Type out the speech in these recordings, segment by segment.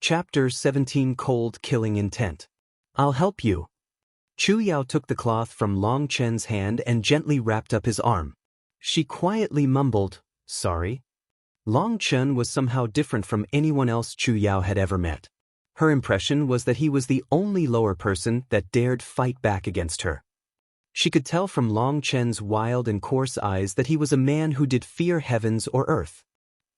Chapter 17 Cold Killing Intent. I'll help you. Chu Yao took the cloth from Long Chen's hand and gently wrapped up his arm. She quietly mumbled, "Sorry." Long Chen was somehow different from anyone else Chu Yao had ever met. Her impression was that he was the only lower person that dared fight back against her. She could tell from Long Chen's wild and coarse eyes that he was a man who did fear heavens or earth.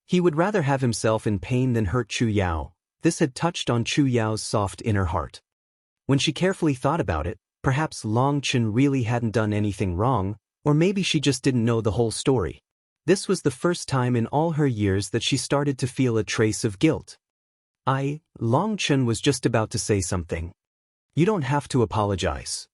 He would rather have himself in pain than hurt Chu Yao. This had touched on Chu Yao's soft inner heart. When she carefully thought about it, perhaps Long Chen really hadn't done anything wrong, or maybe she just didn't know the whole story. This was the first time in all her years that she started to feel a trace of guilt. Long Chen was just about to say something. "You don't have to apologize.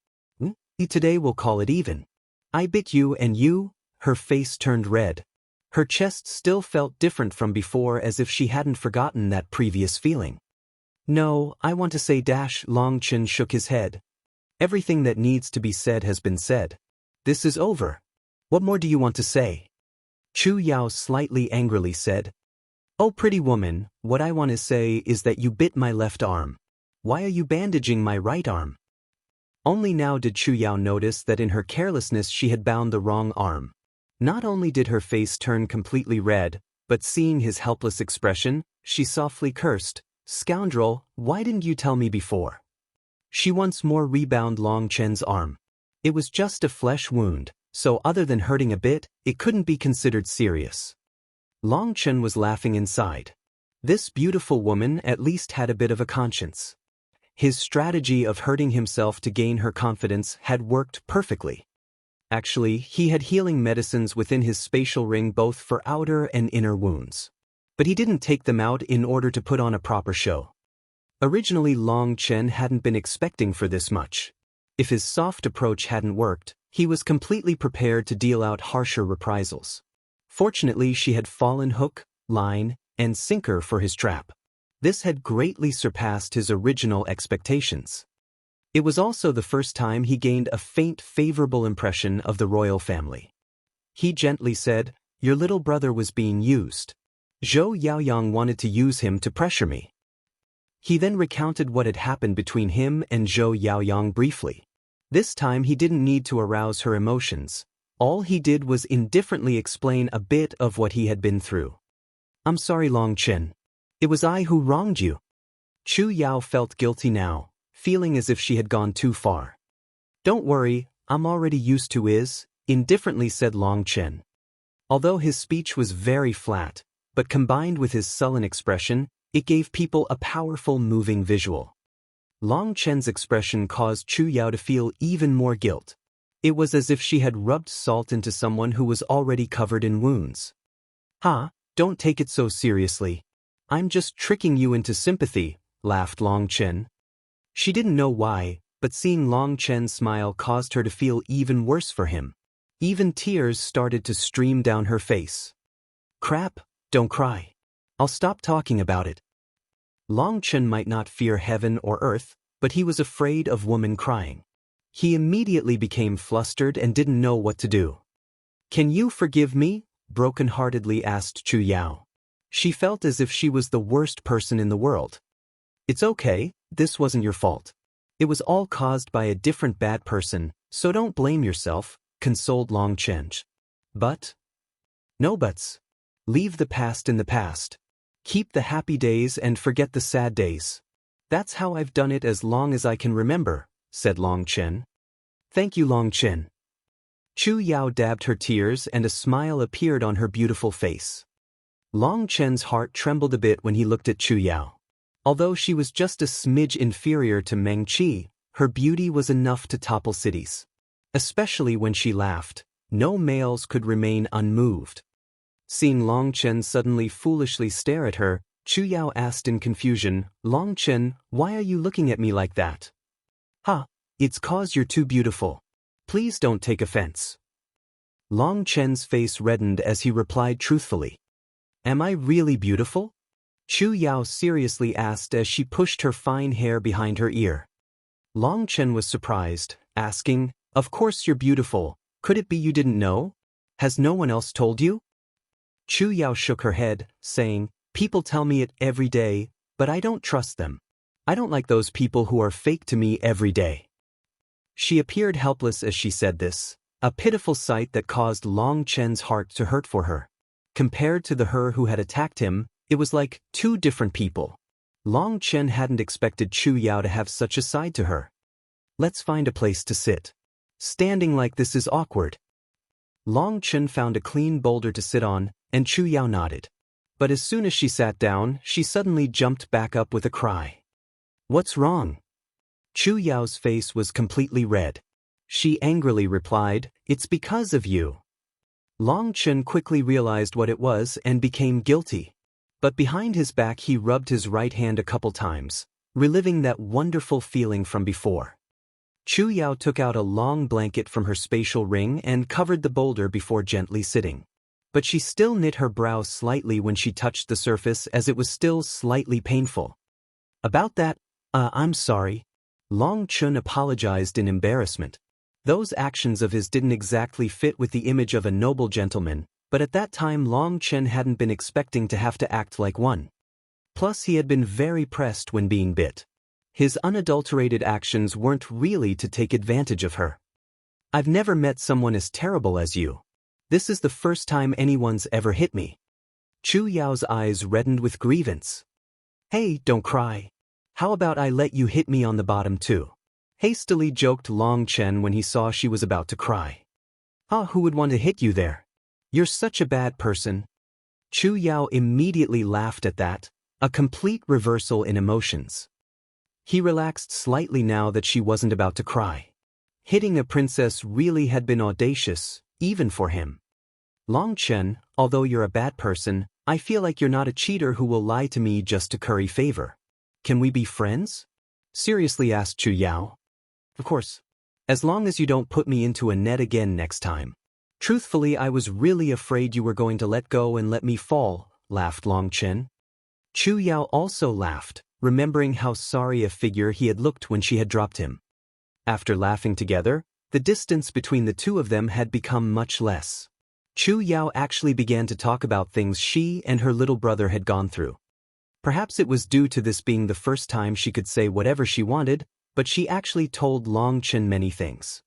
Today we'll call it even. I bit you and you." Her face turned red. Her chest still felt different from before, as if she hadn't forgotten that previous feeling. "No, I want to say dash." Long Chen shook his head. "Everything that needs to be said has been said. This is over. What more do you want to say?" Chu Yao slightly angrily said, "Oh pretty woman, what I want to say is that you bit my left arm. Why are you bandaging my right arm?" Only now did Chu Yao notice that in her carelessness she had bound the wrong arm. Not only did her face turn completely red, but seeing his helpless expression, she softly cursed, "Scoundrel, why didn't you tell me before?" She once more rebound Long Chen's arm. It was just a flesh wound, so other than hurting a bit, it couldn't be considered serious. Long Chen was laughing inside. This beautiful woman at least had a bit of a conscience. His strategy of hurting himself to gain her confidence had worked perfectly. Actually, he had healing medicines within his spatial ring both for outer and inner wounds. But he didn't take them out in order to put on a proper show. Originally, Long Chen hadn't been expecting for this much. If his soft approach hadn't worked, he was completely prepared to deal out harsher reprisals. Fortunately, she had fallen hook, line, and sinker for his trap. This had greatly surpassed his original expectations. It was also the first time he gained a faint favorable impression of the royal family. He gently said, "Your little brother was being used. Zhou Yaoyang wanted to use him to pressure me." He then recounted what had happened between him and Zhou Yaoyang briefly. This time he didn't need to arouse her emotions. All he did was indifferently explain a bit of what he had been through. "I'm sorry, Long Chen. It was I who wronged you." Chu Yao felt guilty now, feeling as if she had gone too far. "Don't worry, I'm already used to it," indifferently said Long Chen. Although his speech was very flat, but combined with his sullen expression, it gave people a powerful moving visual. Long Chen's expression caused Chu Yao to feel even more guilt. It was as if she had rubbed salt into someone who was already covered in wounds. Don't take it so seriously. I'm just tricking you into sympathy," laughed Long Chen. She didn't know why, but seeing Long Chen's smile caused her to feel even worse for him. Even tears started to stream down her face. "Crap, don't cry. I'll stop talking about it." Long Chen might not fear heaven or earth, but he was afraid of women crying. He immediately became flustered and didn't know what to do. "Can you forgive me?" broken-heartedly asked Chu Yao. She felt as if she was the worst person in the world. "It's okay, this wasn't your fault. It was all caused by a different bad person, so don't blame yourself," consoled Long Chen. "But? No buts. Leave the past in the past. Keep the happy days and forget the sad days. That's how I've done it as long as I can remember," said Long Chen. "Thank you, Long Chen." Chu Yao dabbed her tears and a smile appeared on her beautiful face. Long Chen's heart trembled a bit when he looked at Chu Yao. Although she was just a smidge inferior to Meng Qi, her beauty was enough to topple cities. Especially when she laughed, no males could remain unmoved. Seeing Long Chen suddenly foolishly stare at her, Chu Yao asked in confusion, "Long Chen, why are you looking at me like that?" It's 'cause you're too beautiful. Please don't take offense." Long Chen's face reddened as he replied truthfully. "Am I really beautiful?" Chu Yao seriously asked as she pushed her fine hair behind her ear. Long Chen was surprised, asking, "Of course you're beautiful. Could it be you didn't know? Has no one else told you?" Chu Yao shook her head, saying, "People tell me it every day, but I don't trust them. I don't like those people who are fake to me every day. She appeared helpless as she said this, a pitiful sight that caused Long Chen's heart to hurt for her. Compared to the her who had attacked him, it was like two different people. Long Chen hadn't expected Chu Yao to have such a side to her. Let's find a place to sit. Standing like this is awkward. Long Chen found a clean boulder to sit on, and Chu Yao nodded. But as soon as she sat down, she suddenly jumped back up with a cry. What's wrong? Chu Yao's face was completely red. She angrily replied, It's because of you. Long Chen quickly realized what it was and became guilty. But behind his back he rubbed his right hand a couple times, reliving that wonderful feeling from before. Chu Yao took out a long blanket from her spatial ring and covered the boulder before gently sitting. But she still knit her brows slightly when she touched the surface as it was still slightly painful. About that, I'm sorry. Long Chen apologized in embarrassment. Those actions of his didn't exactly fit with the image of a noble gentleman, but at that time Long Chen hadn't been expecting to have to act like one. Plus he had been very pressed when being bit. His unadulterated actions weren't really to take advantage of her. I've never met someone as terrible as you. This is the first time anyone's ever hit me. Chu Yao's eyes reddened with grievance. Hey, don't cry. How about I let you hit me on the bottom too? Hastily joked Long Chen when he saw she was about to cry. Who would want to hit you there? You're such a bad person. Chu Yao immediately laughed at that, a complete reversal in emotions. He relaxed slightly now that she wasn't about to cry. Hitting a princess really had been audacious, even for him. Long Chen, although you're a bad person, I feel like you're not a cheater who will lie to me just to curry favor. Can we be friends? Seriously asked Chu Yao. Of course. As long as you don't put me into a net again next time. Truthfully, I was really afraid you were going to let go and let me fall, laughed Long Chen. Chu Yao also laughed, remembering how sorry a figure he had looked when she had dropped him. After laughing together, the distance between the two of them had become much less. Chu Yao actually began to talk about things she and her little brother had gone through. Perhaps it was due to this being the first time she could say whatever she wanted, but she actually told Long Chen many things.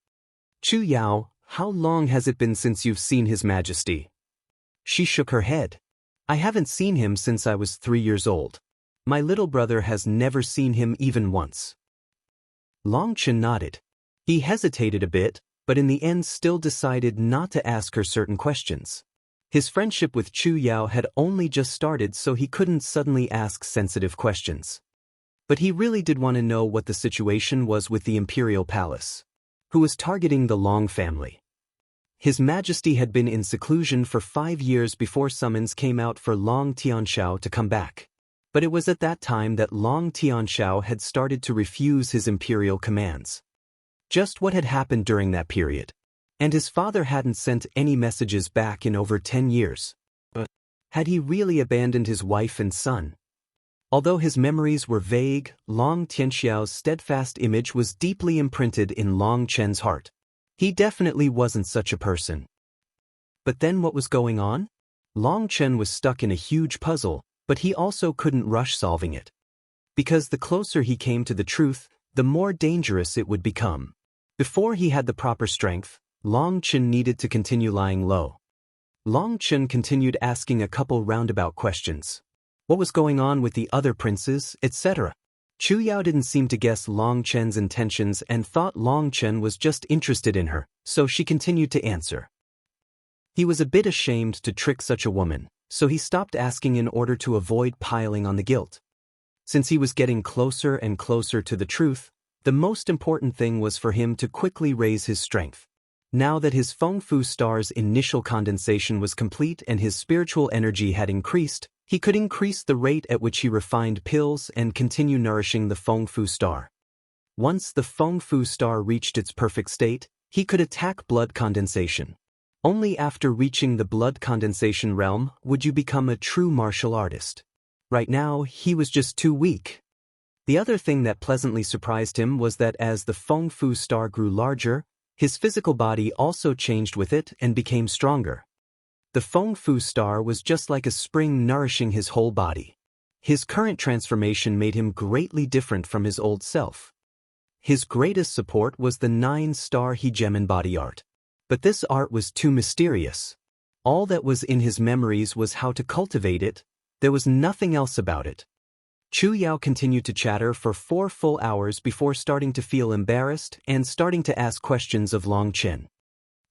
Chu Yao, how long has it been since you've seen His Majesty? She shook her head. I haven't seen him since I was 3 years old. My little brother has never seen him even once. Long Chen nodded. He hesitated a bit, but in the end still decided not to ask her certain questions. His friendship with Chu Yao had only just started, so he couldn't suddenly ask sensitive questions. But he really did want to know what the situation was with the imperial palace. Who was targeting the Long family? His Majesty had been in seclusion for 5 years before summons came out for Long Tianxiao to come back. But it was at that time that Long Tianxiao had started to refuse his imperial commands. Just what had happened during that period? And his father hadn't sent any messages back in over 10 years. But had he really abandoned his wife and son? Although his memories were vague, Long Tianxiao's steadfast image was deeply imprinted in Long Chen's heart. He definitely wasn't such a person. But then what was going on? Long Chen was stuck in a huge puzzle, but he also couldn't rush solving it. Because the closer he came to the truth, the more dangerous it would become. Before he had the proper strength, Long Chen needed to continue lying low. Long Chen continued asking a couple roundabout questions. What was going on with the other princes, etc. Chu Yao didn't seem to guess Long Chen's intentions and thought Long Chen was just interested in her, so she continued to answer. He was a bit ashamed to trick such a woman, so he stopped asking in order to avoid piling on the guilt. Since he was getting closer and closer to the truth, the most important thing was for him to quickly raise his strength. Now that his Feng Fu star's initial condensation was complete and his spiritual energy had increased, he could increase the rate at which he refined pills and continue nourishing the Feng Fu star. Once the Feng Fu star reached its perfect state, he could attack blood condensation. Only after reaching the blood condensation realm would you become a true martial artist. Right now, he was just too weak. The other thing that pleasantly surprised him was that as the Feng Fu star grew larger, his physical body also changed with it and became stronger. The Feng Fu star was just like a spring nourishing his whole body. His current transformation made him greatly different from his old self. His greatest support was the 9-star Hegemon body art. But this art was too mysterious. All that was in his memories was how to cultivate it. There was nothing else about it. Chu Yao continued to chatter for 4 full hours before starting to feel embarrassed and starting to ask questions of Long Chen.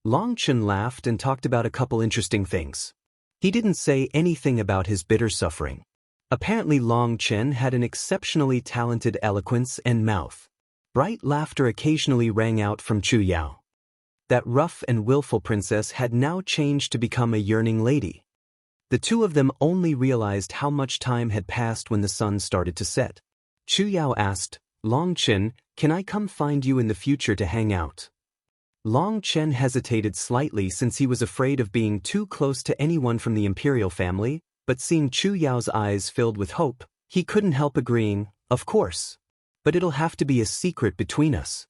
Long Chen laughed and talked about a couple interesting things. He didn't say anything about his bitter suffering. Apparently Long Chen had an exceptionally talented eloquence and mouth. Bright laughter occasionally rang out from Chu Yao. That rough and willful princess had now changed to become a yearning lady. The two of them only realized how much time had passed when the sun started to set. Chu Yao asked, "Long Chen, can I come find you in the future to hang out?" Long Chen hesitated slightly since he was afraid of being too close to anyone from the imperial family, but seeing Chu Yao's eyes filled with hope, he couldn't help agreeing, "Of course. But it'll have to be a secret between us."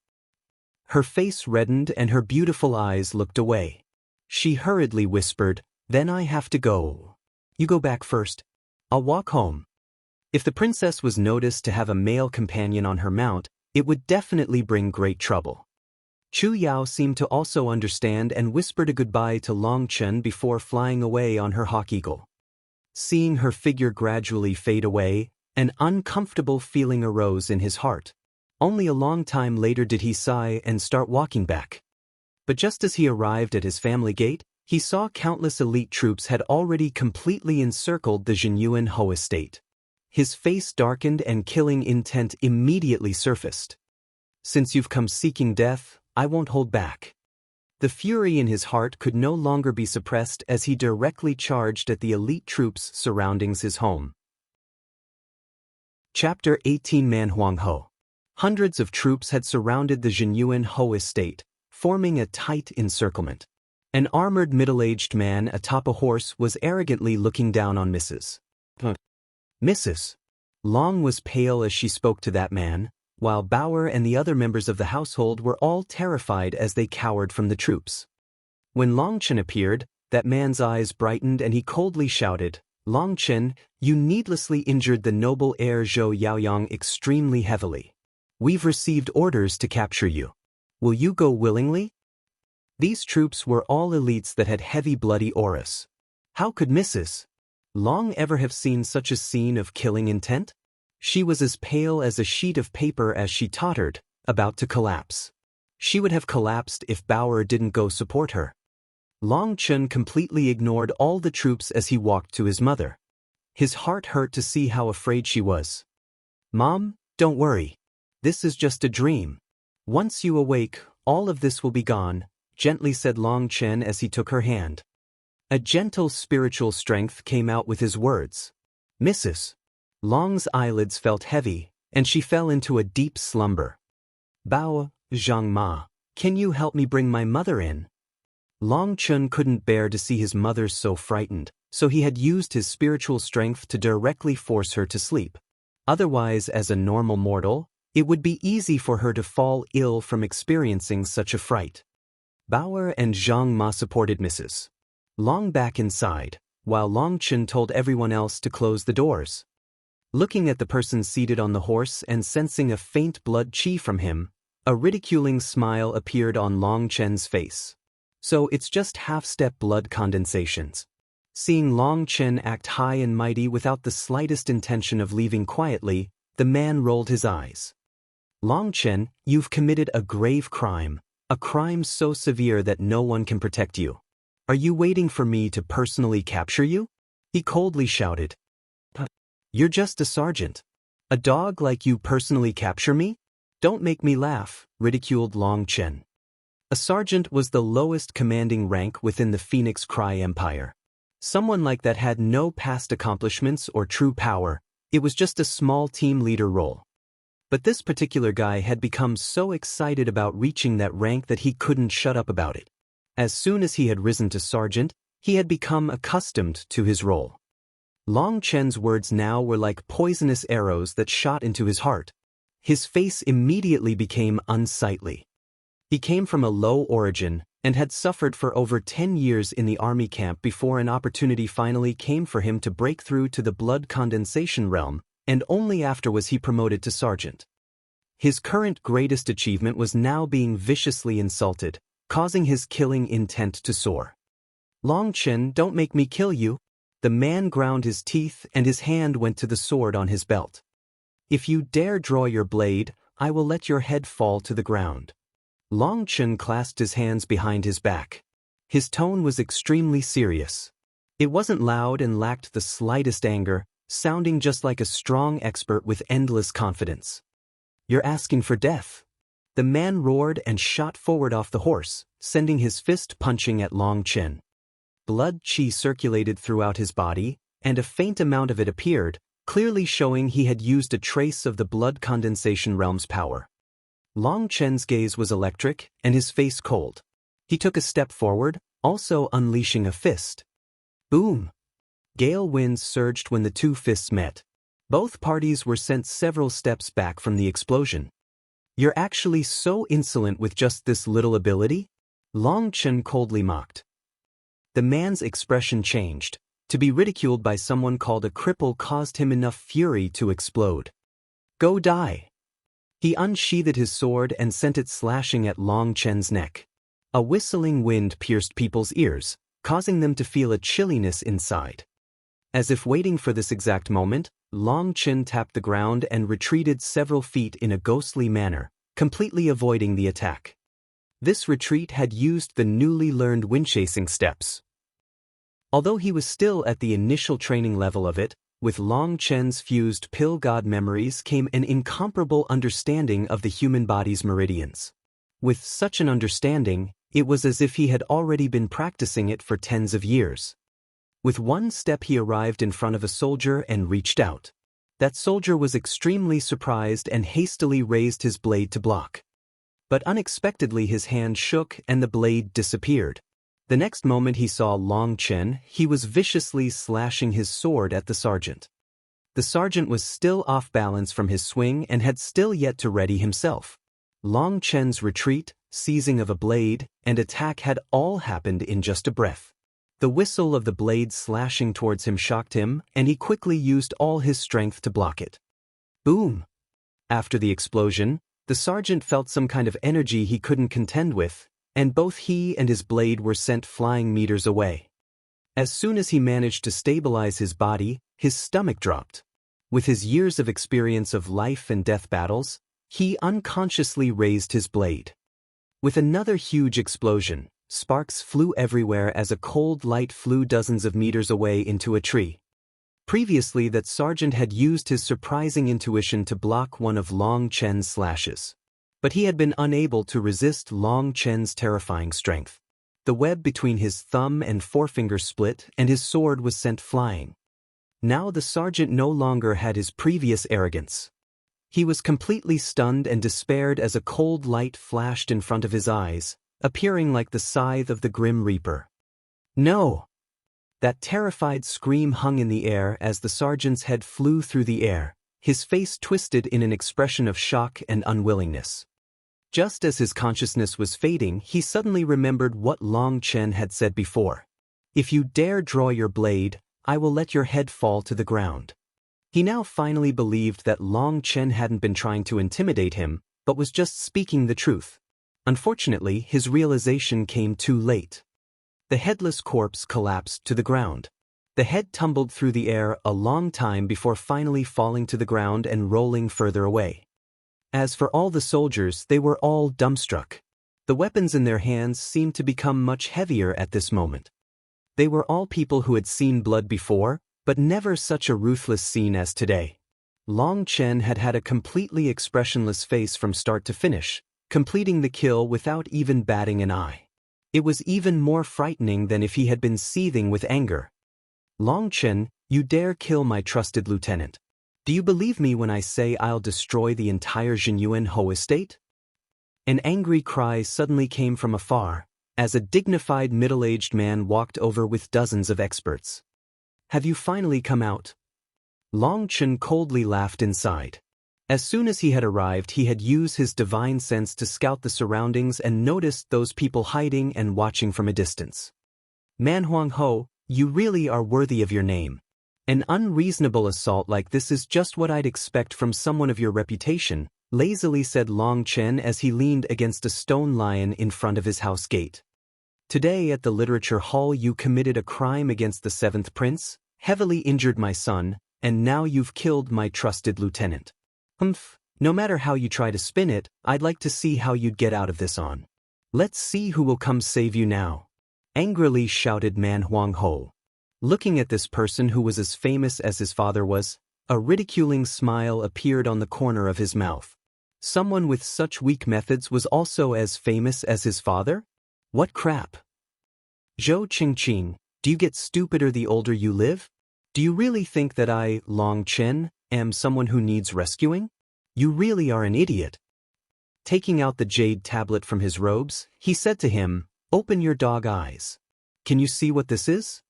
Her face reddened and her beautiful eyes looked away. She hurriedly whispered, "Then I have to go. You go back first. I'll walk home." If the princess was noticed to have a male companion on her mount, it would definitely bring great trouble. Chu Yao seemed to also understand and whispered a goodbye to Long Chen before flying away on her hawk eagle. Seeing her figure gradually fade away, an uncomfortable feeling arose in his heart. Only a long time later did he sigh and start walking back. But just as he arrived at his family gate, he saw countless elite troops had already completely encircled the Jinyuan Ho estate. His face darkened and killing intent immediately surfaced. "Since you've come seeking death, I won't hold back." The fury in his heart could no longer be suppressed as he directly charged at the elite troops surrounding his home. Chapter 18 Manhuang Ho. Hundreds of troops had surrounded the Jinyuan Ho estate, forming a tight encirclement. An armored middle-aged man atop a horse was arrogantly looking down on Mrs. Mrs. Long was pale as she spoke to that man, while Bauer and the other members of the household were all terrified as they cowered from the troops. When Long Chen appeared, that man's eyes brightened and he coldly shouted, "Long Chen, you needlessly injured the noble heir Zhou Yaoyang extremely heavily. We've received orders to capture you. Will you go willingly?" These troops were all elites that had heavy bloody auras. How could Mrs. Long ever have seen such a scene of killing intent? She was as pale as a sheet of paper as she tottered, about to collapse. She would have collapsed if Bauer didn't go support her. Long Chen completely ignored all the troops as he walked to his mother. His heart hurt to see how afraid she was. "Mom, don't worry. This is just a dream. Once you awake, all of this will be gone," gently said Long Chen as he took her hand. A gentle spiritual strength came out with his words. Mrs. Long's eyelids felt heavy, and she fell into a deep slumber. "Bao, Zhang Ma, can you help me bring my mother in?" Long Chen couldn't bear to see his mother so frightened, so he had used his spiritual strength to directly force her to sleep. Otherwise, as a normal mortal, it would be easy for her to fall ill from experiencing such a fright. Bauer and Zhang Ma supported Mrs. Long back inside, while Long Chen told everyone else to close the doors. Looking at the person seated on the horse and sensing a faint blood chi from him, a ridiculing smile appeared on Long Chen's face. "So it's just half-step blood condensations." Seeing Long Chen act high and mighty without the slightest intention of leaving quietly, the man rolled his eyes. "Long Chen, you've committed a grave crime, a crime so severe that no one can protect you. Are you waiting for me to personally capture you?" He coldly shouted. "You're just a sergeant. A dog like you personally capture me? Don't make me laugh," ridiculed Long Chen. A sergeant was the lowest commanding rank within the Phoenix Cry Empire. Someone like that had no past accomplishments or true power, it was just a small team leader role. But this particular guy had become so excited about reaching that rank that he couldn't shut up about it. As soon as he had risen to sergeant, he had become accustomed to his role. Long Chen's words now were like poisonous arrows that shot into his heart. His face immediately became unsightly. He came from a low origin, and had suffered for over 10 years in the army camp before an opportunity finally came for him to break through to the blood condensation realm, and only after was he promoted to sergeant. His current greatest achievement was now being viciously insulted, causing his killing intent to soar. "Long Chen, don't make me kill you." The man ground his teeth and his hand went to the sword on his belt. "If you dare draw your blade, I will let your head fall to the ground." Long Chen clasped his hands behind his back. His tone was extremely serious. It wasn't loud and lacked the slightest anger, sounding just like a strong expert with endless confidence. "You're asking for death." The man roared and shot forward off the horse, sending his fist punching at Long Chen. Blood qi circulated throughout his body, and a faint amount of it appeared, clearly showing he had used a trace of the blood condensation realm's power. Long Chen's gaze was electric, and his face cold. He took a step forward, also unleashing a fist. Boom! Gale winds surged when the two fists met. Both parties were sent several steps back from the explosion. "You're actually so insolent with just this little ability?" Long Chen coldly mocked. The man's expression changed. To be ridiculed by someone called a cripple caused him enough fury to explode. "Go die!" He unsheathed his sword and sent it slashing at Long Chen's neck. A whistling wind pierced people's ears, causing them to feel a chilliness inside. As if waiting for this exact moment, Long Chen tapped the ground and retreated several feet in a ghostly manner, completely avoiding the attack. This retreat had used the newly learned windchasing steps. Although he was still at the initial training level of it, with Long Chen's fused pill god memories came an incomparable understanding of the human body's meridians. With such an understanding, it was as if he had already been practicing it for tens of years. With one step he arrived in front of a soldier and reached out. That soldier was extremely surprised and hastily raised his blade to block. But unexpectedly his hand shook and the blade disappeared. The next moment he saw Long Chen, he was viciously slashing his sword at the sergeant. The sergeant was still off balance from his swing and had still yet to ready himself. Long Chen's retreat, seizing of a blade, and attack had all happened in just a breath. The whistle of the blade slashing towards him shocked him, and he quickly used all his strength to block it. Boom! After the explosion, the sergeant felt some kind of energy he couldn't contend with, and both he and his blade were sent flying meters away. As soon as he managed to stabilize his body, his stomach dropped. With his years of experience of life and death battles, he unconsciously raised his blade. With another huge explosion, sparks flew everywhere as a cold light flew dozens of meters away into a tree. Previously, that sergeant had used his surprising intuition to block one of Long Chen's slashes. But he had been unable to resist Long Chen's terrifying strength. The web between his thumb and forefinger split and his sword was sent flying. Now the sergeant no longer had his previous arrogance. He was completely stunned and despaired as a cold light flashed in front of his eyes, appearing like the scythe of the Grim Reaper. "No!" That terrified scream hung in the air as the sergeant's head flew through the air, his face twisted in an expression of shock and unwillingness. Just as his consciousness was fading, he suddenly remembered what Long Chen had said before. "If you dare draw your blade, I will let your head fall to the ground." He now finally believed that Long Chen hadn't been trying to intimidate him, but was just speaking the truth. Unfortunately, his realization came too late. The headless corpse collapsed to the ground. The head tumbled through the air a long time before finally falling to the ground and rolling further away. As for all the soldiers, they were all dumbstruck. The weapons in their hands seemed to become much heavier at this moment. They were all people who had seen blood before, but never such a ruthless scene as today. Long Chen had had a completely expressionless face from start to finish, completing the kill without even batting an eye. It was even more frightening than if he had been seething with anger. "Long Chen, you dare kill my trusted lieutenant. Do you believe me when I say I'll destroy the entire Jinyuan Ho estate?" An angry cry suddenly came from afar, as a dignified middle-aged man walked over with dozens of experts. "Have you finally come out?" Long Chen coldly laughed inside. As soon as he had arrived, he had used his divine sense to scout the surroundings and noticed those people hiding and watching from a distance. Man Huang Ho, you really are worthy of your name. An unreasonable assault like this is just what I'd expect from someone of your reputation, lazily said Long Chen as he leaned against a stone lion in front of his house gate. Today at the literature hall you committed a crime against the seventh prince, heavily injured my son, and now you've killed my trusted lieutenant. No matter how you try to spin it, I'd like to see how you'd get out of this on. Let's see who will come save you now. Angrily shouted Man Huang Ho. Looking at this person who was as famous as his father was, a ridiculing smile appeared on the corner of his mouth. Someone with such weak methods was also as famous as his father? What crap. Zhou Qingqing, do you get stupider the older you live? Do you really think that I, Long Chen, am someone who needs rescuing? You really are an idiot. Taking out the jade tablet from his robes, he said to him, Open your dog eyes. Can you see what this is?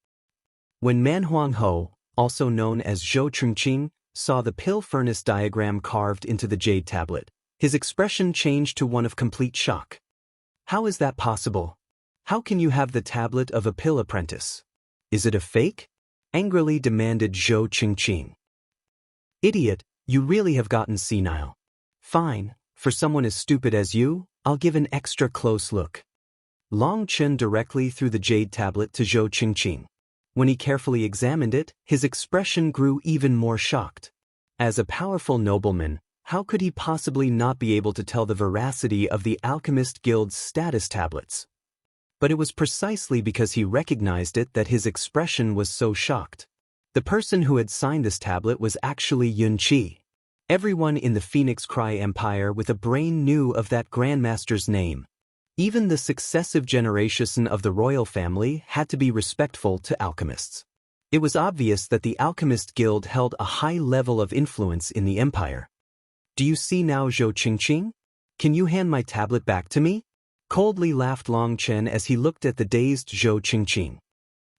When Man Huang Ho, also known as Zhou Qingqing, saw the pill furnace diagram carved into the jade tablet, his expression changed to one of complete shock. How is that possible? How can you have the tablet of a pill apprentice? Is it a fake? Angrily demanded Zhou Qingqing. Idiot, you really have gotten senile. Fine, for someone as stupid as you, I'll give an extra close look. Long Chen directly threw the jade tablet to Zhou Qingqing. When he carefully examined it, his expression grew even more shocked. As a powerful nobleman, how could he possibly not be able to tell the veracity of the Alchemist Guild's status tablets? But it was precisely because he recognized it that his expression was so shocked. The person who had signed this tablet was actually Yun Qi. Everyone in the Phoenix Cry Empire with a brain knew of that Grandmaster's name. Even the successive generations of the royal family had to be respectful to alchemists. It was obvious that the Alchemist Guild held a high level of influence in the empire. Do you see now, Zhou Qingqing? Can you hand my tablet back to me? Coldly laughed Long Chen as he looked at the dazed Zhou Qingqing.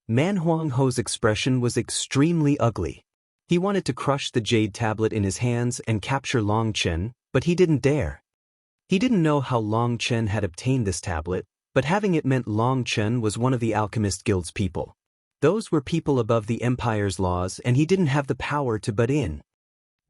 Man Huang Ho's expression was extremely ugly. He wanted to crush the jade tablet in his hands and capture Long Chen, but he didn't dare. He didn't know how Long Chen had obtained this tablet, but having it meant Long Chen was one of the Alchemist Guild's people. Those were people above the Empire's laws and he didn't have the power to butt in.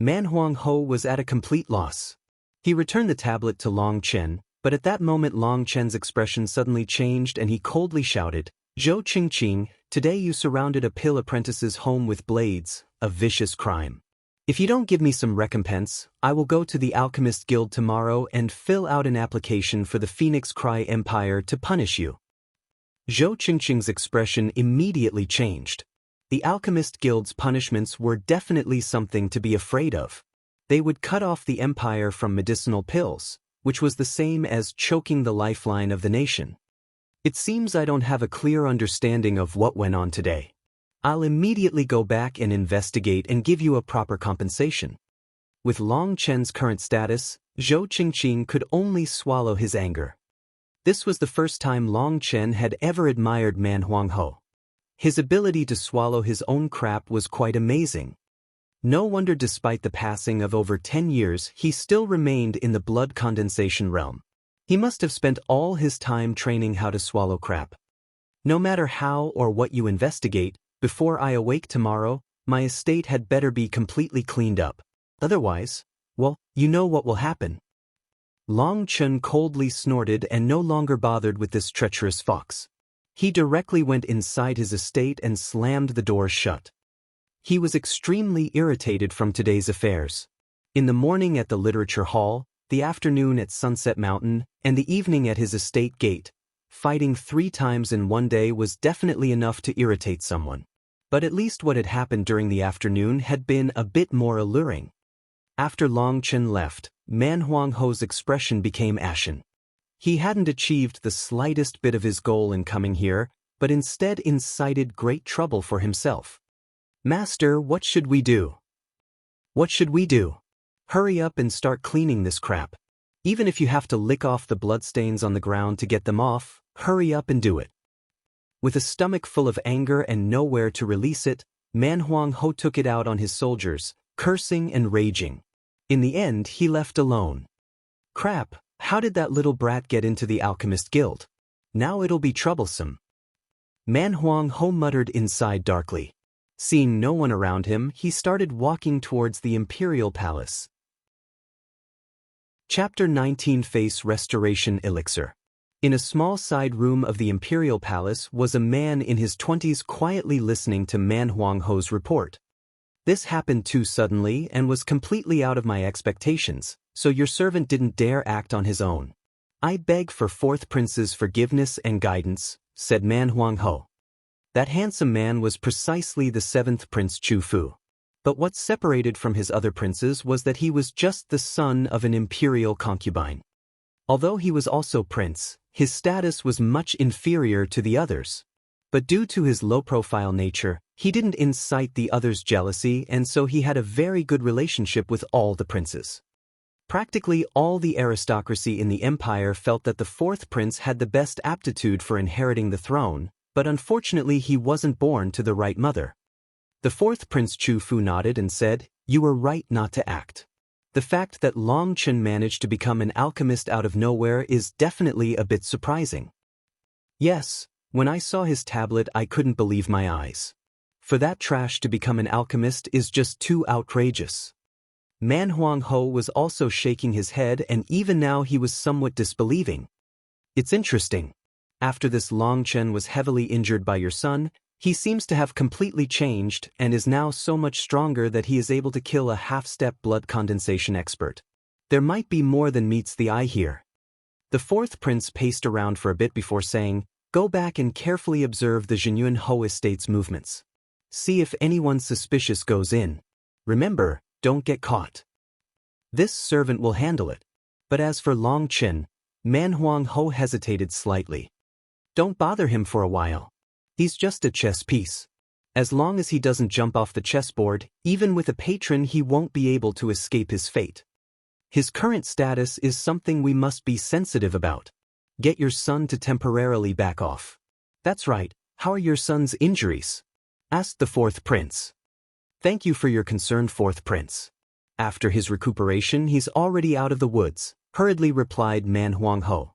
Man Huang Ho was at a complete loss. He returned the tablet to Long Chen, but at that moment Long Chen's expression suddenly changed and he coldly shouted, Zhou Qingqing, today you surrounded a pill apprentice's home with blades, a vicious crime. If you don't give me some recompense, I will go to the Alchemist Guild tomorrow and fill out an application for the Phoenix Cry Empire to punish you. Zhou Qingqing's expression immediately changed. The Alchemist Guild's punishments were definitely something to be afraid of. They would cut off the empire from medicinal pills, which was the same as choking the lifeline of the nation. It seems I don't have a clear understanding of what went on today. I'll immediately go back and investigate and give you a proper compensation. With Long Chen's current status, Zhou Qingqing could only swallow his anger. This was the first time Long Chen had ever admired Man Huang Ho. His ability to swallow his own crap was quite amazing. No wonder despite the passing of over 10 years he still remained in the blood condensation realm. He must have spent all his time training how to swallow crap. No matter how or what you investigate, before I awake tomorrow, my estate had better be completely cleaned up. Otherwise, well, you know what will happen. Long Chen coldly snorted and no longer bothered with this treacherous fox. He directly went inside his estate and slammed the door shut. He was extremely irritated from today's affairs. In the morning at the literature hall, the afternoon at Sunset Mountain, and the evening at his estate gate, fighting 3 times in one day was definitely enough to irritate someone. But at least what had happened during the afternoon had been a bit more alluring. After Long Chen left, Man Huang Ho's expression became ashen. He hadn't achieved the slightest bit of his goal in coming here, but instead incited great trouble for himself. Master, what should we do? What should we do? Hurry up and start cleaning this crap. Even if you have to lick off the bloodstains on the ground to get them off, hurry up and do it. With a stomach full of anger and nowhere to release it, Man Huang Ho took it out on his soldiers, cursing and raging. In the end, he left alone. Crap, how did that little brat get into the Alchemist Guild? Now it'll be troublesome. Man Huang Ho muttered inside darkly. Seeing no one around him, he started walking towards the Imperial Palace. Chapter 19 Face Restoration Elixir. In a small side room of the Imperial Palace was a man in his 20s quietly listening to Man Huang Ho's report. This happened too suddenly and was completely out of my expectations, so your servant didn't dare act on his own. I beg for Fourth Prince's forgiveness and guidance, said Man Huang Ho. That handsome man was precisely the seventh Prince Chu Fu. But what separated from his other princes was that he was just the son of an imperial concubine. Although he was also prince, his status was much inferior to the others. But due to his low-profile nature, he didn't incite the others' jealousy, and so he had a very good relationship with all the princes. Practically all the aristocracy in the empire felt that the fourth prince had the best aptitude for inheriting the throne, but unfortunately he wasn't born to the right mother. The fourth Prince Chu Fu nodded and said, "You were right not to act. The fact that Long Chen managed to become an alchemist out of nowhere is definitely a bit surprising." Yes, when I saw his tablet I couldn't believe my eyes. For that trash to become an alchemist is just too outrageous. Man Huang Ho was also shaking his head, and even now he was somewhat disbelieving. It's interesting. After this Long Chen was heavily injured by your son, he seems to have completely changed and is now so much stronger that he is able to kill a half-step blood condensation expert. There might be more than meets the eye here. The fourth prince paced around for a bit before saying, "Go back and carefully observe the Jinyun Ho estate's movements. See if anyone suspicious goes in. Remember, don't get caught. This servant will handle it." But as for Long Chen, Man Huang Ho hesitated slightly. "Don't bother him for a while. He's just a chess piece. As long as he doesn't jump off the chessboard, even with a patron he won't be able to escape his fate. His current status is something we must be sensitive about. Get your son to temporarily back off." "That's right, how are your son's injuries?" asked the fourth prince. "Thank you for your concern, fourth prince. After his recuperation he's already out of the woods," hurriedly replied Man Huang Ho.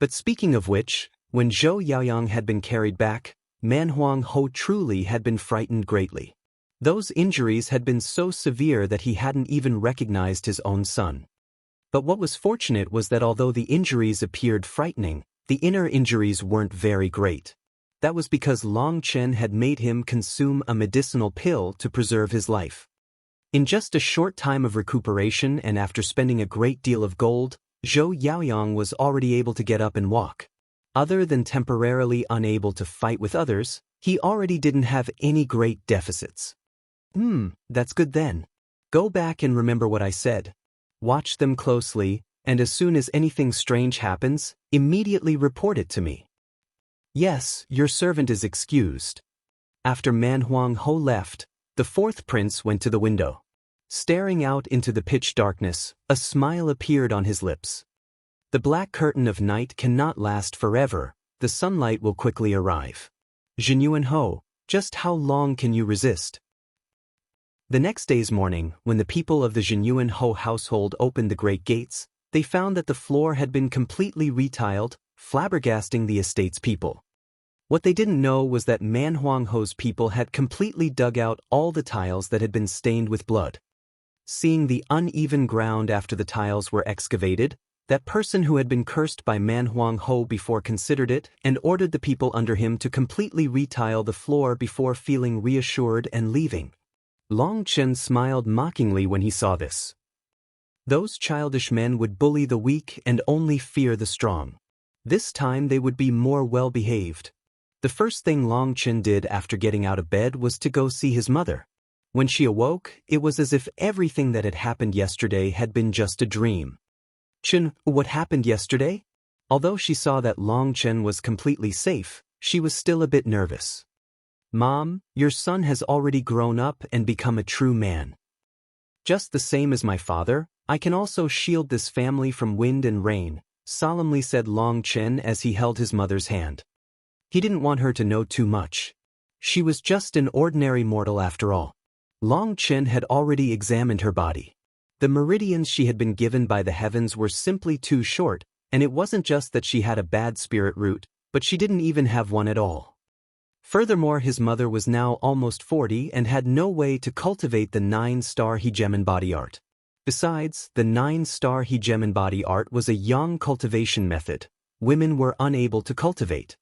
But speaking of which, when Zhou Yaoyang had been carried back, Man Huang Ho truly had been frightened greatly. Those injuries had been so severe that he hadn't even recognized his own son. But what was fortunate was that although the injuries appeared frightening, the inner injuries weren't very great. That was because Long Chen had made him consume a medicinal pill to preserve his life. In just a short time of recuperation and after spending a great deal of gold, Zhou Yaoyang was already able to get up and walk. Other than temporarily unable to fight with others, he already didn't have any great deficits. That's good then. Go back and remember what I said. Watch them closely, and as soon as anything strange happens, immediately report it to me." "Yes, your servant is excused." After Man Huang Ho left, the fourth prince went to the window. Staring out into the pitch darkness, a smile appeared on his lips. The black curtain of night cannot last forever, the sunlight will quickly arrive. Jinyun Ho, just how long can you resist? The next day's morning, when the people of the Jinyun Ho household opened the great gates, they found that the floor had been completely retiled, flabbergasting the estate's people. What they didn't know was that Man Huang Ho's people had completely dug out all the tiles that had been stained with blood. Seeing the uneven ground after the tiles were excavated, that person who had been cursed by Man Huang Ho before considered it and ordered the people under him to completely retile the floor before feeling reassured and leaving. Long Chen smiled mockingly when he saw this. Those childish men would bully the weak and only fear the strong. This time they would be more well-behaved. The first thing Long Chen did after getting out of bed was to go see his mother. When she awoke, it was as if everything that had happened yesterday had been just a dream. "Chen, what happened yesterday?" Although she saw that Long Chen was completely safe, she was still a bit nervous. "Mom, your son has already grown up and become a true man. Just the same as my father, I can also shield this family from wind and rain," solemnly said Long Chen as he held his mother's hand. He didn't want her to know too much. She was just an ordinary mortal after all. Long Chen had already examined her body. The meridians she had been given by the heavens were simply too short, and it wasn't just that she had a bad spirit root, but she didn't even have one at all. Furthermore, his mother was now almost 40 and had no way to cultivate the 9-star Hegemon body art. Besides, the 9-star Hegemon body art was a yang cultivation method women were unable to cultivate.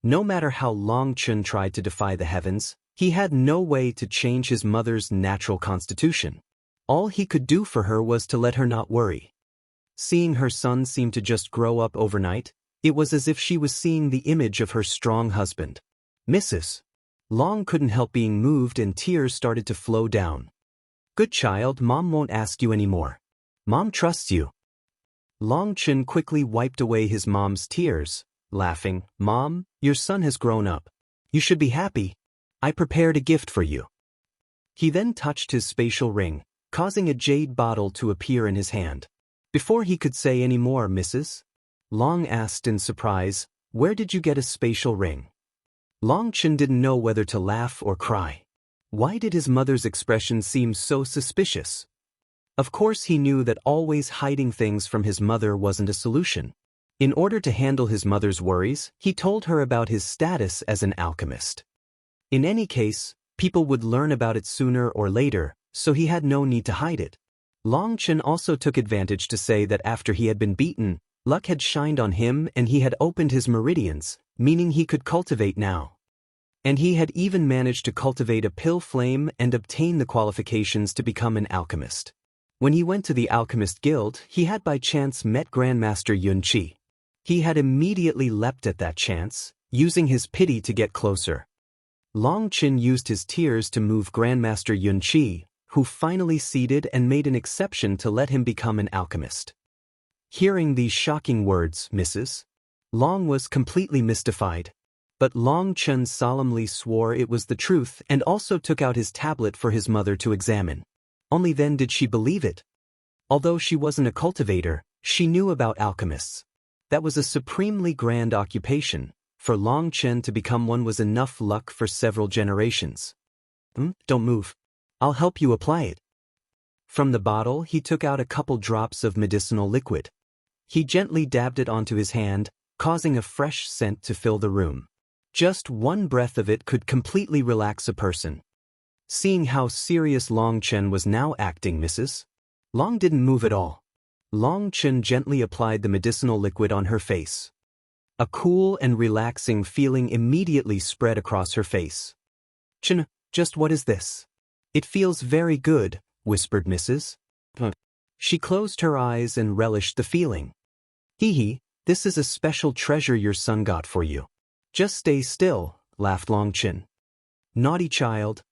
No matter how Long Chun tried to defy the heavens, he had no way to change his mother's natural constitution. All he could do for her was to let her not worry. Seeing her son seem to just grow up overnight, it was as if she was seeing the image of her strong husband. Mrs. Long couldn't help being moved and tears started to flow down. Good child, Mom won't ask you anymore. Mom trusts you. Long Chun quickly wiped away his mom's tears, laughing, Mom, your son has grown up. You should be happy. I prepared a gift for you. He then touched his spatial ring, causing a jade bottle to appear in his hand. Before he could say any more, Mrs. Long asked in surprise, where did you get a spatial ring? Long Chun didn't know whether to laugh or cry. Why did his mother's expression seem so suspicious? Of course he knew that always hiding things from his mother wasn't a solution. In order to handle his mother's worries, he told her about his status as an alchemist. In any case, people would learn about it sooner or later, so he had no need to hide it. Long Chun also took advantage to say that after he had been beaten, luck had shined on him and he had opened his meridians, meaning he could cultivate now. And he had even managed to cultivate a pill flame and obtain the qualifications to become an alchemist. When he went to the Alchemist Guild, he had by chance met Grandmaster Yun Qi. He had immediately leapt at that chance, using his pity to get closer. Long Chun used his tears to move Grandmaster Yun Qi, who finally ceded and made an exception to let him become an alchemist. Hearing these shocking words, Mrs. Long was completely mystified. But Long Chun solemnly swore it was the truth and also took out his tablet for his mother to examine. Only then did she believe it. Although she wasn't a cultivator, she knew about alchemists. That was a supremely grand occupation. For Long Chun to become one was enough luck for several generations. Don't move. I'll help you apply it. From the bottle, he took out a couple drops of medicinal liquid. He gently dabbed it onto his hand, causing a fresh scent to fill the room. Just one breath of it could completely relax a person. Seeing how serious Long Chun was now acting, Mrs. Long didn't move at all. Long Chun gently applied the medicinal liquid on her face. A cool and relaxing feeling immediately spread across her face. Chun, just what is this? It feels very good, whispered Mrs. She closed her eyes and relished the feeling. Hee, this is a special treasure your son got for you. Just stay still, laughed Long Chun. Naughty child.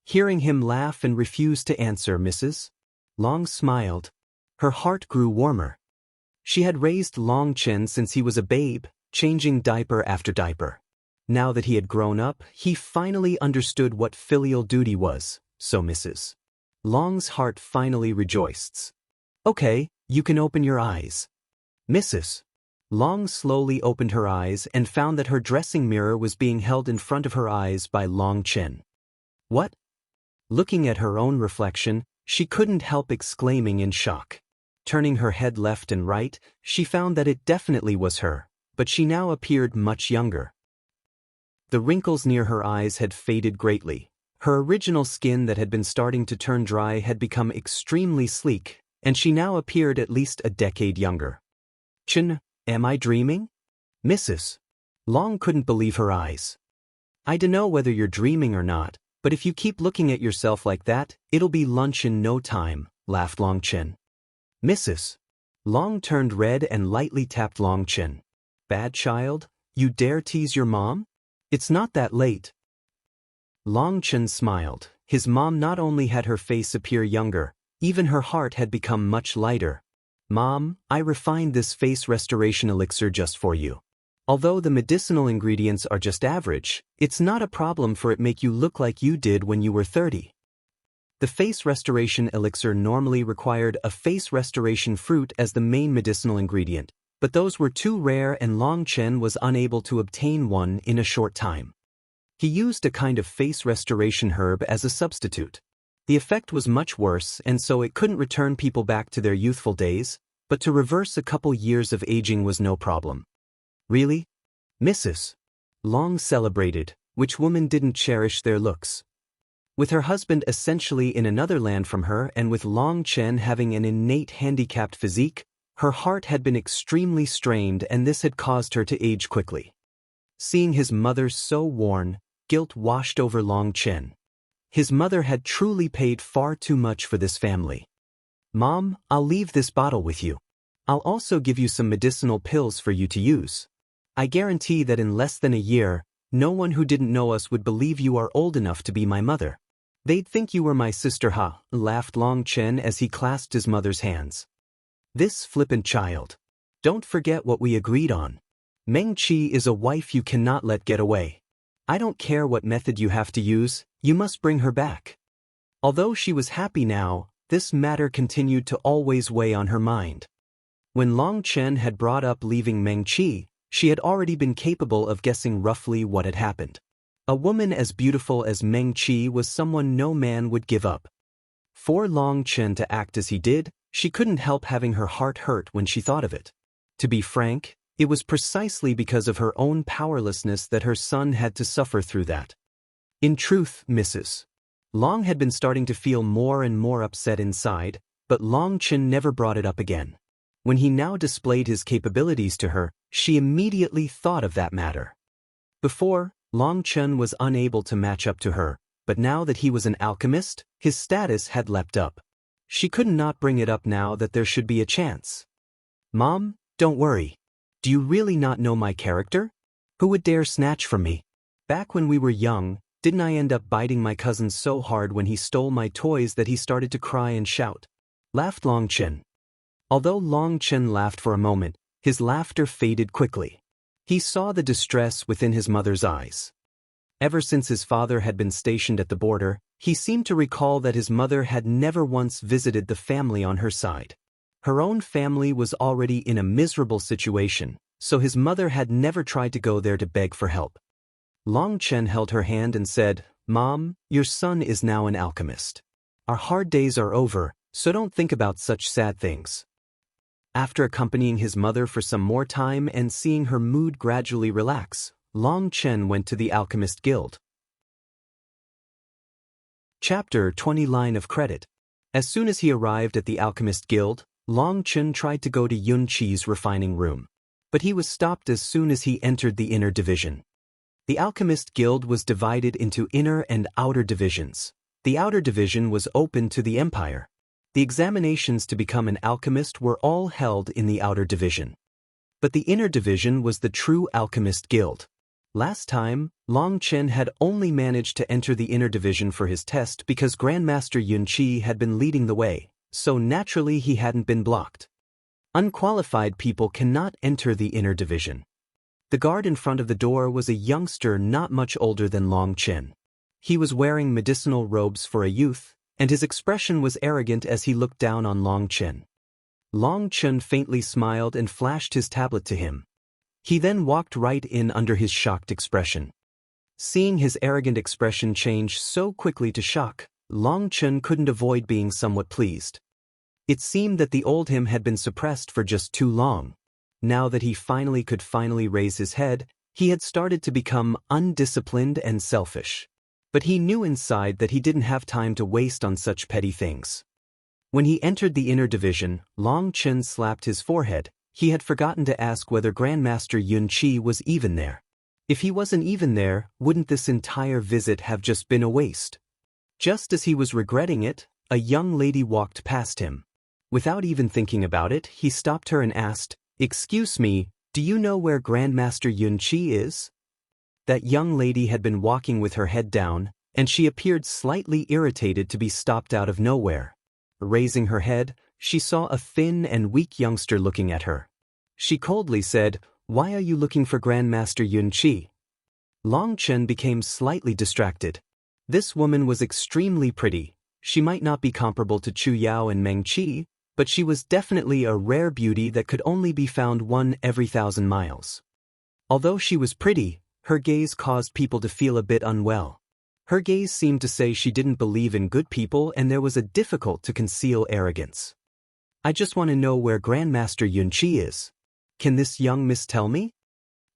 Hearing him laugh and refuse to answer, Mrs. Long smiled. Her heart grew warmer. She had raised Long Chun since he was a babe, changing diaper after diaper. Now that he had grown up, he finally understood what filial duty was, so Mrs. Long's heart finally rejoiced. Okay, you can open your eyes. Mrs. Long slowly opened her eyes and found that her dressing mirror was being held in front of her eyes by Long Chun. What? Looking at her own reflection, she couldn't help exclaiming in shock. Turning her head left and right, she found that it definitely was her, but she now appeared much younger. The wrinkles near her eyes had faded greatly. Her original skin that had been starting to turn dry had become extremely sleek, and she now appeared at least a decade younger. Chun, am I dreaming? Mrs. Long couldn't believe her eyes. I dunno whether you're dreaming or not, but if you keep looking at yourself like that, it'll be lunch in no time, laughed Long Chun. Mrs. Long turned red and lightly tapped Long Chun. Bad child, you dare tease your mom? It's not that late. Long Chun smiled. His mom not only had her face appear younger, even her heart had become much lighter. Mom, I refined this face restoration elixir just for you. Although the medicinal ingredients are just average, it's not a problem for it make you look like you did when you were 30. The face restoration elixir normally required a face restoration fruit as the main medicinal ingredient, but those were too rare and Long Chun was unable to obtain one in a short time. He used a kind of face restoration herb as a substitute. The effect was much worse, and so it couldn't return people back to their youthful days, but to reverse a couple years of aging was no problem. Really? Mrs. Long celebrated, which woman didn't cherish their looks? With her husband essentially in another land from her and with Long Chen having an innate handicapped physique, her heart had been extremely strained and this had caused her to age quickly. Seeing his mother so worn, guilt washed over Long Chen. His mother had truly paid far too much for this family. Mom, I'll leave this bottle with you. I'll also give you some medicinal pills for you to use. I guarantee that in less than a year, no one who didn't know us would believe you are old enough to be my mother. They'd think you were my sister, ha, laughed Long Chen as he clasped his mother's hands. This flippant child. Don't forget what we agreed on. Meng Qi is a wife you cannot let get away. I don't care what method you have to use, you must bring her back. Although she was happy now, this matter continued to always weigh on her mind. When Long Chen had brought up leaving Meng Qi, she had already been capable of guessing roughly what had happened. A woman as beautiful as Meng Qi was someone no man would give up. For Long Chen to act as he did, she couldn't help having her heart hurt when she thought of it. To be frank, it was precisely because of her own powerlessness that her son had to suffer through that. In truth, Mrs. Long had been starting to feel more and more upset inside, but Long Chen never brought it up again. When he now displayed his capabilities to her, she immediately thought of that matter. Before, Long Chen was unable to match up to her, but now that he was an alchemist, his status had leapt up. She could not bring it up now that there should be a chance. Mom, don't worry. Do you really not know my character? Who would dare snatch from me? Back when we were young, didn't I end up biting my cousin so hard when he stole my toys that he started to cry and shout? Laughed Long Chen. Although Long Chen laughed for a moment, his laughter faded quickly. He saw the distress within his mother's eyes. Ever since his father had been stationed at the border, he seemed to recall that his mother had never once visited the family on her side. Her own family was already in a miserable situation, so his mother had never tried to go there to beg for help. Long Chen held her hand and said, Mom, your son is now an alchemist. Our hard days are over, so don't think about such sad things. After accompanying his mother for some more time and seeing her mood gradually relax, Long Chen went to the Alchemist Guild. Chapter 20 Line of Credit. As soon as he arrived at the Alchemist Guild, Long Chen tried to go to Yun Qi's refining room. But he was stopped as soon as he entered the inner division. The Alchemist Guild was divided into inner and outer divisions. The outer division was open to the Empire. The examinations to become an alchemist were all held in the outer division. But the inner division was the true Alchemist Guild. Last time, Long Chen had only managed to enter the inner division for his test because Grandmaster Yun Qi had been leading the way, so naturally he hadn't been blocked. Unqualified people cannot enter the inner division. The guard in front of the door was a youngster not much older than Long Chen. He was wearing medicinal robes for a youth, and his expression was arrogant as he looked down on Long Chen. Long Chen faintly smiled and flashed his tablet to him. He then walked right in under his shocked expression. Seeing his arrogant expression change so quickly to shock, Long Chen couldn't avoid being somewhat pleased. It seemed that the old him had been suppressed for just too long. Now that he could finally raise his head, he had started to become undisciplined and selfish. But he knew inside that he didn't have time to waste on such petty things. When he entered the inner division, Long Chen slapped his forehead. He had forgotten to ask whether Grandmaster Yun Qi was even there. If he wasn't even there, wouldn't this entire visit have just been a waste? Just as he was regretting it, a young lady walked past him. Without even thinking about it, he stopped her and asked, "Excuse me, do you know where Grandmaster Yun Qi is?" That young lady had been walking with her head down, and she appeared slightly irritated to be stopped out of nowhere. Raising her head, she saw a thin and weak youngster looking at her. She coldly said, "Why are you looking for Grandmaster Yun Qi?" Long Chen became slightly distracted. This woman was extremely pretty. She might not be comparable to Chu Yao and Meng Qi, but she was definitely a rare beauty that could only be found one every 1,000 miles. Although she was pretty, her gaze caused people to feel a bit unwell. Her gaze seemed to say she didn't believe in good people and there was a difficult to conceal arrogance. I just want to know where Grandmaster Yunqi is. Can this young miss tell me?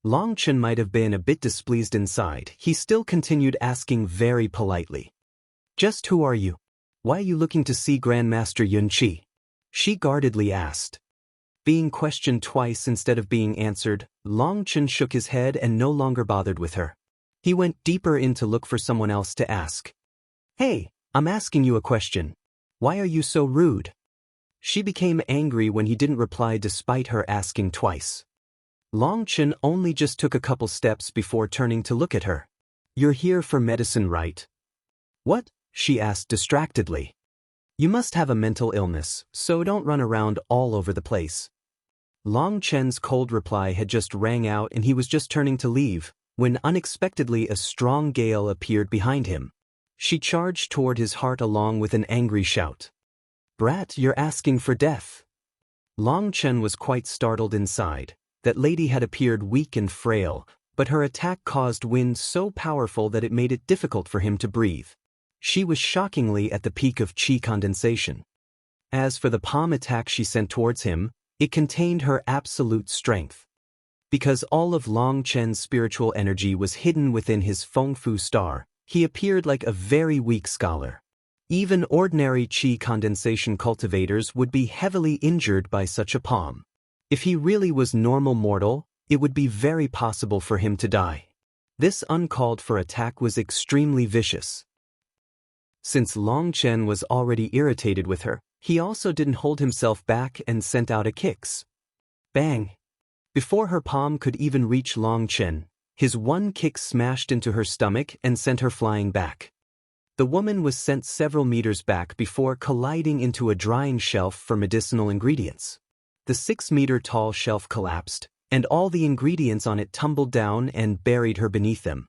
Long Chen might have been a bit displeased inside. He still continued asking very politely. Just who are you? Why are you looking to see Grandmaster Yunqi? She guardedly asked. Being questioned twice instead of being answered, Long Chen shook his head and no longer bothered with her. He went deeper in to look for someone else to ask. Hey, I'm asking you a question. Why are you so rude? She became angry when he didn't reply despite her asking twice. Long Chen only just took a couple steps before turning to look at her. You're here for medicine, right? What? She asked distractedly. You must have a mental illness, so don't run around all over the place. Long Chen's cold reply had just rang out and he was just turning to leave, when unexpectedly a strong gale appeared behind him. She charged toward his heart along with an angry shout. Brat, you're asking for death. Long Chen was quite startled inside. That lady had appeared weak and frail, but her attack caused wind so powerful that it made it difficult for him to breathe. She was shockingly at the peak of qi condensation. As for the palm attack she sent towards him, it contained her absolute strength. Because all of Long Chen's spiritual energy was hidden within his Feng Fu star, he appeared like a very weak scholar. Even ordinary qi condensation cultivators would be heavily injured by such a palm. If he really was normal mortal, it would be very possible for him to die. This uncalled for attack was extremely vicious. Since Long Chen was already irritated with her, he also didn't hold himself back and sent out a kicks. Bang! Before her palm could even reach Long Chen, his one kick smashed into her stomach and sent her flying back. The woman was sent several meters back before colliding into a drying shelf for medicinal ingredients. The 6-meter-tall shelf collapsed, and all the ingredients on it tumbled down and buried her beneath them.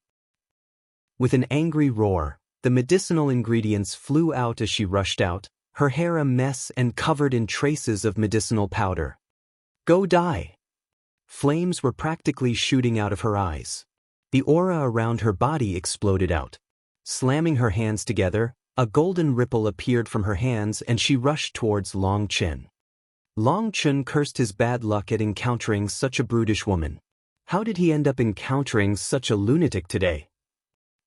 With an angry roar, the medicinal ingredients flew out as she rushed out, her hair a mess and covered in traces of medicinal powder. Go die! Flames were practically shooting out of her eyes. The aura around her body exploded out. Slamming her hands together, a golden ripple appeared from her hands and she rushed towards Long Chen. Long Chen cursed his bad luck at encountering such a brutish woman. How did he end up encountering such a lunatic today?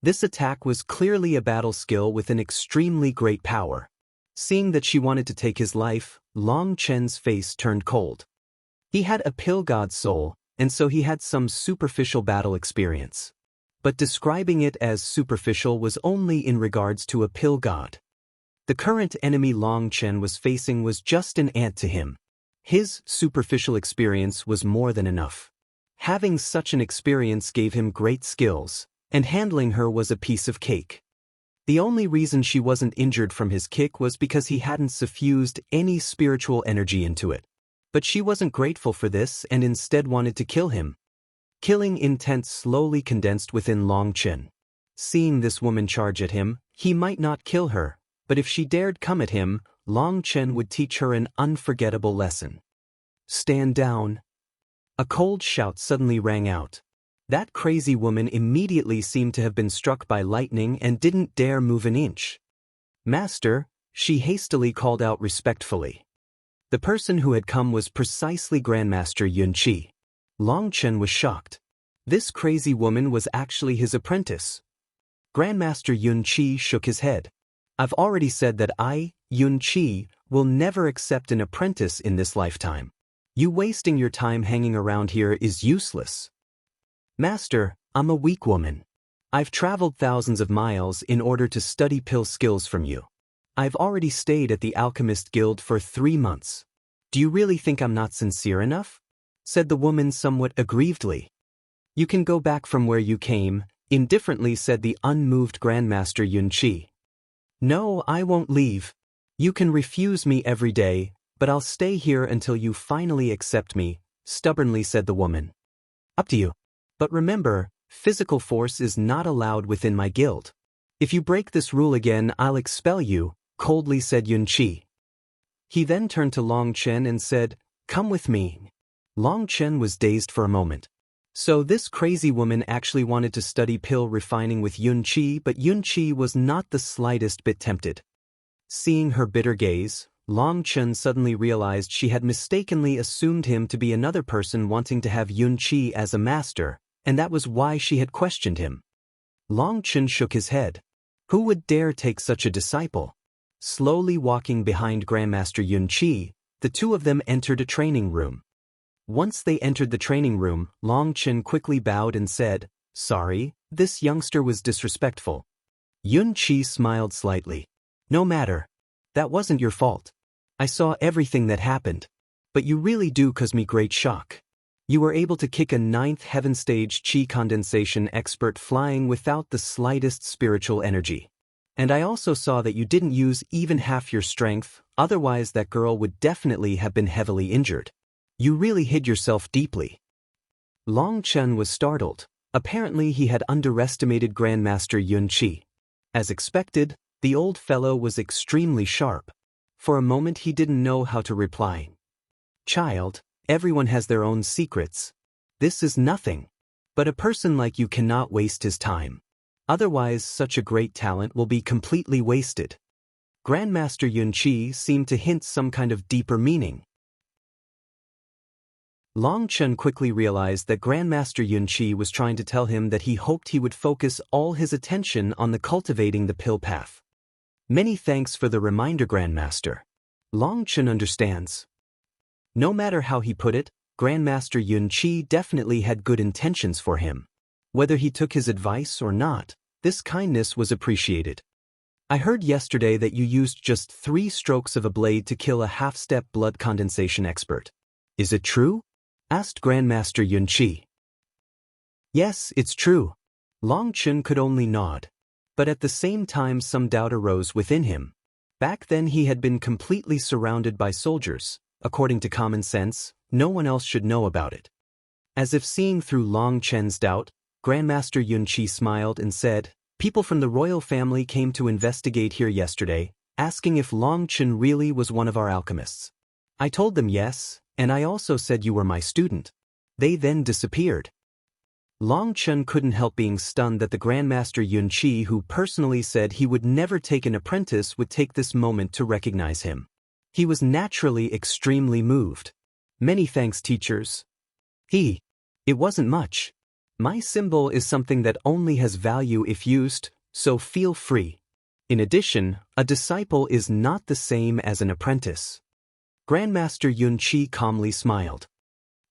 This attack was clearly a battle skill with an extremely great power. Seeing that she wanted to take his life, Long Chen's face turned cold. He had a pill god soul, and so he had some superficial battle experience. But describing it as superficial was only in regards to a pill god. The current enemy Long Chen was facing was just an ant to him. His superficial experience was more than enough. Having such an experience gave him great skills, and handling her was a piece of cake. The only reason she wasn't injured from his kick was because he hadn't suffused any spiritual energy into it. But she wasn't grateful for this and instead wanted to kill him. Killing intent slowly condensed within Long Chen. Seeing this woman charge at him, he might not kill her, but if she dared come at him, Long Chen would teach her an unforgettable lesson. Stand down. A cold shout suddenly rang out. That crazy woman immediately seemed to have been struck by lightning and didn't dare move an inch. Master, she hastily called out respectfully. The person who had come was precisely Grandmaster Yunqi. Long Chen was shocked. This crazy woman was actually his apprentice. Grandmaster Yunqi shook his head. I've already said that I, Yunqi, will never accept an apprentice in this lifetime. You wasting your time hanging around here is useless. Master, I'm a weak woman. I've traveled thousands of miles in order to study pill skills from you. I've already stayed at the Alchemist Guild for 3 months. Do you really think I'm not sincere enough? Said the woman somewhat aggrievedly. You can go back from where you came, indifferently said the unmoved Grandmaster Yunqi. No, I won't leave. You can refuse me every day, but I'll stay here until you finally accept me, stubbornly said the woman. Up to you. But remember, physical force is not allowed within my guild. If you break this rule again, I'll expel you, coldly said Yunqi. He then turned to Long Chen and said, Come with me. Long Chen was dazed for a moment. So this crazy woman actually wanted to study pill refining with Yun-Chi, but Yun-Chi was not the slightest bit tempted. Seeing her bitter gaze, Long Chen suddenly realized she had mistakenly assumed him to be another person wanting to have Yun-Chi as a master, and that was why she had questioned him. Long Chen shook his head. Who would dare take such a disciple? Slowly walking behind Grandmaster Yun-Chi, the two of them entered a training room. Once they entered the training room, Long Chen quickly bowed and said, "Sorry, this youngster was disrespectful." Yun-Chi smiled slightly. "No matter. That wasn't your fault. I saw everything that happened. But you really do cause me great shock. You were able to kick a 9th heaven stage chi condensation expert flying without the slightest spiritual energy. And I also saw that you didn't use even half your strength, otherwise that girl would definitely have been heavily injured. You really hid yourself deeply." Long Chen was startled. Apparently he had underestimated Grandmaster Yun-Chi. As expected, the old fellow was extremely sharp. For a moment he didn't know how to reply. "Child, everyone has their own secrets. This is nothing. But a person like you cannot waste his time. Otherwise such a great talent will be completely wasted." Grandmaster Yun-Chi seemed to hint some kind of deeper meaning. Long Chen quickly realized that Grandmaster Yun-Chi was trying to tell him that he hoped he would focus all his attention on the cultivating the pill path. "Many thanks for the reminder, Grandmaster. Long Chen understands." No matter how he put it, Grandmaster Yun-Chi definitely had good intentions for him. Whether he took his advice or not, this kindness was appreciated. "I heard yesterday that you used just 3 strokes of a blade to kill a half-step blood condensation expert. Is it true?" asked Grandmaster Yun-Chi. "Yes, it's true." Long Chen could only nod. But at the same time some doubt arose within him. Back then he had been completely surrounded by soldiers. According to common sense, no one else should know about it. As if seeing through Long Chen's doubt, Grandmaster Yun-Chi smiled and said, "People from the royal family came to investigate here yesterday, asking if Long Chen really was one of our alchemists. I told them yes, and I also said you were my student. They then disappeared." Long Chen couldn't help being stunned that the Grandmaster Yun-Chi, who personally said he would never take an apprentice, would take this moment to recognize him. He was naturally extremely moved. "Many thanks, teachers." It wasn't much. My symbol is something that only has value if used, so feel free. In addition, a disciple is not the same as an apprentice." Grandmaster Yun-Chi calmly smiled.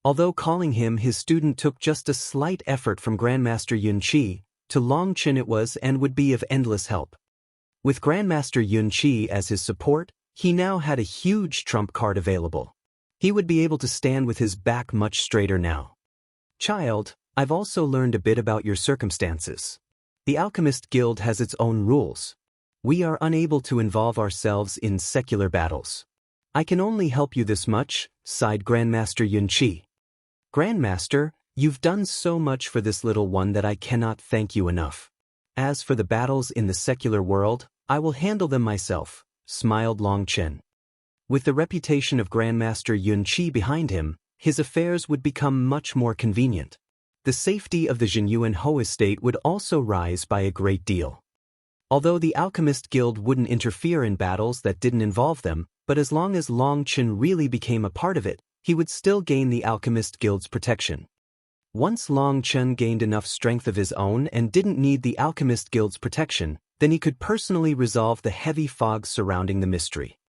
Although calling him his student took just a slight effort from Grandmaster Yun-Chi, to Long Chen it was and would be of endless help. With Grandmaster Yun-Chi as his support, he now had a huge trump card available. He would be able to stand with his back much straighter now. "Child, I've also learned a bit about your circumstances. The Alchemist Guild has its own rules. We are unable to involve ourselves in secular battles. I can only help you this much," sighed Grandmaster Yun-Chi. "Grandmaster, you've done so much for this little one that I cannot thank you enough. As for the battles in the secular world, I will handle them myself," smiled Long Chen. With the reputation of Grandmaster Yun-Chi behind him, his affairs would become much more convenient. The safety of the Jinyuan Ho estate would also rise by a great deal. Although the Alchemist Guild wouldn't interfere in battles that didn't involve them, but as long as Long Chen really became a part of it, he would still gain the Alchemist Guild's protection. Once Long Chen gained enough strength of his own and didn't need the Alchemist Guild's protection, then he could personally resolve the heavy fog surrounding the mystery.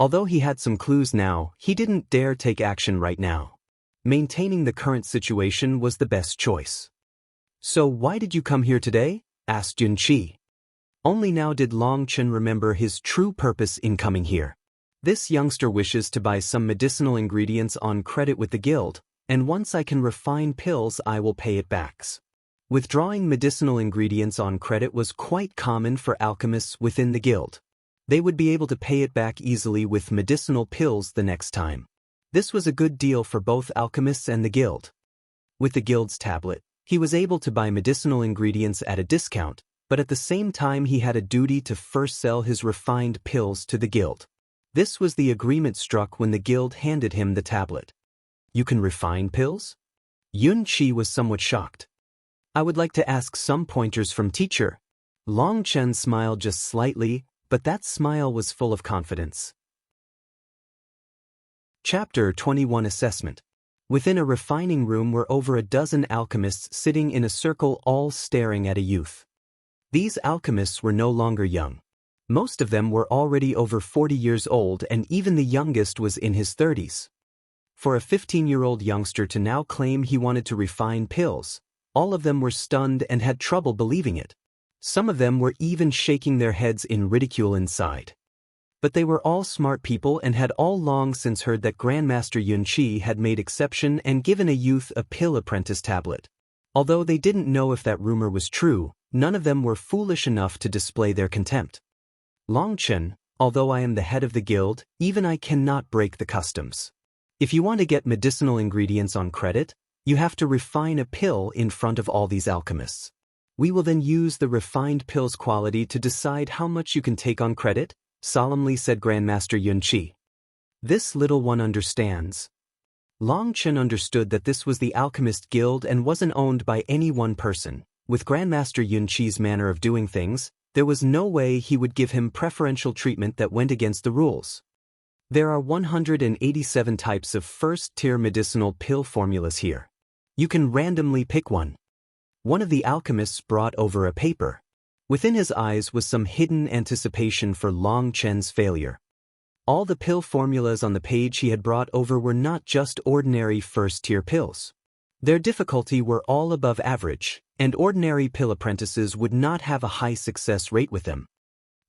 Although he had some clues now, he didn't dare take action right now. Maintaining the current situation was the best choice. "So why did you come here today?" asked Yun-Chi. Only now did Long Chen remember his true purpose in coming here. This youngster wishes to buy some medicinal ingredients on credit with the guild, and once I can refine pills I will pay it back. Withdrawing medicinal ingredients on credit was quite common for alchemists within the guild. They would be able to pay it back easily with medicinal pills the next time. This was a good deal for both alchemists and the guild. With the guild's tablet, he was able to buy medicinal ingredients at a discount, but at the same time he had a duty to first sell his refined pills to the guild. This was the agreement struck when the guild handed him the tablet. "You can refine pills?" Yun Qi was somewhat shocked. I would like to ask some pointers from teacher. Long Chen smiled just slightly, but that smile was full of confidence. Chapter 21 Assessment. Within a refining room were over a dozen alchemists sitting in a circle, all staring at a youth. These alchemists were no longer young. Most of them were already over 40 years old, and even the youngest was in his 30s. For a 15-year-old youngster to now claim he wanted to refine pills, all of them were stunned and had trouble believing it. Some of them were even shaking their heads in ridicule inside. But they were all smart people and had all long since heard that Grandmaster Yun Qi had made exception and given a youth a pill apprentice tablet. Although they didn't know if that rumor was true, none of them were foolish enough to display their contempt. Long Chen, although I am the head of the guild, even I cannot break the customs. If you want to get medicinal ingredients on credit, you have to refine a pill in front of all these alchemists. We will then use the refined pill's quality to decide how much you can take on credit, solemnly said Grandmaster Yun Qi. This little one understands. Long Chen understood that this was the Alchemist Guild and wasn't owned by any one person. With Grandmaster Yun Qi's manner of doing things, there was no way he would give him preferential treatment that went against the rules. There are 187 types of first-tier medicinal pill formulas here. You can randomly pick one. One of the alchemists brought over a paper. Within his eyes was some hidden anticipation for Long Chen's failure. All the pill formulas on the page he had brought over were not just ordinary first-tier pills. Their difficulty were all above average, and ordinary pill apprentices would not have a high success rate with them.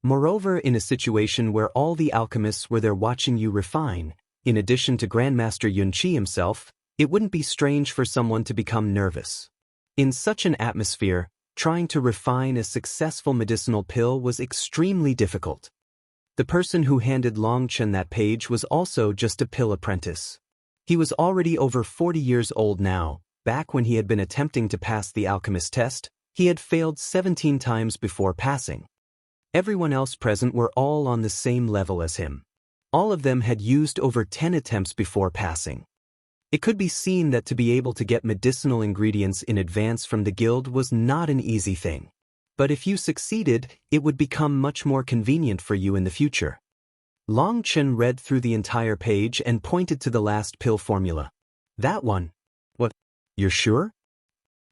Moreover, in a situation where all the alchemists were there watching you refine, in addition to Grandmaster Yun Qi himself, it wouldn't be strange for someone to become nervous. In such an atmosphere, trying to refine a successful medicinal pill was extremely difficult. The person who handed Long Chen that page was also just a pill apprentice. He was already over 40 years old now. Back when he had been attempting to pass the alchemist test, he had failed 17 times before passing. Everyone else present were all on the same level as him. All of them had used over 10 attempts before passing. It could be seen that to be able to get medicinal ingredients in advance from the guild was not an easy thing. But if you succeeded, it would become much more convenient for you in the future. Long Chen read through the entire page and pointed to the last pill formula. That one. What? You're sure?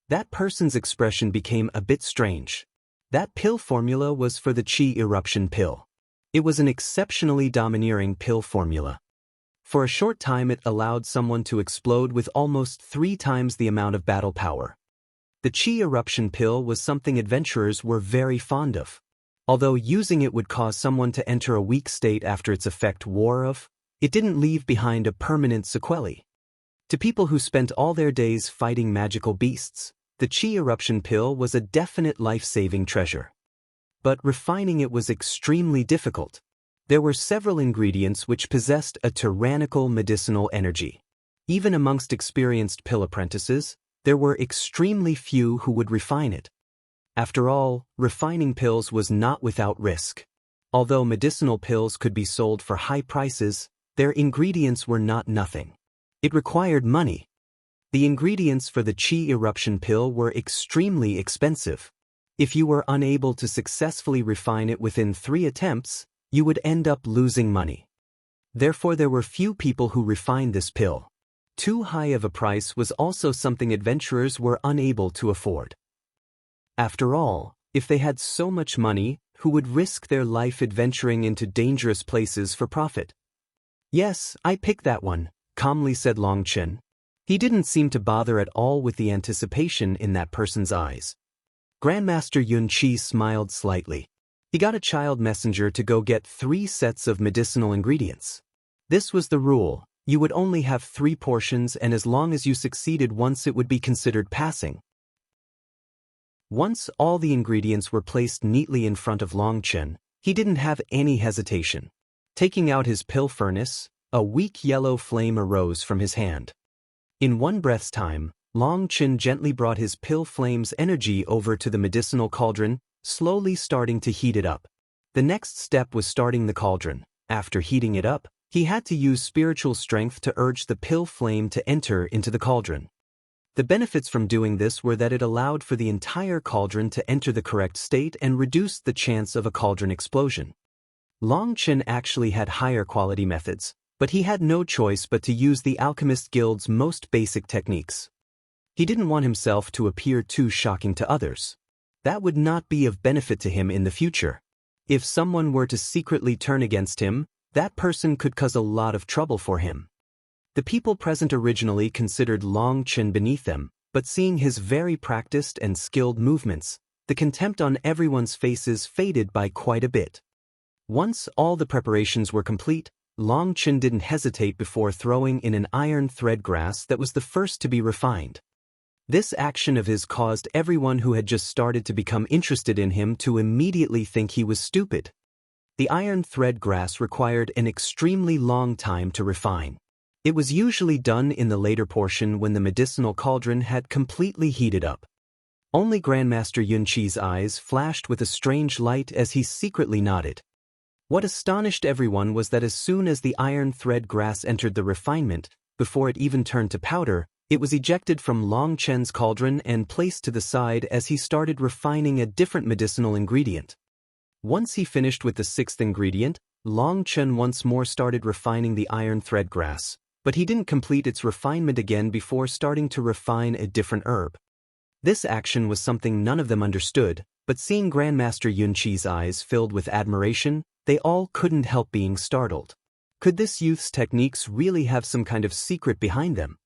That person's expression became a bit strange. That pill formula was for the Qi eruption pill. It was an exceptionally domineering pill formula. For a short time it allowed someone to explode with almost 3 times the amount of battle power. The Qi eruption pill was something adventurers were very fond of. Although using it would cause someone to enter a weak state after its effect wore off, it didn't leave behind a permanent sequelae. To people who spent all their days fighting magical beasts, the Qi eruption pill was a definite life-saving treasure. But refining it was extremely difficult. There were several ingredients which possessed a tyrannical medicinal energy. Even amongst experienced pill apprentices, there were extremely few who would refine it. After all, refining pills was not without risk. Although medicinal pills could be sold for high prices, their ingredients were not nothing. It required money. The ingredients for the Qi eruption pill were extremely expensive. If you were unable to successfully refine it within 3 attempts, you would end up losing money. Therefore, there were few people who refined this pill. Too high of a price was also something adventurers were unable to afford. After all, if they had so much money, who would risk their life adventuring into dangerous places for profit? Yes, I picked that one, calmly said Long Chen. He didn't seem to bother at all with the anticipation in that person's eyes. Grandmaster Yun Qi smiled slightly. He got a child messenger to go get 3 sets of medicinal ingredients. This was the rule. You would only have 3 portions, and as long as you succeeded once it would be considered passing. Once all the ingredients were placed neatly in front of Long Chen, he didn't have any hesitation. Taking out his pill furnace, a weak yellow flame arose from his hand. In one breath's time, Long Chen gently brought his pill flame's energy over to the medicinal cauldron, slowly starting to heat it up. The next step was starting the cauldron. After heating it up, he had to use spiritual strength to urge the pill flame to enter into the cauldron. The benefits from doing this were that it allowed for the entire cauldron to enter the correct state and reduced the chance of a cauldron explosion. Long Chen actually had higher quality methods, but he had no choice but to use the Alchemist Guild's most basic techniques. He didn't want himself to appear too shocking to others. That would not be of benefit to him in the future. If someone were to secretly turn against him, that person could cause a lot of trouble for him. The people present originally considered Long Chen beneath them, but seeing his very practiced and skilled movements, the contempt on everyone's faces faded by quite a bit. Once all the preparations were complete, Long Chen didn't hesitate before throwing in an iron thread grass that was the first to be refined. This action of his caused everyone who had just started to become interested in him to immediately think he was stupid. The iron thread grass required an extremely long time to refine. It was usually done in the later portion when the medicinal cauldron had completely heated up. Only Grandmaster Yunqi's eyes flashed with a strange light as he secretly nodded. What astonished everyone was that as soon as the iron thread grass entered the refinement, before it even turned to powder, it was ejected from Long Chen's cauldron and placed to the side as he started refining a different medicinal ingredient. Once he finished with the sixth ingredient, Long Chen once more started refining the iron thread grass, but he didn't complete its refinement again before starting to refine a different herb. This action was something none of them understood, but seeing Grandmaster Yunqi's eyes filled with admiration, they all couldn't help being startled. Could this youth's techniques really have some kind of secret behind them?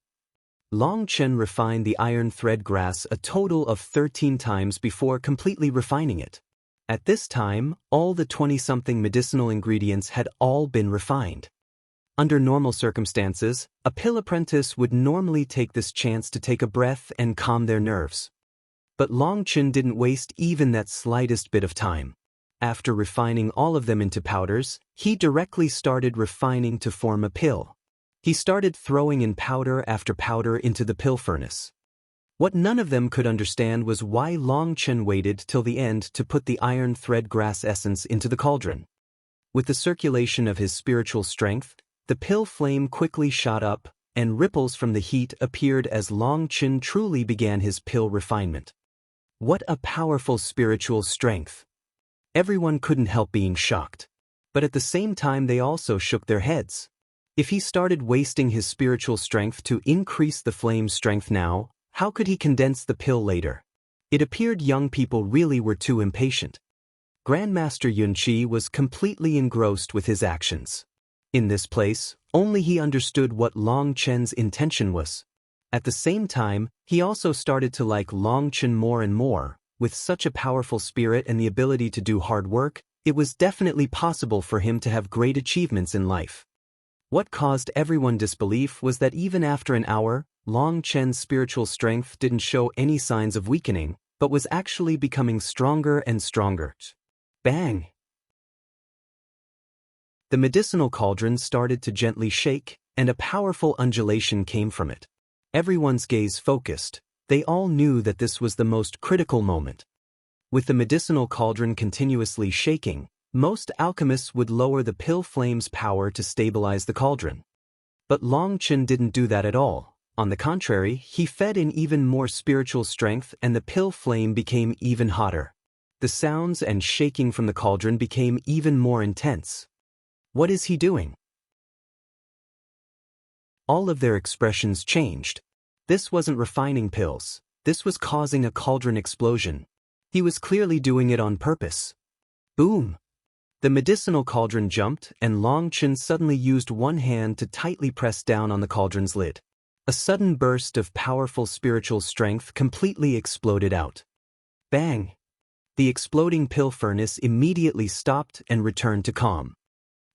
Long Chen refined the iron thread grass a total of 13 times before completely refining it. At this time, all the 20-something medicinal ingredients had all been refined. Under normal circumstances, a pill apprentice would normally take this chance to take a breath and calm their nerves. But Long Chen didn't waste even that slightest bit of time. After refining all of them into powders, he directly started refining to form a pill. He started throwing in powder after powder into the pill furnace. What none of them could understand was why Long Chen waited till the end to put the iron thread grass essence into the cauldron. With the circulation of his spiritual strength, the pill flame quickly shot up, and ripples from the heat appeared as Long Chen truly began his pill refinement. What a powerful spiritual strength! Everyone couldn't help being shocked. But at the same time they also shook their heads. If he started wasting his spiritual strength to increase the flame's strength now, how could he condense the pill later? It appeared young people really were too impatient. Grandmaster Yunqi was completely engrossed with his actions. In this place, only he understood what Long Chen's intention was. At the same time, he also started to like Long Chen more and more. With such a powerful spirit and the ability to do hard work, it was definitely possible for him to have great achievements in life. What caused everyone disbelief was that even after an hour, Long Chen's spiritual strength didn't show any signs of weakening, but was actually becoming stronger and stronger. Bang! The medicinal cauldron started to gently shake, and a powerful undulation came from it. Everyone's gaze focused. They all knew that this was the most critical moment. With the medicinal cauldron continuously shaking, most alchemists would lower the pill flame's power to stabilize the cauldron. But Long Chen didn't do that at all. On the contrary, he fed in even more spiritual strength and the pill flame became even hotter. The sounds and shaking from the cauldron became even more intense. What is he doing? All of their expressions changed. This wasn't refining pills. This was causing a cauldron explosion. He was clearly doing it on purpose. Boom! The medicinal cauldron jumped, and Long Chen suddenly used one hand to tightly press down on the cauldron's lid. A sudden burst of powerful spiritual strength completely exploded out. Bang! The exploding pill furnace immediately stopped and returned to calm.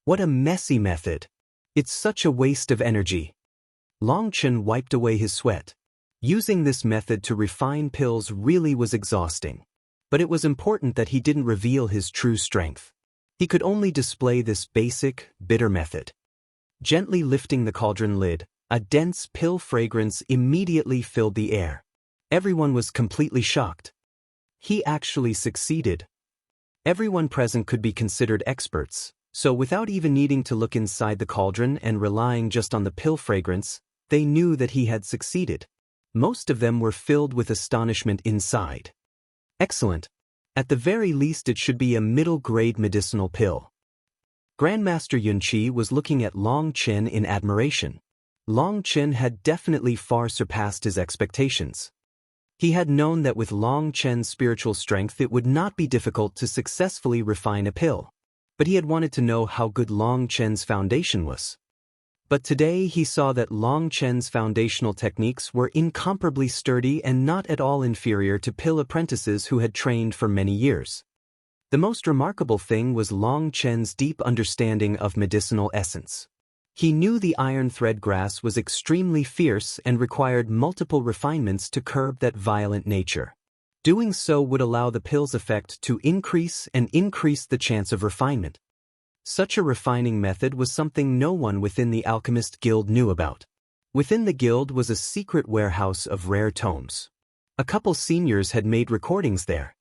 What a messy method! It's such a waste of energy. Long Chen wiped away his sweat. Using this method to refine pills really was exhausting. But it was important that he didn't reveal his true strength. He could only display this basic, bitter method. Gently lifting the cauldron lid, a dense pill fragrance immediately filled the air. Everyone was completely shocked. He actually succeeded. Everyone present could be considered experts, so without even needing to look inside the cauldron and relying just on the pill fragrance, they knew that he had succeeded. Most of them were filled with astonishment inside. Excellent. At the very least it should be a middle-grade medicinal pill. Grandmaster Yunqi was looking at Long Chen in admiration. Long Chen had definitely far surpassed his expectations. He had known that with Long Chen's spiritual strength it would not be difficult to successfully refine a pill, but he had wanted to know how good Long Chen's foundation was. But today he saw that Long Chen's foundational techniques were incomparably sturdy and not at all inferior to pill apprentices who had trained for many years. The most remarkable thing was Long Chen's deep understanding of medicinal essence. He knew the iron thread grass was extremely fierce and required multiple refinements to curb that violent nature. Doing so would allow the pill's effect to increase and increase the chance of refinement. Such a refining method was something no one within the Alchemist Guild knew about. Within the guild was a secret warehouse of rare tomes. A couple seniors had made recordings there.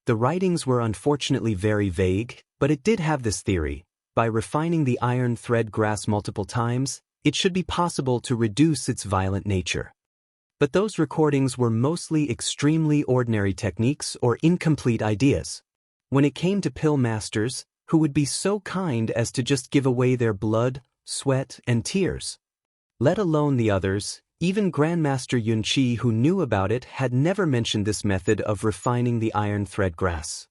The writings were unfortunately very vague, but it did have this theory. By refining the iron thread grass multiple times, it should be possible to reduce its violent nature. But those recordings were mostly extremely ordinary techniques or incomplete ideas. When it came to pill masters, who would be so kind as to just give away their blood, sweat, and tears? Let alone the others, even Grandmaster Yunqi who knew about it had never mentioned this method of refining the iron thread grass.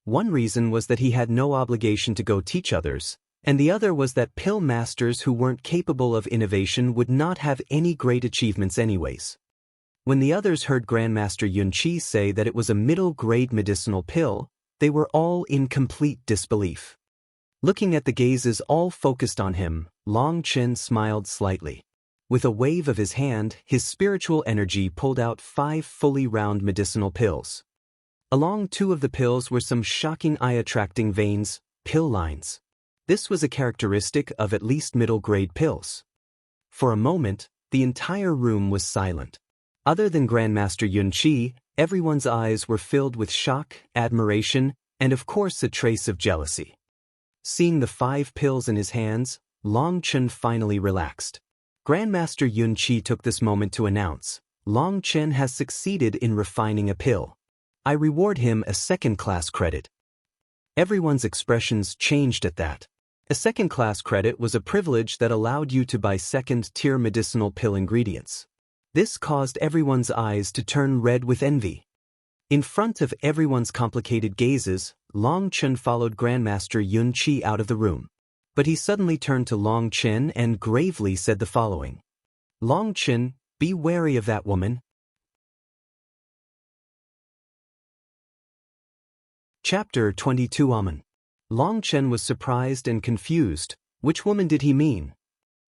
One reason was that he had no obligation to go teach others, and the other was that pill masters who weren't capable of innovation would not have any great achievements anyways. When the others heard Grandmaster Yunqi say that it was a middle-grade medicinal pill, they were all in complete disbelief. Looking at the gazes all focused on him, Long Chen smiled slightly. With a wave of his hand, his spiritual energy pulled out 5 fully round medicinal pills. Along 2 of the pills were some shocking eye-attracting veins, pill lines. This was a characteristic of at least middle-grade pills. For a moment, the entire room was silent. Other than Grandmaster Yunqi, everyone's eyes were filled with shock, admiration, and of course a trace of jealousy. Seeing the 5 pills in his hands, Long Chen finally relaxed. Grandmaster Yunqi took this moment to announce, Long Chen has succeeded in refining a pill. I reward him a second-class credit. Everyone's expressions changed at that. A second-class credit was a privilege that allowed you to buy second-tier medicinal pill ingredients. This caused everyone's eyes to turn red with envy. In front of everyone's complicated gazes, Long Chen followed Grandmaster Yunqi out of the room. But he suddenly turned to Long Chen and gravely said the following. Long Chen, be wary of that woman. Chapter 22 Amen. Long Chen was surprised and confused. Which woman did he mean?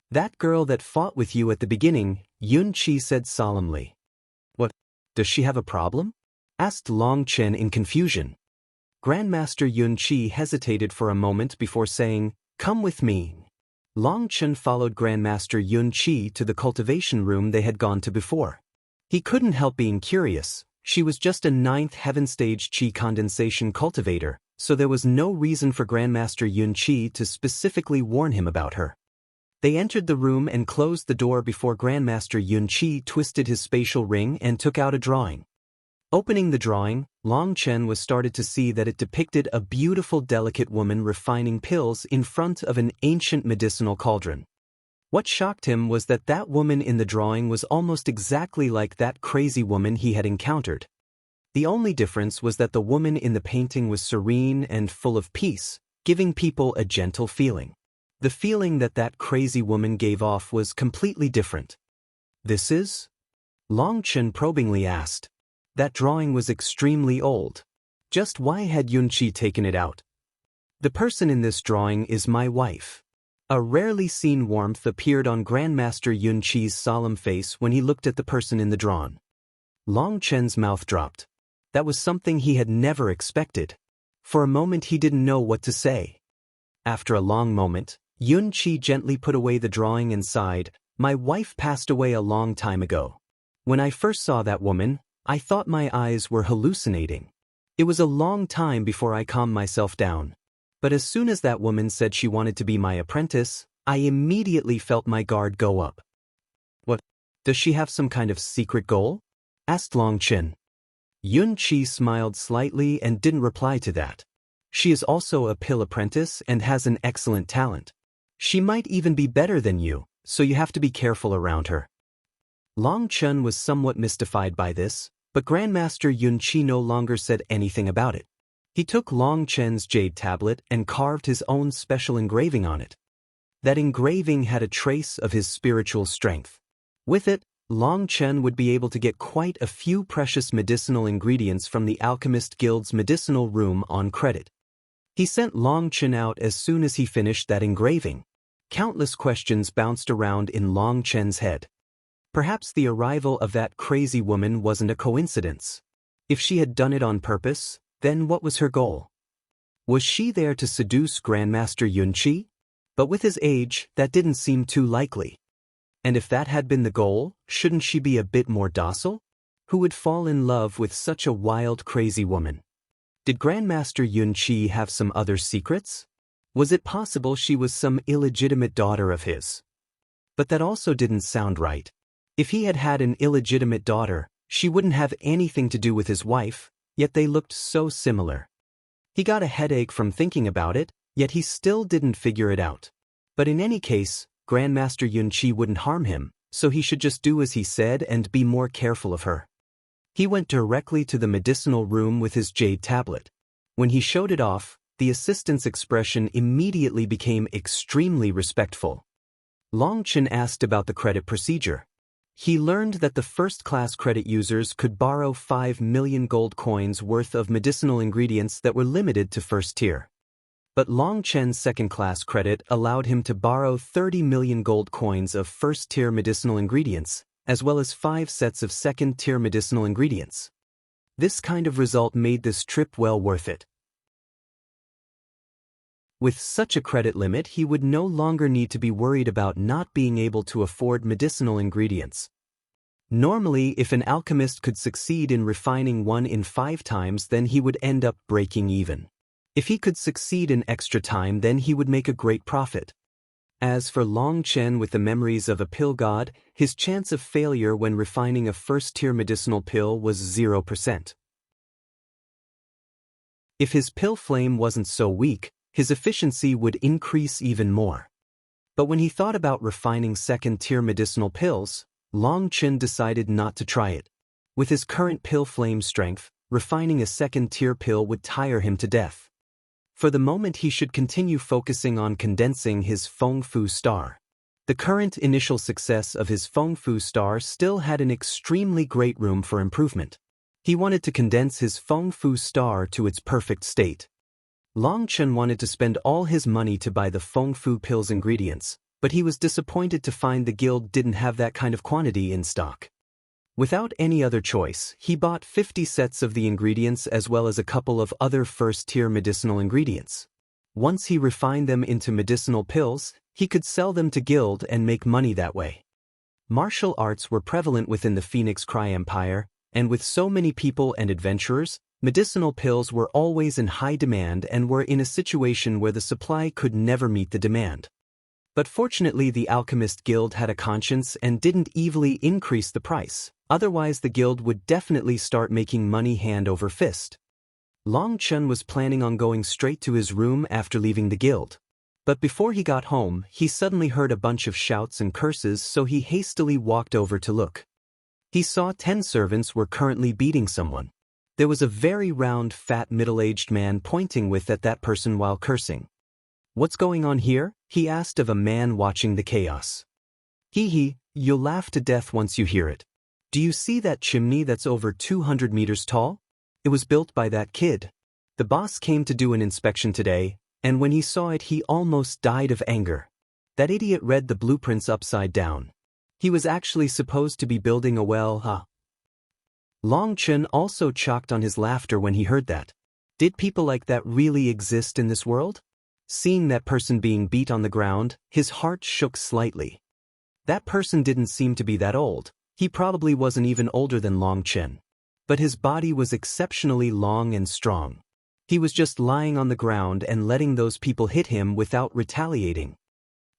That girl that fought with you at the beginning, Yunqi said solemnly. What, does she have a problem? Asked Long Chen in confusion. Grandmaster Yunqi hesitated for a moment before saying, Come with me. Long Chen followed Grandmaster Yunqi to the cultivation room they had gone to before. He couldn't help being curious. She was just a 9th heaven stage qi condensation cultivator, so there was no reason for Grandmaster Yunqi to specifically warn him about her. They entered the room and closed the door before Grandmaster Yunqi twisted his spatial ring and took out a drawing. Opening the drawing, Long Chen was started to see that it depicted a beautiful delicate woman refining pills in front of an ancient medicinal cauldron. What shocked him was that that woman in the drawing was almost exactly like that crazy woman he had encountered. The only difference was that the woman in the painting was serene and full of peace, giving people a gentle feeling. The feeling that that crazy woman gave off was completely different. This is? Long Chen probingly asked. That drawing was extremely old. Just why had Yunqi taken it out? The person in this drawing is my wife. A rarely seen warmth appeared on Grandmaster Yunqi's solemn face when he looked at the person in the drawing. Long Chen's mouth dropped. That was something he had never expected. For a moment he didn't know what to say. After a long moment, Yunqi gently put away the drawing and sighed, My wife passed away a long time ago. When I first saw that woman, I thought my eyes were hallucinating. It was a long time before I calmed myself down. But as soon as that woman said she wanted to be my apprentice, I immediately felt my guard go up. What? Does she have some kind of secret goal? Asked Long Chen. Yun Qi smiled slightly and didn't reply to that. She is also a pill apprentice and has an excellent talent. She might even be better than you, so you have to be careful around her. Long Chen was somewhat mystified by this, but Grandmaster Yun Qi no longer said anything about it. He took Long Chen's jade tablet and carved his own special engraving on it. That engraving had a trace of his spiritual strength. With it, Long Chen would be able to get quite a few precious medicinal ingredients from the Alchemist Guild's medicinal room on credit. He sent Long Chen out as soon as he finished that engraving. Countless questions bounced around in Long Chen's head. Perhaps the arrival of that crazy woman wasn't a coincidence. If she had done it on purpose, then what was her goal? Was she there to seduce Grandmaster Yun Qi? But with his age, that didn't seem too likely. And if that had been the goal, shouldn't she be a bit more docile? Who would fall in love with such a wild, crazy woman? Did Grandmaster Yun Qi have some other secrets? Was it possible she was some illegitimate daughter of his? But that also didn't sound right. If he had had an illegitimate daughter, she wouldn't have anything to do with his wife, yet they looked so similar. He got a headache from thinking about it, yet he still didn't figure it out. But in any case, Grandmaster Yun Qi wouldn't harm him, so he should just do as he said and be more careful of her. He went directly to the medicinal room with his jade tablet. When he showed it off, the assistant's expression immediately became extremely respectful. Long Chen asked about the credit procedure. He learned that the first-class credit users could borrow 5 million gold coins worth of medicinal ingredients that were limited to first tier. But Long Chen's second-class credit allowed him to borrow 30 million gold coins of first-tier medicinal ingredients, as well as 5 sets of second-tier medicinal ingredients. This kind of result made this trip well worth it. With such a credit limit, he would no longer need to be worried about not being able to afford medicinal ingredients. Normally, if an alchemist could succeed in refining 1 in 5 times, then he would end up breaking even. If he could succeed in extra time, then he would make a great profit. As for Long Chen with the memories of a pill god, his chance of failure when refining a first-tier medicinal pill was 0%. If his pill flame wasn't so weak, his efficiency would increase even more. But when he thought about refining second-tier medicinal pills, Long Chen decided not to try it. With his current pill flame strength, refining a second-tier pill would tire him to death. For the moment, he should continue focusing on condensing his Feng Fu star. The current initial success of his Feng Fu star still had an extremely great room for improvement. He wanted to condense his Feng Fu star to its perfect state. Long Chen wanted to spend all his money to buy the Feng Fu pill's ingredients, but he was disappointed to find the guild didn't have that kind of quantity in stock. Without any other choice, he bought 50 sets of the ingredients as well as a couple of other first-tier medicinal ingredients. Once he refined them into medicinal pills, he could sell them to guild and make money that way. Martial arts were prevalent within the Phoenix Cry Empire, and with so many people and adventurers, medicinal pills were always in high demand and were in a situation where the supply could never meet the demand. But fortunately, the Alchemist Guild had a conscience and didn't evilly increase the price, otherwise the guild would definitely start making money hand over fist. Long Chen was planning on going straight to his room after leaving the guild. But before he got home, he suddenly heard a bunch of shouts and curses, so he hastily walked over to look. He saw 10 servants were currently beating someone. There was a very round, fat, middle-aged man pointing at that person while cursing. "What's going on here?" he asked of a man watching the chaos. "Hee, you'll laugh to death once you hear it. Do you see that chimney that's over 200 meters tall? It was built by that kid. The boss came to do an inspection today, and when he saw it, he almost died of anger. That idiot read the blueprints upside down. He was actually supposed to be building a well, Long Chen also choked on his laughter when he heard that. Did people like that really exist in this world? Seeing that person being beat on the ground, his heart shook slightly. That person didn't seem to be that old. He probably wasn't even older than Long Chen. But his body was exceptionally long and strong. He was just lying on the ground and letting those people hit him without retaliating.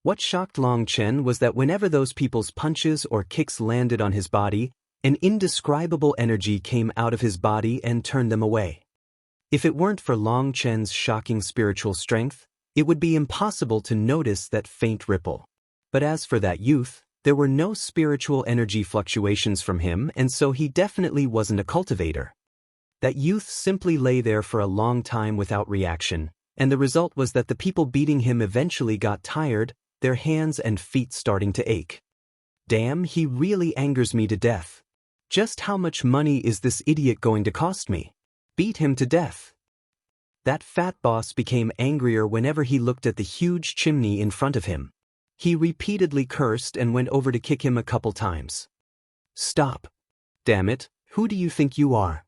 What shocked Long Chen was that whenever those people's punches or kicks landed on his body, an indescribable energy came out of his body and turned them away. If it weren't for Long Chen's shocking spiritual strength, it would be impossible to notice that faint ripple. But as for that youth, there were no spiritual energy fluctuations from him, and so he definitely wasn't a cultivator. That youth simply lay there for a long time without reaction, and the result was that the people beating him eventually got tired, their hands and feet starting to ache. Damn, he really angers me to death. Just how much money is this idiot going to cost me? Beat him to death. That fat boss became angrier whenever he looked at the huge chimney in front of him. He repeatedly cursed and went over to kick him a couple times. Stop. Damn it, who do you think you are?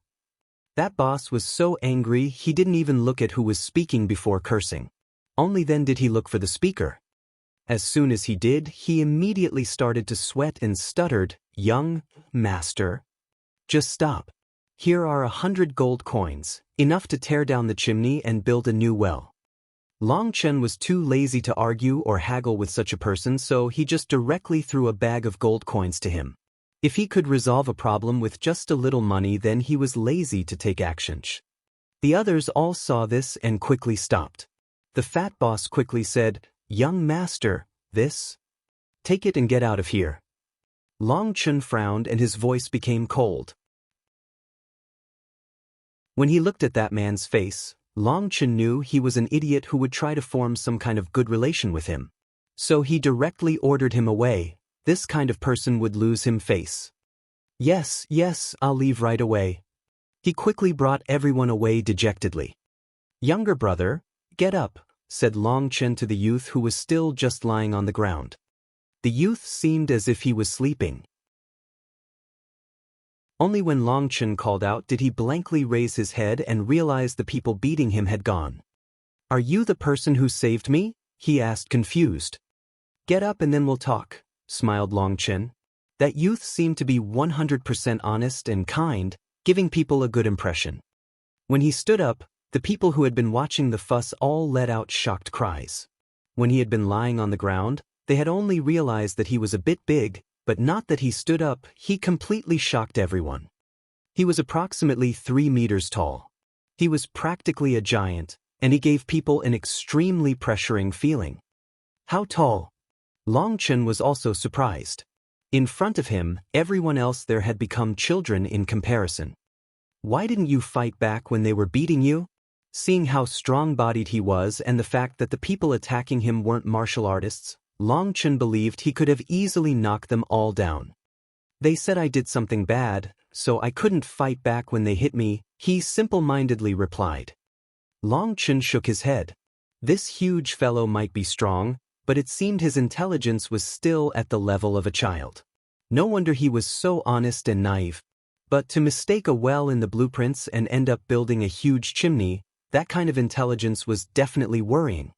That boss was so angry he didn't even look at who was speaking before cursing. Only then did he look for the speaker. As soon as he did, he immediately started to sweat and stuttered, "Young master, just stop. Here are 100 gold coins, enough to tear down the chimney and build a new well." Long Chen was too lazy to argue or haggle with such a person, so he just directly threw a bag of gold coins to him. If he could resolve a problem with just a little money, then he was lazy to take action. The others all saw this and quickly stopped. The fat boss quickly said, "Young master, this? Take it and get out of here." Long Chen frowned and his voice became cold. When he looked at that man's face, Long Chen knew he was an idiot who would try to form some kind of good relation with him. So he directly ordered him away. This kind of person would lose him face. Yes, I'll leave right away. He quickly brought everyone away dejectedly. "Younger brother, get up," said Long Chen to the youth who was still just lying on the ground. The youth seemed as if he was sleeping. Only when Long Chen called out did he blankly raise his head and realize the people beating him had gone. "Are you the person who saved me?" he asked, confused. "Get up and then we'll talk," smiled Long Chen. That youth seemed to be 100% honest and kind, giving people a good impression. When he stood up, the people who had been watching the fuss all let out shocked cries. When he had been lying on the ground, they had only realized that he was a bit big, but not that he stood up. He completely shocked everyone. He was approximately 3 meters tall. He was practically a giant, and he gave people an extremely pressuring feeling. How tall? Long Chen was also surprised. In front of him, everyone else there had become children in comparison. Why didn't you fight back when they were beating you? Seeing how strong-bodied he was and the fact that the people attacking him weren't martial artists, Long Chen believed he could have easily knocked them all down. "They said I did something bad, so I couldn't fight back when they hit me," he simple-mindedly replied. Long Chen shook his head. This huge fellow might be strong, but it seemed his intelligence was still at the level of a child. No wonder he was so honest and naive. But to mistake a well in the blueprints and end up building a huge chimney, that kind of intelligence was definitely worrying.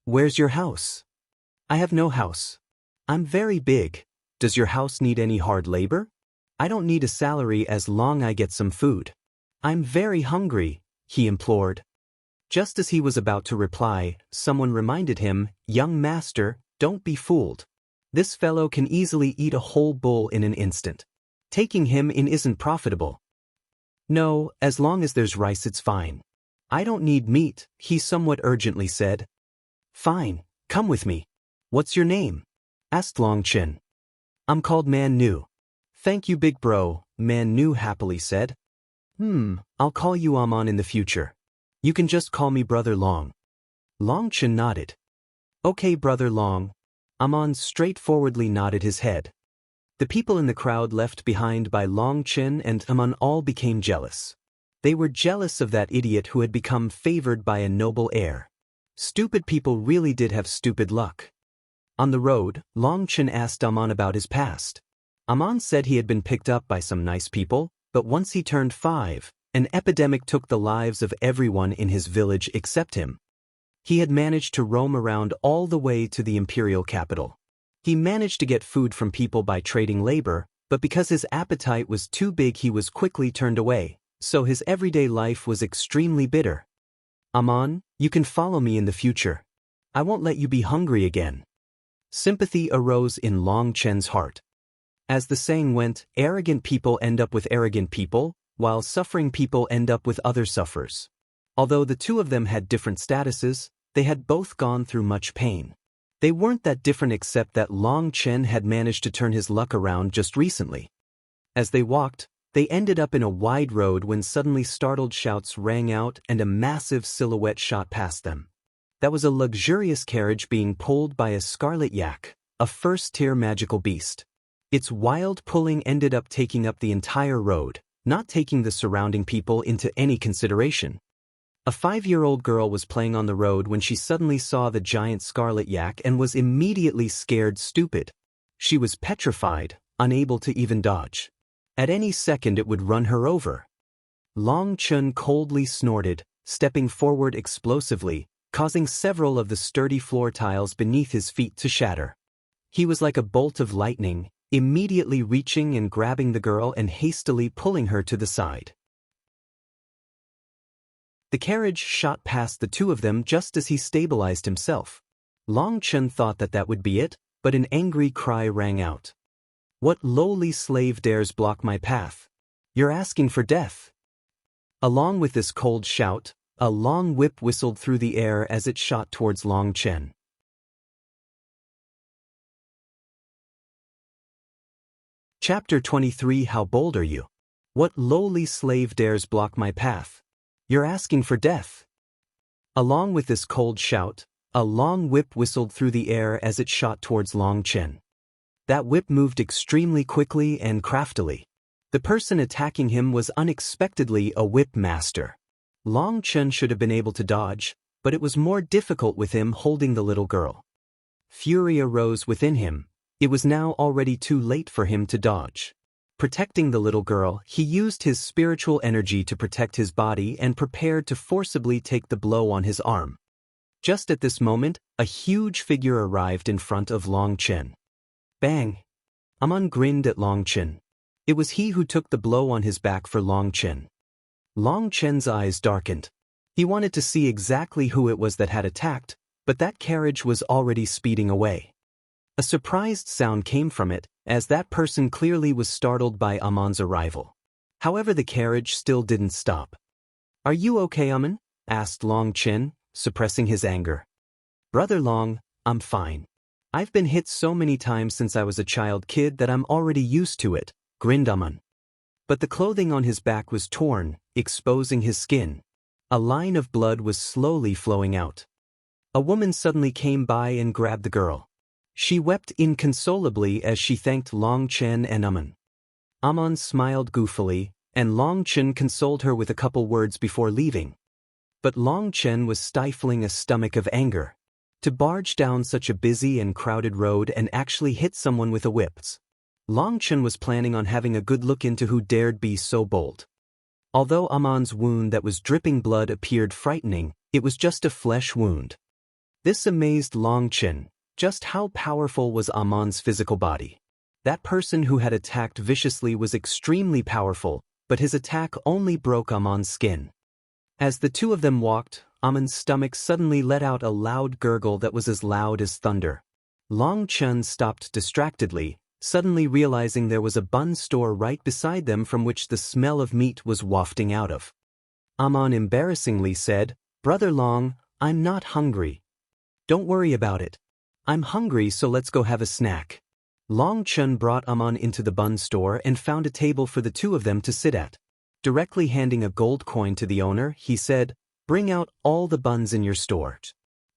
"Where's your house?" "I have no house. I'm very big. Does your house need any hard labor?" "I don't need a salary as long as I get some food." "I'm very hungry," he implored. Just as he was about to reply, someone reminded him, "Young master, don't be fooled. This fellow can easily eat a whole bull in an instant. Taking him in isn't profitable." "No, as long as there's rice it's fine." "I don't need meat," he somewhat urgently said. "Fine, come with me." "What's your name?" asked Long Chen. "I'm called Man Nu." "Thank you, big bro," Man Nu happily said. I'll call you Amon in the future. You can just call me Brother Long." Long Chen nodded. "Okay, Brother Long." Amon straightforwardly nodded his head. The people in the crowd left behind by Long Chen and Amon all became jealous. They were jealous of that idiot who had become favored by a noble heir. Stupid people really did have stupid luck. On the road, Long Chen asked Amon about his past. Amon said he had been picked up by some nice people, but once he turned 5, an epidemic took the lives of everyone in his village except him. He had managed to roam around all the way to the imperial capital. He managed to get food from people by trading labor, but because his appetite was too big he was quickly turned away, so his everyday life was extremely bitter. "Amon, you can follow me in the future. I won't let you be hungry again." Sympathy arose in Long Chen's heart. As the saying went, arrogant people end up with arrogant people, while suffering people end up with other sufferers. Although the two of them had different statuses, they had both gone through much pain. They weren't that different except that Long Chen had managed to turn his luck around just recently. As they walked, they ended up in a wide road when suddenly startled shouts rang out and a massive silhouette shot past them. That was a luxurious carriage being pulled by a scarlet yak, a first-tier magical beast. Its wild pulling ended up taking up the entire road, not taking the surrounding people into any consideration. A 5-year-old girl was playing on the road when she suddenly saw the giant scarlet yak and was immediately scared stupid. She was petrified, unable to even dodge. At any second it would run her over. Long Chen coldly snorted, stepping forward explosively, causing several of the sturdy floor tiles beneath his feet to shatter. He was like a bolt of lightning, immediately reaching and grabbing the girl and hastily pulling her to the side. The carriage shot past the two of them just as he stabilized himself. Long Chen thought that would be it, but an angry cry rang out. "What lowly slave dares block my path? You're asking for death." Along with this cold shout, a long whip whistled through the air as it shot towards Long Chen. Chapter 23. How bold are you? What lowly slave dares block my path? You're asking for death. Along with this cold shout, a long whip whistled through the air as it shot towards Long Chen. That whip moved extremely quickly and craftily. The person attacking him was unexpectedly a whip master. Long Chen should have been able to dodge, but it was more difficult with him holding the little girl. Fury arose within him. It was now already too late for him to dodge. Protecting the little girl, he used his spiritual energy to protect his body and prepared to forcibly take the blow on his arm. Just at this moment, a huge figure arrived in front of Long Chen. Bang! Aman grinned at Long Chen. It was he who took the blow on his back for Long Chen. Long Chen's eyes darkened. He wanted to see exactly who it was that had attacked, but that carriage was already speeding away. A surprised sound came from it, as that person clearly was startled by Aman's arrival. However, the carriage still didn't stop. "Are you okay, Aman?" asked Long Chen, suppressing his anger. "Brother Long, I'm fine. I've been hit so many times since I was a child kid that I'm already used to it," grinned Aman. But the clothing on his back was torn, exposing his skin. A line of blood was slowly flowing out. A woman suddenly came by and grabbed the girl. She wept inconsolably as she thanked Long Chen and Aman. Aman smiled goofily, and Long Chen consoled her with a couple words before leaving. But Long Chen was stifling a stomach of anger. To barge down such a busy and crowded road and actually hit someone with a whip. Long Chen was planning on having a good look into who dared be so bold. Although Aman's wound that was dripping blood appeared frightening, it was just a flesh wound. This amazed Long Chen. Just how powerful was Aman's physical body? That person who had attacked viciously was extremely powerful, but his attack only broke Aman's skin. As the two of them walked, Aman's stomach suddenly let out a loud gurgle that was as loud as thunder. Long Chen stopped distractedly, suddenly realizing there was a bun store right beside them from which the smell of meat was wafting out of. Aman embarrassingly said, "Brother Long, I'm not hungry." "Don't worry about it. I'm hungry, so let's go have a snack." Long Chen brought Aman into the bun store and found a table for the two of them to sit at. Directly handing a gold coin to the owner, he said, "Bring out all the buns in your store."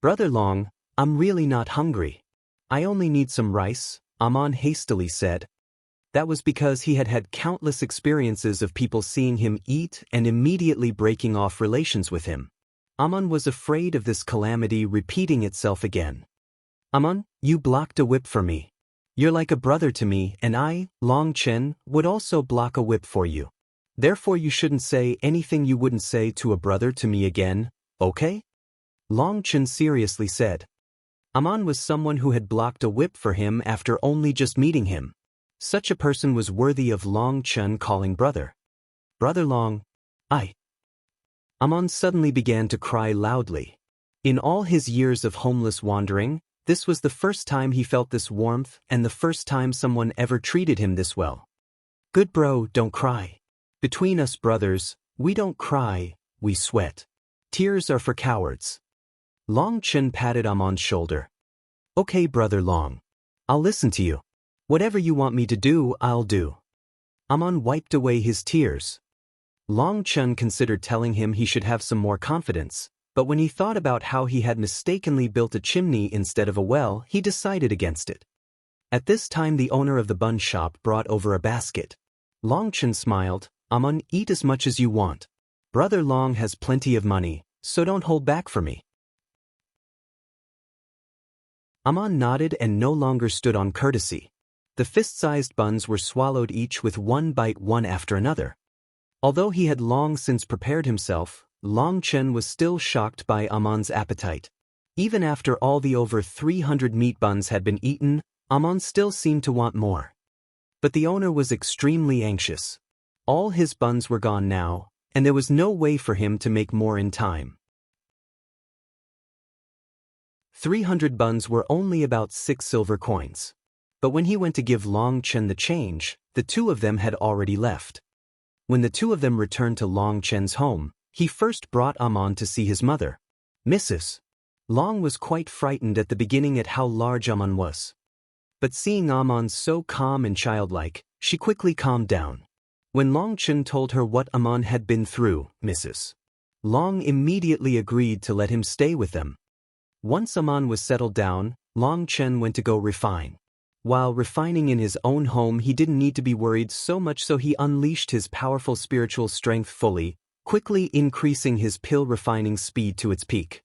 "Brother Long, I'm really not hungry. I only need some rice," Aman hastily said. That was because he had had countless experiences of people seeing him eat and immediately breaking off relations with him. Aman was afraid of this calamity repeating itself again. "Aman, you blocked a whip for me. You're like a brother to me, and I, Long Chen, would also block a whip for you. Therefore you shouldn't say anything you wouldn't say to a brother to me again, okay?" Long Chen seriously said. Aman was someone who had blocked a whip for him after only just meeting him. Such a person was worthy of Long Chen calling brother. "Brother Long, I..." Aman suddenly began to cry loudly. In all his years of homeless wandering, This was the first time he felt this warmth and the first time someone ever treated him this well. Good bro, don't cry. Between us brothers, we don't cry, we sweat. Tears are for cowards. Long Chen patted Amon's shoulder. Okay brother Long. I'll listen to you. Whatever you want me to do, I'll do. Amon wiped away his tears. Long Chen considered telling him he should have some more confidence, but when he thought about how he had mistakenly built a chimney instead of a well, he decided against it. At this time the owner of the bun shop brought over a basket. Long Chen smiled. Amon, eat as much as you want. Brother Long has plenty of money, so don't hold back for me. Amon nodded and no longer stood on courtesy. The fist-sized buns were swallowed each with one bite one after another. Although he had long since prepared himself, Long Chen was still shocked by Amon's appetite. Even after all the over 300 meat buns had been eaten, Amon still seemed to want more. But the owner was extremely anxious. All his buns were gone now, and there was no way for him to make more in time. 300 buns were only about 6 silver coins. But when he went to give Long Chen the change, the two of them had already left. When the two of them returned to Long Chen's home, he first brought Amon to see his mother. Mrs. Long was quite frightened at the beginning at how large Amon was. But seeing Amon so calm and childlike, she quickly calmed down. When Long Chen told her what Amon had been through, Mrs. Long immediately agreed to let him stay with them. Once Amon was settled down, Long Chen went to go refine. While refining in his own home, he didn't need to be worried so much, so he unleashed his powerful spiritual strength fully, quickly increasing his pill refining speed to its peak.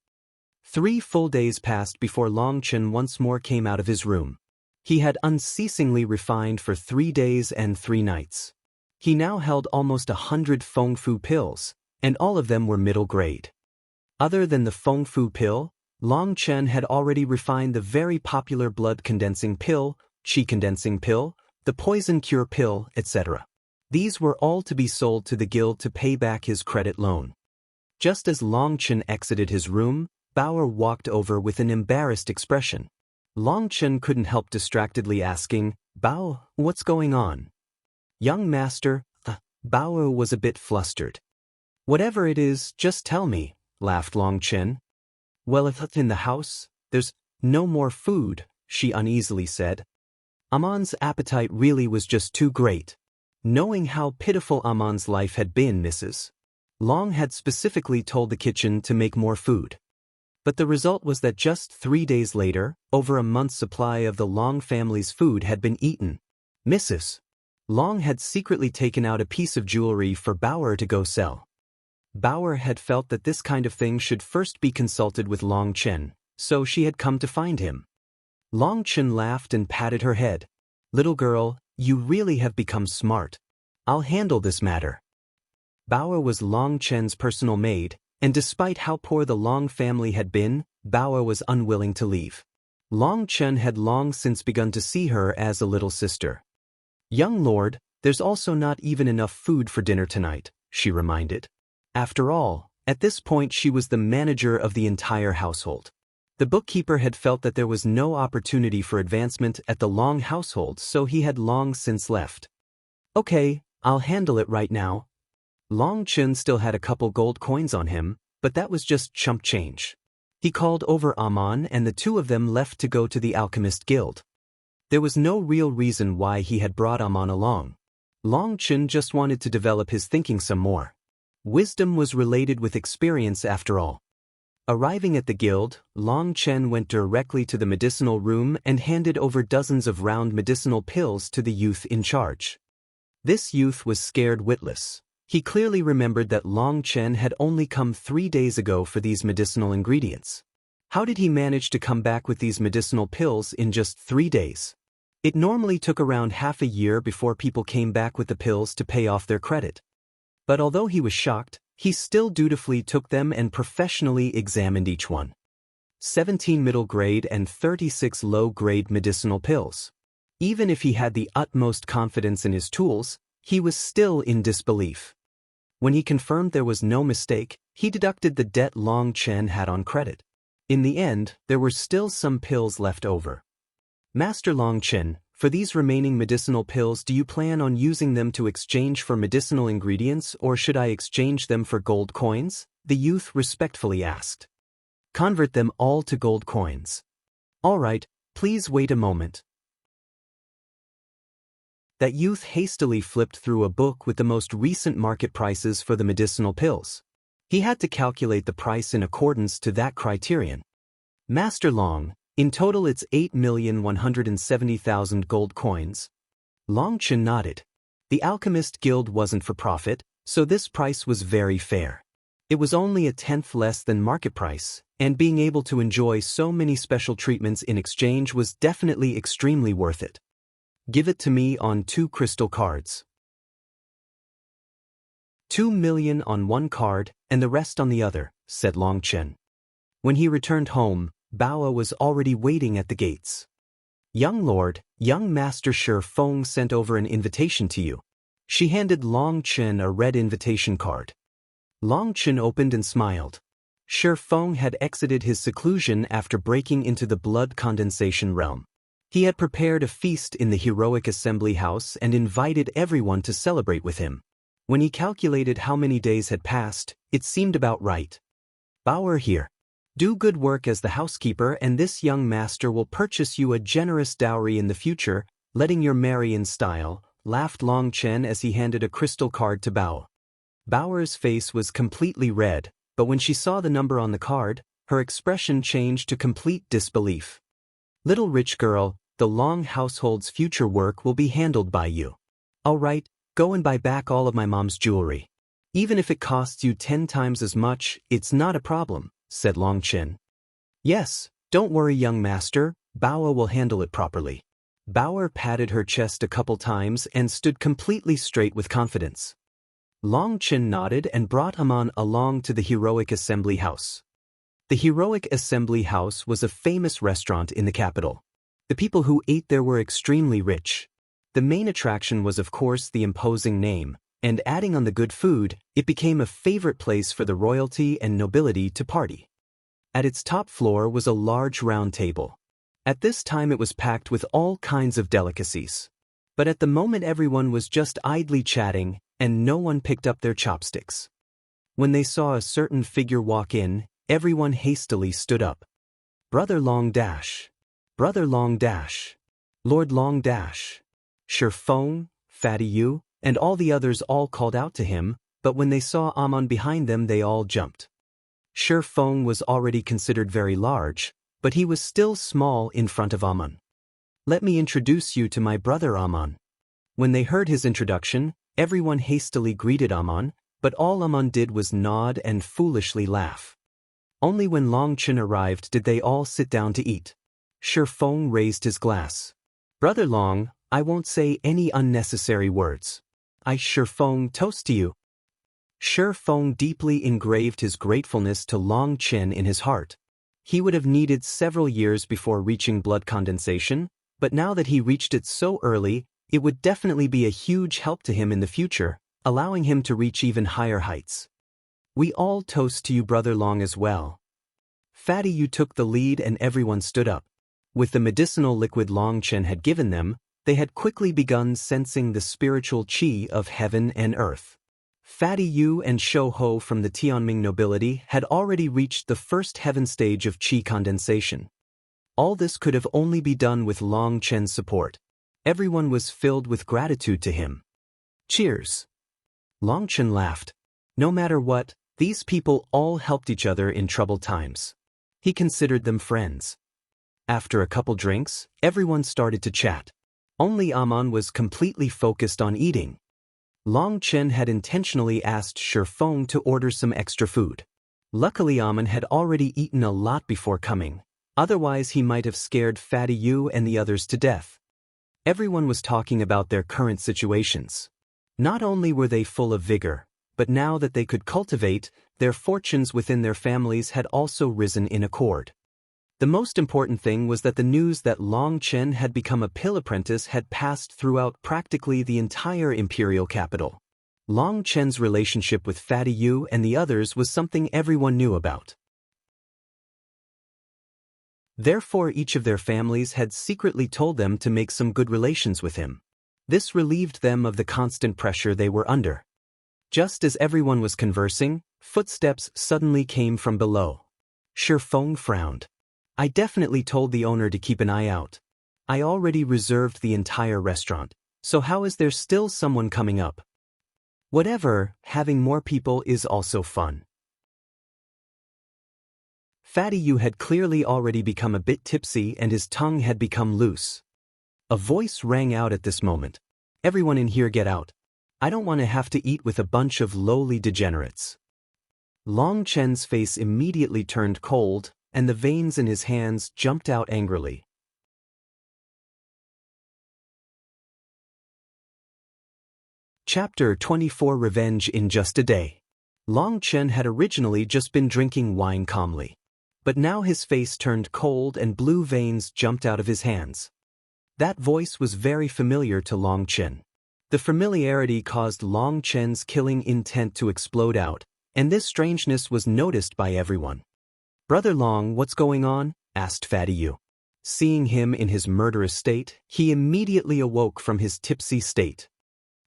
3 full days passed before Long Chen once more came out of his room. He had unceasingly refined for 3 days and 3 nights. He now held almost 100 Feng Fu pills, and all of them were middle grade. Other than the Feng Fu pill, Long Chen had already refined the very popular blood condensing pill, qi condensing pill, the poison cure pill, etc. These were all to be sold to the guild to pay back his credit loan. Just as Long Chen exited his room, Bauer walked over with an embarrassed expression. Long Chen couldn't help distractedly asking, "Bao, what's going on?" "Young master," Bauer was a bit flustered. "Whatever it is, just tell me," laughed Long Chen. "Well, if it's in the house, there's no more food," she uneasily said. Amon's appetite really was just too great. Knowing how pitiful Amon's life had been, Mrs. Long had specifically told the kitchen to make more food. But the result was that just 3 days later, over a month's supply of the Long family's food had been eaten. Mrs. Long had secretly taken out a piece of jewelry for Bauer to go sell. Bauer had felt that this kind of thing should first be consulted with Long Chen, so she had come to find him. Long Chen laughed and patted her head. "Little girl, you really have become smart. I'll handle this matter." Bauer was Long Chen's personal maid, and despite how poor the Long family had been, Bauer was unwilling to leave. Long Chen had long since begun to see her as a little sister. "Young lord, there's also not even enough food for dinner tonight," she reminded. After all, at this point she was the manager of the entire household. The bookkeeper had felt that there was no opportunity for advancement at the Long household, so he had long since left. "Okay, I'll handle it right now." Long Chen still had a couple gold coins on him, but that was just chump change. He called over Amon and the two of them left to go to the Alchemist Guild. There was no real reason why he had brought Amon along. Long Chen just wanted to develop his thinking some more. Wisdom was related with experience after all. Arriving at the guild, Long Chen went directly to the medicinal room and handed over dozens of round medicinal pills to the youth in charge. This youth was scared witless. He clearly remembered that Long Chen had only come 3 days ago for these medicinal ingredients. How did he manage to come back with these medicinal pills in just 3 days? It normally took around half a year before people came back with the pills to pay off their credit. But although he was shocked, he still dutifully took them and professionally examined each one. 17 middle grade and 36 low grade medicinal pills. Even if he had the utmost confidence in his tools, he was still in disbelief. When he confirmed there was no mistake, he deducted the debt Long Chen had on credit. In the end, there were still some pills left over. Master Longchen, for these remaining medicinal pills, do you plan on using them to exchange for medicinal ingredients, or should I exchange them for gold coins? The youth respectfully asked. Convert them all to gold coins. All right, please wait a moment. That youth hastily flipped through a book with the most recent market prices for the medicinal pills. He had to calculate the price in accordance to that criterion. Master Long, in total it's 8,170,000 gold coins. Longchen nodded. The Alchemist Guild wasn't for profit, so this price was very fair. It was only a tenth less than market price, and being able to enjoy so many special treatments in exchange was definitely extremely worth it. Give it to me on 2 crystal cards. 2 million on one card, and the rest on the other, said Longchen. When he returned home, Bao was already waiting at the gates. Young Lord, young Master Shi Feng sent over an invitation to you. She handed Longchen a red invitation card. Longchen opened and smiled. Shi Feng had exited his seclusion after breaking into the blood condensation realm. He had prepared a feast in the heroic assembly house and invited everyone to celebrate with him. When he calculated how many days had passed, it seemed about right. Bauer here. Do good work as the housekeeper, and this young master will purchase you a generous dowry in the future, letting you marry in style, laughed Longchen as he handed a crystal card to Bao. Bauer's face was completely red, but when she saw the number on the card, her expression changed to complete disbelief. Little rich girl, the Long household's future work will be handled by you. All right, go and buy back all of my mom's jewelry. Even if it costs you 10 times as much, it's not a problem, said Longchen. Yes, don't worry young master, Bao will handle it properly. Bauer patted her chest a couple times and stood completely straight with confidence. Longchen nodded and brought Aman along to the heroic assembly house. The heroic assembly house was a famous restaurant in the capital. The people who ate there were extremely rich. The main attraction was of course the imposing name, and adding on the good food, it became a favorite place for the royalty and nobility to party. At its top floor was a large round table. At this time it was packed with all kinds of delicacies. But at the moment everyone was just idly chatting, and no one picked up their chopsticks. When they saw a certain figure walk in, everyone hastily stood up. Brother Long Dash. Brother Long Dash. Lord Long Dash. Shi Feng, Fatty Yu, and all the others all called out to him, but when they saw Aman behind them they all jumped. Shi Feng was already considered very large, but he was still small in front of Aman. Let me introduce you to my brother Aman. When they heard his introduction, everyone hastily greeted Aman, but all Aman did was nod and foolishly laugh. Only when Longchen arrived did they all sit down to eat. Shi Feng raised his glass. Brother Long, I won't say any unnecessary words. I Shi Feng toast to you. Shi Feng deeply engraved his gratefulness to Longchen in his heart. He would have needed several years before reaching blood condensation, but now that he reached it so early, it would definitely be a huge help to him in the future, allowing him to reach even higher heights. We all toast to you Brother Long as well. Fatty Yu took the lead and everyone stood up. With the medicinal liquid Longchen had given them, they had quickly begun sensing the spiritual qi of heaven and earth. Fatty Yu and Shou Ho from the Tianming nobility had already reached the first heaven stage of qi condensation. All this could have only be done with Longchen's support. Everyone was filled with gratitude to him. Cheers! Longchen laughed. No matter what, these people all helped each other in troubled times. He considered them friends. After a couple drinks, everyone started to chat. Only Aman was completely focused on eating. Longchen had intentionally asked Shi Feng to order some extra food. Luckily Aman had already eaten a lot before coming, otherwise he might have scared Fatty Yu and the others to death. Everyone was talking about their current situations. Not only were they full of vigor, but now that they could cultivate, their fortunes within their families had also risen in accord. The most important thing was that the news that Longchen had become a pill apprentice had passed throughout practically the entire imperial capital. Longchen's relationship with Fatty Yu and the others was something everyone knew about. Therefore each of their families had secretly told them to make some good relations with him. This relieved them of the constant pressure they were under. Just as everyone was conversing, footsteps suddenly came from below. Shifeng frowned. I definitely told the owner to keep an eye out. I already reserved the entire restaurant, so how is there still someone coming up? Whatever, having more people is also fun. Fatty Yu had clearly already become a bit tipsy and his tongue had become loose. A voice rang out at this moment. Everyone in here get out. I don't want to have to eat with a bunch of lowly degenerates. Long Chen's face immediately turned cold, and the veins in his hands jumped out angrily. Chapter 24 Revenge in Just a Day. Long Chen had originally just been drinking wine calmly. But now his face turned cold and blue veins jumped out of his hands. That voice was very familiar to Long Chen. The familiarity caused Long Chen's killing intent to explode out, and this strangeness was noticed by everyone. Brother Long, what's going on? Asked Fatty Yu. Seeing him in his murderous state, he immediately awoke from his tipsy state.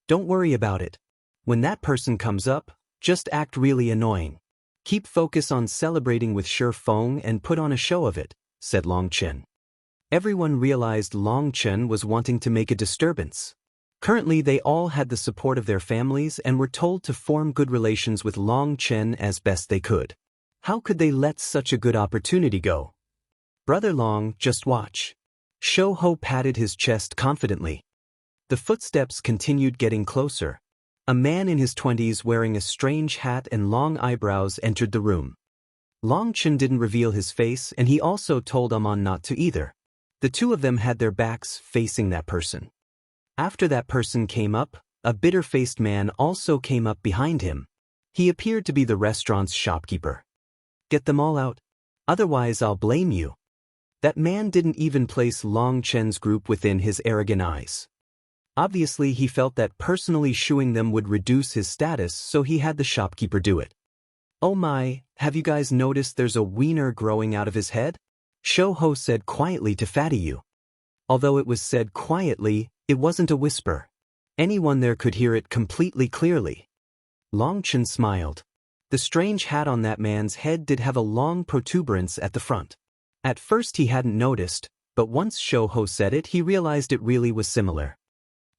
Don't worry about it. When that person comes up, just act really annoying. Keep focus on celebrating with Shifeng and put on a show of it, said Long Chen. Everyone realized Long Chen was wanting to make a disturbance. Currently they all had the support of their families and were told to form good relations with Long Chen as best they could. How could they let such a good opportunity go? Brother Long, just watch. Shou Ho patted his chest confidently. The footsteps continued getting closer. A man in his 20s wearing a strange hat and long eyebrows entered the room. Long Chen didn't reveal his face and he also told Amon not to either. The two of them had their backs facing that person. After that person came up, a bitter-faced man also came up behind him. He appeared to be the restaurant's shopkeeper. Get them all out. Otherwise I'll blame you. That man didn't even place Long Chen's group within his arrogant eyes. Obviously he felt that personally shooing them would reduce his status, so he had the shopkeeper do it. Oh my, have you guys noticed there's a wiener growing out of his head? Shou Ho said quietly to Fatty Yu. Although it was said quietly, it wasn't a whisper. Anyone there could hear it completely clearly. Long Chen smiled. The strange hat on that man's head did have a long protuberance at the front. At first he hadn't noticed, but once Shou Ho said it he realized it really was similar.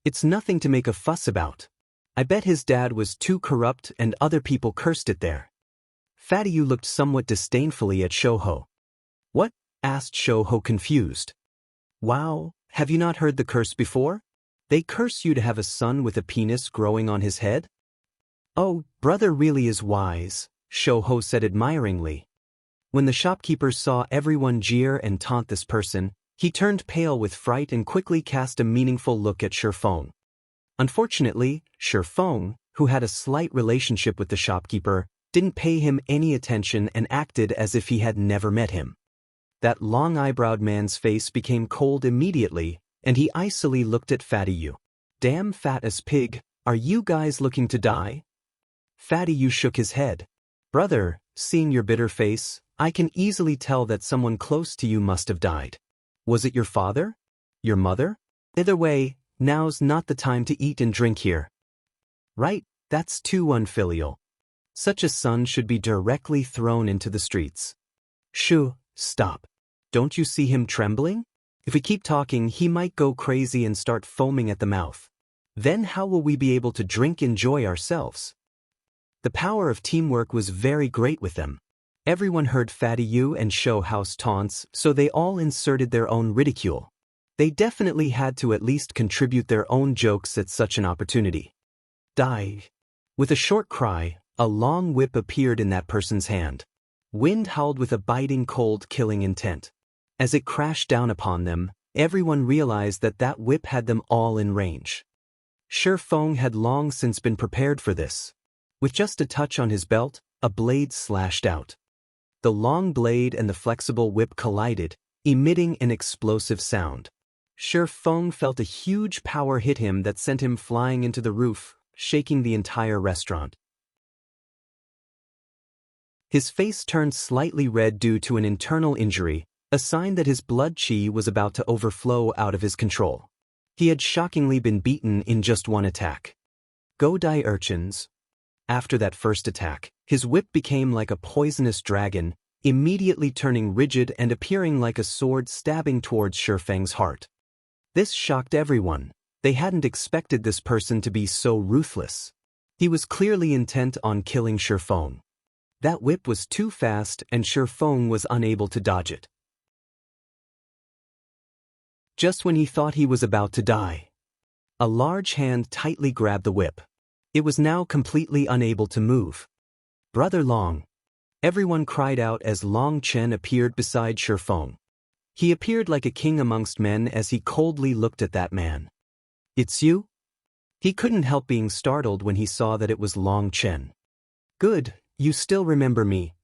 It's nothing to make a fuss about. I bet his dad was too corrupt and other people cursed it there. Fatty Yu looked somewhat disdainfully at Shou Ho. What? Asked Shou Ho confused. Wow, have you not heard the curse before? They curse you to have a son with a penis growing on his head? Oh, brother really is wise, Shou Ho said admiringly. When the shopkeeper saw everyone jeer and taunt this person, he turned pale with fright and quickly cast a meaningful look at Shifeng. Unfortunately, Shifeng, who had a slight relationship with the shopkeeper, didn't pay him any attention and acted as if he had never met him. That long-eyebrowed man's face became cold immediately, and he icily looked at Fatty Yu. Damn fat as pig, are you guys looking to die? Fatty Yu shook his head. Brother, seeing your bitter face, I can easily tell that someone close to you must have died. Was it your father? Your mother? Either way, now's not the time to eat and drink here. Right, that's too unfilial. Such a son should be directly thrown into the streets. Shoo, stop. Don't you see him trembling? If we keep talking, he might go crazy and start foaming at the mouth. Then how will we be able to enjoy ourselves? The power of teamwork was very great with them. Everyone heard Fatty Yu and Shou Ho's taunts, so they all inserted their own ridicule. They definitely had to at least contribute their own jokes at such an opportunity. Die. With a short cry, a long whip appeared in that person's hand. Wind howled with a biting cold killing intent. As it crashed down upon them, everyone realized that that whip had them all in range. Shifeng had long since been prepared for this. With just a touch on his belt, a blade slashed out. The long blade and the flexible whip collided, emitting an explosive sound. Shifeng felt a huge power hit him that sent him flying into the roof, shaking the entire restaurant. His face turned slightly red due to an internal injury, a sign that his blood chi was about to overflow out of his control. He had shockingly been beaten in just one attack. Go die urchins. After that first attack, his whip became like a poisonous dragon, immediately turning rigid and appearing like a sword stabbing towards Shifeng's heart. This shocked everyone. They hadn't expected this person to be so ruthless. He was clearly intent on killing Shifeng. That whip was too fast and Shifeng was unable to dodge it. Just when he thought he was about to die, a large hand tightly grabbed the whip. It was now completely unable to move. Brother Long. Everyone cried out as Long Chen appeared beside Shifeng. He appeared like a king amongst men as he coldly looked at that man. It's you? He couldn't help being startled when he saw that it was Long Chen. Good, you still remember me.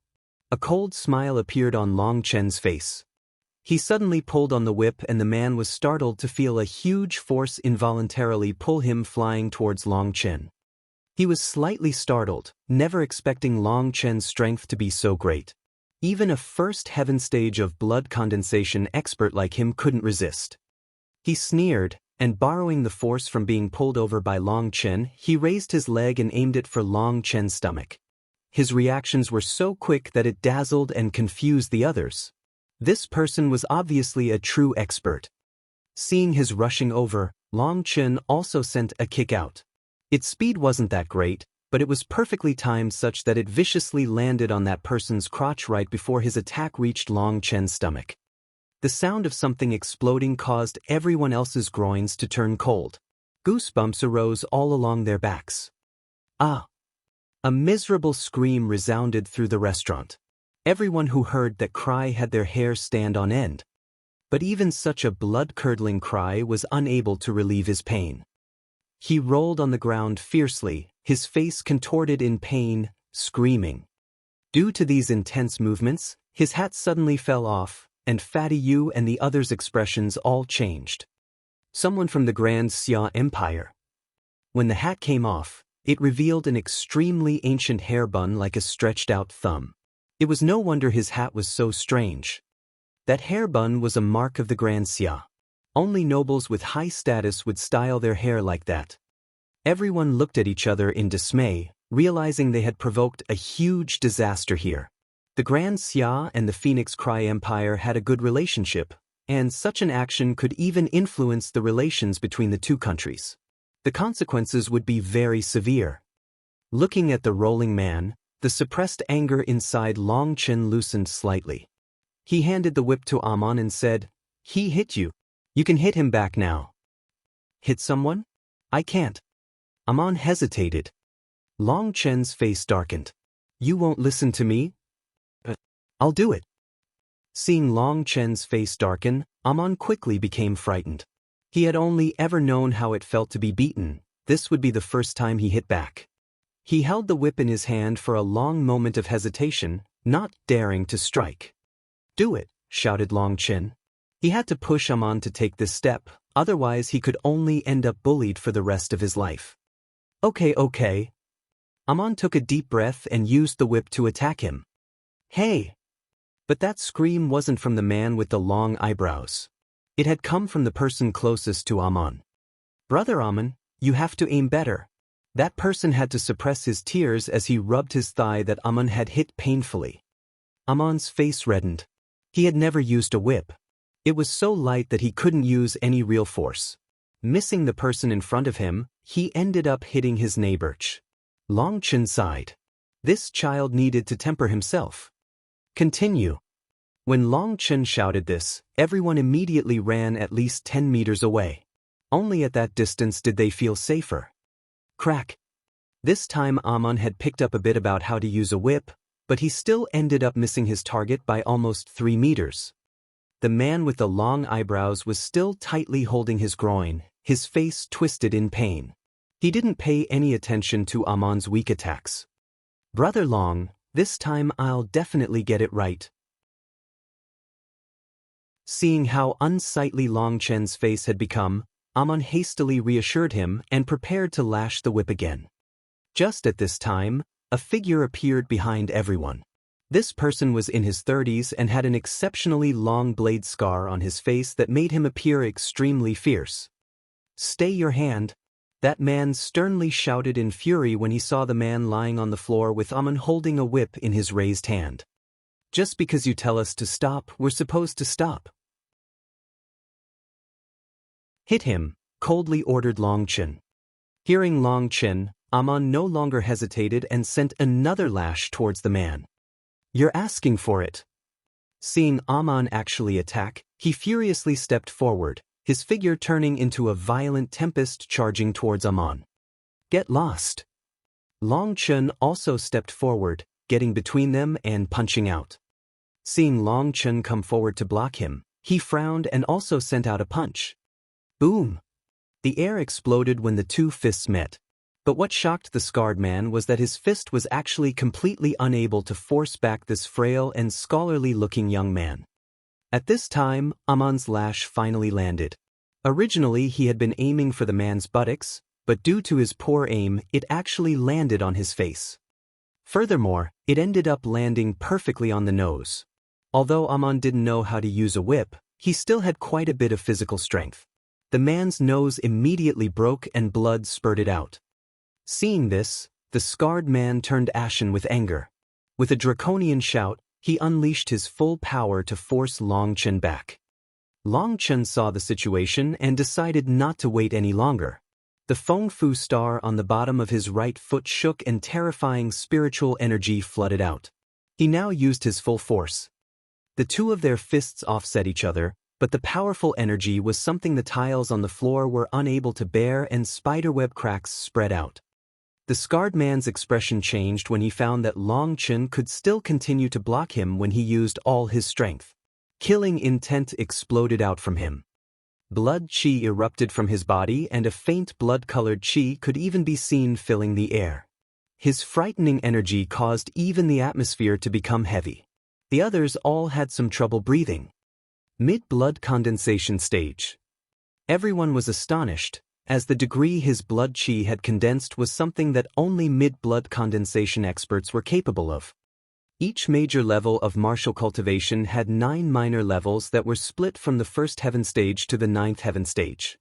A cold smile appeared on Long Chen's face. He suddenly pulled on the whip and the man was startled to feel a huge force involuntarily pull him flying towards Long Chen. He was slightly startled, never expecting Long Chen's strength to be so great. Even a first heaven stage of blood condensation expert like him couldn't resist. He sneered, and borrowing the force from being pulled over by Long Chen, he raised his leg and aimed it for Long Chen's stomach. His reactions were so quick that it dazzled and confused the others. This person was obviously a true expert. Seeing his rushing over, Long Chen also sent a kick out. Its speed wasn't that great, but it was perfectly timed such that it viciously landed on that person's crotch right before his attack reached Long Chen's stomach. The sound of something exploding caused everyone else's groins to turn cold. Goosebumps arose all along their backs. Ah! A miserable scream resounded through the restaurant. Everyone who heard that cry had their hair stand on end. But even such a blood-curdling cry was unable to relieve his pain. He rolled on the ground fiercely, his face contorted in pain, screaming. Due to these intense movements, his hat suddenly fell off, and Fatty Yu and the others' expressions all changed. Someone from the Grand Xia Empire. When the hat came off, it revealed an extremely ancient hair bun like a stretched-out thumb. It was no wonder his hat was so strange. That hair bun was a mark of the Grand Xia. Only nobles with high status would style their hair like that. Everyone looked at each other in dismay, realizing they had provoked a huge disaster here. The Grand Xia and the Phoenix Cry Empire had a good relationship, and such an action could even influence the relations between the two countries. The consequences would be very severe. Looking at the rolling man, the suppressed anger inside Long Chen loosened slightly. He handed the whip to Amon and said, "He hit you. You can hit him back now." Hit someone? I can't. Amon hesitated. Long Chen's face darkened. You won't listen to me? I'll do it. Seeing Long Chen's face darken, Amon quickly became frightened. He had only ever known how it felt to be beaten. This would be the first time he hit back. He held the whip in his hand for a long moment of hesitation, not daring to strike. Do it, shouted Long Chen. He had to push Amon to take this step, otherwise he could only end up bullied for the rest of his life. Okay. Amon took a deep breath and used the whip to attack him. Hey! But that scream wasn't from the man with the long eyebrows. It had come from the person closest to Amon. Brother Amon, you have to aim better. That person had to suppress his tears as he rubbed his thigh that Amon had hit painfully. Amon's face reddened. He had never used a whip. It was so light that he couldn't use any real force. Missing the person in front of him, he ended up hitting his neighbor. Long Chen sighed. This child needed to temper himself. Continue. When Long Chen shouted this, everyone immediately ran at least 10 meters away. Only at that distance did they feel safer. Crack. This time Amon had picked up a bit about how to use a whip, but he still ended up missing his target by almost 3 meters. The man with the long eyebrows was still tightly holding his groin, his face twisted in pain. He didn't pay any attention to Amon's weak attacks. Brother Long, this time I'll definitely get it right. Seeing how unsightly Long Chen's face had become, Amon hastily reassured him and prepared to lash the whip again. Just at this time, a figure appeared behind everyone. This person was in his 30s and had an exceptionally long blade scar on his face that made him appear extremely fierce. "Stay your hand," that man sternly shouted in fury when he saw the man lying on the floor with Aman holding a whip in his raised hand. "Just because you tell us to stop, we're supposed to stop." "Hit him," coldly ordered Long Chen. Hearing Long Chen, Aman no longer hesitated and sent another lash towards the man. "You're asking for it." Seeing Aman actually attack, he furiously stepped forward, his figure turning into a violent tempest charging towards Aman. "Get lost." Long Chen also stepped forward, getting between them and punching out. Seeing Long Chen come forward to block him, he frowned and also sent out a punch. Boom! The air exploded when the two fists met. But what shocked the scarred man was that his fist was actually completely unable to force back this frail and scholarly-looking young man. At this time, Aman's lash finally landed. Originally, he had been aiming for the man's buttocks, but due to his poor aim, it actually landed on his face. Furthermore, it ended up landing perfectly on the nose. Although Aman didn't know how to use a whip, he still had quite a bit of physical strength. The man's nose immediately broke and blood spurted out. Seeing this, the scarred man turned ashen with anger. With a draconian shout, he unleashed his full power to force Long Chen back. Long Chen saw the situation and decided not to wait any longer. The Feng Fu star on the bottom of his right foot shook and terrifying spiritual energy flooded out. He now used his full force. The two of their fists offset each other, but the powerful energy was something the tiles on the floor were unable to bear and spiderweb cracks spread out. The scarred man's expression changed when he found that Long Chen could still continue to block him when he used all his strength. Killing intent exploded out from him. Blood chi erupted from his body and a faint blood-colored chi could even be seen filling the air. His frightening energy caused even the atmosphere to become heavy. The others all had some trouble breathing. Mid-blood condensation stage. Everyone was astonished, as the degree his blood chi had condensed was something that only mid-blood condensation experts were capable of. Each major level of martial cultivation had 9 minor levels that were split from the first heaven stage to the 9th heaven stage.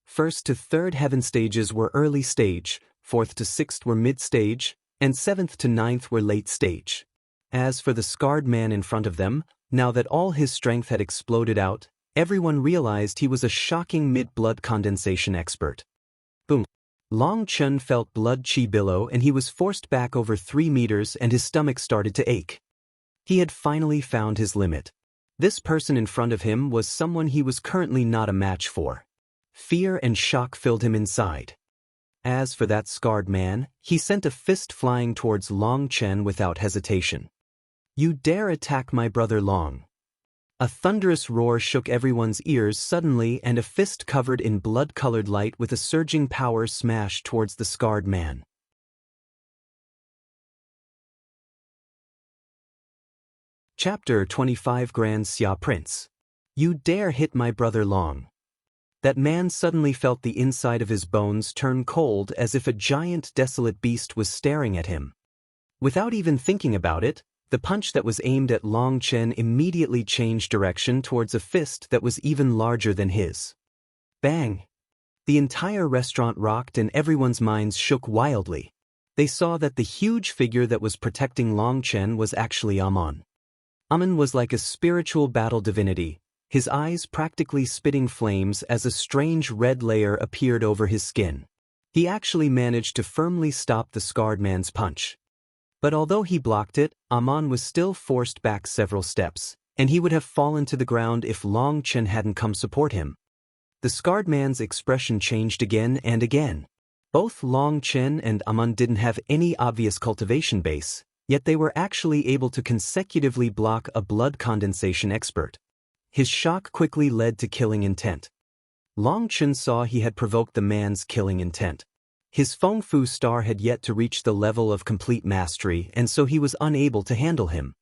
First to 3rd heaven stages were early stage, 4th to 6th were mid-stage, and 7th to 9th were late stage. As for the scarred man in front of them, now that all his strength had exploded out, everyone realized he was a shocking mid-blood condensation expert. Boom. Long Chen felt blood chi billow and he was forced back over 3 meters and his stomach started to ache. He had finally found his limit. This person in front of him was someone he was currently not a match for. Fear and shock filled him inside. As for that scarred man, he sent a fist flying towards Long Chen without hesitation. "You dare attack my brother Long." A thunderous roar shook everyone's ears suddenly and a fist covered in blood-colored light with a surging power smashed towards the scarred man. Chapter 25 Grand Xia Prince. "You dare hit my brother Long." That man suddenly felt the inside of his bones turn cold as if a giant desolate beast was staring at him. Without even thinking about it, the punch that was aimed at Long Chen immediately changed direction towards a fist that was even larger than his. Bang! The entire restaurant rocked and everyone's minds shook wildly. They saw that the huge figure that was protecting Long Chen was actually Aman. Aman was like a spiritual battle divinity, his eyes practically spitting flames as a strange red layer appeared over his skin. He actually managed to firmly stop the scarred man's punch. But although he blocked it, Aman was still forced back several steps, and he would have fallen to the ground if Long Chen hadn't come support him. The scarred man's expression changed again and again. Both Long Chen and Aman didn't have any obvious cultivation base, yet they were actually able to consecutively block a blood condensation expert. His shock quickly led to killing intent. Long Chen saw he had provoked the man's killing intent. His Feng Fu star had yet to reach the level of complete mastery, and so he was unable to handle him.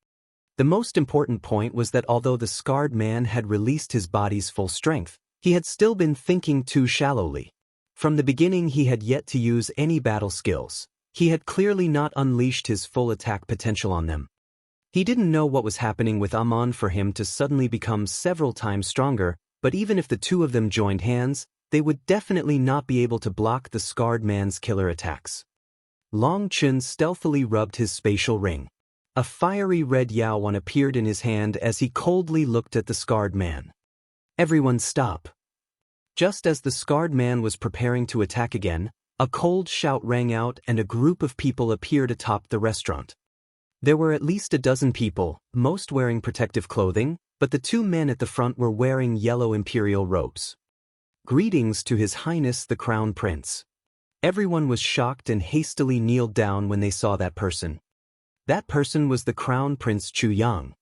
The most important point was that although the scarred man had released his body's full strength, he had still been thinking too shallowly. From the beginning he had yet to use any battle skills. He had clearly not unleashed his full attack potential on them. He didn't know what was happening with Amon for him to suddenly become several times stronger, but even if the two of them joined hands, they would definitely not be able to block the scarred man's killer attacks. Long Chen stealthily rubbed his spatial ring. A fiery red Yaowan appeared in his hand as he coldly looked at the scarred man. Everyone stop. Just as the scarred man was preparing to attack again, a cold shout rang out and a group of people appeared atop the restaurant. There were at least a dozen people, most wearing protective clothing, but the two men at the front were wearing yellow imperial robes. Greetings to His Highness the Crown Prince. Everyone was shocked and hastily kneeled down when they saw that person. That person was the Crown Prince Chu Yang.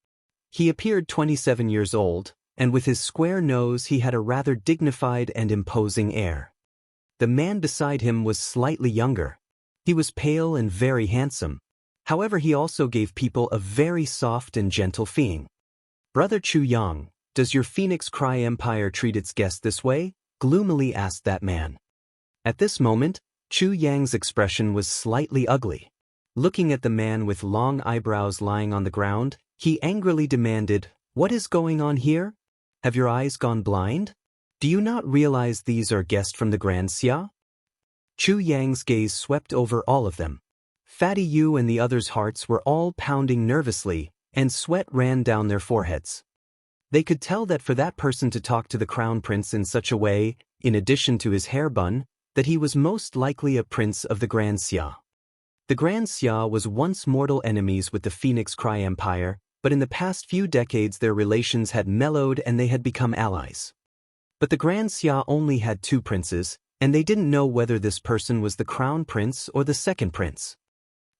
He appeared 27 years old, and with his square nose he had a rather dignified and imposing air. The man beside him was slightly younger. He was pale and very handsome. However, he also gave people a very soft and gentle feeling. Brother Chu Yang, does your Phoenix Cry Empire treat its guests this way? Gloomily asked that man. At this moment, Chu Yang's expression was slightly ugly. Looking at the man with long eyebrows lying on the ground, he angrily demanded, "What is going on here? Have your eyes gone blind? Do you not realize these are guests from the Grand Xia?" Chu Yang's gaze swept over all of them. Fatty Yu and the others' hearts were all pounding nervously, and sweat ran down their foreheads. They could tell that for that person to talk to the Crown Prince in such a way, in addition to his hair bun, that he was most likely a prince of the Grand Xia. The Grand Xia was once mortal enemies with the Phoenix Cry Empire, but in the past few decades their relations had mellowed and they had become allies. But the Grand Xia only had two princes, and they didn't know whether this person was the Crown Prince or the second prince.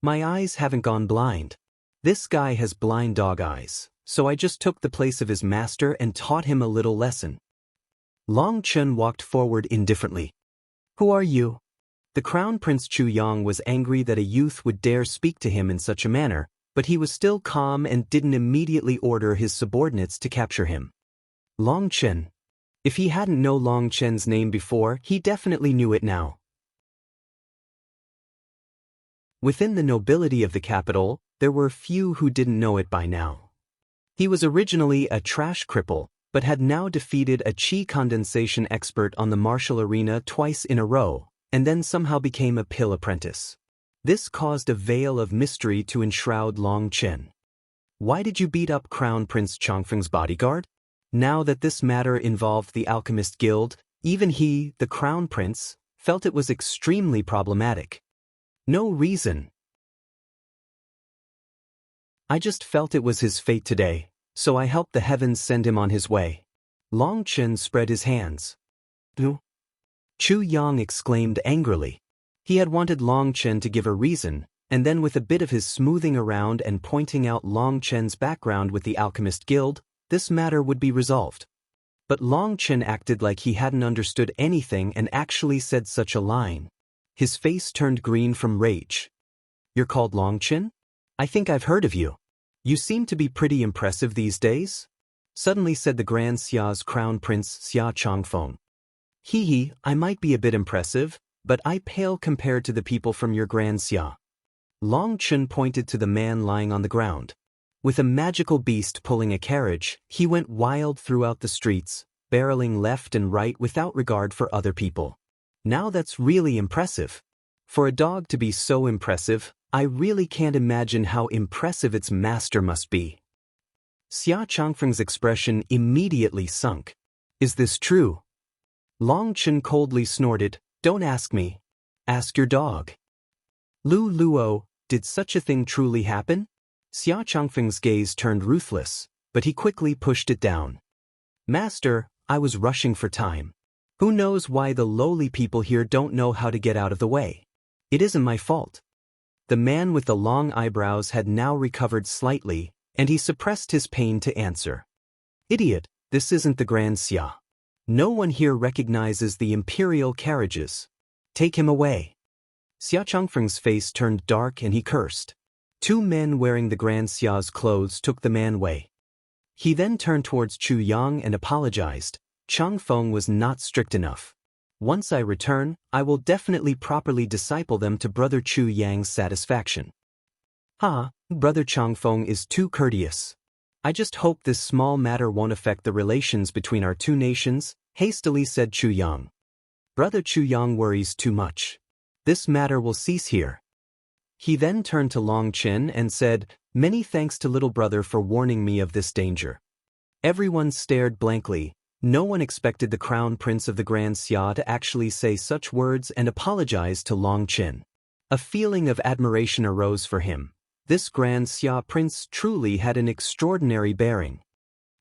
My eyes haven't gone blind. This guy has blind dog eyes, so I just took the place of his master and taught him a little lesson. Long Chen walked forward indifferently. Who are you? The Crown Prince Chu Yang was angry that a youth would dare speak to him in such a manner, but he was still calm and didn't immediately order his subordinates to capture him. Long Chen. If he hadn't known Long Chen's name before, he definitely knew it now. Within the nobility of the capital, there were few who didn't know it by now. He was originally a trash cripple, but had now defeated a chi condensation expert on the martial arena twice in a row, and then somehow became a pill apprentice. This caused a veil of mystery to enshroud Long Chen. Why did you beat up Crown Prince Chongfeng's bodyguard? Now that this matter involved the Alchemist Guild, even he, the Crown Prince, felt it was extremely problematic. No reason. I just felt it was his fate today, so I helped the heavens send him on his way. Long Chen spread his hands. No. Chu Yang exclaimed angrily. He had wanted Long Chen to give a reason, and then with a bit of his smoothing around and pointing out Long Chen's background with the Alchemist Guild, this matter would be resolved. But Long Chen acted like he hadn't understood anything and actually said such a line. His face turned green from rage. You're called Long Chen? I think I've heard of you. You seem to be pretty impressive these days, suddenly said the Grand Xia's Crown Prince Xia Chongfeng. Hee, I might be a bit impressive, but I pale compared to the people from your Grand Xia. Long Chen pointed to the man lying on the ground. With a magical beast pulling a carriage, he went wild throughout the streets, barreling left and right without regard for other people. Now that's really impressive. For a dog to be so impressive, I really can't imagine how impressive its master must be. Xia Chongfeng's expression immediately sunk. Is this true? Long Chen coldly snorted, Don't ask me. Ask your dog. Lu Luo, did such a thing truly happen? Xia Chongfeng's gaze turned ruthless, but he quickly pushed it down. Master, I was rushing for time. Who knows why the lowly people here don't know how to get out of the way? It isn't my fault. The man with the long eyebrows had now recovered slightly, and he suppressed his pain to answer. Idiot, this isn't the Grand Xia. No one here recognizes the imperial carriages. Take him away. Xia Chongfeng's face turned dark and he cursed. Two men wearing the Grand Xia's clothes took the man away. He then turned towards Chu Yang and apologized. Chongfeng was not strict enough. Once I return, I will definitely properly disciple them to Brother Chu Yang's satisfaction. Ha, Brother Changfeng is too courteous. I just hope this small matter won't affect the relations between our two nations, hastily said Chu Yang. Brother Chu Yang worries too much. This matter will cease here. He then turned to Long Chen and said, Many thanks to little brother for warning me of this danger. Everyone stared blankly. No one expected the crown prince of the Grand Xia to actually say such words and apologize to Long Chen. A feeling of admiration arose for him. This Grand Xia prince truly had an extraordinary bearing.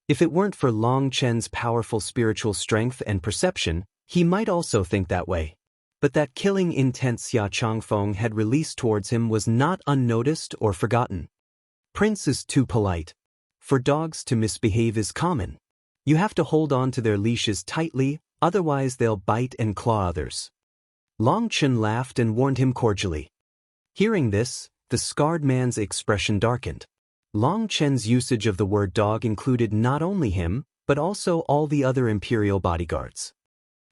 If it weren't for Long Chen's powerful spiritual strength and perception, he might also think that way. But that killing intent Xia Changfeng had released towards him was not unnoticed or forgotten. Prince is too polite. For dogs to misbehave is common. You have to hold on to their leashes tightly, otherwise they'll bite and claw others. Long Chen laughed and warned him cordially. Hearing this, the scarred man's expression darkened. Long Chen's usage of the word dog included not only him, but also all the other imperial bodyguards.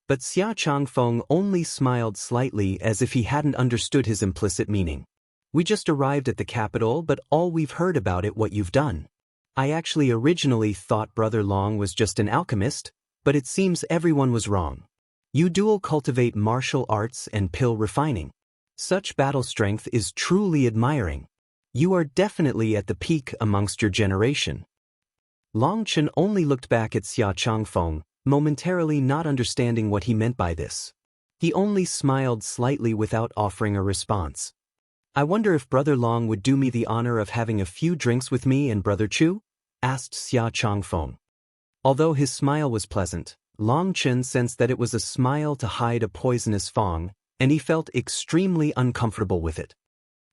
But Xia Changfeng only smiled slightly as if he hadn't understood his implicit meaning. We just arrived at the capital, but all we've heard about it what you've done. I actually originally thought Brother Long was just an alchemist, but it seems everyone was wrong. You dual cultivate martial arts and pill refining. Such battle strength is truly admiring. You are definitely at the peak amongst your generation. Long Chen only looked back at Xia Changfeng, momentarily not understanding what he meant by this. He only smiled slightly without offering a response. I wonder if Brother Long would do me the honor of having a few drinks with me and Brother Chu? Asked Xia Changfeng. Although his smile was pleasant, Long Chen sensed that it was a smile to hide a poisonous fong, and he felt extremely uncomfortable with it.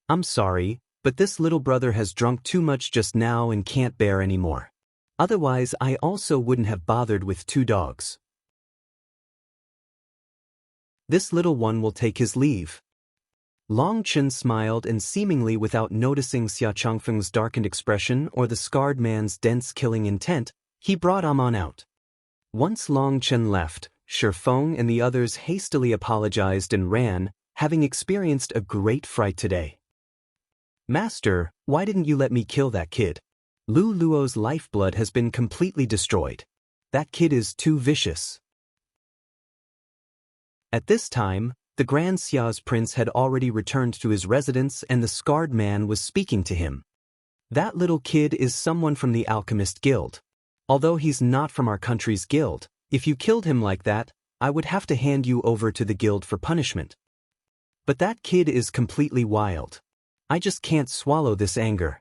I'm sorry, but this little brother has drunk too much just now and can't bear any more. Otherwise I also wouldn't have bothered with 2 dogs. This little one will take his leave. Long Chen smiled and seemingly without noticing Xia Changfeng's darkened expression or the scarred man's dense killing intent, he brought Amon out. Once Long Chen left, Shifeng and the others hastily apologized and ran, having experienced a great fright today. Master, why didn't you let me kill that kid? Lu Luo's lifeblood has been completely destroyed. That kid is too vicious. At this time, the Grand Xia's prince had already returned to his residence and the scarred man was speaking to him. That little kid is someone from the Alchemist Guild. Although he's not from our country's guild, if you killed him like that, I would have to hand you over to the guild for punishment. But that kid is completely wild. I just can't swallow this anger.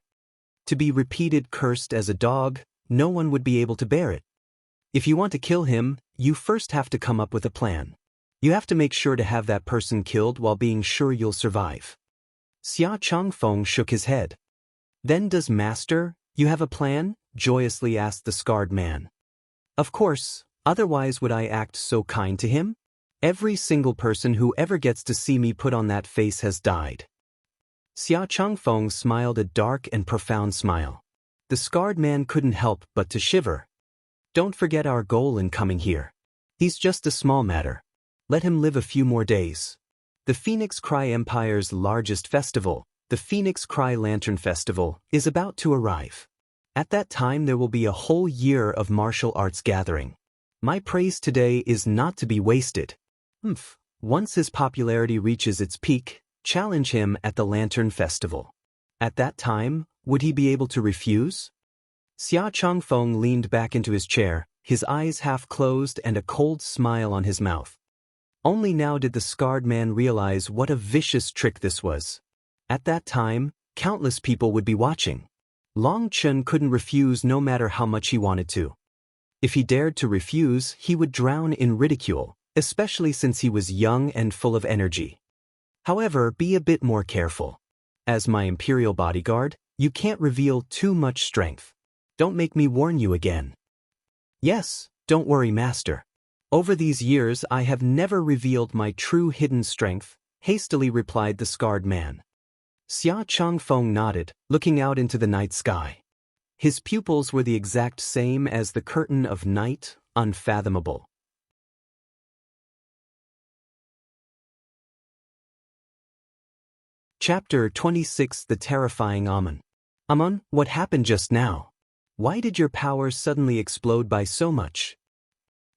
To be repeated cursed as a dog, no one would be able to bear it. If you want to kill him, you first have to come up with a plan. You have to make sure to have that person killed while being sure you'll survive. Xia Changfeng shook his head. Then does Master, you have a plan? Joyously asked the scarred man. Of course, otherwise would I act so kind to him? Every single person who ever gets to see me put on that face has died. Xia Changfeng smiled a dark and profound smile. The scarred man couldn't help but to shiver. Don't forget our goal in coming here. He's just a small matter. Let him live a few more days. The Phoenix Cry Empire's largest festival, the Phoenix Cry Lantern Festival, is about to arrive. At that time there will be a whole year of martial arts gathering. My praise today is not to be wasted. Once his popularity reaches its peak, challenge him at the Lantern Festival. At that time, would he be able to refuse? Xia Changfeng leaned back into his chair, his eyes half closed and a cold smile on his mouth. Only now did the scarred man realize what a vicious trick this was. At that time, countless people would be watching. Long Chen couldn't refuse no matter how much he wanted to. If he dared to refuse, he would drown in ridicule, especially since he was young and full of energy. However, be a bit more careful. As my imperial bodyguard, you can't reveal too much strength. Don't make me warn you again. Yes, don't worry, Master. Over these years I have never revealed my true hidden strength, hastily replied the scarred man. Xia Changfeng nodded, looking out into the night sky. His pupils were the exact same as the curtain of night, unfathomable. Chapter 26 The Terrifying Amon. Amon, what happened just now? Why did your powers suddenly explode by so much?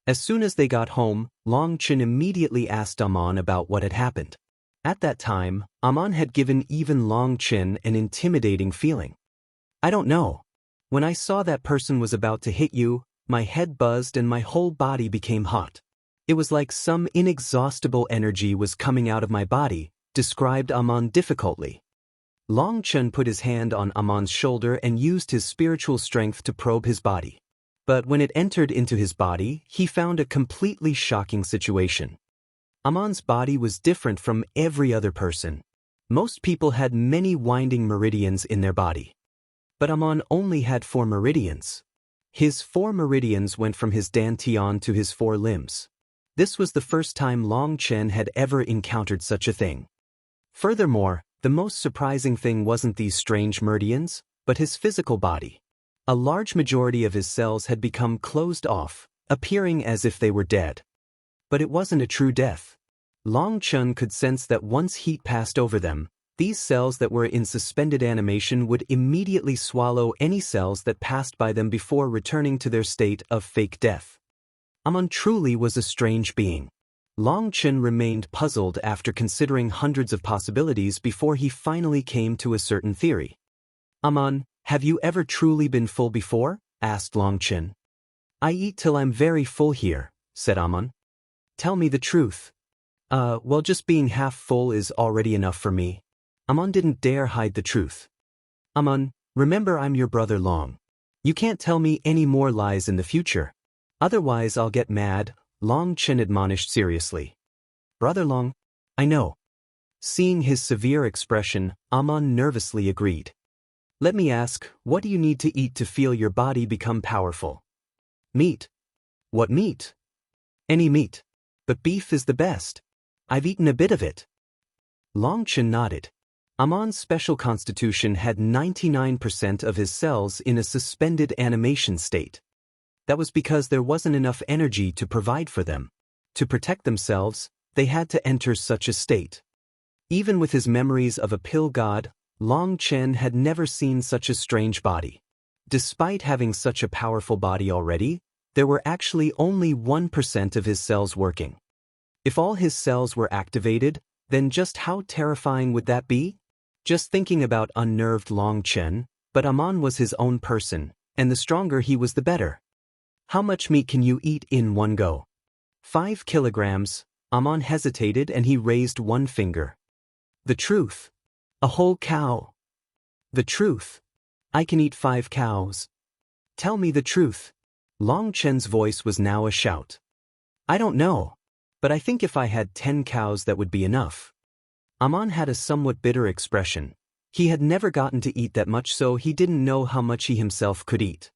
As soon as they got home, Long Chen immediately asked Amon about what had happened. At that time, Amon had given even Long Chen an intimidating feeling. I don't know. When I saw that person was about to hit you, my head buzzed and my whole body became hot. It was like some inexhaustible energy was coming out of my body, described Amon difficultly. Long Chen put his hand on Amon's shoulder and used his spiritual strength to probe his body. But when it entered into his body, he found a completely shocking situation. Amon's body was different from every other person. Most people had many winding meridians in their body. But Amon only had 4 meridians. His 4 meridians went from his dantian to his 4 limbs. This was the first time Long Chen had ever encountered such a thing. Furthermore, the most surprising thing wasn't these strange meridians, but his physical body. A large majority of his cells had become closed off, appearing as if they were dead. But it wasn't a true death. Long Chen could sense that once heat passed over them, these cells that were in suspended animation would immediately swallow any cells that passed by them before returning to their state of fake death. Amon truly was a strange being. Long Chen remained puzzled after considering hundreds of possibilities before he finally came to a certain theory. Amon, have you ever truly been full before? Asked Long Chen. I eat till I'm very full here, said Amon. Tell me the truth. Well, just being half full is already enough for me. Amon didn't dare hide the truth. Amon, remember I'm your brother Long. You can't tell me any more lies in the future. Otherwise I'll get mad, Long Chen admonished seriously. Brother Long, I know. Seeing his severe expression, Amon nervously agreed. Let me ask, what do you need to eat to feel your body become powerful? Meat. What meat? Any meat. But beef is the best. I've eaten a bit of it. Long Chen nodded. Amon's special constitution had 99% of his cells in a suspended animation state. That was because there wasn't enough energy to provide for them. To protect themselves, they had to enter such a state. Even with his memories of a pill god, Long Chen had never seen such a strange body. Despite having such a powerful body already, there were actually only 1% of his cells working. If all his cells were activated, then just how terrifying would that be? Just thinking about unnerved Long Chen, but Amon was his own person, and the stronger he was the better. How much meat can you eat in one go? 5 kilograms, Amon hesitated and he raised one finger. The truth. A whole cow. The truth. I can eat 5 cows. Tell me the truth. Long Chen's voice was now a shout. I don't know, but I think if I had 10 cows that would be enough. Amon had a somewhat bitter expression. He had never gotten to eat that much, so he didn't know how much he himself could eat.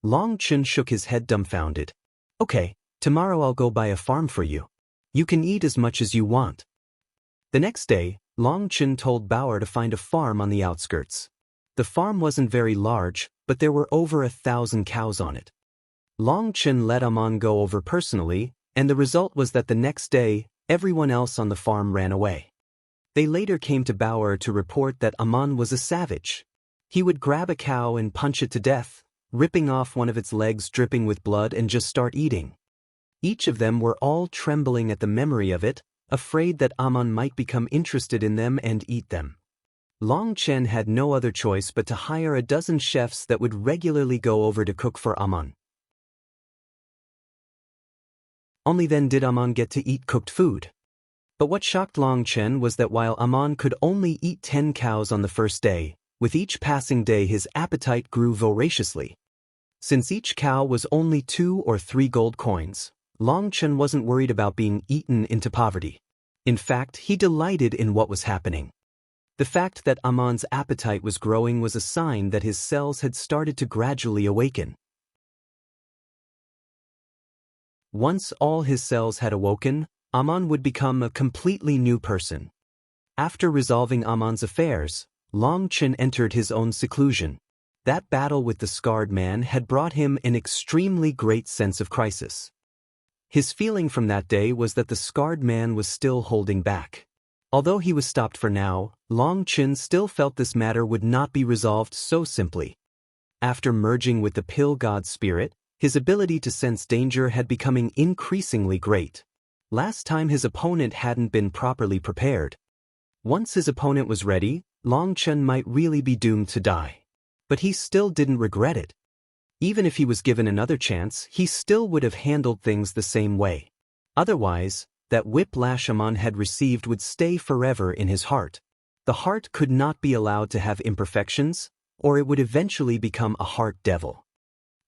Long Chen shook his head dumbfounded. Okay, tomorrow I'll go buy a farm for you. You can eat as much as you want. The next day, Long Chen told Bauer to find a farm on the outskirts. The farm wasn't very large, but there were over 1,000 cows on it. Long Chen let Amon go over personally, and the result was that the next day, everyone else on the farm ran away. They later came to Bauer to report that Amon was a savage. He would grab a cow and punch it to death, ripping off one of its legs dripping with blood and just start eating. Each of them were all trembling at the memory of it, afraid that Amon might become interested in them and eat them. Long Chen had no other choice but to hire a dozen chefs that would regularly go over to cook for Amon. Only then did Amon get to eat cooked food. But what shocked Long Chen was that while Amon could only eat 10 cows on the first day, with each passing day his appetite grew voraciously. Since each cow was only 2 or 3 gold coins, Long Chen wasn't worried about being eaten into poverty. In fact, he delighted in what was happening. The fact that Amon's appetite was growing was a sign that his cells had started to gradually awaken. Once all his cells had awoken, Amon would become a completely new person. After resolving Amon's affairs, Long Chen entered his own seclusion. That battle with the scarred man had brought him an extremely great sense of crisis. His feeling from that day was that the scarred man was still holding back. Although he was stopped for now, Long Chen still felt this matter would not be resolved so simply. After merging with the pill god's spirit, his ability to sense danger had becoming increasingly great. Last time his opponent hadn't been properly prepared. Once his opponent was ready, Long Chen might really be doomed to die. But he still didn't regret it. Even if he was given another chance, he still would have handled things the same way. Otherwise, that whiplash Amon had received would stay forever in his heart. The heart could not be allowed to have imperfections, or it would eventually become a heart devil.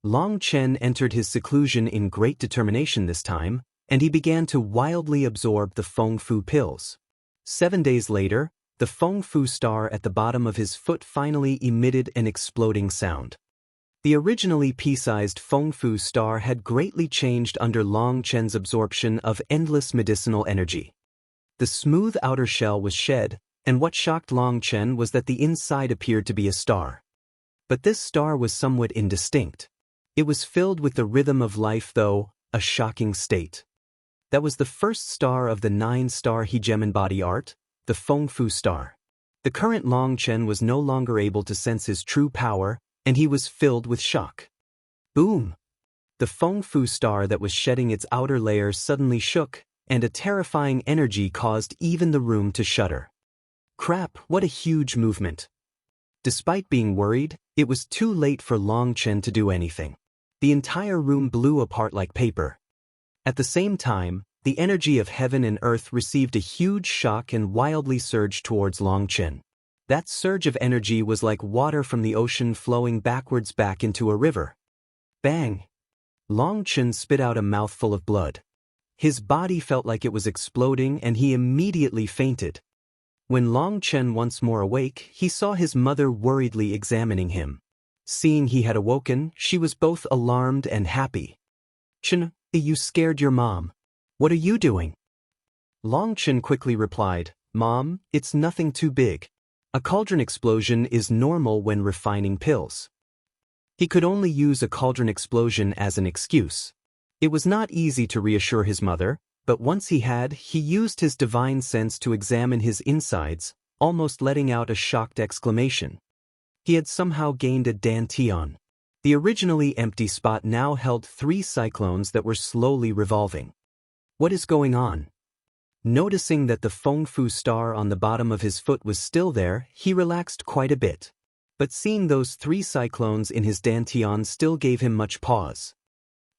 Long Chen entered his seclusion in great determination this time, and he began to wildly absorb the Feng Fu pills. 7 days later, the Feng Fu star at the bottom of his foot finally emitted an exploding sound. The originally pea-sized Feng Fu star had greatly changed under Long Chen's absorption of endless medicinal energy. The smooth outer shell was shed, and what shocked Long Chen was that the inside appeared to be a star. But this star was somewhat indistinct. It was filled with the rhythm of life, though, a shocking state. That was the first star of the 9-star Hegemon body art, the Feng Fu star. The current Long Chen was no longer able to sense his true power, and he was filled with shock. Boom! The Feng Fu star that was shedding its outer layer suddenly shook, and a terrifying energy caused even the room to shudder. Crap, what a huge movement! Despite being worried, it was too late for Long Chen to do anything. The entire room blew apart like paper. At the same time, the energy of heaven and earth received a huge shock and wildly surged towards Long Chen. That surge of energy was like water from the ocean flowing backwards back into a river. Bang! Long Chen spit out a mouthful of blood. His body felt like it was exploding and he immediately fainted. When Long Chen once more awake, he saw his mother worriedly examining him. Seeing he had awoken, she was both alarmed and happy. "Chen, you scared your mom. What are you doing?" Long Chen quickly replied, "Mom, it's nothing too big. A cauldron explosion is normal when refining pills." He could only use a cauldron explosion as an excuse. It was not easy to reassure his mother, but once he used his divine sense to examine his insides, almost letting out a shocked exclamation. He had somehow gained a dantian. The originally empty spot now held 3 cyclones that were slowly revolving. What is going on? Noticing that the Feng Fu star on the bottom of his foot was still there, he relaxed quite a bit. But seeing those 3 cyclones in his dantian still gave him much pause.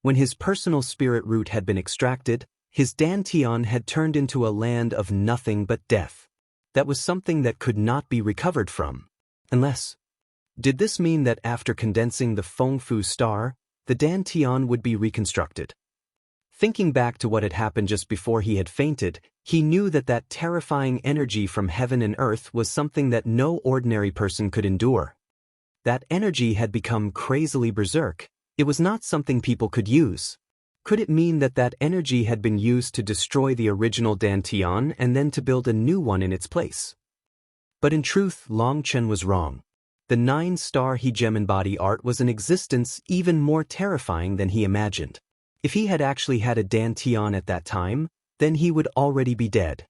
When his personal spirit root had been extracted, his dantian had turned into a land of nothing but death. That was something that could not be recovered from. Unless... Did this mean that after condensing the Feng Fu star, the dantian would be reconstructed? Thinking back to what had happened just before he had fainted, he knew that that terrifying energy from heaven and earth was something that no ordinary person could endure. That energy had become crazily berserk. It was not something people could use. Could it mean that that energy had been used to destroy the original dantian and then to build a new one in its place? But in truth, Long Chen was wrong. The 9-star Hegemon body art was an existence even more terrifying than he imagined. If he had actually had a dantian at that time, then he would already be dead.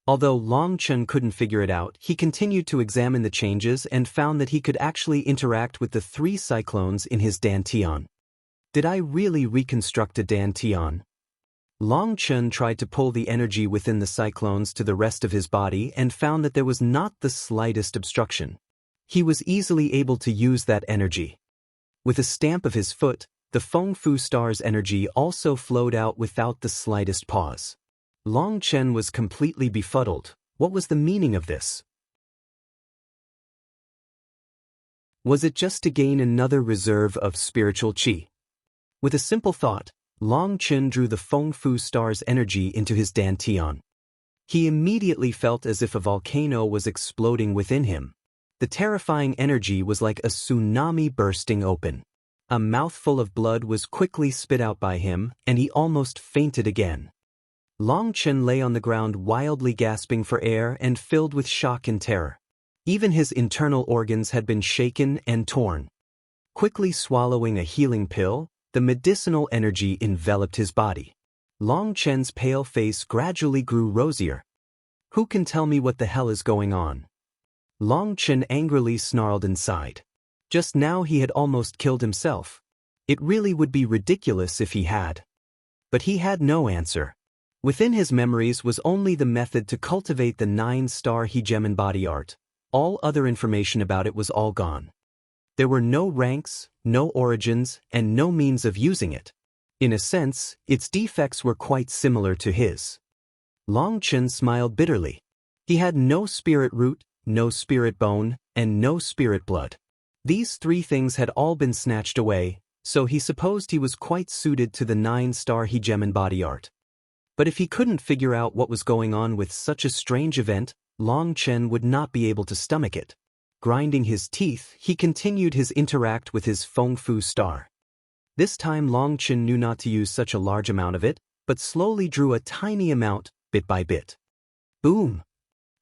Although Long Chen couldn't figure it out, he continued to examine the changes and found that he could actually interact with the 3 cyclones in his dantian. Did I really reconstruct a dantian? Long Chen tried to pull the energy within the cyclones to the rest of his body and found that there was not the slightest obstruction. He was easily able to use that energy. With a stamp of his foot, the Feng Fu star's energy also flowed out without the slightest pause. Long Chen was completely befuddled. What was the meaning of this? Was it just to gain another reserve of spiritual qi? With a simple thought, Long Chen drew the Feng Fu star's energy into his dantian. He immediately felt as if a volcano was exploding within him. The terrifying energy was like a tsunami bursting open. A mouthful of blood was quickly spit out by him, and he almost fainted again. Long Chen lay on the ground wildly gasping for air and filled with shock and terror. Even his internal organs had been shaken and torn. Quickly swallowing a healing pill, the medicinal energy enveloped his body. Long Chen's pale face gradually grew rosier. Who can tell me what the hell is going on? Long Chen angrily snarled inside. Just now he had almost killed himself. It really would be ridiculous if he had. But he had no answer. Within his memories was only the method to cultivate the 9-star Hegemon body art. All other information about it was all gone. There were no ranks, no origins, and no means of using it. In a sense, its defects were quite similar to his. Long Chen smiled bitterly. He had no spirit root, no spirit bone, and no spirit blood. These 3 things had all been snatched away, so he supposed he was quite suited to the 9-star Hegemon body art. But if he couldn't figure out what was going on with such a strange event, Long Chen would not be able to stomach it. Grinding his teeth, he continued his interact with his Feng Fu star. This time Long Chen knew not to use such a large amount of it, but slowly drew a tiny amount, bit by bit. Boom!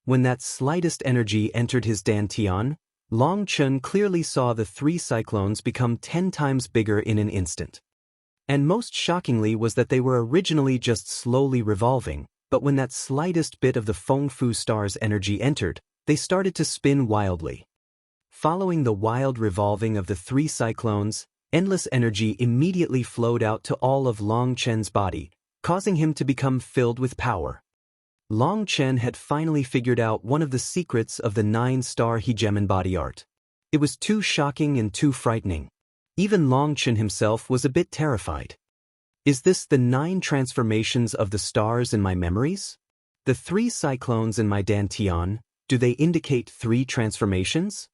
When that slightest energy entered his dantian, Long Chen clearly saw the 3 cyclones become 10 times bigger in an instant. And most shockingly was that they were originally just slowly revolving, but when that slightest bit of the Feng Fu star's energy entered, they started to spin wildly. Following the wild revolving of the 3 cyclones, endless energy immediately flowed out to all of Long Chen's body, causing him to become filled with power. Long Chen had finally figured out one of the secrets of the 9-star Hegemon body art. It was too shocking and too frightening. Even Long Chen himself was a bit terrified. Is this the 9 transformations of the stars in my memories? The 3 cyclones in my dantian, do they indicate 3 transformations?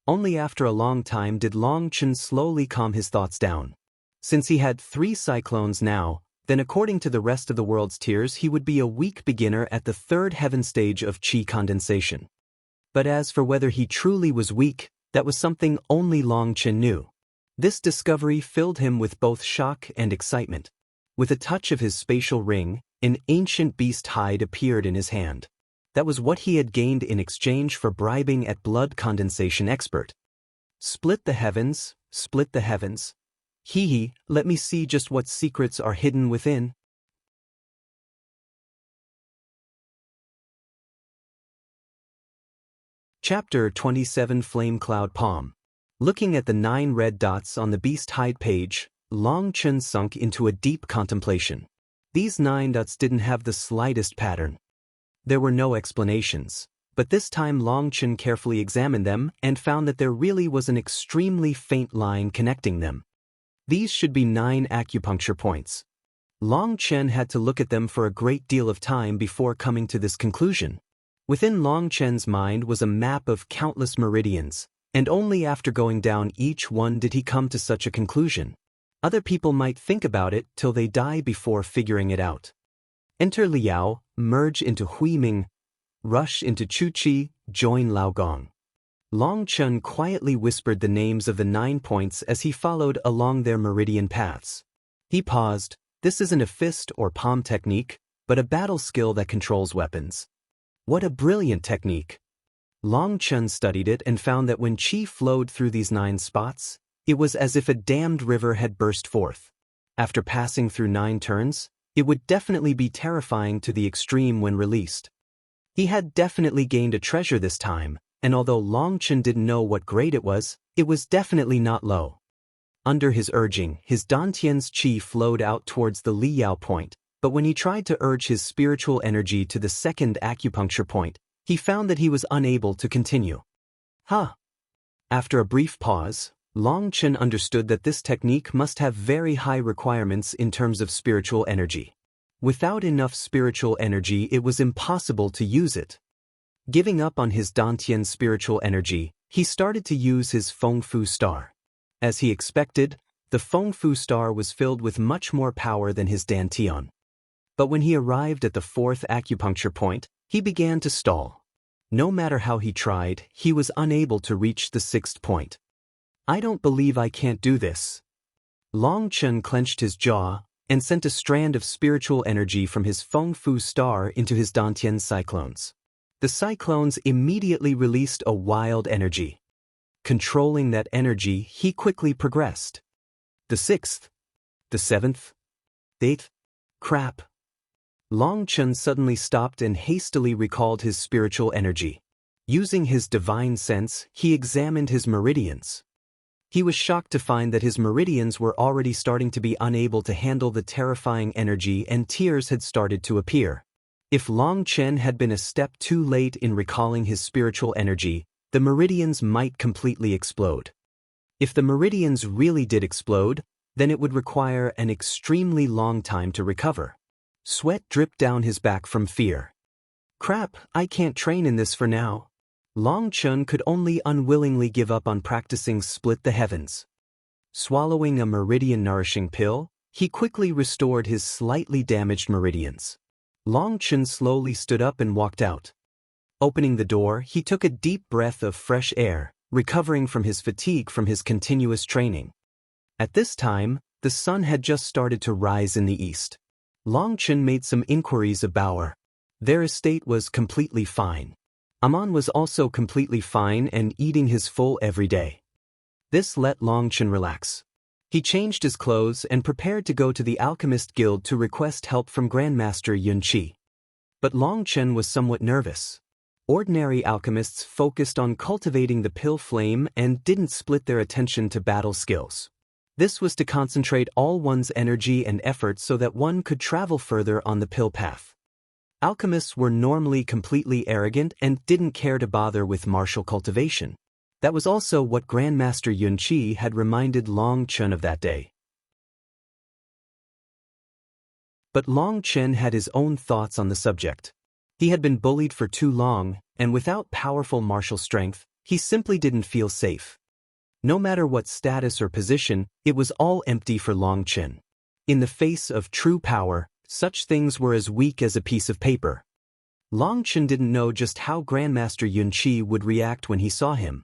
Only after a long time did Long Chen slowly calm his thoughts down. Since he had 3 cyclones now, then according to the rest of the world's tiers he would be a weak beginner at the 3rd heaven stage of Qi condensation. But as for whether he truly was weak, that was something only Long Chen knew. This discovery filled him with both shock and excitement. With a touch of his spatial ring, an ancient beast hide appeared in his hand. That was what he had gained in exchange for bribing at blood condensation expert. Split the heavens, split the heavens. Hee, let me see just what secrets are hidden within. Chapter 27 Flame Cloud Palm. Looking at the 9 red dots on the beast hide page, Long Chen sunk into a deep contemplation. These 9 dots didn't have the slightest pattern. There were no explanations, but this time Long Chen carefully examined them and found that there really was an extremely faint line connecting them. These should be 9 acupuncture points. Long Chen had to look at them for a great deal of time before coming to this conclusion. Within Long Chen's mind was a map of countless meridians, and only after going down each one did he come to such a conclusion. Other people might think about it till they die before figuring it out. Enter Liao, merge into Huiming, rush into Chuchi, join Laogong. Long Chen quietly whispered the names of the 9 points as he followed along their meridian paths. He paused. This isn't a fist or palm technique, but a battle skill that controls weapons. What a brilliant technique! Long Chen studied it and found that when qi flowed through these 9 spots, it was as if a dammed river had burst forth. After passing through 9 turns, it would definitely be terrifying to the extreme when released. He had definitely gained a treasure this time, and although Long Chen didn't know what grade it was definitely not low. Under his urging, his dantian's qi flowed out towards the Liyao point, but when he tried to urge his spiritual energy to the 2nd acupuncture point, he found that he was unable to continue. After a brief pause, Long Chen understood that this technique must have very high requirements in terms of spiritual energy. Without enough spiritual energy, it was impossible to use it. Giving up on his dantian spiritual energy, he started to use his Feng Fu star. As he expected, the Feng Fu star was filled with much more power than his dantian. But when he arrived at the 4th acupuncture point, he began to stall. No matter how he tried, he was unable to reach the 6th point. I don't believe I can't do this. Long Chen clenched his jaw and sent a strand of spiritual energy from his Feng Fu star into his dantian cyclones. The cyclones immediately released a wild energy. Controlling that energy, he quickly progressed. The 6th, the 7th, the 8th, Crap. Long Chen suddenly stopped and hastily recalled his spiritual energy. Using his divine sense, he examined his meridians. He was shocked to find that his meridians were already starting to be unable to handle the terrifying energy and tears had started to appear. If Long Chen had been a step too late in recalling his spiritual energy, the meridians might completely explode. If the meridians really did explode, then it would require an extremely long time to recover. Sweat dripped down his back from fear. Crap, I can't train in this for now. Long Chen could only unwillingly give up on practicing Split the Heavens. Swallowing a meridian-nourishing pill, he quickly restored his slightly damaged meridians. Long Chen slowly stood up and walked out. Opening the door, he took a deep breath of fresh air, recovering from his fatigue from his continuous training. At this time, the sun had just started to rise in the east. Long Chen made some inquiries of Bauer. Their estate was completely fine. Amon was also completely fine and eating his full every day. This let Long Chen relax. He changed his clothes and prepared to go to the Alchemist Guild to request help from Grandmaster Yun Qi. But Long Chen was somewhat nervous. Ordinary alchemists focused on cultivating the pill flame and didn't split their attention to battle skills. This was to concentrate all one's energy and effort so that one could travel further on the pill path. Alchemists were normally completely arrogant and didn't care to bother with martial cultivation. That was also what Grandmaster Yun Qi had reminded Long Chen of that day. But Long Chen had his own thoughts on the subject. He had been bullied for too long, and without powerful martial strength, he simply didn't feel safe. No matter what status or position, it was all empty for Long Chen. In the face of true power, such things were as weak as a piece of paper. Long Chen didn't know just how Grandmaster Yun Qi would react when he saw him.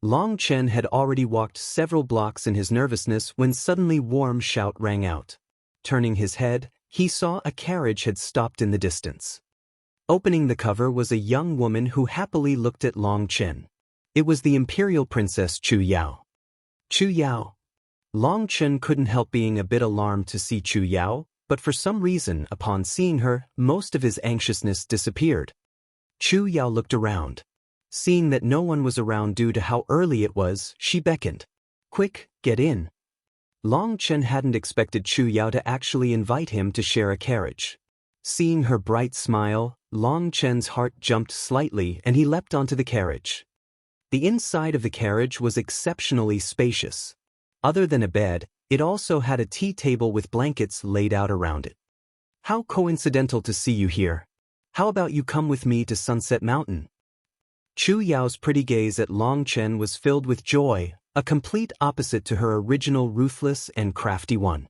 Long Chen had already walked several blocks in his nervousness when suddenly warm shout rang out. Turning his head, he saw a carriage had stopped in the distance. Opening the cover was a young woman who happily looked at Long Chen. It was the Imperial Princess Chu Yao. Chu Yao. Long Chen couldn't help being a bit alarmed to see Chu Yao, but for some reason, upon seeing her, most of his anxiousness disappeared. Chu Yao looked around. Seeing that no one was around due to how early it was, she beckoned. Quick, get in. Long Chen hadn't expected Chu Yao to actually invite him to share a carriage. Seeing her bright smile, Long Chen's heart jumped slightly and he leapt onto the carriage. The inside of the carriage was exceptionally spacious. Other than a bed, it also had a tea table with blankets laid out around it. How coincidental to see you here. How about you come with me to Sunset Mountain? Chu Yao's pretty gaze at Long Chen was filled with joy, a complete opposite to her original ruthless and crafty one.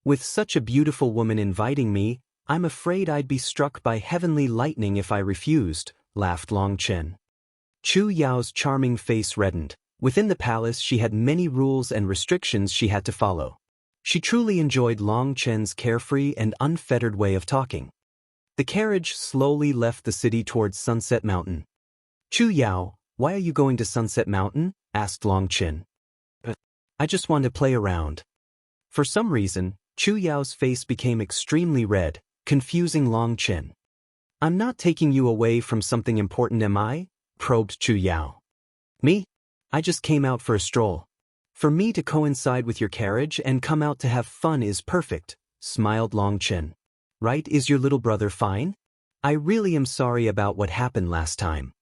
With such a beautiful woman inviting me, I'm afraid I'd be struck by heavenly lightning if I refused, laughed Long Chen. Chu Yao's charming face reddened. Within the palace she had many rules and restrictions she had to follow. She truly enjoyed Long Chen's carefree and unfettered way of talking. The carriage slowly left the city towards Sunset Mountain. Chu Yao, why are you going to Sunset Mountain? Asked Long Chen. I just want to play around. For some reason, Chu Yao's face became extremely red, confusing Long Chen. I'm not taking you away from something important, am I? Probed Chu Yao. Me? I just came out for a stroll. For me to coincide with your carriage and come out to have fun is perfect, smiled Long Chen. Right, is your little brother fine? I really am sorry about what happened last time.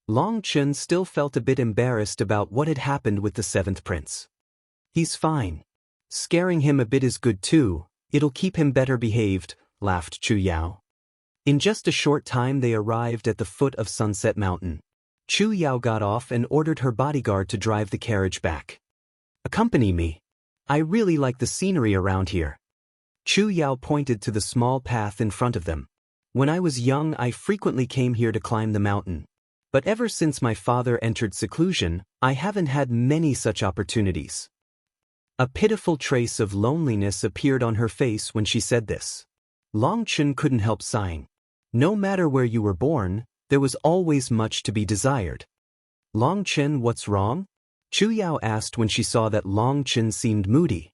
Long Chen still felt a bit embarrassed about what had happened with the seventh prince. He's fine. Scaring him a bit is good too, it'll keep him better behaved, laughed Chu Yao. In just a short time they arrived at the foot of Sunset Mountain. Chu Yao got off and ordered her bodyguard to drive the carriage back. Accompany me. I really like the scenery around here. Chu Yao pointed to the small path in front of them. When I was young I frequently came here to climb the mountain. But ever since my father entered seclusion, I haven't had many such opportunities. A pitiful trace of loneliness appeared on her face when she said this. Long Chen couldn't help sighing. No matter where you were born, there was always much to be desired. Long Chen, what's wrong? Chu Yao asked when she saw that Long Chen seemed moody.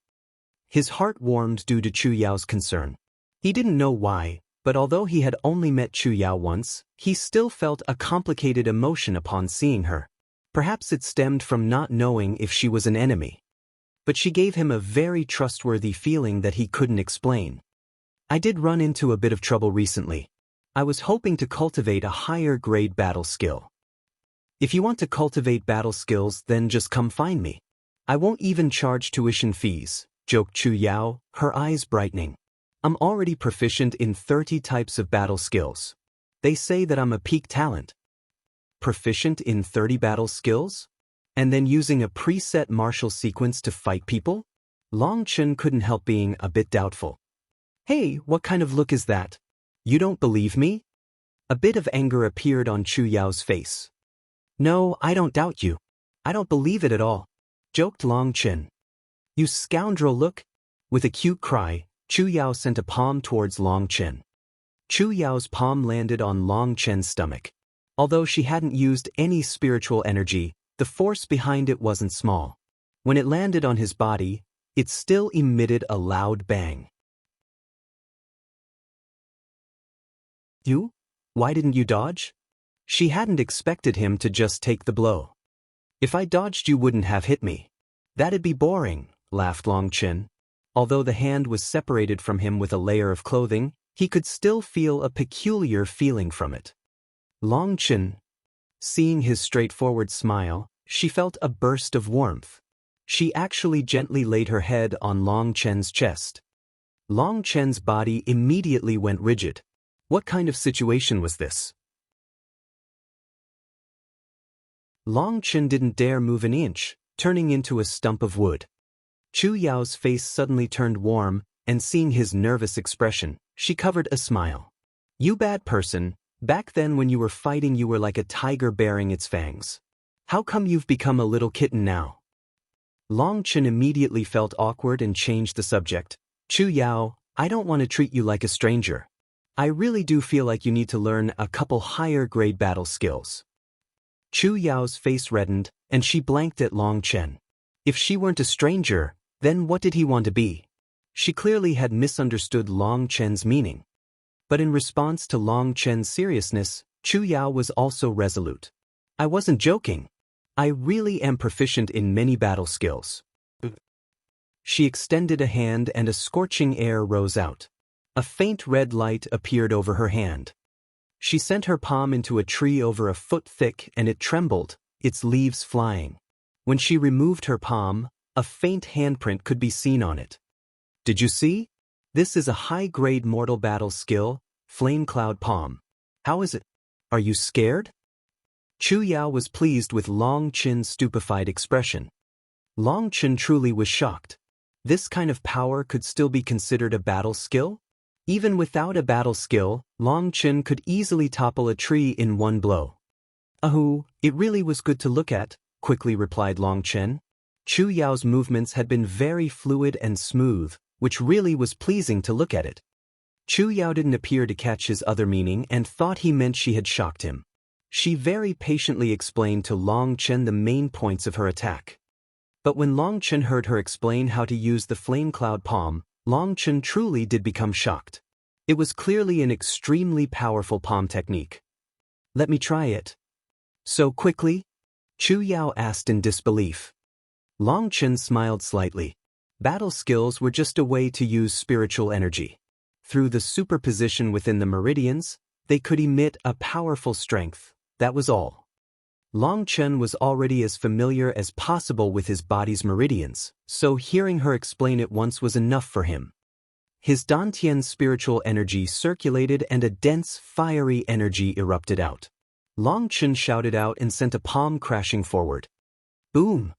His heart warmed due to Chu Yao's concern. He didn't know why, but although he had only met Chu Yao once, he still felt a complicated emotion upon seeing her. Perhaps it stemmed from not knowing if she was an enemy. But she gave him a very trustworthy feeling that he couldn't explain. I did run into a bit of trouble recently. I was hoping to cultivate a higher grade battle skill. If you want to cultivate battle skills, then just come find me. I won't even charge tuition fees, joked Chu Yao, her eyes brightening. I'm already proficient in 30 types of battle skills. They say that I'm a peak talent. Proficient in 30 battle skills? And then using a preset martial sequence to fight people? Long Chen couldn't help being a bit doubtful. Hey, what kind of look is that? You don't believe me? A bit of anger appeared on Chu Yao's face. No, I don't doubt you. I don't believe it at all, joked Long Chen. You scoundrel, look. With a cute cry, Chu Yao sent a palm towards Long Chen. Chu Yao's palm landed on Long Chen's stomach. Although she hadn't used any spiritual energy, the force behind it wasn't small. When it landed on his body, it still emitted a loud bang. You? Why didn't you dodge? She hadn't expected him to just take the blow. If I dodged, you wouldn't have hit me. That'd be boring, laughed Long Chen. Although the hand was separated from him with a layer of clothing, he could still feel a peculiar feeling from it. Long Chen. Seeing his straightforward smile, she felt a burst of warmth. She actually gently laid her head on Long Chen's chest. Long Chen's body immediately went rigid. What kind of situation was this? Long Chen didn't dare move an inch, turning into a stump of wood. Chu Yao's face suddenly turned warm, and seeing his nervous expression, she covered a smile. You bad person, back then when you were fighting you were like a tiger baring its fangs. How come you've become a little kitten now? Long Chen immediately felt awkward and changed the subject. Chu Yao, I don't want to treat you like a stranger. I really do feel like you need to learn a couple higher grade battle skills. Chu Yao's face reddened, and she blanked at Long Chen. If she weren't a stranger, then what did he want to be? She clearly had misunderstood Long Chen's meaning. But in response to Long Chen's seriousness, Chu Yao was also resolute. I wasn't joking. I really am proficient in many battle skills. She extended a hand and a scorching air rose out. A faint red light appeared over her hand. She sent her palm into a tree over a foot thick and it trembled, its leaves flying. When she removed her palm, a faint handprint could be seen on it. Did you see? This is a high-grade mortal battle skill, Flame Cloud Palm. How is it? Are you scared? Chu Yao was pleased with Long Chen's stupefied expression. Long Chen truly was shocked. This kind of power could still be considered a battle skill? Even without a battle skill, Long Chen could easily topple a tree in one blow. Ahoo, it really was good to look at, quickly replied Long Chen. Chu Yao's movements had been very fluid and smooth, which really was pleasing to look at it. Chu Yao didn't appear to catch his other meaning and thought he meant she had shocked him. She very patiently explained to Long Chen the main points of her attack. But when Long Chen heard her explain how to use the Flame Cloud Palm, Long Chen truly did become shocked. It was clearly an extremely powerful palm technique. Let me try it. So quickly? Chu Yao asked in disbelief. Long Chen smiled slightly. Battle skills were just a way to use spiritual energy. Through the superposition within the meridians, they could emit a powerful strength, that was all. Long Chen was already as familiar as possible with his body's meridians, so hearing her explain it once was enough for him. His Dantian's spiritual energy circulated and a dense, fiery energy erupted out. Long Chen shouted out and sent a palm crashing forward. Boom!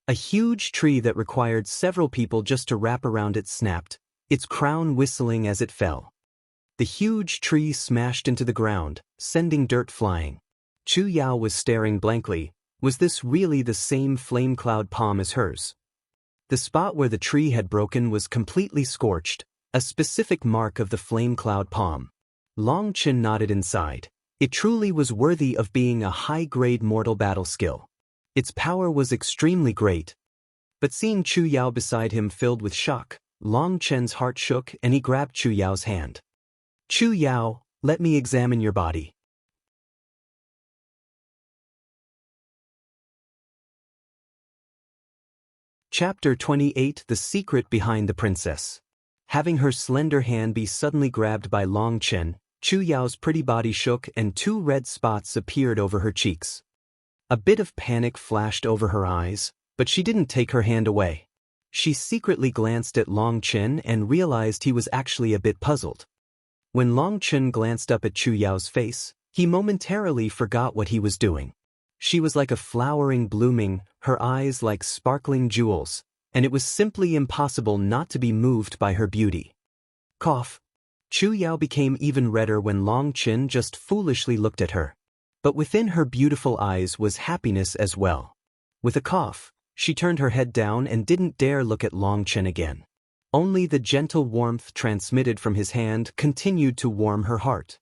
A huge tree that required several people just to wrap around it snapped, its crown whistling as it fell. The huge tree smashed into the ground, sending dirt flying. Chu Yao was staring blankly. Was this really the same flame cloud palm as hers? The spot where the tree had broken was completely scorched, a specific mark of the flame cloud palm. Long Chen nodded inside. It truly was worthy of being a high-grade mortal battle skill. Its power was extremely great. But seeing Chu Yao beside him filled with shock, Long Chen's heart shook and he grabbed Chu Yao's hand. Chu Yao, let me examine your body. Chapter 28 The Secret Behind the Princess. Having her slender hand be suddenly grabbed by Long Chen, Chu Yao's pretty body shook and 2 red spots appeared over her cheeks. A bit of panic flashed over her eyes, but she didn't take her hand away. She secretly glanced at Long Chen and realized he was actually a bit puzzled. When Long Chen glanced up at Chu Yao's face, he momentarily forgot what he was doing. She was like a flowering blooming, her eyes like sparkling jewels, and it was simply impossible not to be moved by her beauty. Cough. Chu Yao became even redder when Long Chen just foolishly looked at her. But within her beautiful eyes was happiness as well. With a cough, she turned her head down and didn't dare look at Long Chen again. Only the gentle warmth transmitted from his hand continued to warm her heart.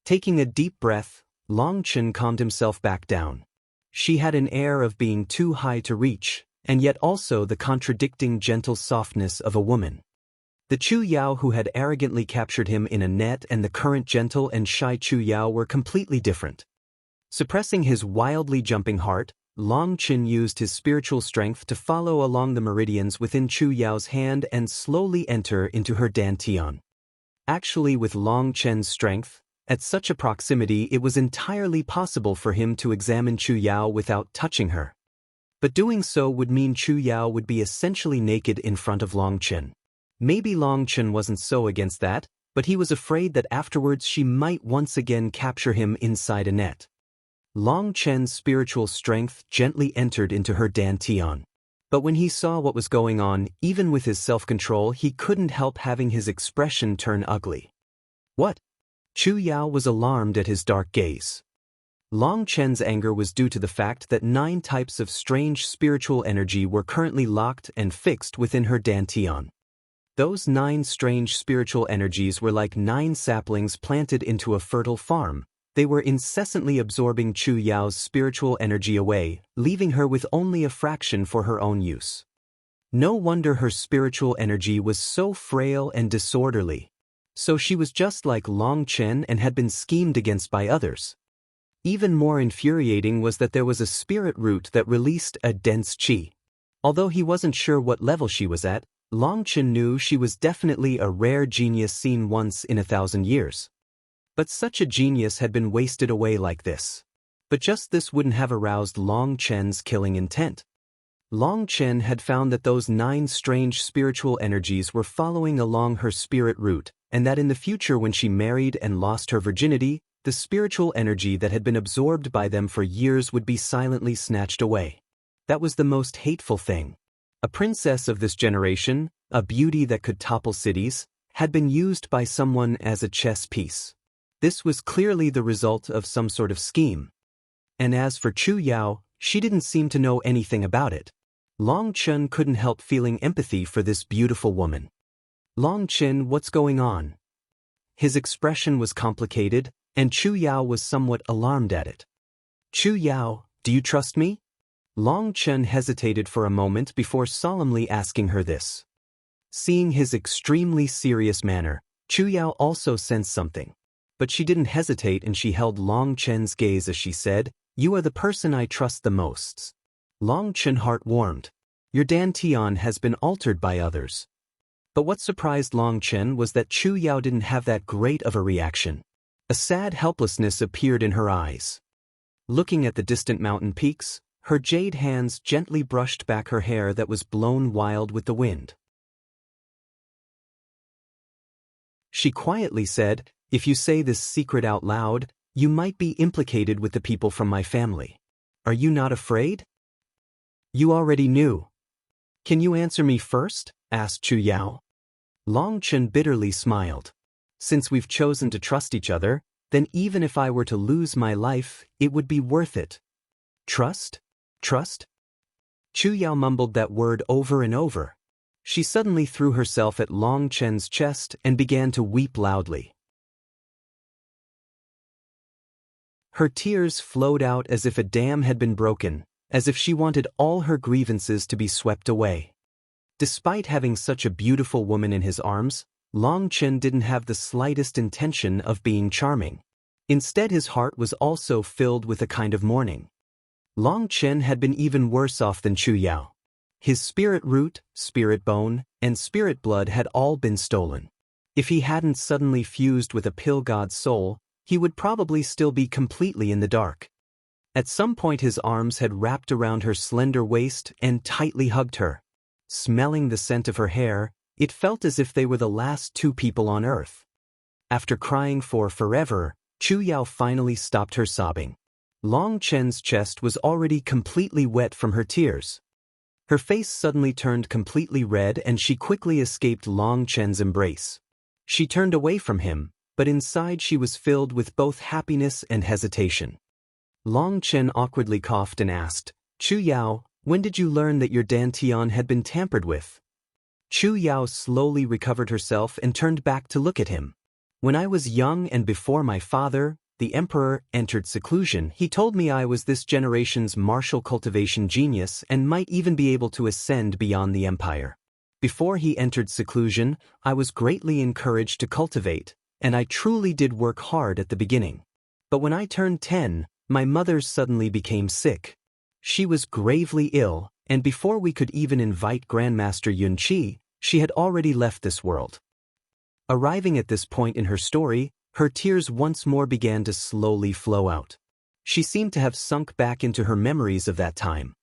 Taking a deep breath, Long Chen calmed himself back down. She had an air of being too high to reach, and yet also the contradicting gentle softness of a woman. The Chu Yao who had arrogantly captured him in a net and the current gentle and shy Chu Yao were completely different. Suppressing his wildly jumping heart, Long Chen used his spiritual strength to follow along the meridians within Chu Yao's hand and slowly enter into her dantian. Actually, with Long Chen's strength, at such a proximity it was entirely possible for him to examine Chu Yao without touching her. But doing so would mean Chu Yao would be essentially naked in front of Long Chen. Maybe Long Chen wasn't so against that, but he was afraid that afterwards she might once again capture him inside a net. Long Chen's spiritual strength gently entered into her dantian. But when he saw what was going on, even with his self-control, he couldn't help having his expression turn ugly. What? Chu Yao was alarmed at his dark gaze. Long Chen's anger was due to the fact that 9 types of strange spiritual energy were currently locked and fixed within her dantian. Those 9 strange spiritual energies were like 9 saplings planted into a fertile farm. They were incessantly absorbing Chu Yao's spiritual energy away, leaving her with only a fraction for her own use. No wonder her spiritual energy was so frail and disorderly. So she was just like Long Chen and had been schemed against by others. Even more infuriating was that there was a spirit root that released a dense qi. Although he wasn't sure what level she was at, Long Chen knew she was definitely a rare genius seen once in 1,000 years. But such a genius had been wasted away like this. But just this wouldn't have aroused Long Chen's killing intent. Long Chen had found that those 9 strange spiritual energies were following along her spirit root, and that in the future when she married and lost her virginity, the spiritual energy that had been absorbed by them for years would be silently snatched away. That was the most hateful thing. A princess of this generation, a beauty that could topple cities, had been used by someone as a chess piece. This was clearly the result of some sort of scheme. And as for Chu Yao, she didn't seem to know anything about it. Long Chen couldn't help feeling empathy for this beautiful woman. Long Chen, what's going on? His expression was complicated, and Chu Yao was somewhat alarmed at it. Chu Yao, do you trust me? Long Chen hesitated for a moment before solemnly asking her this. Seeing his extremely serious manner, Chu Yao also sensed something. But she didn't hesitate and she held Long Chen's gaze as she said, "You are the person I trust the most." Long Chen's heart warmed. Your dantian has been altered by others. But what surprised Long Chen was that Chu Yao didn't have that great of a reaction. A sad helplessness appeared in her eyes. Looking at the distant mountain peaks, her jade hands gently brushed back her hair that was blown wild with the wind. She quietly said, "If you say this secret out loud, you might be implicated with the people from my family. Are you not afraid?" You already knew. Can you answer me first? Asked Chu Yao. Long Chen bitterly smiled. Since we've chosen to trust each other, then even if I were to lose my life, it would be worth it. Trust? Trust? Chu Yao mumbled that word over and over. She suddenly threw herself at Long Chen's chest and began to weep loudly. Her tears flowed out as if a dam had been broken, as if she wanted all her grievances to be swept away. Despite having such a beautiful woman in his arms, Long Chen didn't have the slightest intention of being charming. Instead, his heart was also filled with a kind of mourning. Long Chen had been even worse off than Chu Yao. His spirit root, spirit bone, and spirit blood had all been stolen. If he hadn't suddenly fused with a pill god's soul, he would probably still be completely in the dark. At some point his arms had wrapped around her slender waist and tightly hugged her. Smelling the scent of her hair, it felt as if they were the last two people on earth. After crying for forever, Chu Yao finally stopped her sobbing. Long Chen's chest was already completely wet from her tears. Her face suddenly turned completely red and she quickly escaped Long Chen's embrace. She turned away from him, but inside she was filled with both happiness and hesitation. Long Chen awkwardly coughed and asked, "Chu Yao, when did you learn that your dantian had been tampered with?" Chu Yao slowly recovered herself and turned back to look at him. "When I was young and before my father, the emperor, entered seclusion, he told me I was this generation's martial cultivation genius and might even be able to ascend beyond the empire. Before he entered seclusion, I was greatly encouraged to cultivate, and I truly did work hard at the beginning. But when I turned 10, my mother suddenly became sick. She was gravely ill, and before we could even invite Grandmaster Yun Qi, she had already left this world." Arriving at this point in her story, her tears once more began to slowly flow out. She seemed to have sunk back into her memories of that time.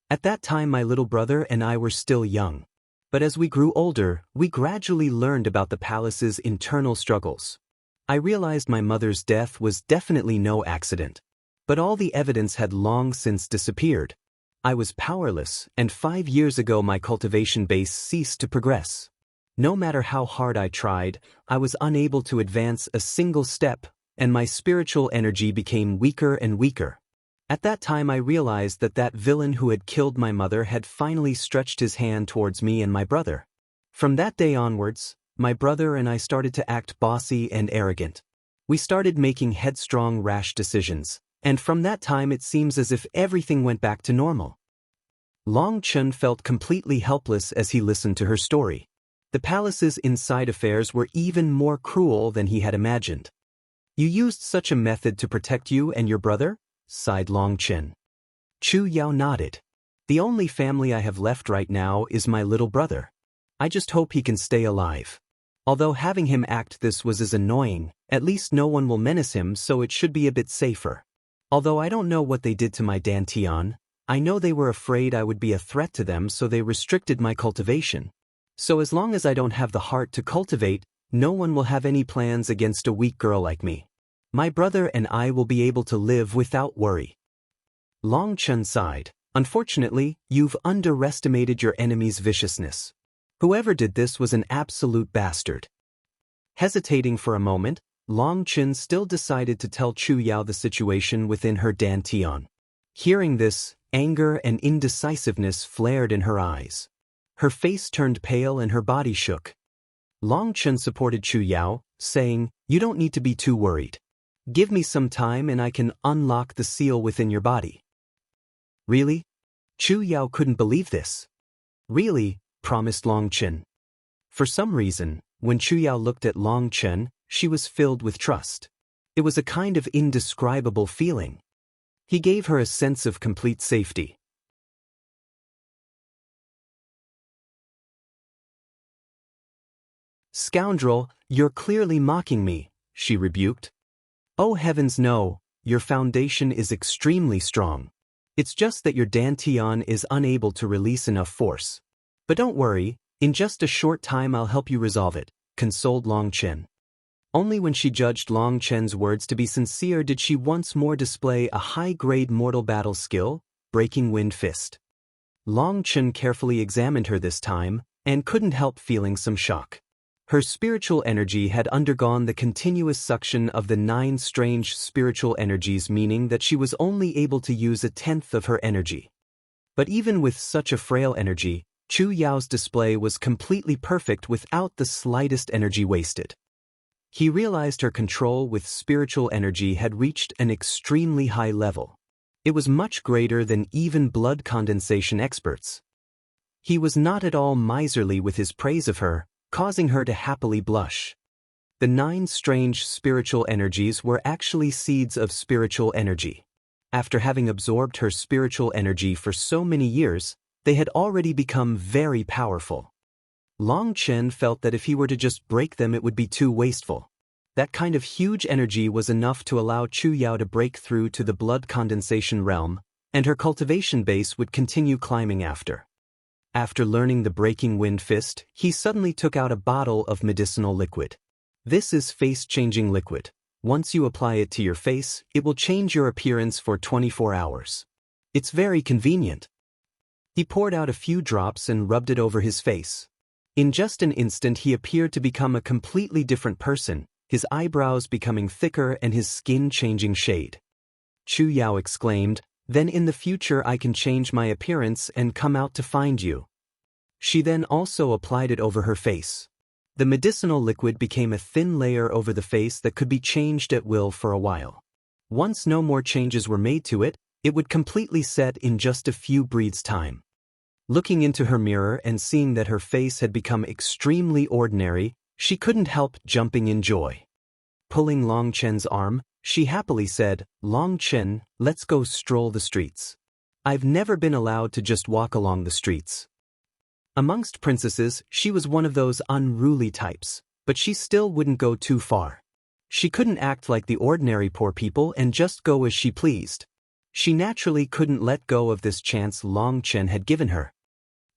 "At that time my little brother and I were still young. But as we grew older, we gradually learned about the palace's internal struggles. I realized my mother's death was definitely no accident. But all the evidence had long since disappeared. I was powerless, and 5 years ago my cultivation base ceased to progress. No matter how hard I tried, I was unable to advance a single step, and my spiritual energy became weaker and weaker. At that time I realized that that villain who had killed my mother had finally stretched his hand towards me and my brother. From that day onwards, my brother and I started to act bossy and arrogant. We started making headstrong, rash decisions. And from that time it seems as if everything went back to normal." Long Chen felt completely helpless as he listened to her story. The palace's inside affairs were even more cruel than he had imagined. "You used such a method to protect you and your brother?" sighed Long Chen. Chu Yao nodded. "The only family I have left right now is my little brother. I just hope he can stay alive. Although having him act this was as annoying, at least no one will menace him, so it should be a bit safer. Although I don't know what they did to my dantian, I know they were afraid I would be a threat to them, so they restricted my cultivation. So as long as I don't have the heart to cultivate, no one will have any plans against a weak girl like me. My brother and I will be able to live without worry." Long Chen sighed. "Unfortunately, you've underestimated your enemy's viciousness. Whoever did this was an absolute bastard." Hesitating for a moment, Long Chen still decided to tell Chu Yao the situation within her dantian. Hearing this, anger and indecisiveness flared in her eyes. Her face turned pale and her body shook. Long Chen supported Chu Yao, saying, "You don't need to be too worried. Give me some time and I can unlock the seal within your body." "Really?" Chu Yao couldn't believe this. "Really," promised Long Chen. For some reason, when Chu Yao looked at Long Chen, she was filled with trust. It was a kind of indescribable feeling. He gave her a sense of complete safety. "Scoundrel, you're clearly mocking me," she rebuked. "Oh heavens no, your foundation is extremely strong. It's just that your dantian is unable to release enough force. But don't worry, in just a short time I'll help you resolve it," consoled Long Chen. Only when she judged Long Chen's words to be sincere did she once more display a high-grade mortal battle skill, Breaking Wind Fist. Long Chen carefully examined her this time, and couldn't help feeling some shock. Her spiritual energy had undergone the continuous suction of the 9 strange spiritual energies, meaning that she was only able to use 1/10 of her energy. But even with such a frail energy, Chu Yao's display was completely perfect without the slightest energy wasted. He realized her control with spiritual energy had reached an extremely high level. It was much greater than even blood condensation experts. He was not at all miserly with his praise of her, causing her to happily blush. The 9 strange spiritual energies were actually seeds of spiritual energy. After having absorbed her spiritual energy for so many years, they had already become very powerful. Long Chen felt that if he were to just break them it would be too wasteful. That kind of huge energy was enough to allow Chu Yao to break through to the blood condensation realm, and her cultivation base would continue climbing after. After learning the breaking wind fist, he suddenly took out a bottle of medicinal liquid. This is face-changing liquid. Once you apply it to your face, it will change your appearance for 24 hours. It's very convenient. He poured out a few drops and rubbed it over his face. In just an instant he appeared to become a completely different person, his eyebrows becoming thicker and his skin changing shade. Chu Yao exclaimed, "Then in the future I can change my appearance and come out to find you." She then also applied it over her face. The medicinal liquid became a thin layer over the face that could be changed at will for a while. Once no more changes were made to it, it would completely set in just a few breaths' time. Looking into her mirror and seeing that her face had become extremely ordinary, she couldn't help jumping in joy. Pulling Long Chen's arm, she happily said, "Long Chen, let's go stroll the streets. I've never been allowed to just walk along the streets." Amongst princesses, she was one of those unruly types, but she still wouldn't go too far. She couldn't act like the ordinary poor people and just go as she pleased. She naturally couldn't let go of this chance Long Chen had given her.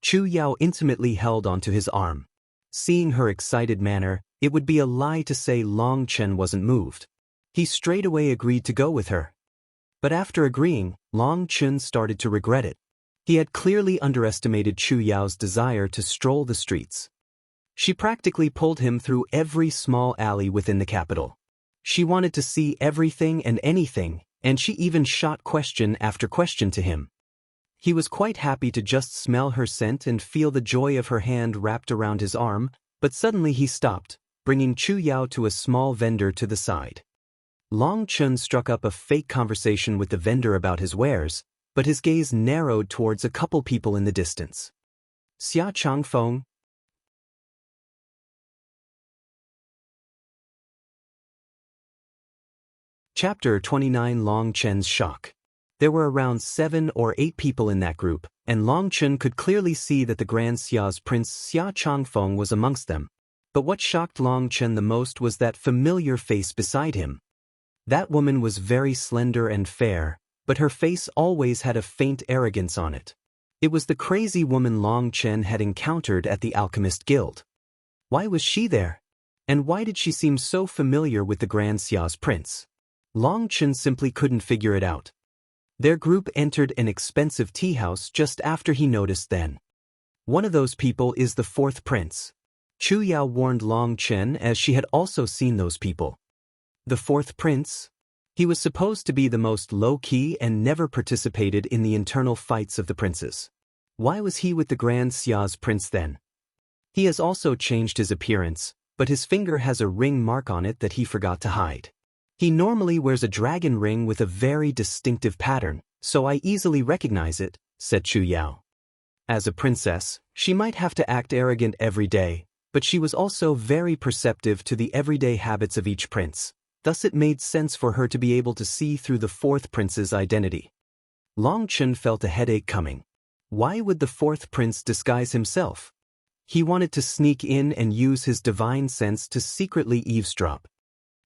Chu Yao intimately held onto his arm. Seeing her excited manner, it would be a lie to say Long Chen wasn't moved. He straightaway agreed to go with her. But after agreeing, Long Chen started to regret it. He had clearly underestimated Chu Yao's desire to stroll the streets. She practically pulled him through every small alley within the capital. She wanted to see everything and anything, and she even shot question after question to him. He was quite happy to just smell her scent and feel the joy of her hand wrapped around his arm, but suddenly he stopped, bringing Chu Yao to a small vendor to the side. Long Chen struck up a fake conversation with the vendor about his wares, but his gaze narrowed towards a couple people in the distance. Xia Changfeng. Chapter 29 Long Chen's Shock. There were around 7 or 8 people in that group, and Long Chen could clearly see that the Grand Xia's prince Xia Changfeng was amongst them. But what shocked Long Chen the most was that familiar face beside him. That woman was very slender and fair, but her face always had a faint arrogance on it. It was the crazy woman Long Chen had encountered at the Alchemist Guild. Why was she there? And why did she seem so familiar with the Grand Xia's prince? Long Chen simply couldn't figure it out. Their group entered an expensive tea house just after he noticed then. One of those people is the 4th prince. Chu Yao warned Long Chen as she had also seen those people. The 4th prince? He was supposed to be the most low-key and never participated in the internal fights of the princes. Why was he with the Grand Xia's prince then? He has also changed his appearance, but his finger has a ring mark on it that he forgot to hide. He normally wears a dragon ring with a very distinctive pattern, so I easily recognize it, said Chu Yao. As a princess, she might have to act arrogant every day, but she was also very perceptive to the everyday habits of each prince. Thus it made sense for her to be able to see through the 4th prince's identity. Long Chen felt a headache coming. Why would the 4th prince disguise himself? He wanted to sneak in and use his divine sense to secretly eavesdrop.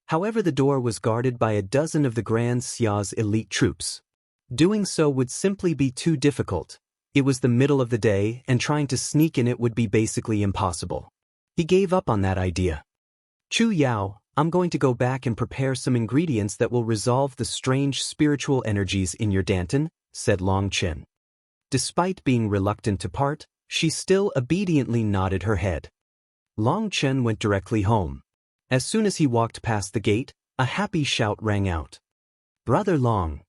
However, the door was guarded by a dozen of the Grand Xia's elite troops. Doing so would simply be too difficult. It was the middle of the day, and trying to sneak in it would be basically impossible. He gave up on that idea. Chu Yao, I'm going to go back and prepare some ingredients that will resolve the strange spiritual energies in your danton, said Long Chen. Despite being reluctant to part, she still obediently nodded her head. Long Chen went directly home. As soon as he walked past the gate, a happy shout rang out. Brother Long.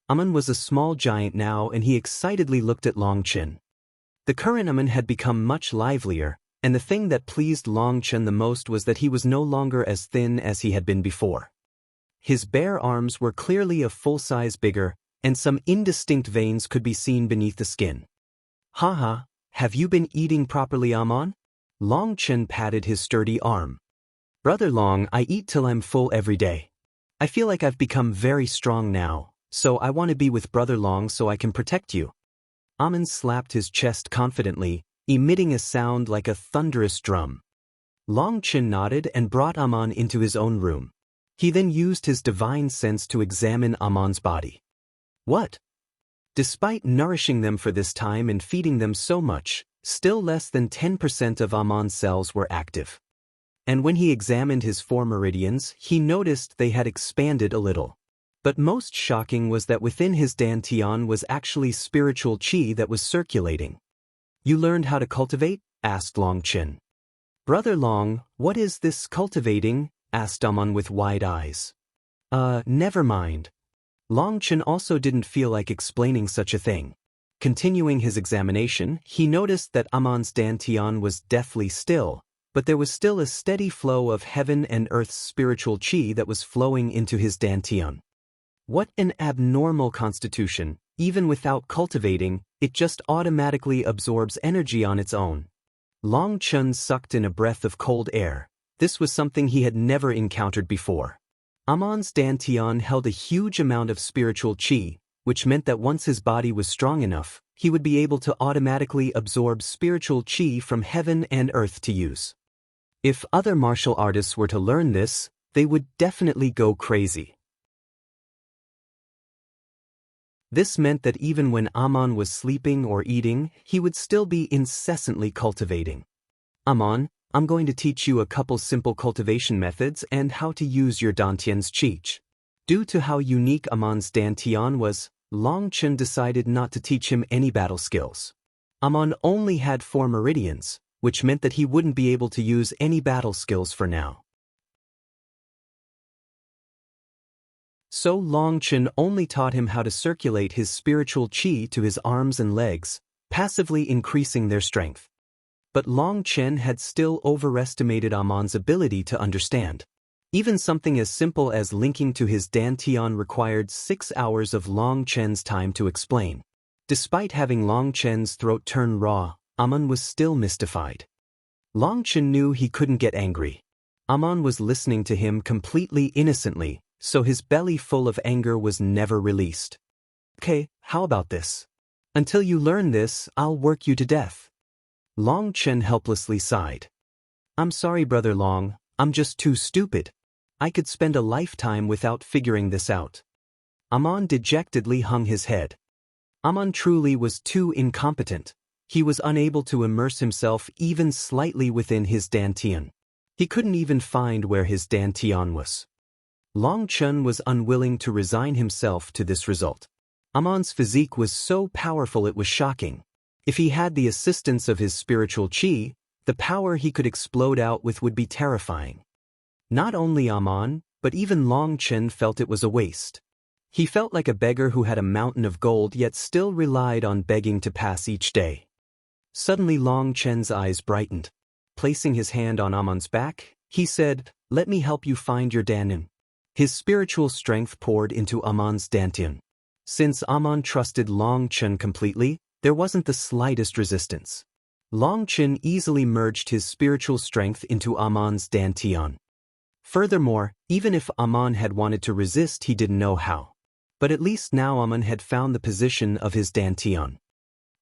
Aman was a small giant now, and he excitedly looked at Long Chen. The current Aman had become much livelier, and the thing that pleased Long Chen the most was that he was no longer as thin as he had been before. His bare arms were clearly a full size bigger, and some indistinct veins could be seen beneath the skin. Haha, have you been eating properly, Amon? Long Chen patted his sturdy arm. Brother Long, I eat till I'm full every day. I feel like I've become very strong now, so I want to be with Brother Long so I can protect you. Amon slapped his chest confidently, emitting a sound like a thunderous drum. Long Chen nodded and brought Amon into his own room. He then used his divine sense to examine Amon's body. What? Despite nourishing them for this time and feeding them so much, still less than 10% of Amon's cells were active. And when he examined his 4 meridians, he noticed they had expanded a little. But most shocking was that within his dantian was actually spiritual qi that was circulating. You learned how to cultivate? Asked Long Chen. Brother Long, what is this cultivating? Asked Amon with wide eyes. Never mind. Long Chen also didn't feel like explaining such a thing. Continuing his examination, he noticed that Amon's dantian was deathly still, but there was still a steady flow of heaven and earth's spiritual qi that was flowing into his dantian. What an abnormal constitution! Even without cultivating, it just automatically absorbs energy on its own. Long Chen sucked in a breath of cold air. This was something he had never encountered before. Amon's dantian held a huge amount of spiritual qi, which meant that once his body was strong enough, he would be able to automatically absorb spiritual qi from heaven and earth to use. If other martial artists were to learn this, they would definitely go crazy. This meant that even when Amon was sleeping or eating, he would still be incessantly cultivating. Amon, I'm going to teach you a couple simple cultivation methods and how to use your dantian's qi. Due to how unique Amon's dantian was, Long Chen decided not to teach him any battle skills. Amon only had 4 meridians, which meant that he wouldn't be able to use any battle skills for now. So Long Chen only taught him how to circulate his spiritual qi to his arms and legs, passively increasing their strength. But Long Chen had still overestimated Amon's ability to understand. Even something as simple as linking to his dantian required 6 hours of Long Chen's time to explain. Despite having Long Chen's throat turn raw, Amon was still mystified. Long Chen knew he couldn't get angry. Amon was listening to him completely innocently, so his belly full of anger was never released. Okay, how about this? Until you learn this, I'll work you to death. Long Chen helplessly sighed. I'm sorry, Brother Long, I'm just too stupid. I could spend a lifetime without figuring this out. Amon dejectedly hung his head. Amon truly was too incompetent. He was unable to immerse himself even slightly within his dantian. He couldn't even find where his dantian was. Long Chen was unwilling to resign himself to this result. Amon's physique was so powerful it was shocking. If he had the assistance of his spiritual qi, the power he could explode out with would be terrifying. Not only Amon, but even Long Chen felt it was a waste. He felt like a beggar who had a mountain of gold yet still relied on begging to pass each day. Suddenly Long Chen's eyes brightened. Placing his hand on Amon's back, he said, "Let me help you find your dantian." His spiritual strength poured into Amon's dantian. Since Amon trusted Long Chen completely, there wasn't the slightest resistance. Long Chen easily merged his spiritual strength into Amon's dantian. Furthermore, even if Amon had wanted to resist, he didn't know how. But at least now Amon had found the position of his dantian.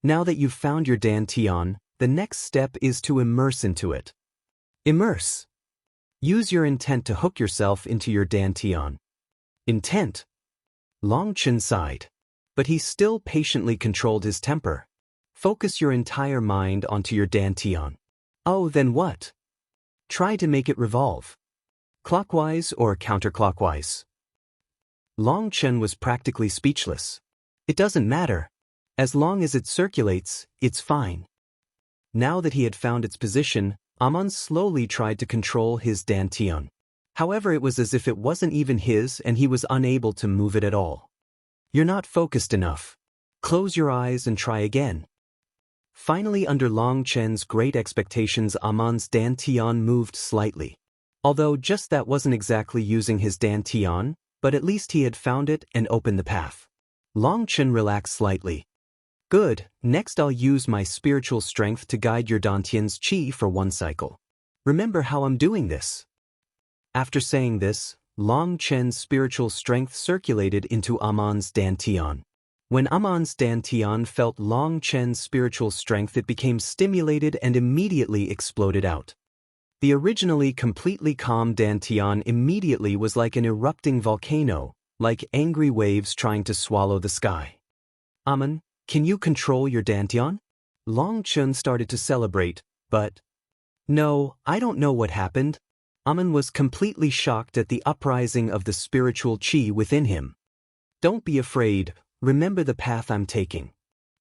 Now that you've found your dantian, the next step is to immerse into it. Immerse. Use your intent to hook yourself into your dantian. Intent? Long Chen sighed. But he still patiently controlled his temper. Focus your entire mind onto your dantian. Oh, then what? Try to make it revolve. Clockwise or counterclockwise? Long Chen was practically speechless. It doesn't matter. As long as it circulates, it's fine. Now that he had found its position, Amon slowly tried to control his dantian. However, it was as if it wasn't even his and he was unable to move it at all. You're not focused enough. Close your eyes and try again. Finally, under Long Chen's great expectations, Amon's dantian moved slightly. Although just that wasn't exactly using his dantian, but at least he had found it and opened the path. Long Chen relaxed slightly. Good, next I'll use my spiritual strength to guide your Dantian's qi for one cycle. Remember how I'm doing this. After saying this, Long Chen's spiritual strength circulated into Amon's Dantian. When Amon's Dantian felt Long Chen's spiritual strength, it became stimulated and immediately exploded out. The originally completely calm Dantian immediately was like an erupting volcano, like angry waves trying to swallow the sky. Amon, can you control your Dantian? Long Chen started to celebrate, but... No, I don't know what happened. Amon was completely shocked at the uprising of the spiritual qi within him. Don't be afraid, remember the path I'm taking.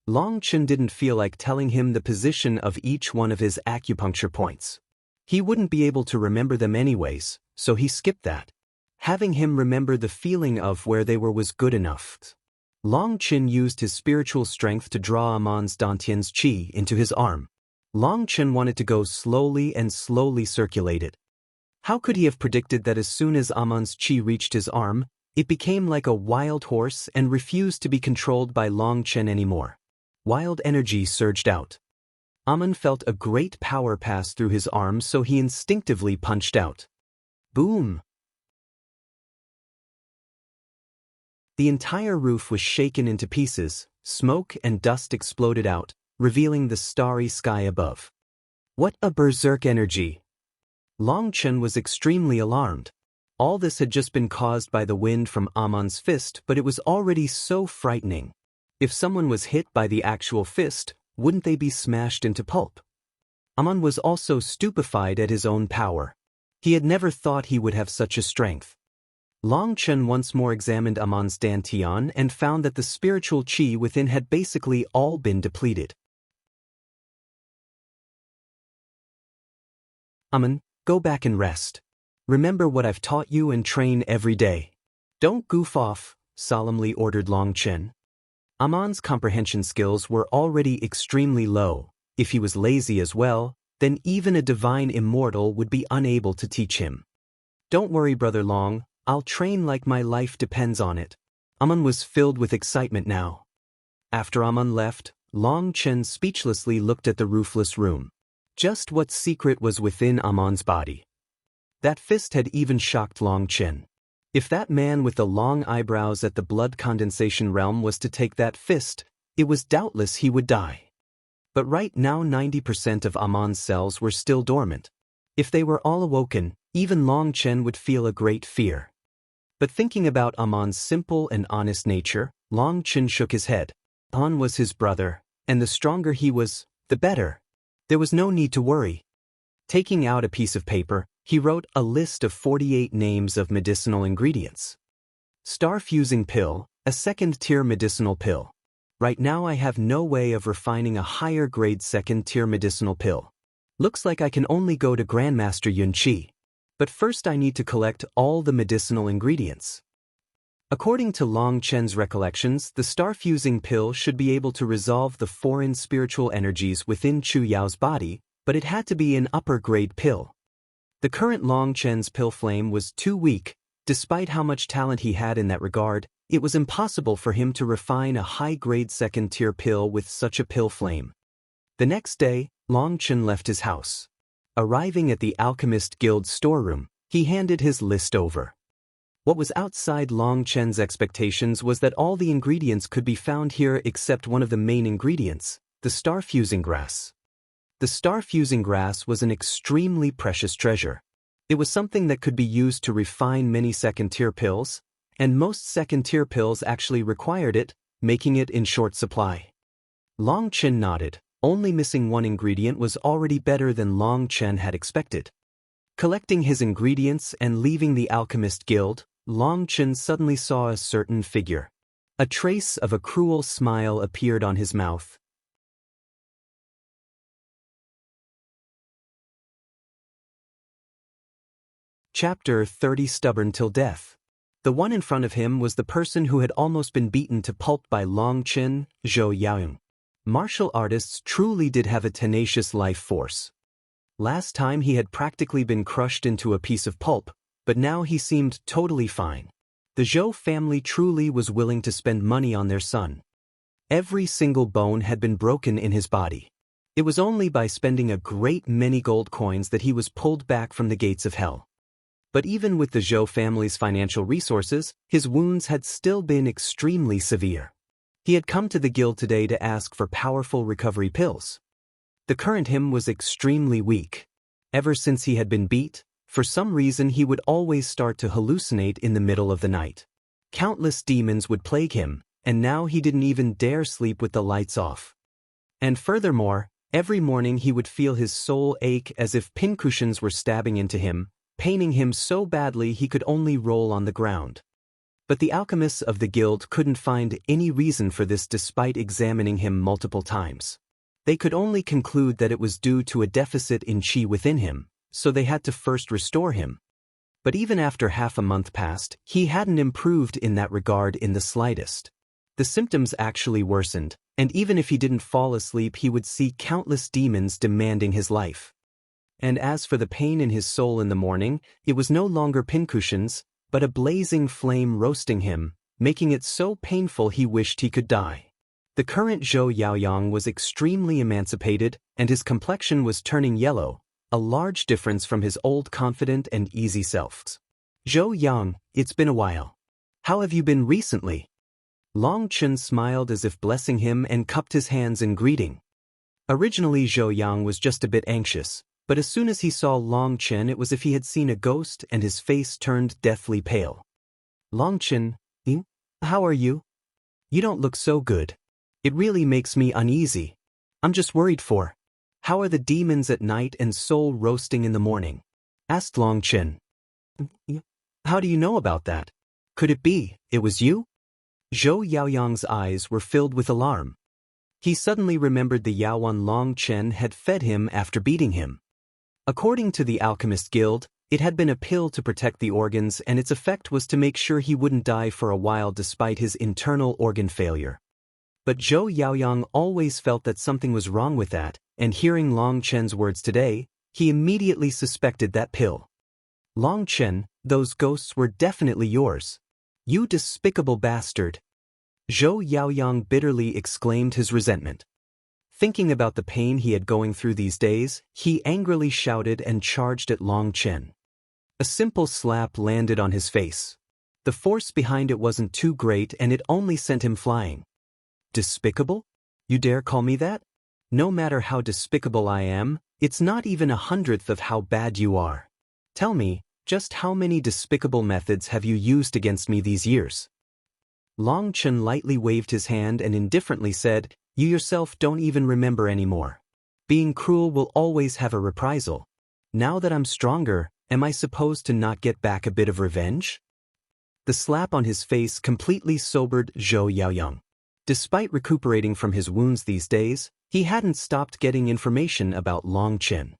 Long Chen didn't feel like telling him the position of each one of his acupuncture points. He wouldn't be able to remember them anyways, so he skipped that. Having him remember the feeling of where they were was good enough. Long Chen used his spiritual strength to draw Amon's Dantian's qi into his arm. Long Chen wanted to go slowly and slowly circulate it. How could he have predicted that as soon as Amon's qi reached his arm, it became like a wild horse and refused to be controlled by Long Chen anymore? Wild energy surged out. Amon felt a great power pass through his arm, so he instinctively punched out. Boom! The entire roof was shaken into pieces, smoke and dust exploded out, revealing the starry sky above. What a berserk energy! Long Chen was extremely alarmed. All this had just been caused by the wind from Amon's fist, but it was already so frightening. If someone was hit by the actual fist, wouldn't they be smashed into pulp? Amon was also stupefied at his own power. He had never thought he would have such a strength. Long Chen once more examined Amon's Dantian and found that the spiritual qi within had basically all been depleted. Amon, go back and rest. Remember what I've taught you and train every day. Don't goof off, solemnly ordered Long Chen. Amon's comprehension skills were already extremely low. If he was lazy as well, then even a divine immortal would be unable to teach him. Don't worry, Brother Long, I'll train like my life depends on it. Amon was filled with excitement now. After Amon left, Long Chen speechlessly looked at the roofless room. Just what secret was within Amon's body? That fist had even shocked Long Chen. If that man with the long eyebrows at the blood condensation realm was to take that fist, it was doubtless he would die. But right now 90% of Amon's cells were still dormant. If they were all awoken, even Long Chen would feel a great fear. But thinking about Amon's simple and honest nature, Long Chen shook his head. Amon was his brother, and the stronger he was, the better. There was no need to worry. Taking out a piece of paper, he wrote a list of 48 names of medicinal ingredients. Star-fusing pill, a second-tier medicinal pill. Right now I have no way of refining a higher-grade second-tier medicinal pill. Looks like I can only go to Grandmaster Yun Qi. But first I need to collect all the medicinal ingredients. According to Long Chen's recollections, the star-fusing pill should be able to resolve the foreign spiritual energies within Chu Yao's body, but it had to be an upper-grade pill. The current Long Chen's pill flame was too weak. Despite how much talent he had in that regard, it was impossible for him to refine a high-grade second-tier pill with such a pill flame. The next day, Long Chen left his house. Arriving at the Alchemist Guild's storeroom, he handed his list over. What was outside Long Chen's expectations was that all the ingredients could be found here except one of the main ingredients, the star-fusing grass. The star-fusing grass was an extremely precious treasure. It was something that could be used to refine many second-tier pills, and most second-tier pills actually required it, making it in short supply. Long Chen nodded. Only missing one ingredient was already better than Long Chen had expected. Collecting his ingredients and leaving the Alchemist Guild, Long Chen suddenly saw a certain figure. A trace of a cruel smile appeared on his mouth. Chapter 30 Stubborn Till Death. The one in front of him was the person who had almost been beaten to pulp by Long Chen, Zhou Yaoyong. Martial artists truly did have a tenacious life force. Last time he had practically been crushed into a piece of pulp, but now he seemed totally fine. The Zhou family truly was willing to spend money on their son. Every single bone had been broken in his body. It was only by spending a great many gold coins that he was pulled back from the gates of hell. But even with the Zhou family's financial resources, his wounds had still been extremely severe. He had come to the guild today to ask for powerful recovery pills. The current him was extremely weak. Ever since he had been beat, for some reason he would always start to hallucinate in the middle of the night. Countless demons would plague him, and now he didn't even dare sleep with the lights off. And furthermore, every morning he would feel his soul ache as if pincushions were stabbing into him, paining him so badly he could only roll on the ground. But the alchemists of the guild couldn't find any reason for this despite examining him multiple times. They could only conclude that it was due to a deficit in qi within him, so they had to first restore him. But even after half a month passed, he hadn't improved in that regard in the slightest. The symptoms actually worsened, and even if he didn't fall asleep he would see countless demons demanding his life. And as for the pain in his soul in the morning, it was no longer pincushions, but a blazing flame roasting him, making it so painful he wished he could die. The current Zhou Yaoyang was extremely emancipated, and his complexion was turning yellow, a large difference from his old confident and easy selves. "Zhou Yang, it's been a while. How have you been recently?" Long Chen smiled as if blessing him and cupped his hands in greeting. Originally Zhou Yang was just a bit anxious, but as soon as he saw Long Chen it was as if he had seen a ghost and his face turned deathly pale. "Long Chen, how are you? You don't look so good. It really makes me uneasy. I'm just worried for. How are the demons at night and soul roasting in the morning?" asked Long Chen. "How do you know about that? Could it be it was you?" Zhou Yaoyang's eyes were filled with alarm. He suddenly remembered the Yaoan Long Chen had fed him after beating him. According to the Alchemist Guild, it had been a pill to protect the organs and its effect was to make sure he wouldn't die for a while despite his internal organ failure. But Zhou Yaoyang always felt that something was wrong with that, and hearing Long Chen's words today, he immediately suspected that pill. "Long Chen, those ghosts were definitely yours. You despicable bastard!" Zhou Yaoyang bitterly exclaimed his resentment. Thinking about the pain he had going through these days, he angrily shouted and charged at Long Chen. A simple slap landed on his face. The force behind it wasn't too great and it only sent him flying. "Despicable? You dare call me that? No matter how despicable I am, it's not even 1/100th of how bad you are. Tell me, just how many despicable methods have you used against me these years?" Long Chen lightly waved his hand and indifferently said, "You yourself don't even remember anymore. Being cruel will always have a reprisal. Now that I'm stronger, am I supposed to not get back a bit of revenge?" The slap on his face completely sobered Zhou Yaoyang. Despite recuperating from his wounds these days, he hadn't stopped getting information about Long Chen.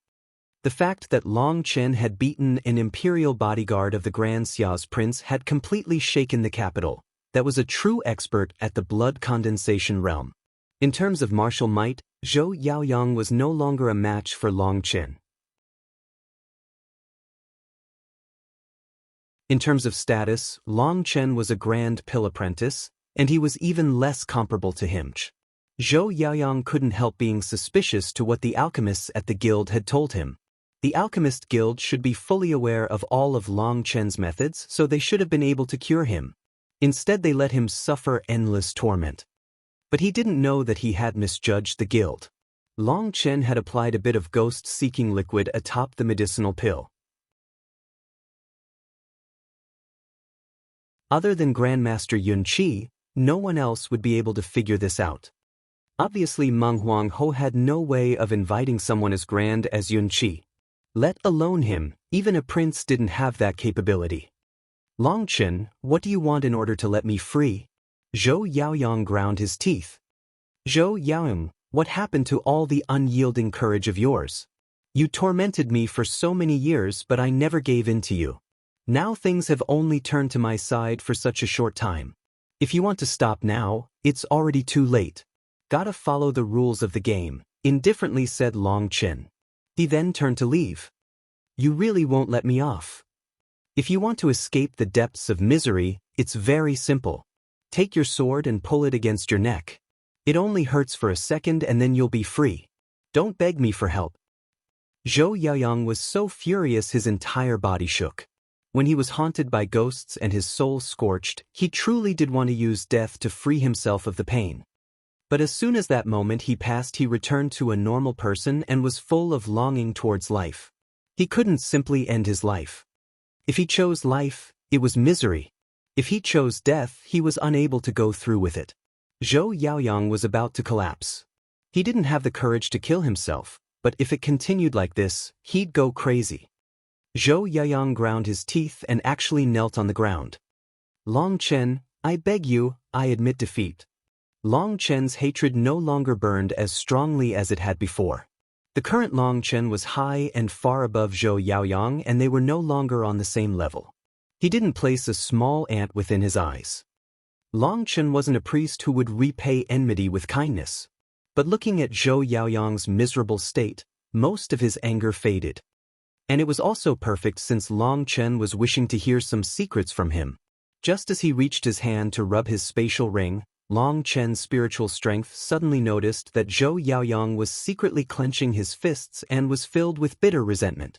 The fact that Long Chen had beaten an imperial bodyguard of the Grand Xia's prince had completely shaken the capital. That was a true expert at the blood condensation realm. In terms of martial might, Zhou Yaoyang was no longer a match for Long Chen. In terms of status, Long Chen was a grand pill apprentice, and he was even less comparable to him. Zhou Yaoyang couldn't help being suspicious to what the alchemists at the guild had told him. The Alchemist Guild should be fully aware of all of Long Chen's methods, so they should have been able to cure him. Instead they let him suffer endless torment. But he didn't know that he had misjudged the guild. Long Chen had applied a bit of ghost-seeking liquid atop the medicinal pill. Other than Grandmaster Yun Qi, no one else would be able to figure this out. Obviously Meng Huangho had no way of inviting someone as grand as Yun Qi. Let alone him, even a prince didn't have that capability. "Long Chen, what do you want in order to let me free?" Zhou Yaoyang ground his teeth. "Zhou Yaoyang, what happened to all the unyielding courage of yours? You tormented me for so many years but I never gave in to you. Now things have only turned to my side for such a short time. If you want to stop now, it's already too late. Gotta follow the rules of the game," indifferently said Long Chen. He then turned to leave. "You really won't let me off. If you want to escape the depths of misery, It's very simple. Take your sword and pull it against your neck. It only hurts for a second and then you'll be free. Don't beg me for help. Zhou Yaoyang was so furious his entire body shook. When he was haunted by ghosts and his soul scorched, he truly did want to use death to free himself of the pain. But as soon as that moment he passed, he returned to a normal person and was full of longing towards life. He couldn't simply end his life. If he chose life, it was misery. If he chose death, he was unable to go through with it. Zhou Yaoyang was about to collapse. He didn't have the courage to kill himself, but if it continued like this, he'd go crazy. Zhou Yaoyang ground his teeth and actually knelt on the ground. Long Chen, I beg you, I admit defeat. Long Chen's hatred no longer burned as strongly as it had before. The current Long Chen was high and far above Zhou Yaoyang, and they were no longer on the same level. He didn't place a small ant within his eyes. Long Chen wasn't a priest who would repay enmity with kindness. But looking at Zhou Yaoyang's miserable state, most of his anger faded. And it was also perfect since Long Chen was wishing to hear some secrets from him. Just as he reached his hand to rub his spatial ring, Long Chen's spiritual strength suddenly noticed that Zhou Yaoyang was secretly clenching his fists and was filled with bitter resentment.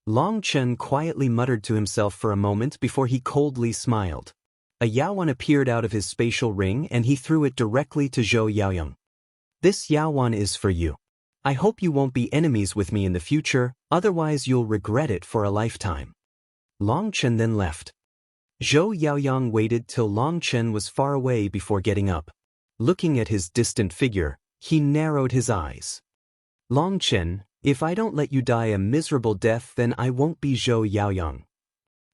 Long Chen quietly muttered to himself for a moment before he coldly smiled. A Yaowan appeared out of his spatial ring and he threw it directly to Zhou Yaoyang. This Yaowan is for you. I hope you won't be enemies with me in the future, otherwise you'll regret it for a lifetime. Long Chen then left. Zhou Yaoyang waited till Long Chen was far away before getting up. Looking at his distant figure, he narrowed his eyes. Long Chen, if I don't let you die a miserable death, then I won't be Zhou Yaoyang.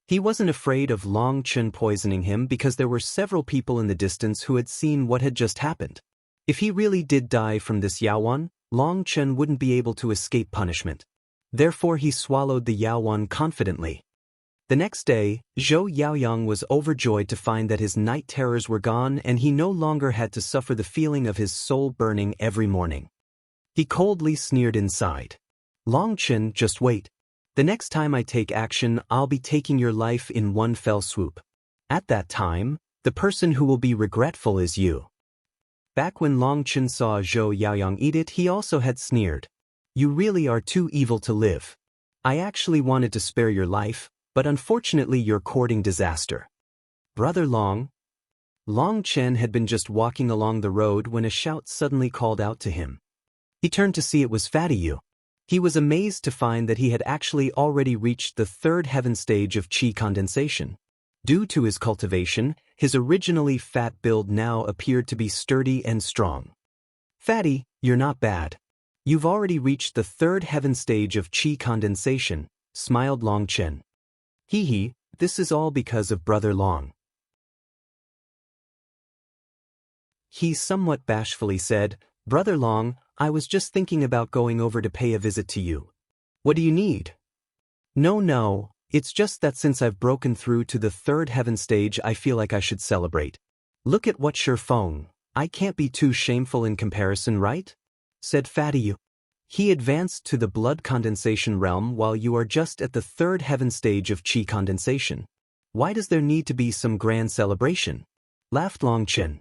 He wasn't afraid of Long Chen poisoning him because there were several people in the distance who had seen what had just happened. If he really did die from this Yaowan, Long Chen wouldn't be able to escape punishment. Therefore he swallowed the Yaowan confidently. The next day, Zhou Yaoyang was overjoyed to find that his night terrors were gone and he no longer had to suffer the feeling of his soul burning every morning. He coldly sneered inside. Long Chen, just wait. The next time I take action, I'll be taking your life in one fell swoop. At that time, the person who will be regretful is you. Back when Long Chen saw Zhou Yaoyang eat it, he also had sneered. You really are too evil to live. I actually wanted to spare your life, but unfortunately you're courting disaster. Brother Long. Long Chen had been just walking along the road when a shout suddenly called out to him. He turned to see it was Fatty Yu. He was amazed to find that he had actually already reached the third heaven stage of qi condensation. Due to his cultivation, his originally fat build now appeared to be sturdy and strong. Fatty, you're not bad. You've already reached the third heaven stage of qi condensation, smiled Long Chen. Hee hee, this is all because of Brother Long. He somewhat bashfully said, Brother Long, I was just thinking about going over to pay a visit to you. What do you need? No, it's just that since I've broken through to the third heaven stage, I feel like I should celebrate. Look at what Feng. I can't be too shameful in comparison, right? Said Fatty Yu. He advanced to the blood condensation realm while you are just at the third heaven stage of qi condensation. Why does there need to be some grand celebration? Laughed Long Chen.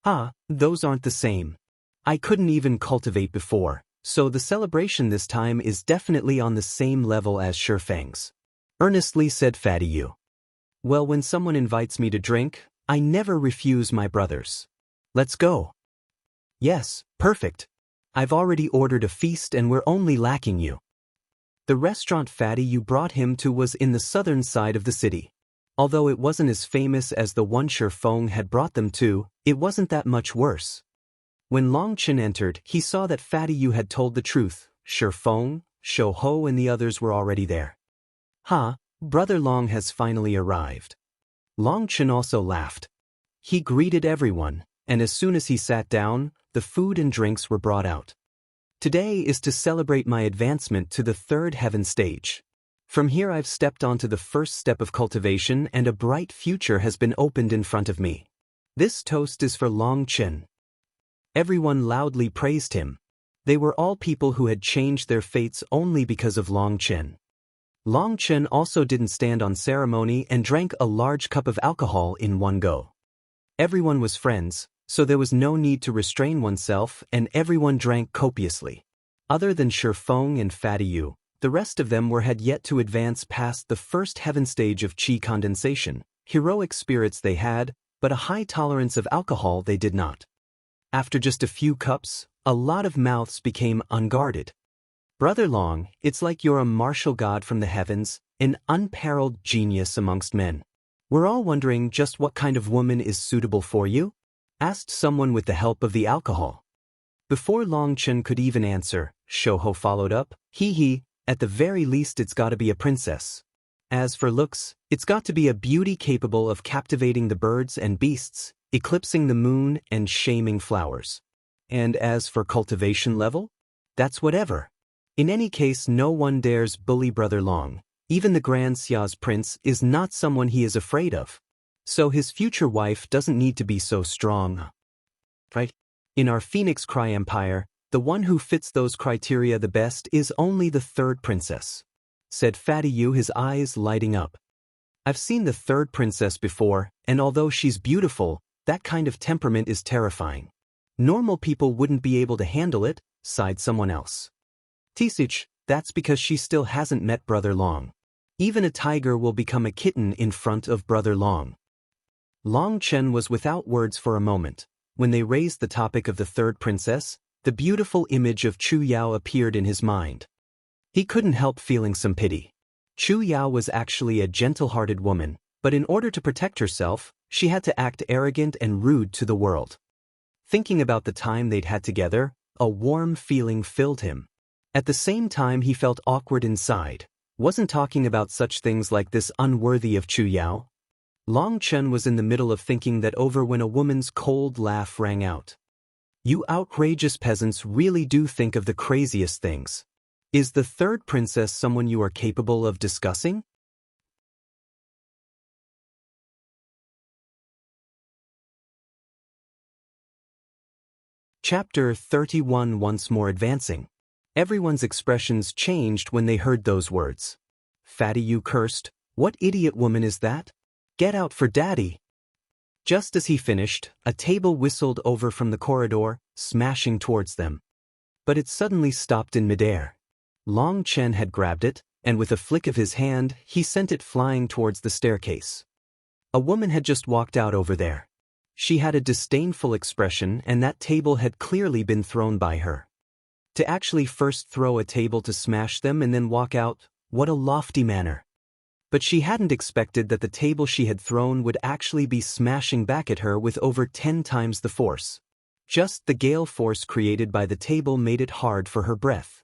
Ah, those aren't the same. I couldn't even cultivate before, so the celebration this time is definitely on the same level as Feng's. Earnestly said Fatty Yu. Well, when someone invites me to drink, I never refuse my brothers. Let's go. Yes, perfect. I've already ordered a feast and we're only lacking you. The restaurant Fatty Yu brought him to was in the southern side of the city. Although it wasn't as famous as the one Feng had brought them to, it wasn't that much worse. When Long Chen entered, he saw that Fatty Yu had told the truth. Feng, Shou Ho and the others were already there. Ha, Brother Long has finally arrived. Long Chen also laughed. He greeted everyone, and as soon as he sat down, the food and drinks were brought out. Today is to celebrate my advancement to the third heaven stage. From here I've stepped onto the first step of cultivation and a bright future has been opened in front of me. This toast is for Long Chen. Everyone loudly praised him. They were all people who had changed their fates only because of Long Chen. Long Chen also didn't stand on ceremony and drank a large cup of alcohol in one go. Everyone was friends, so there was no need to restrain oneself, and everyone drank copiously. Other than Shifeng and Fatty Yu, the rest of them had yet to advance past the first heaven stage of qi condensation. Heroic spirits they had, but a high tolerance of alcohol they did not. After just a few cups, a lot of mouths became unguarded. Brother Long, it's like you're a martial god from the heavens, an unparalleled genius amongst men. We're all wondering just what kind of woman is suitable for you? Asked someone with the help of the alcohol. Before Long Chen could even answer, Shouho followed up, He, at the very least it's gotta be a princess. As for looks, it's got to be a beauty capable of captivating the birds and beasts, eclipsing the moon and shaming flowers. And as for cultivation level? That's whatever. In any case, no one dares bully Brother Long. Even the Grand Xia's prince is not someone he is afraid of. So his future wife doesn't need to be so strong. Right? In our Phoenix Cry Empire, the one who fits those criteria the best is only the third princess, said Fatty Yu, his eyes lighting up. I've seen the third princess before, and although she's beautiful, that kind of temperament is terrifying. Normal people wouldn't be able to handle it, sighed someone else. Tisich, that's because she still hasn't met Brother Long. Even a tiger will become a kitten in front of Brother Long. Long Chen was without words for a moment. When they raised the topic of the third princess, the beautiful image of Chu Yao appeared in his mind. He couldn't help feeling some pity. Chu Yao was actually a gentle-hearted woman, but in order to protect herself, she had to act arrogant and rude to the world. Thinking about the time they'd had together, a warm feeling filled him. At the same time he felt awkward inside. Wasn't talking about such things like this unworthy of Chu Yao. Long Chen was in the middle of thinking that over when a woman's cold laugh rang out. You outrageous peasants really do think of the craziest things. Is the third princess someone you are capable of discussing? Chapter 31. Once more advancing. Everyone's expressions changed when they heard those words. Fatty Yu cursed, "What idiot woman is that? Get out for daddy." Just as he finished, a table whistled over from the corridor, smashing towards them. But it suddenly stopped in midair. Long Chen had grabbed it, and with a flick of his hand, he sent it flying towards the staircase. A woman had just walked out over there. She had a disdainful expression, and that table had clearly been thrown by her. To actually first throw a table to smash them and then walk out, what a lofty manner. But she hadn't expected that the table she had thrown would actually be smashing back at her with over 10 times the force. Just the gale force created by the table made it hard for her breath.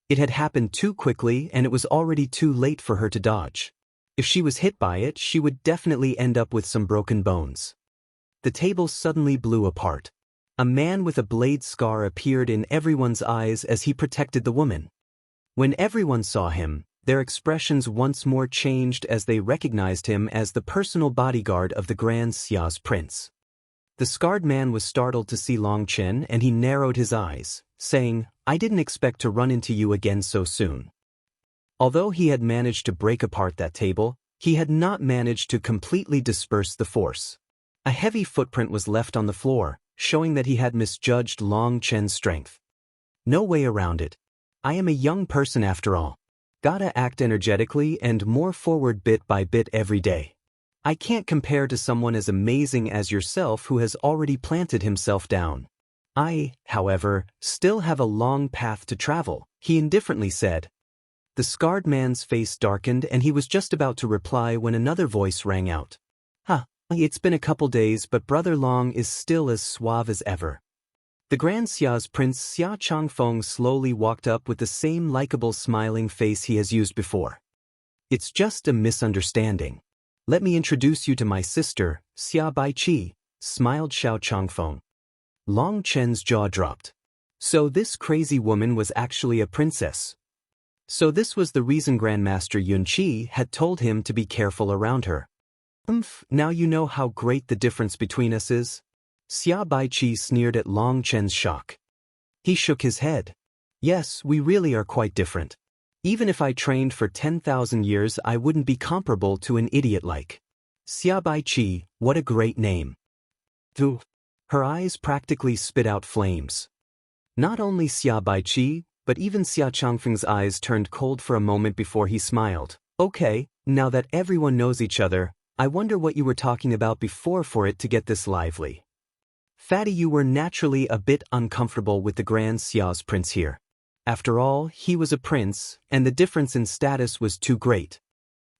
It had happened too quickly, and it was already too late for her to dodge. If she was hit by it, she would definitely end up with some broken bones. The table suddenly blew apart. A man with a blade scar appeared in everyone's eyes as he protected the woman. When everyone saw him, their expressions once more changed as they recognized him as the personal bodyguard of the Grand Xia's prince. The scarred man was startled to see Long Chen, and he narrowed his eyes, saying, "I didn't expect to run into you again so soon." Although he had managed to break apart that table, he had not managed to completely disperse the force. A heavy footprint was left on the floor, showing that he had misjudged Long Chen's strength. No way around it. I am a young person after all. Gotta act energetically and more forward bit by bit every day. I can't compare to someone as amazing as yourself who has already planted himself down. I, however, still have a long path to travel, he indifferently said. The scarred man's face darkened and he was just about to reply when another voice rang out. It's been a couple days, but Brother Long is still as suave as ever. The Grand Xia's Prince Xia Changfeng slowly walked up with the same likable smiling face he has used before. It's just a misunderstanding. Let me introduce you to my sister, Xia Baiqi, smiled Xiao Changfeng. Long Chen's jaw dropped. So this crazy woman was actually a princess. So this was the reason Grandmaster Yunqi had told him to be careful around her. Now you know how great the difference between us is? Xia Baiqi sneered at Long Chen's shock. He shook his head. Yes, we really are quite different. Even if I trained for 10,000 years, I wouldn't be comparable to an idiot like Xia Baiqi. What a great name. Du. Her eyes practically spit out flames. Not only Xia Baiqi, but even Xia Changfeng's eyes turned cold for a moment before he smiled. Okay, now that everyone knows each other, I wonder what you were talking about before for it to get this lively. Fatty, you were naturally a bit uncomfortable with the Grand Xia's prince here. After all, he was a prince, and the difference in status was too great.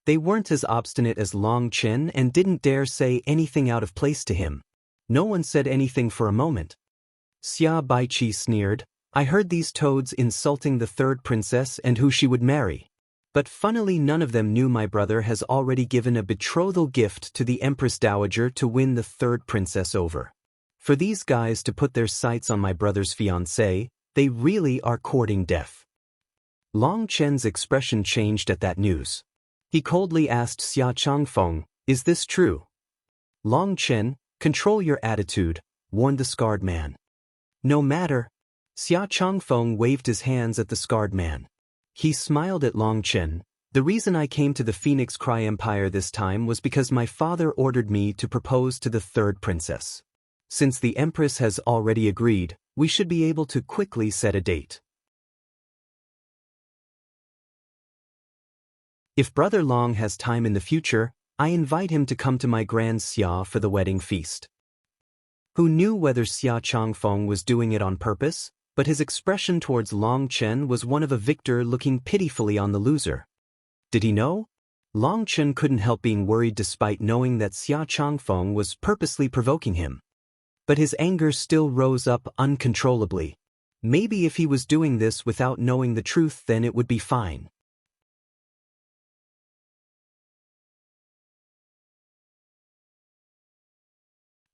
They weren't as obstinate as Long Chen and didn't dare say anything out of place to him. No one said anything for a moment. Xia Baiqi sneered, I heard these toads insulting the third princess and who she would marry. But funnily none of them knew my brother has already given a betrothal gift to the Empress Dowager to win the third princess over. For these guys to put their sights on my brother's fiancée, they really are courting death. Long Chen's expression changed at that news. He coldly asked Xia Changfeng, is this true? Long Chen, control your attitude, warned the scarred man. No matter. Xia Changfeng waved his hands at the scarred man. He smiled at Long Chen. The reason I came to the Phoenix Cry Empire this time was because my father ordered me to propose to the third princess. Since the Empress has already agreed, we should be able to quickly set a date. If Brother Long has time in the future, I invite him to come to my Grand Xia for the wedding feast. Who knew whether Xia Changfeng was doing it on purpose, but his expression towards Long Chen was one of a victor looking pitifully on the loser. Did he know? Long Chen couldn't help being worried despite knowing that Xia Changfeng was purposely provoking him. But his anger still rose up uncontrollably. Maybe if he was doing this without knowing the truth, then it would be fine.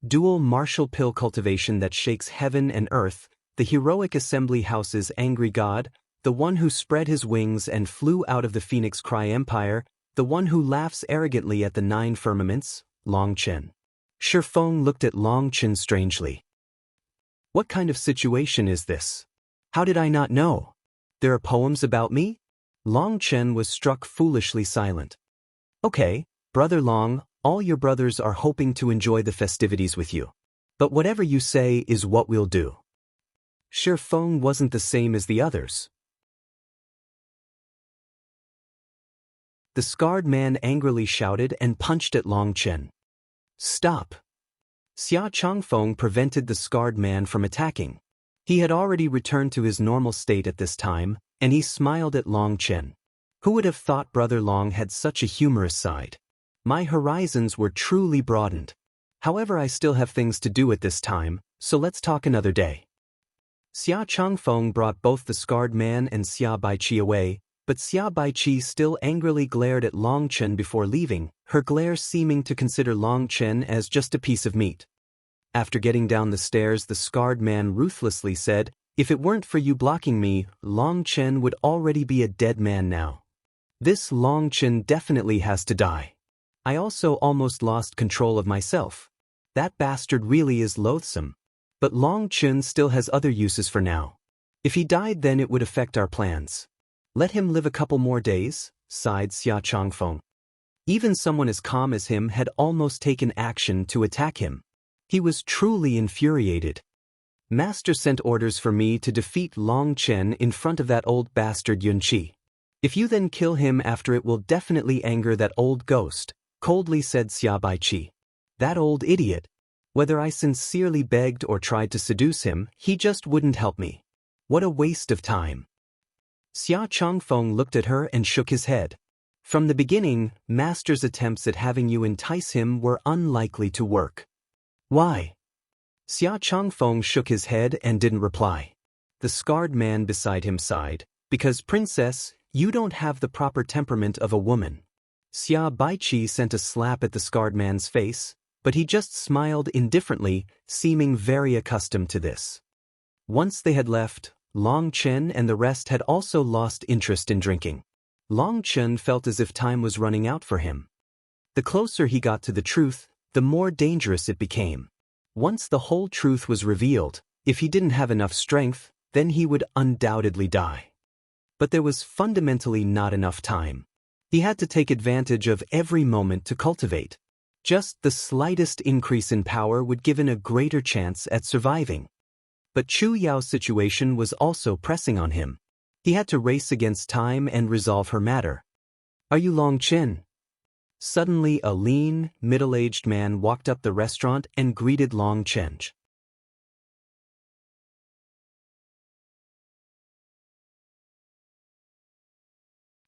Dual martial pill cultivation that shakes heaven and earth, the heroic assembly house's angry god, the one who spread his wings and flew out of the Phoenix Cry Empire, the one who laughs arrogantly at the 9 firmaments, Long Chen. Shifeng looked at Long Chen strangely. What kind of situation is this? How did I not know? There are poems about me? Long Chen was struck foolishly silent. Okay, Brother Long, all your brothers are hoping to enjoy the festivities with you. But whatever you say is what we'll do. Shifeng wasn't the same as the others. The scarred man angrily shouted and punched at Long Chen. Stop! Xia Changfeng prevented the scarred man from attacking. He had already returned to his normal state at this time, and he smiled at Long Chen. Who would have thought Brother Long had such a humorous side? My horizons were truly broadened. However, I still have things to do at this time, so let's talk another day. Xia Changfeng brought both the scarred man and Xia Baiqi away, but Xia Baiqi still angrily glared at Long Chen before leaving, her glare seeming to consider Long Chen as just a piece of meat. After getting down the stairs, the scarred man ruthlessly said, if it weren't for you blocking me, Long Chen would already be a dead man now. This Long Chen definitely has to die. I also almost lost control of myself. That bastard really is loathsome. But Long Chen still has other uses for now. If he died, then it would affect our plans. Let him live a couple more days, sighed Xia Changfeng. Even someone as calm as him had almost taken action to attack him. He was truly infuriated. Master sent orders for me to defeat Long Chen in front of that old bastard Yunqi. If you then kill him after, it will definitely anger that old ghost, coldly said Xia Baiqi. That old idiot. Whether I sincerely begged or tried to seduce him, he just wouldn't help me. What a waste of time. Xia Changfeng looked at her and shook his head. From the beginning, Master's attempts at having you entice him were unlikely to work. Why? Xia Changfeng shook his head and didn't reply. The scarred man beside him sighed, because Princess, you don't have the proper temperament of a woman. Xia Baiqi sent a slap at the scarred man's face, but he just smiled indifferently, seeming very accustomed to this. Once they had left, Long Chen and the rest had also lost interest in drinking. Long Chen felt as if time was running out for him. The closer he got to the truth, the more dangerous it became. Once the whole truth was revealed, if he didn't have enough strength, then he would undoubtedly die. but there was fundamentally not enough time. He had to take advantage of every moment to cultivate. Just the slightest increase in power would give him a greater chance at surviving. But Chu Yao's situation was also pressing on him. He had to race against time and resolve her matter. "Are you Long Chen?" Suddenly a lean, middle-aged man walked up the restaurant and greeted Long Chen.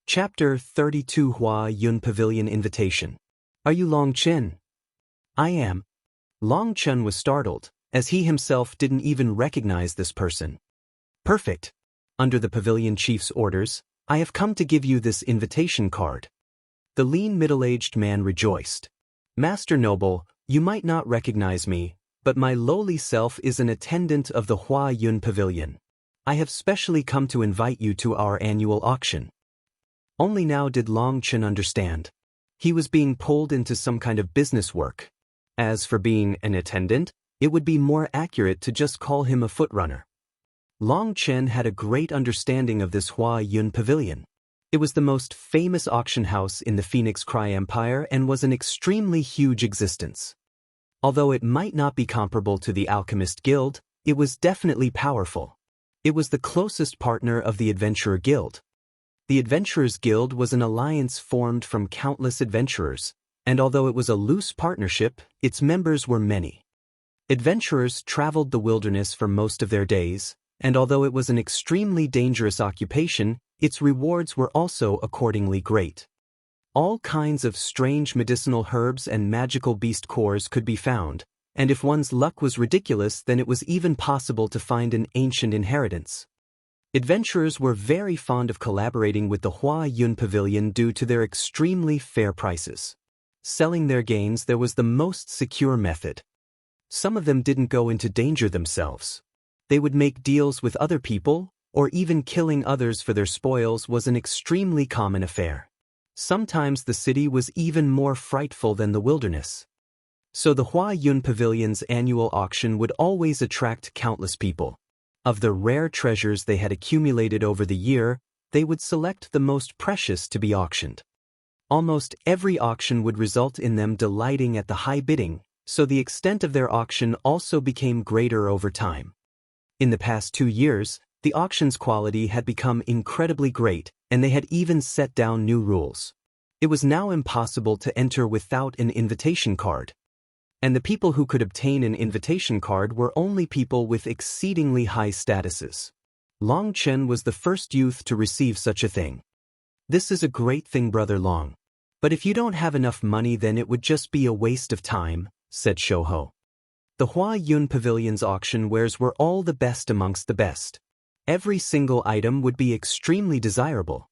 Chapter 32 Hua Yun Pavilion Invitation. "Are you Long Chen?" "I am." Long Chen was startled, as he himself didn't even recognize this person. "Perfect. Under the pavilion chief's orders, I have come to give you this invitation card." The lean middle-aged man rejoiced. "Master Noble, you might not recognize me, but my lowly self is an attendant of the Hua Yun Pavilion. I have specially come to invite you to our annual auction." Only now did Long Chen understand. He was being pulled into some kind of business work. As for being an attendant, it would be more accurate to just call him a footrunner. Long Chen had a great understanding of this Hua Yun Pavilion. It was the most famous auction house in the Phoenix Cry Empire and was an extremely huge existence. Although it might not be comparable to the Alchemist Guild, it was definitely powerful. It was the closest partner of the Adventurer Guild. The Adventurers Guild was an alliance formed from countless adventurers, and although it was a loose partnership, its members were many. Adventurers traveled the wilderness for most of their days, and although it was an extremely dangerous occupation, its rewards were also accordingly great. All kinds of strange medicinal herbs and magical beast cores could be found, and if one's luck was ridiculous, then it was even possible to find an ancient inheritance. Adventurers were very fond of collaborating with the Hua Yun Pavilion due to their extremely fair prices. Selling their gains there was the most secure method. Some of them didn't go into danger themselves. They would make deals with other people, or even killing others for their spoils was an extremely common affair. Sometimes the city was even more frightful than the wilderness. So the Hua Yun Pavilion's annual auction would always attract countless people. Of the rare treasures they had accumulated over the year, they would select the most precious to be auctioned. Almost every auction would result in them delighting at the high bidding, so the extent of their auction also became greater over time. In the past 2 years, the auction's quality had become incredibly great, and they had even set down new rules. It was now impossible to enter without an invitation card. And the people who could obtain an invitation card were only people with exceedingly high statuses. Long Chen was the first youth to receive such a thing. "This is a great thing, Brother Long. But if you don't have enough money, then it would just be a waste of time," said Shouho. The Hua Yun Pavilion's auction wares were all the best amongst the best. Every single item would be extremely desirable.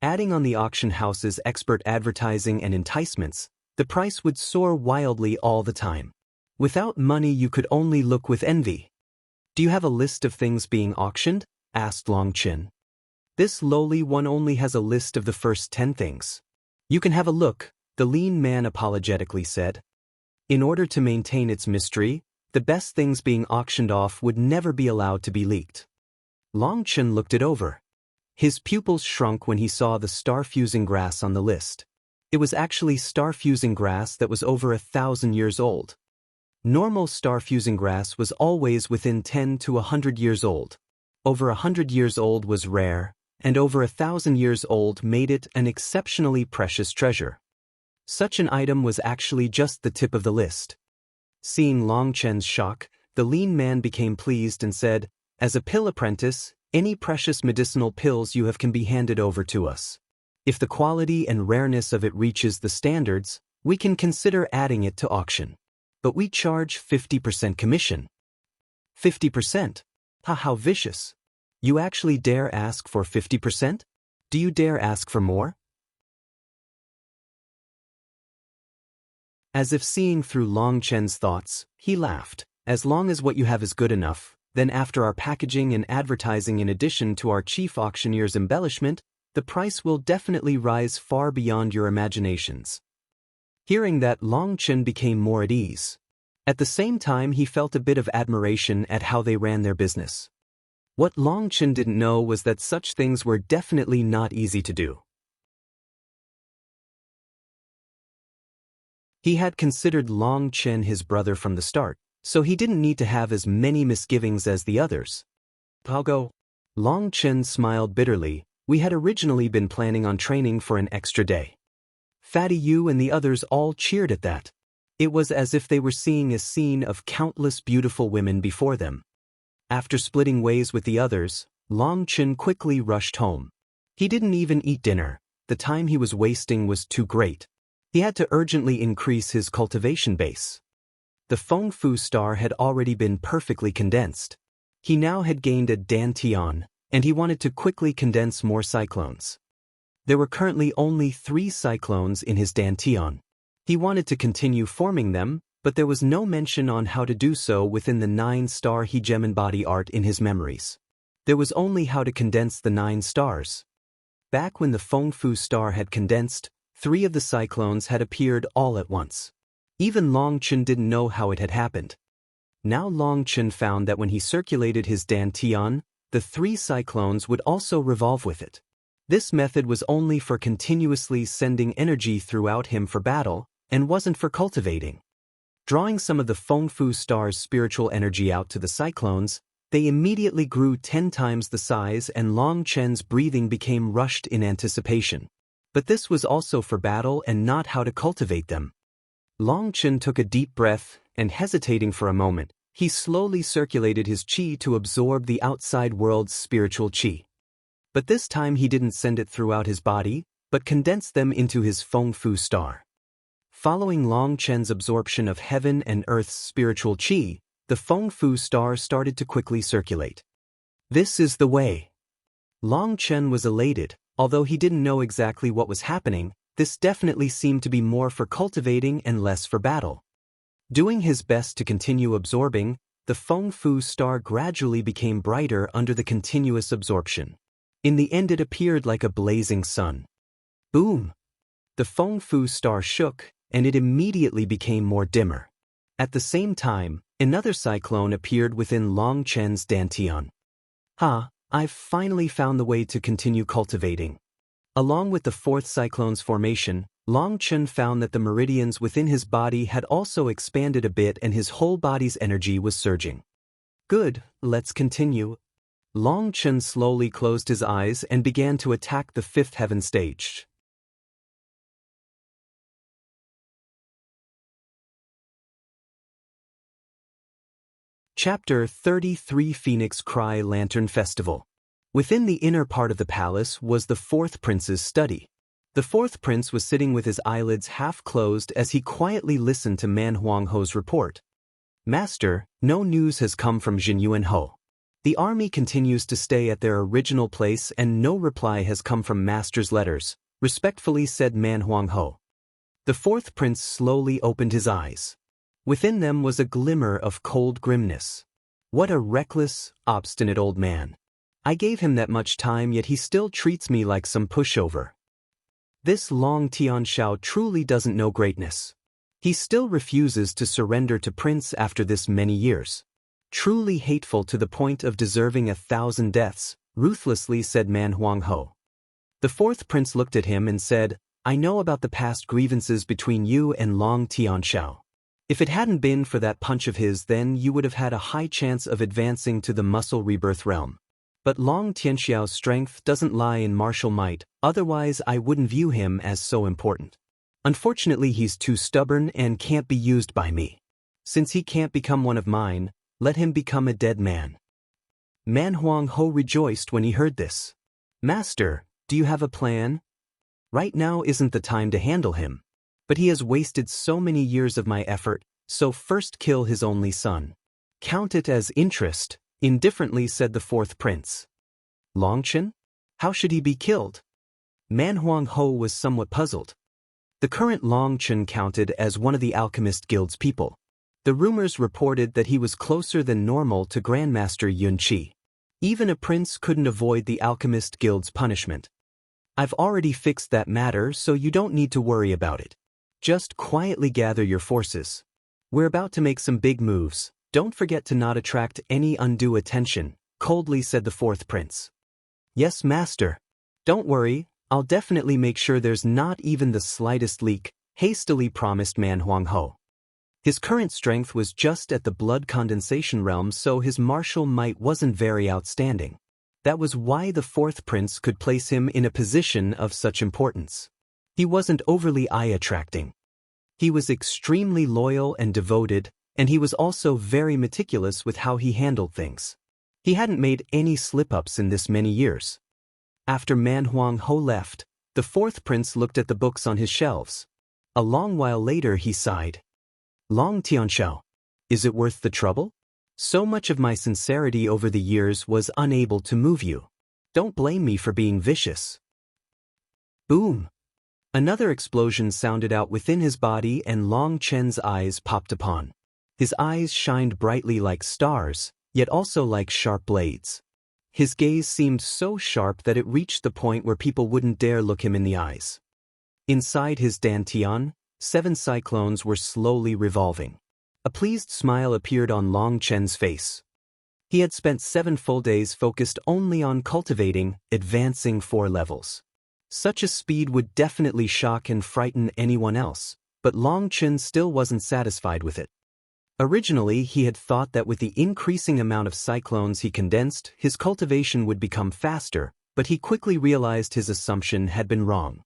Adding on the auction house's expert advertising and enticements, the price would soar wildly all the time. Without money you could only look with envy. "Do you have a list of things being auctioned?" asked Long Chen. "This lowly one only has a list of the first 10 things." "You can have a look," the lean man apologetically said. In order to maintain its mystery, the best things being auctioned off would never be allowed to be leaked. Long Chen looked it over. His pupils shrunk when he saw the star-fusing grass on the list. It was actually star-fusing grass that was over 1,000 years old. Normal star-fusing grass was always within 10 to 100 years old. Over 100 years old was rare, and over 1,000 years old made it an exceptionally precious treasure. Such an item was actually just the tip of the list. Seeing Long Chen's shock, the lean man became pleased and said, "As a pill apprentice, any precious medicinal pills you have can be handed over to us. If the quality and rareness of it reaches the standards, we can consider adding it to auction. But we charge 50% commission." 50%? How vicious. You actually dare ask for 50%? Do you dare ask for more? As if seeing through Long Chen's thoughts, he laughed. "As long as what you have is good enough, then after our packaging and advertising in addition to our chief auctioneer's embellishment, the price will definitely rise far beyond your imaginations." Hearing that, Long Chen became more at ease. At the same time, he felt a bit of admiration at how they ran their business. What Long Chen didn't know was that such things were definitely not easy to do. He had considered Long Chen his brother from the start, so he didn't need to have as many misgivings as the others. I'll go. Long Chen smiled bitterly. We had originally been planning on training for an extra day. Fatty Yu and the others all cheered at that. It was as if they were seeing a scene of countless beautiful women before them. After splitting ways with the others, Long Chen quickly rushed home. He didn't even eat dinner. The time he was wasting was too great. He had to urgently increase his cultivation base. The Feng Fu star had already been perfectly condensed. He now had gained a dantian, and he wanted to quickly condense more cyclones. There were currently only 3 cyclones in his dantian. He wanted to continue forming them, but there was no mention on how to do so within the 9-star Hegemon body art in his memories. There was only how to condense the 9 stars. Back when the Feng Fu star had condensed, 3 of the cyclones had appeared all at once. Even Long Chen didn't know how it had happened. Now Long Chen found that when he circulated his dantian, the 3 cyclones would also revolve with it. This method was only for continuously sending energy throughout him for battle, and wasn't for cultivating. Drawing some of the Feng Fu star's spiritual energy out to the cyclones, they immediately grew 10 times the size, and Long Chen's breathing became rushed in anticipation. But this was also for battle and not how to cultivate them. Long Chen took a deep breath, and hesitating for a moment, he slowly circulated his qi to absorb the outside world's spiritual qi. But this time he didn't send it throughout his body, but condensed them into his Feng Fu star. Following Long Chen's absorption of heaven and earth's spiritual qi, the Feng Fu star started to quickly circulate. This is the way. Long Chen was elated, although he didn't know exactly what was happening. This definitely seemed to be more for cultivating and less for battle. Doing his best to continue absorbing, the Feng Fu star gradually became brighter under the continuous absorption. In the end it appeared like a blazing sun. Boom! The Feng Fu star shook, and it immediately became more dimmer. At the same time, another cyclone appeared within Long Chen's dantian. I've finally found the way to continue cultivating. Along with the 4th cyclone's formation, Long Chen found that the meridians within his body had also expanded a bit and his whole body's energy was surging. Good, let's continue. Long Chen slowly closed his eyes and began to attack the 5th heaven stage. Chapter 33 Phoenix Cry Lantern Festival. Within the inner part of the palace was the 4th prince's study. The 4th prince was sitting with his eyelids half closed as he quietly listened to Man Huangho's report. Master, no news has come from Jin Yuanho. The army continues to stay at their original place and no reply has come from Master's letters, respectfully said Man Huangho. The 4th prince slowly opened his eyes. Within them was a glimmer of cold grimness. What a reckless, obstinate old man. I gave him that much time, yet he still treats me like some pushover. This Long Tianxiao truly doesn't know greatness. He still refuses to surrender to Prince after this many years. Truly hateful to the point of deserving 1,000 deaths, ruthlessly said Man Huangho. The 4th prince looked at him and said, I know about the past grievances between you and Long Tianxiao. If it hadn't been for that punch of his, then you would have had a high chance of advancing to the muscle rebirth realm. But Long Tianxiao's strength doesn't lie in martial might, otherwise I wouldn't view him as so important. Unfortunately he's too stubborn and can't be used by me. Since he can't become one of mine, let him become a dead man. Man Huangho rejoiced when he heard this. Master, do you have a plan? Right now isn't the time to handle him. But he has wasted so many years of my effort, so first kill his only son. Count it as interest, indifferently said the 4th prince. Long Chen? How should he be killed? Man Huangho was somewhat puzzled. The current Long Chen counted as one of the Alchemist Guild's people. The rumors reported that he was closer than normal to Grandmaster Yun Qi. Even a prince couldn't avoid the Alchemist Guild's punishment. I've already fixed that matter, so you don't need to worry about it. Just quietly gather your forces. We're about to make some big moves. Don't forget to not attract any undue attention. coldly said the fourth prince. Yes, master. Don't worry, I'll definitely make sure there's not even the slightest leak, hastily promised Man Huang Ho. His current strength was just at the blood condensation realm, so his martial might wasn't very outstanding. That was why the fourth prince could place him in a position of such importance. He wasn't overly eye-attracting. He was extremely loyal and devoted, and he was also very meticulous with how he handled things. He hadn't made any slip-ups in this many years. After Man Huang Ho left, the fourth prince looked at the books on his shelves. A long while later he sighed. Long Tianxiao, is it worth the trouble? So much of my sincerity over the years was unable to move you. Don't blame me for being vicious. Boom! Another explosion sounded out within his body and Long Chen's eyes popped upon. His eyes shined brightly like stars, yet also like sharp blades. His gaze seemed so sharp that it reached the point where people wouldn't dare look him in the eyes. Inside his dantian, 7 cyclones were slowly revolving. A pleased smile appeared on Long Chen's face. He had spent 7 full days focused only on cultivating, advancing 4 levels. Such a speed would definitely shock and frighten anyone else, but Long Chen still wasn't satisfied with it. Originally, he had thought that with the increasing amount of cyclones he condensed, his cultivation would become faster, but he quickly realized his assumption had been wrong.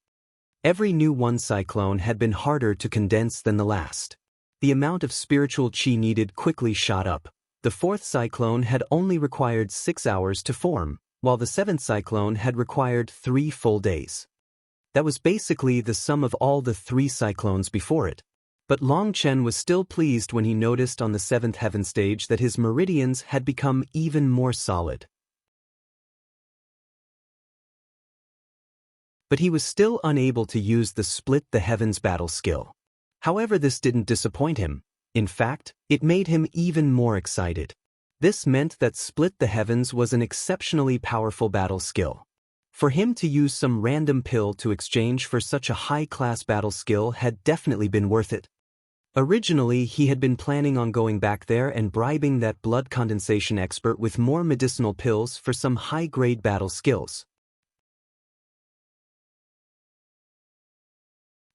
Every new 1 cyclone had been harder to condense than the last. The amount of spiritual qi needed quickly shot up. The 4th cyclone had only required 6 hours to form, while the 7th cyclone had required 3 full days. That was basically the sum of all the 3 cyclones before it. But Long Chen was still pleased when he noticed on the 7th heaven stage that his meridians had become even more solid. But he was still unable to use the Split the Heavens battle skill. However, this didn't disappoint him. In fact, it made him even more excited. This meant that Split the Heavens was an exceptionally powerful battle skill. For him to use some random pill to exchange for such a high-class battle skill had definitely been worth it. Originally, he had been planning on going back there and bribing that blood condensation expert with more medicinal pills for some high-grade battle skills.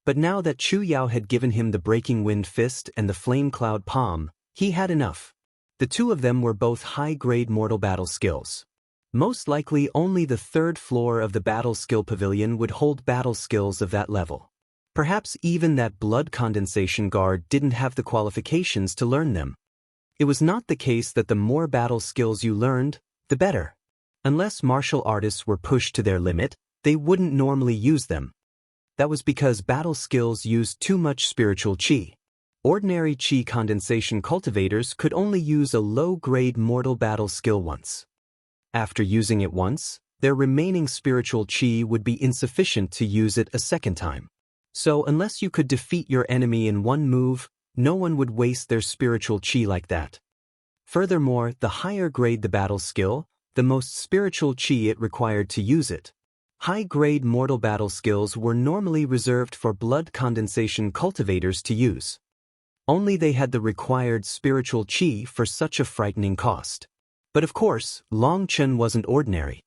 But now that Chu Yao had given him the Breaking Wind Fist and the Flame Cloud Palm, he had enough. The 2 of them were both high-grade mortal battle skills. Most likely only the 3rd floor of the Battle Skill Pavilion would hold battle skills of that level. Perhaps even that blood condensation guard didn't have the qualifications to learn them. It was not the case that the more battle skills you learned, the better. Unless martial artists were pushed to their limit, they wouldn't normally use them. That was because battle skills used too much spiritual qi. Ordinary qi condensation cultivators could only use a low-grade mortal battle skill once. After using it once, their remaining spiritual qi would be insufficient to use it a second time. So unless you could defeat your enemy in 1 move, no one would waste their spiritual qi like that. Furthermore, the higher grade the battle skill, the most spiritual qi it required to use it. High-grade mortal battle skills were normally reserved for blood condensation cultivators to use. Only they had the required spiritual qi for such a frightening cost. But of course, Long Chen wasn't ordinary.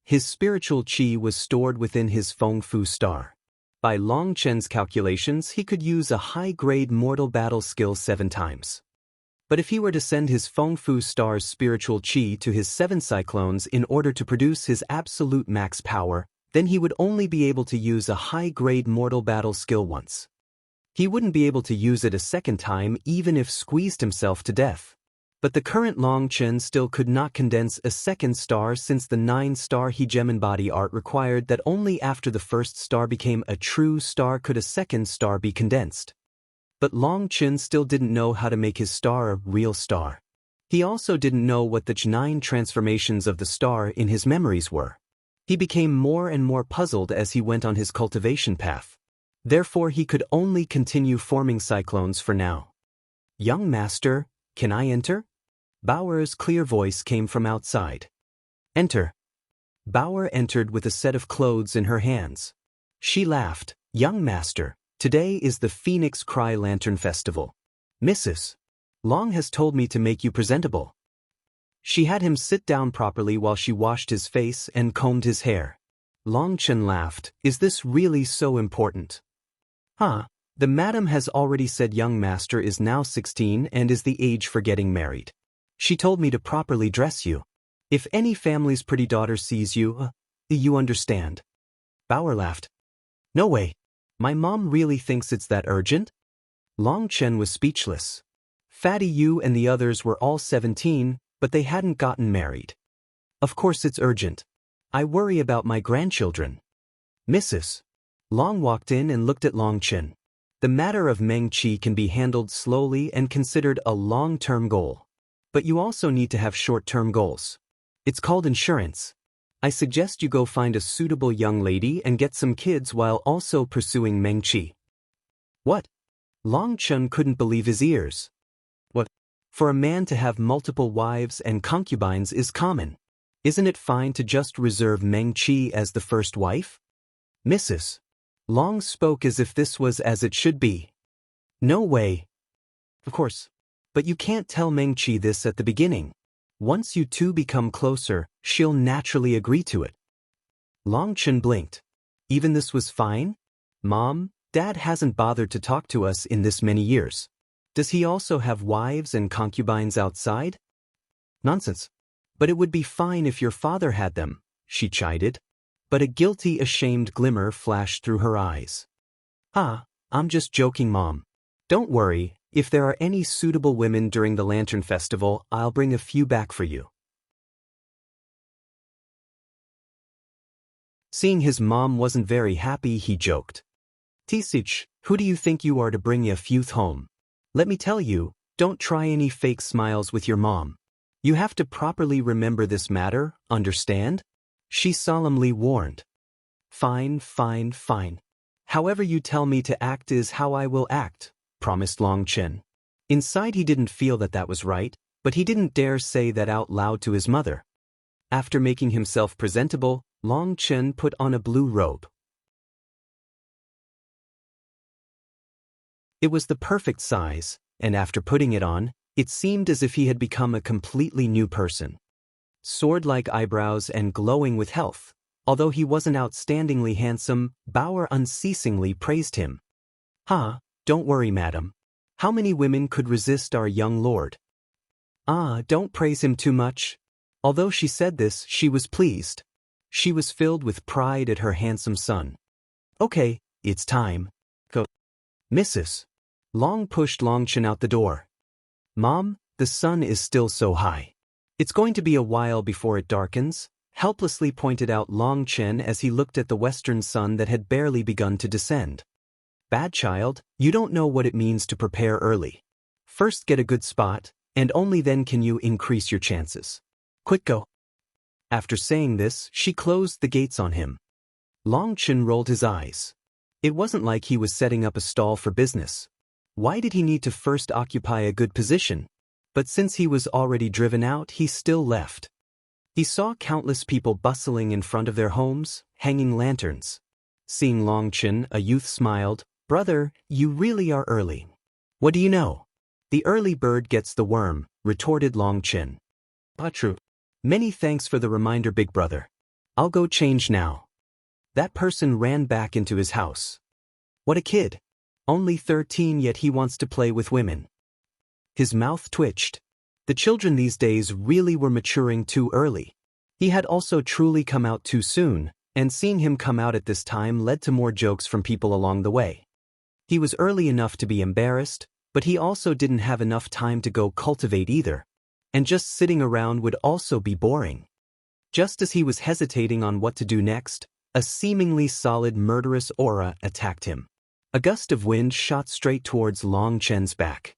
His spiritual qi was stored within his Feng Fu star. By Long Chen's calculations, he could use a high-grade mortal battle skill 7 times. But if he were to send his Feng Fu star's spiritual qi to his 7 cyclones in order to produce his absolute max power, then he would only be able to use a high-grade mortal battle skill once. He wouldn't be able to use it a second time even if squeezed himself to death. But the current Long Chen still could not condense a 2nd star since the 9-star Hegemon body art required that only after the 1st star became a true star could a 2nd star be condensed. But Long Chen still didn't know how to make his star a real star. He also didn't know what the 9 transformations of the star in his memories were. He became more and more puzzled as he went on his cultivation path. Therefore he could only continue forming cyclones for now. "Young master, can I enter?" Bauer's clear voice came from outside. "Enter." Bauer entered with a set of clothes in her hands. She laughed. "Young master, today is the Phoenix Cry Lantern Festival. Mrs. Long has told me to make you presentable." She had him sit down properly while she washed his face and combed his hair. Long Chen laughed. Is this really so important? Huh? The madam has already said young master is now 16 and is the age for getting married. She told me to properly dress you. If any family's pretty daughter sees you, you understand. Bauer laughed. No way. My mom really thinks it's that urgent? Long Chen was speechless. Fatty Yu and the others were all 17, but they hadn't gotten married. Of course it's urgent. I worry about my grandchildren. Mrs. Long walked in and looked at Long Chen. The matter of Meng Qi can be handled slowly and considered a long-term goal. But you also need to have short-term goals. It's called insurance. I suggest you go find a suitable young lady and get some kids while also pursuing Meng Qi. What? Long Chen couldn't believe his ears. What? For a man to have multiple wives and concubines is common. Isn't it fine to just reserve Meng Qi as the first wife? Mrs. Long spoke as if this was as it should be. No way. Of course. But you can't tell Meng Qi this at the beginning. Once you two become closer, she'll naturally agree to it. Long Chen blinked. Even this was fine? Mom, Dad hasn't bothered to talk to us in this many years. Does he also have wives and concubines outside? Nonsense. But it would be fine if your father had them, she chided. But a guilty, ashamed glimmer flashed through her eyes. I'm just joking, Mom. Don't worry, if there are any suitable women during the Lantern Festival, I'll bring a few back for you. Seeing his mom wasn't very happy, he joked. Tisich, who do you think you are to bring a few home? Let me tell you, don't try any fake smiles with your mom. You have to properly remember this matter, understand? She solemnly warned. Fine. However you tell me to act is how I will act, promised Long Chen. Inside he didn't feel that was right, but he didn't dare say that out loud to his mother. After making himself presentable, Long Chen put on a blue robe. It was the perfect size, and after putting it on, it seemed as if he had become a completely new person. Sword-like eyebrows and glowing with health. Although he wasn't outstandingly handsome, Bauer unceasingly praised him. Don't worry, madam. How many women could resist our young lord? Don't praise him too much. Although she said this, she was pleased. She was filled with pride at her handsome son. Okay, it's time. Go. Mrs. Long pushed Long Chen out the door. Mom, the sun is still so high. It's going to be a while before it darkens, helplessly pointed out Long Chen as he looked at the western sun that had barely begun to descend. Bad child, you don't know what it means to prepare early. First get a good spot, and only then can you increase your chances. Quick go. After saying this, she closed the gates on him. Long Chen rolled his eyes. It wasn't like he was setting up a stall for business. Why did he need to first occupy a good position? But since he was already driven out, he still left. He saw countless people bustling in front of their homes, hanging lanterns. Seeing Long Chen, a youth smiled. Brother, you really are early. What do you know? The early bird gets the worm, retorted Long Chen. True. Many thanks for the reminder, big brother. I'll go change now. That person ran back into his house. What a kid. Only 13, yet he wants to play with women. His mouth twitched. The children these days really were maturing too early. He had also truly come out too soon, and seeing him come out at this time led to more jokes from people along the way. He was early enough to be embarrassed, but he also didn't have enough time to go cultivate either. And just sitting around would also be boring. Just as he was hesitating on what to do next, a seemingly solid murderous aura attacked him. A gust of wind shot straight towards Long Chen's back.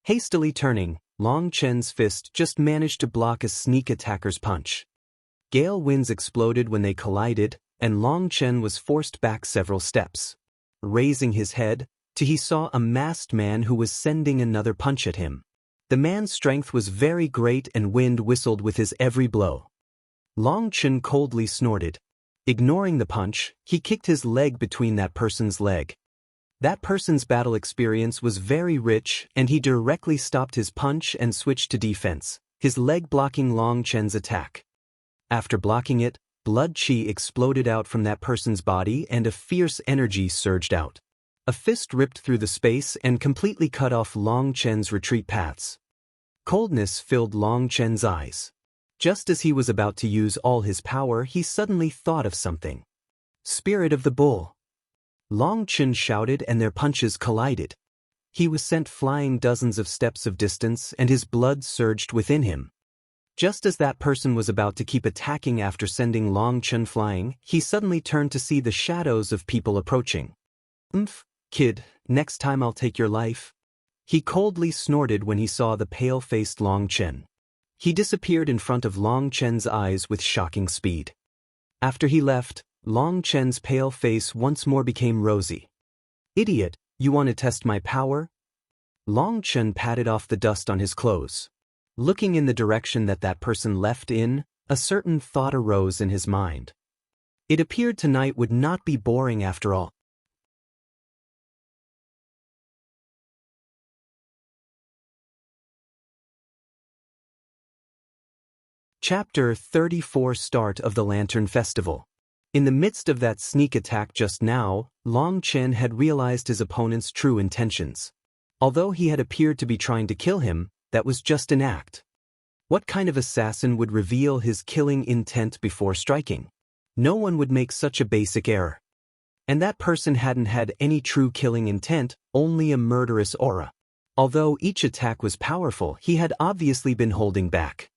Hastily turning, Long Chen's fist just managed to block a sneak attacker's punch. Gale winds exploded when they collided, and Long Chen was forced back several steps. Raising his head, he saw a masked man who was sending another punch at him. The man's strength was very great and wind whistled with his every blow. Long Chen coldly snorted. Ignoring the punch, he kicked his leg between that person's leg. That person's battle experience was very rich, and he directly stopped his punch and switched to defense, his leg blocking Long Chen's attack. After blocking it, blood qi exploded out from that person's body and a fierce energy surged out. A fist ripped through the space and completely cut off Long Chen's retreat paths. Coldness filled Long Chen's eyes. Just as he was about to use all his power, he suddenly thought of something. Spirit of the Bull. Long Chen shouted and their punches collided. He was sent flying dozens of steps of distance and his blood surged within him. Just as that person was about to keep attacking after sending Long Chen flying, he suddenly turned to see the shadows of people approaching. Kid, next time I'll take your life. He coldly snorted when he saw the pale-faced Long Chen. He disappeared in front of Long Chen's eyes with shocking speed. After he left, Long Chen's pale face once more became rosy. Idiot, you want to test my power? Long Chen patted off the dust on his clothes. Looking in the direction that person left in, a certain thought arose in his mind. It appeared tonight would not be boring after all. Chapter 34 Start of the Lantern Festival. In the midst of that sneak attack just now, Long Chen had realized his opponent's true intentions. Although he had appeared to be trying to kill him, that was just an act. What kind of assassin would reveal his killing intent before striking? No one would make such a basic error. And that person hadn't had any true killing intent, only a murderous aura. Although each attack was powerful, he had obviously been holding back.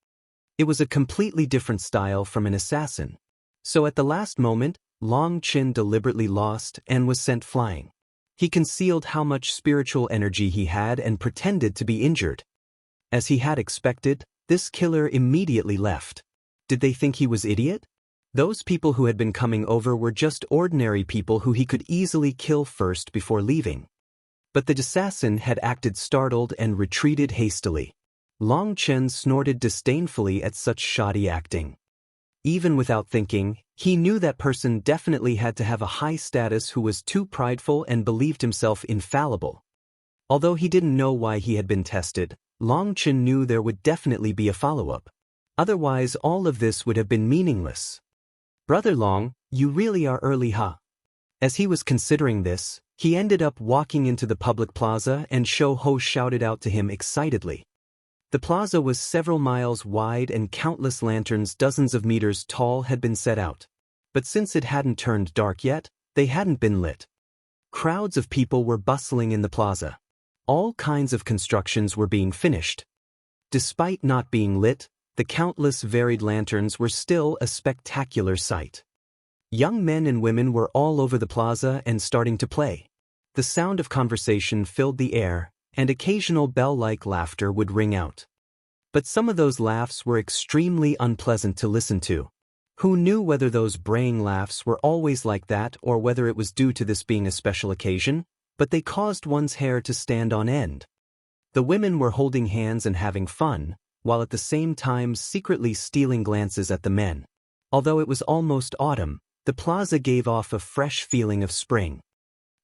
It was a completely different style from an assassin. So at the last moment, Long Chen deliberately lost and was sent flying. He concealed how much spiritual energy he had and pretended to be injured. As he had expected, this killer immediately left. Did they think he was idiot? Those people who had been coming over were just ordinary people who he could easily kill first before leaving. But the assassin had acted startled and retreated hastily. Long Chen snorted disdainfully at such shoddy acting. Even without thinking, he knew that person definitely had to have a high status who was too prideful and believed himself infallible. Although he didn't know why he had been tested, Long Chen knew there would definitely be a follow-up. Otherwise all of this would have been meaningless. Brother Long, you really are early, huh? As he was considering this, he ended up walking into the public plaza and Shou Ho shouted out to him excitedly. The plaza was several miles wide and countless lanterns dozens of meters tall had been set out. But since it hadn't turned dark yet, they hadn't been lit. Crowds of people were bustling in the plaza. All kinds of constructions were being finished. Despite not being lit, the countless varied lanterns were still a spectacular sight. Young men and women were all over the plaza and starting to play. The sound of conversation filled the air, and occasional bell-like laughter would ring out. But some of those laughs were extremely unpleasant to listen to. Who knew whether those braying laughs were always like that or whether it was due to this being a special occasion, but they caused one's hair to stand on end. The women were holding hands and having fun, while at the same time secretly stealing glances at the men. Although it was almost autumn, the plaza gave off a fresh feeling of spring.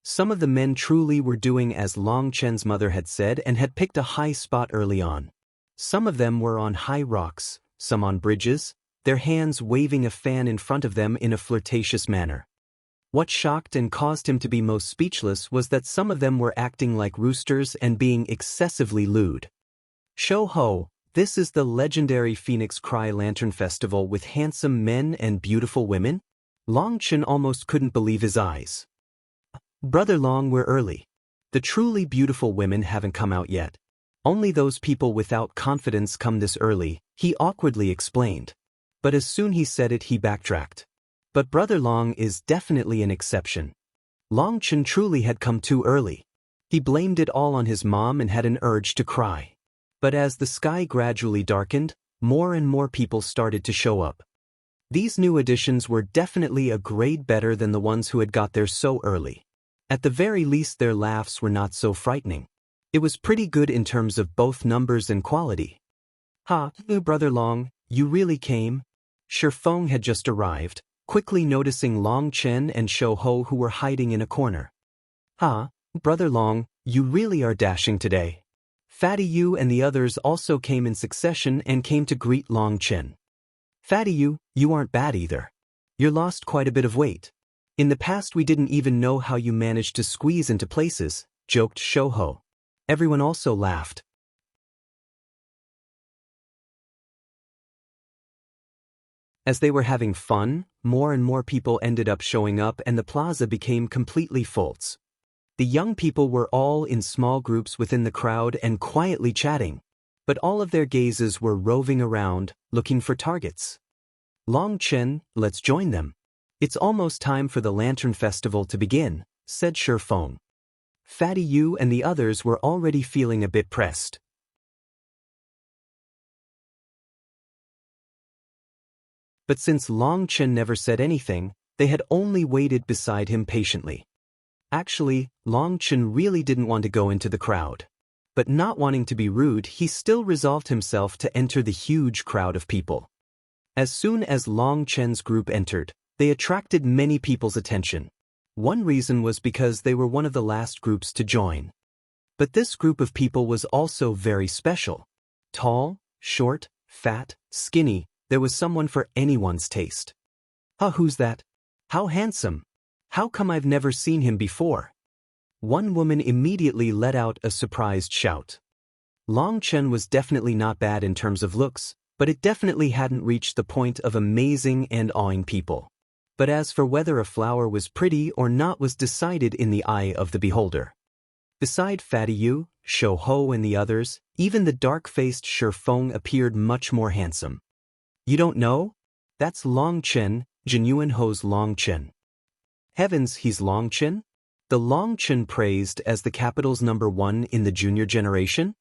Some of the men truly were doing as Long Chen's mother had said and had picked a high spot early on. Some of them were on high rocks, some on bridges, their hands waving a fan in front of them in a flirtatious manner. What shocked and caused him to be most speechless was that some of them were acting like roosters and being excessively lewd. Shou Ho, this is the legendary Phoenix Cry Lantern Festival with handsome men and beautiful women? Long Chen almost couldn't believe his eyes. Brother Long, we're early. The truly beautiful women haven't come out yet. Only those people without confidence come this early, he awkwardly explained. But as soon he said it he backtracked. But Brother Long is definitely an exception. Long Chen truly had come too early. He blamed it all on his mom and had an urge to cry. But as the sky gradually darkened, more and more people started to show up. These new additions were definitely a grade better than the ones who had got there so early. At the very least their laughs were not so frightening. It was pretty good in terms of both numbers and quality. Ha, Brother Long, you really came? Shifeng had just arrived, quickly noticing Long Chen and Shou Ho who were hiding in a corner. Ha, Brother Long, you really are dashing today. Fatty Yu and the others also came in succession and came to greet Long Chen. Fatty Yu, you aren't bad either. You lost quite a bit of weight. In the past we didn't even know how you managed to squeeze into places, joked Shouho. Everyone also laughed. As they were having fun, more and more people ended up showing up and the plaza became completely full. The young people were all in small groups within the crowd and quietly chatting, but all of their gazes were roving around, looking for targets. Long Chen, let's join them. It's almost time for the Lantern Festival to begin, said Shifeng. Fatty Yu and the others were already feeling a bit pressed. But since Long Chen never said anything, they had only waited beside him patiently. Actually, Long Chen really didn't want to go into the crowd. But not wanting to be rude, he still resolved himself to enter the huge crowd of people. As soon as Long Chen's group entered, they attracted many people's attention. One reason was because they were one of the last groups to join. But this group of people was also very special. Tall, short, fat, skinny, there was someone for anyone's taste. Who's that? How handsome! How come I've never seen him before? One woman immediately let out a surprised shout. Long Chen was definitely not bad in terms of looks, but it definitely hadn't reached the point of amazing and awing people. But as for whether a flower was pretty or not was decided in the eye of the beholder. Beside Fatty Yu, Shouho and the others, even the dark-faced Shifeng appeared much more handsome. You don't know? That's Long Chen, Jinyuan Ho's Long Chen. Heavens, he's Long Chen? The Long Chen praised as the capital's #1 in the junior generation?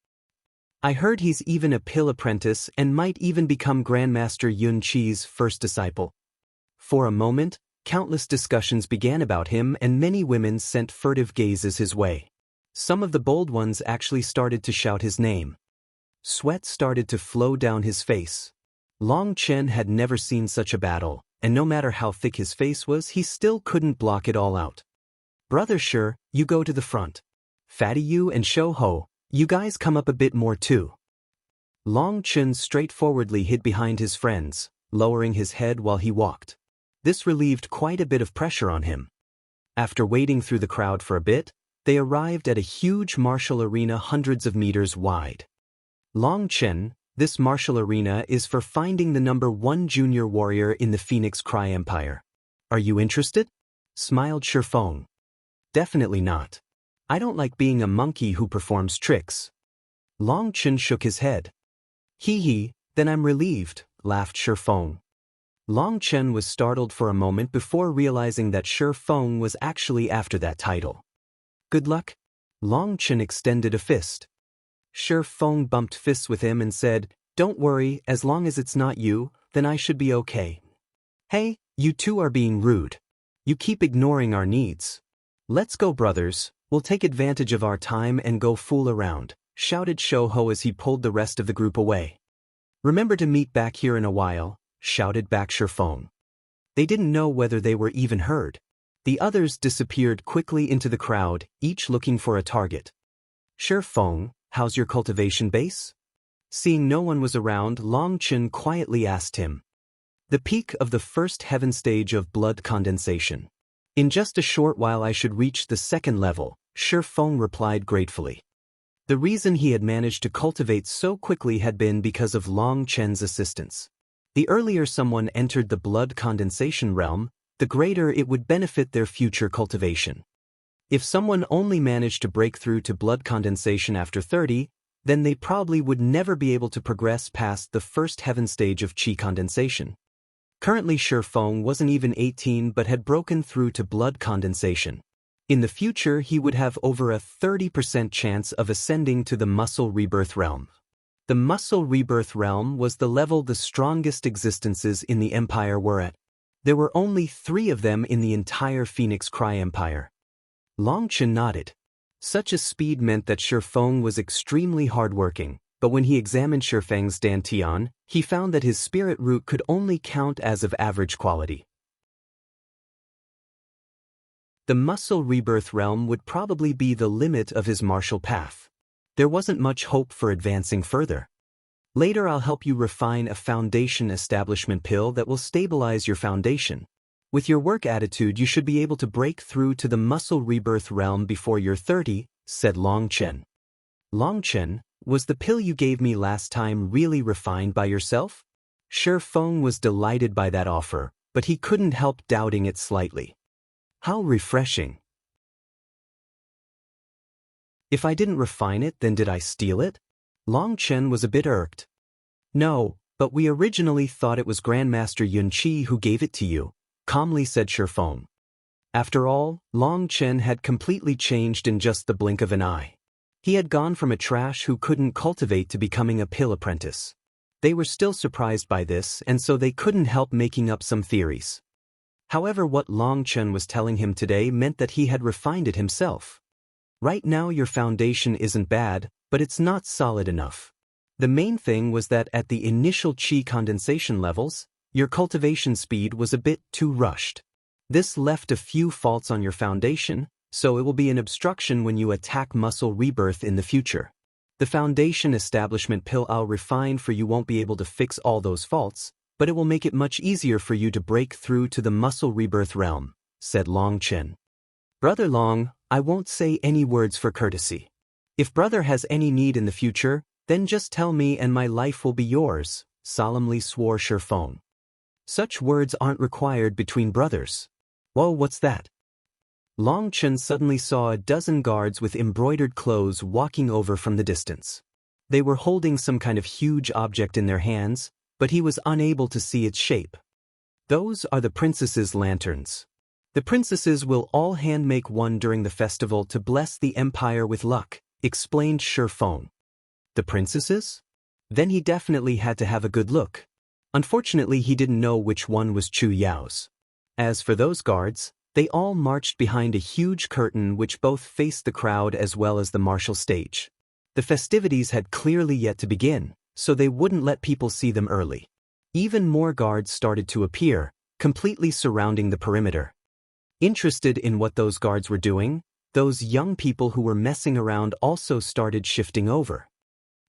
I heard he's even a pill apprentice and might even become Grandmaster Yun Qi's first disciple. For a moment, countless discussions began about him and many women sent furtive gazes his way. Some of the bold ones actually started to shout his name. Sweat started to flow down his face. Long Chen had never seen such a battle, and no matter how thick his face was, he still couldn't block it all out. Brother Shi, you go to the front. Fatty Yu and Shouho, you guys come up a bit more too. Long Chen straightforwardly hid behind his friends, lowering his head while he walked. This relieved quite a bit of pressure on him. After waiting through the crowd for a bit, they arrived at a huge martial arena hundreds of meters wide. Long Chen, this martial arena is for finding the #1 junior warrior in the Phoenix Cry Empire. Are you interested? Smiled Shifeng. Definitely not. I don't like being a monkey who performs tricks. Long Chen shook his head. Hee, then I'm relieved, laughed Shifeng. Long Chen was startled for a moment before realizing that Shifeng was actually after that title. Good luck? Long Chen extended a fist. Shifeng bumped fists with him and said, Don't worry, as long as it's not you, then I should be okay. Hey, you two are being rude. You keep ignoring our needs. Let's go, brothers, we'll take advantage of our time and go fool around, shouted Shouho as he pulled the rest of the group away. Remember to meet back here in a while, shouted back Shifeng. They didn't know whether they were even heard. The others disappeared quickly into the crowd, each looking for a target. Shifeng, how's your cultivation base? Seeing no one was around, Long Chen quietly asked him. The peak of the first heaven stage of blood condensation. In just a short while I should reach the second level, Shifeng replied gratefully. The reason he had managed to cultivate so quickly had been because of Long Chen's assistance. The earlier someone entered the blood condensation realm, the greater it would benefit their future cultivation. If someone only managed to break through to blood condensation after 30, then they probably would never be able to progress past the first heaven stage of qi condensation. Currently Shifeng wasn't even 18 but had broken through to blood condensation. In the future he would have over a 30% chance of ascending to the muscle rebirth realm. The muscle rebirth realm was the level the strongest existences in the empire were at. There were only 3 of them in the entire Phoenix Cry Empire. Long Chen nodded. Such a speed meant that Shifeng was extremely hardworking, but when he examined Shifeng's dantian, he found that his spirit root could only count as of average quality. The muscle rebirth realm would probably be the limit of his martial path. There wasn't much hope for advancing further. Later I'll help you refine a foundation establishment pill that will stabilize your foundation. With your work attitude you should be able to break through to the muscle rebirth realm before you're 30, said Long Chen. Long Chen, was the pill you gave me last time really refined by yourself? Shi Feng was delighted by that offer, but he couldn't help doubting it slightly. How refreshing. If I didn't refine it, then did I steal it? Long Chen was a bit irked. No, but we originally thought it was Grandmaster Yun Qi who gave it to you, calmly said Shi Feng. After all, Long Chen had completely changed in just the blink of an eye. He had gone from a trash who couldn't cultivate to becoming a pill apprentice. They were still surprised by this, and so they couldn't help making up some theories. However, what Long Chen was telling him today meant that he had refined it himself. Right now your foundation isn't bad, but it's not solid enough. The main thing was that at the initial qi condensation levels, your cultivation speed was a bit too rushed. This left a few faults on your foundation, so it will be an obstruction when you attack muscle rebirth in the future. The foundation establishment pill I'll refine for you won't be able to fix all those faults, but it will make it much easier for you to break through to the muscle rebirth realm, said Long Chen. Brother Long, I won't say any words for courtesy. If brother has any need in the future, then just tell me and my life will be yours, solemnly swore Shi Feng. Such words aren't required between brothers. Whoa, what's that? Long Chen suddenly saw a dozen guards with embroidered clothes walking over from the distance. They were holding some kind of huge object in their hands, but he was unable to see its shape. Those are the princesses' lanterns. The princesses will all hand-make one during the festival to bless the empire with luck, explained Shi Feng. The princesses? Then he definitely had to have a good look. Unfortunately, he didn't know which one was Chu Yao's. As for those guards, they all marched behind a huge curtain which both faced the crowd as well as the martial stage. The festivities had clearly yet to begin, so they wouldn't let people see them early. Even more guards started to appear, completely surrounding the perimeter. Interested in what those guards were doing, those young people who were messing around also started shifting over.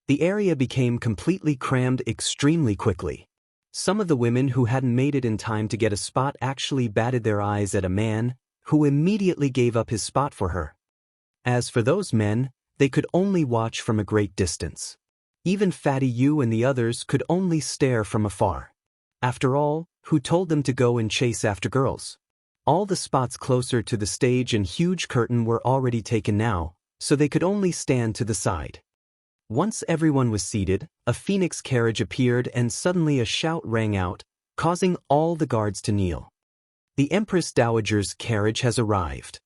The area became completely crammed extremely quickly. Some of the women who hadn't made it in time to get a spot actually batted their eyes at a man, who immediately gave up his spot for her. As for those men, they could only watch from a great distance. Even Fatty Yu and the others could only stare from afar. After all, who told them to go and chase after girls? All the spots closer to the stage and huge curtain were already taken now, so they could only stand to the side. Once everyone was seated, a phoenix carriage appeared and suddenly a shout rang out, causing all the guards to kneel. The Empress Dowager's carriage has arrived.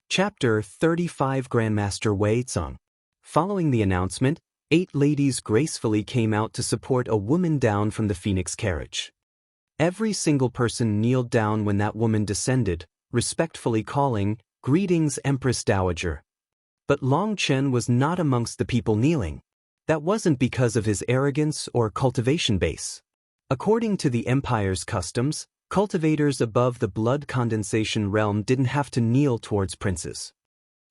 Chapter 35 Grandmaster Wei Tseng. Following the announcement, 8 ladies gracefully came out to support a woman down from the phoenix carriage. Every single person kneeled down when that woman descended, respectfully calling, "Greetings, Empress Dowager." But Long Chen was not amongst the people kneeling. That wasn't because of his arrogance or cultivation base. According to the Empire's customs, cultivators above the blood condensation realm didn't have to kneel towards princes.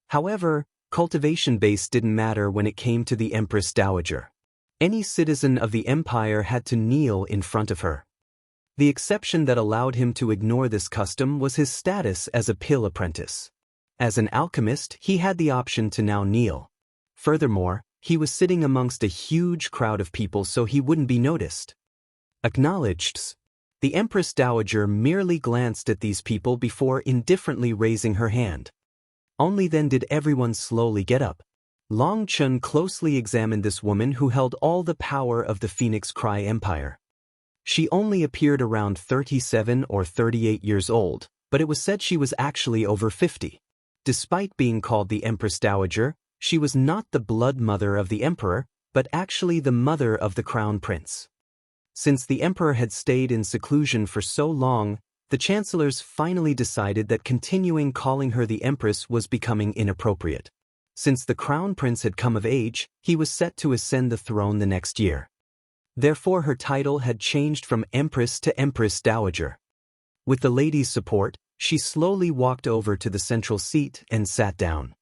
However, cultivation base didn't matter when it came to the Empress Dowager. Any citizen of the Empire had to kneel in front of her. The exception that allowed him to ignore this custom was his status as a pill apprentice. As an alchemist, he had the option to now kneel. Furthermore, he was sitting amongst a huge crowd of people so he wouldn't be noticed. Acknowledged. The Empress Dowager merely glanced at these people before indifferently raising her hand. Only then did everyone slowly get up. Long Chen closely examined this woman who held all the power of the Phoenix Cry Empire. She only appeared around 37 or 38 years old, but it was said she was actually over 50. Despite being called the Empress Dowager, she was not the blood mother of the emperor, but actually the mother of the crown prince. Since the emperor had stayed in seclusion for so long, the chancellors finally decided that continuing calling her the empress was becoming inappropriate. Since the crown prince had come of age, he was set to ascend the throne the next year. Therefore her title had changed from empress to Empress Dowager. With the ladies' support, She slowly walked over to the central seat and sat down.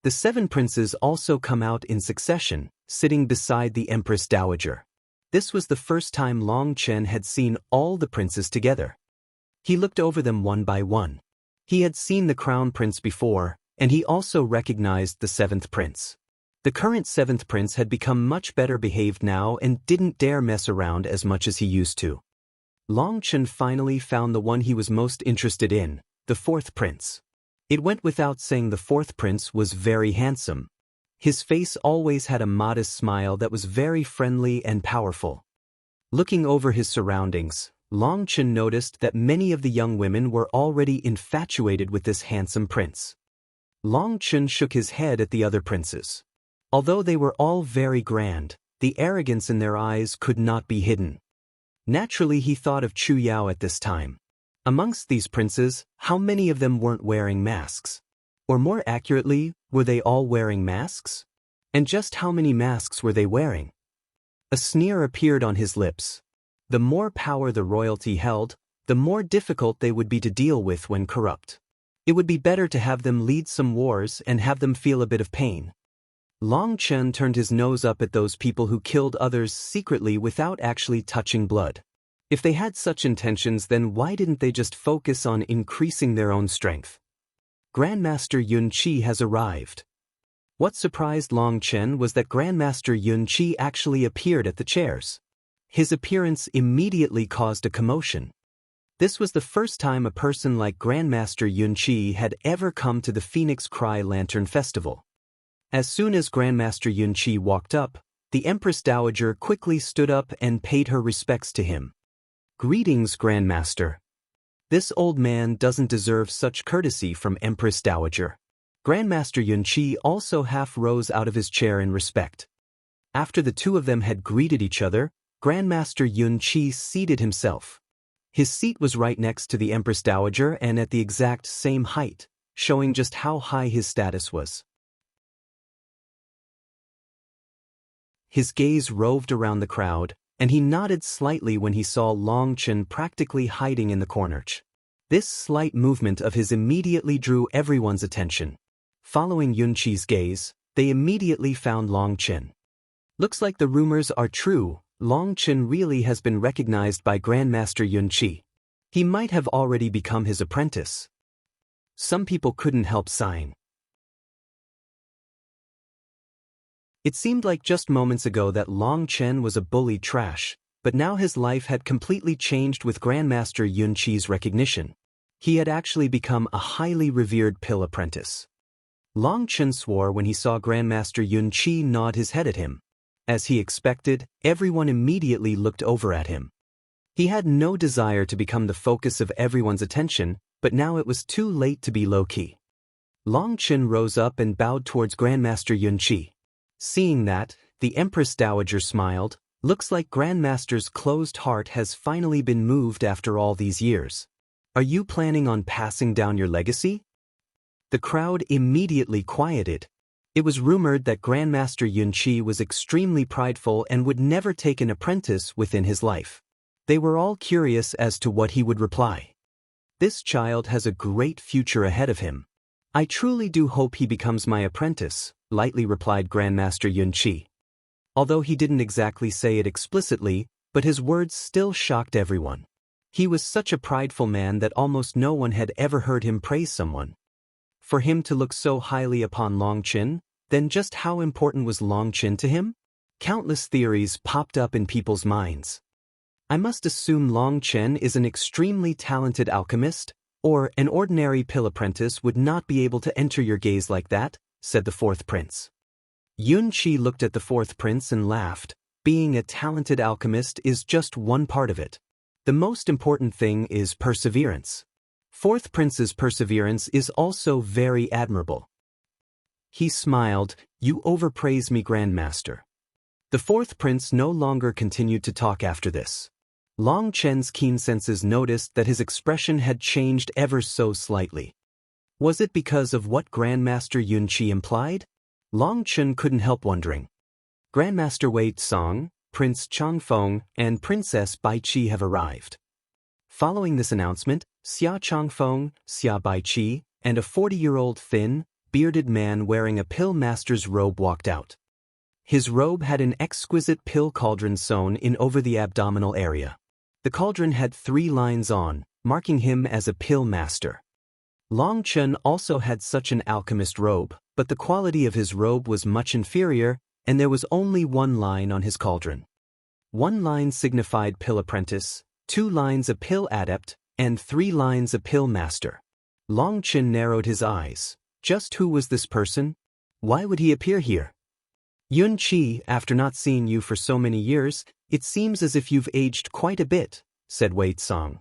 The 7 princes also come out in succession, sitting beside the Empress Dowager. This was the first time Long Chen had seen all the princes together. He looked over them one by one. He had seen the Crown Prince before, and he also recognized the 7th prince. The current 7th prince had become much better behaved now and didn't dare mess around as much as he used to. Long Chen finally found the one he was most interested in, the 4th prince. It went without saying the 4th prince was very handsome. His face always had a modest smile that was very friendly and powerful. Looking over his surroundings, Long Chen noticed that many of the young women were already infatuated with this handsome prince. Long Chen shook his head at the other princes. Although they were all very grand, the arrogance in their eyes could not be hidden. Naturally, he thought of Chu Yao at this time. Amongst these princes, how many of them weren't wearing masks? Or more accurately, were they all wearing masks? And just how many masks were they wearing? A sneer appeared on his lips. The more power the royalty held, the more difficult they would be to deal with when corrupt. It would be better to have them lead some wars and have them feel a bit of pain. Long Chen turned his nose up at those people who killed others secretly without actually touching blood. If they had such intentions, then why didn't they just focus on increasing their own strength? Grandmaster Yun Qi has arrived. What surprised Long Chen was that Grandmaster Yun Qi actually appeared at the chairs. His appearance immediately caused a commotion. This was the first time a person like Grandmaster Yun Qi had ever come to the Phoenix Cry Lantern Festival. As soon as Grandmaster Yun Qi walked up, the Empress Dowager quickly stood up and paid her respects to him. "Greetings, Grandmaster." This old man doesn't deserve such courtesy from Empress Dowager. Grandmaster Yun Qi also half rose out of his chair in respect. After the two of them had greeted each other, Grandmaster Yun Qi seated himself. His seat was right next to the Empress Dowager and at the exact same height, showing just how high his status was. His gaze roved around the crowd, and he nodded slightly when he saw Long Chen practically hiding in the corner. This slight movement of his immediately drew everyone's attention. Following Yun Qi's gaze, they immediately found Long Chen. Looks like the rumors are true. Long Chen really has been recognized by Grandmaster Yun Qi. He might have already become his apprentice. Some people couldn't help sighing. It seemed like just moments ago that Long Chen was a bully trash, but now his life had completely changed with Grandmaster Yun Qi's recognition. He had actually become a highly revered pill apprentice. Long Chen swore when he saw Grandmaster Yun Qi nod his head at him. As he expected, everyone immediately looked over at him. He had no desire to become the focus of everyone's attention, but now it was too late to be low-key. Long Chen rose up and bowed towards Grandmaster Yun Qi. Seeing that, the Empress Dowager smiled. Looks like Grandmaster's closed heart has finally been moved after all these years. Are you planning on passing down your legacy? The crowd immediately quieted. It was rumored that Grandmaster Yun Qi was extremely prideful and would never take an apprentice within his life. They were all curious as to what he would reply. This child has a great future ahead of him. I truly do hope he becomes my apprentice, lightly replied Grandmaster Yun Qi. Although he didn't exactly say it explicitly, but his words still shocked everyone. He was such a prideful man that almost no one had ever heard him praise someone. For him to look so highly upon Long Chen, then just how important was Long Chen to him? Countless theories popped up in people's minds. I must assume Long Chen is an extremely talented alchemist, or an ordinary pill apprentice would not be able to enter your gaze like that, said the 4th prince. Yun Qi looked at the 4th prince and laughed. Being a talented alchemist is just one part of it. The most important thing is perseverance. 4th prince's perseverance is also very admirable. He smiled. You overpraise me, Grandmaster. The 4th prince no longer continued to talk after this. Long Chen's keen senses noticed that his expression had changed ever so slightly. Was it because of what Grandmaster Yun Qi implied? Long Chen couldn't help wondering. Grandmaster Wei Tsong, Prince Changfeng, and Princess Bai Qi have arrived. Following this announcement, Xia Changfeng, Xia Baiqi, and a 40-year-old thin, bearded man wearing a pill master's robe walked out. His robe had an exquisite pill cauldron sewn in over the abdominal area. The cauldron had 3 lines on, marking him as a pill master. Long Chen also had such an alchemist robe, but the quality of his robe was much inferior, and there was only 1 line on his cauldron. 1 line signified pill apprentice, 2 lines a pill adept, and 3 lines a pill master. Long Chen narrowed his eyes. Just who was this person? Why would he appear here? Yun Qi, after not seeing you for so many years, it seems as if you've aged quite a bit, said Wei Tsong.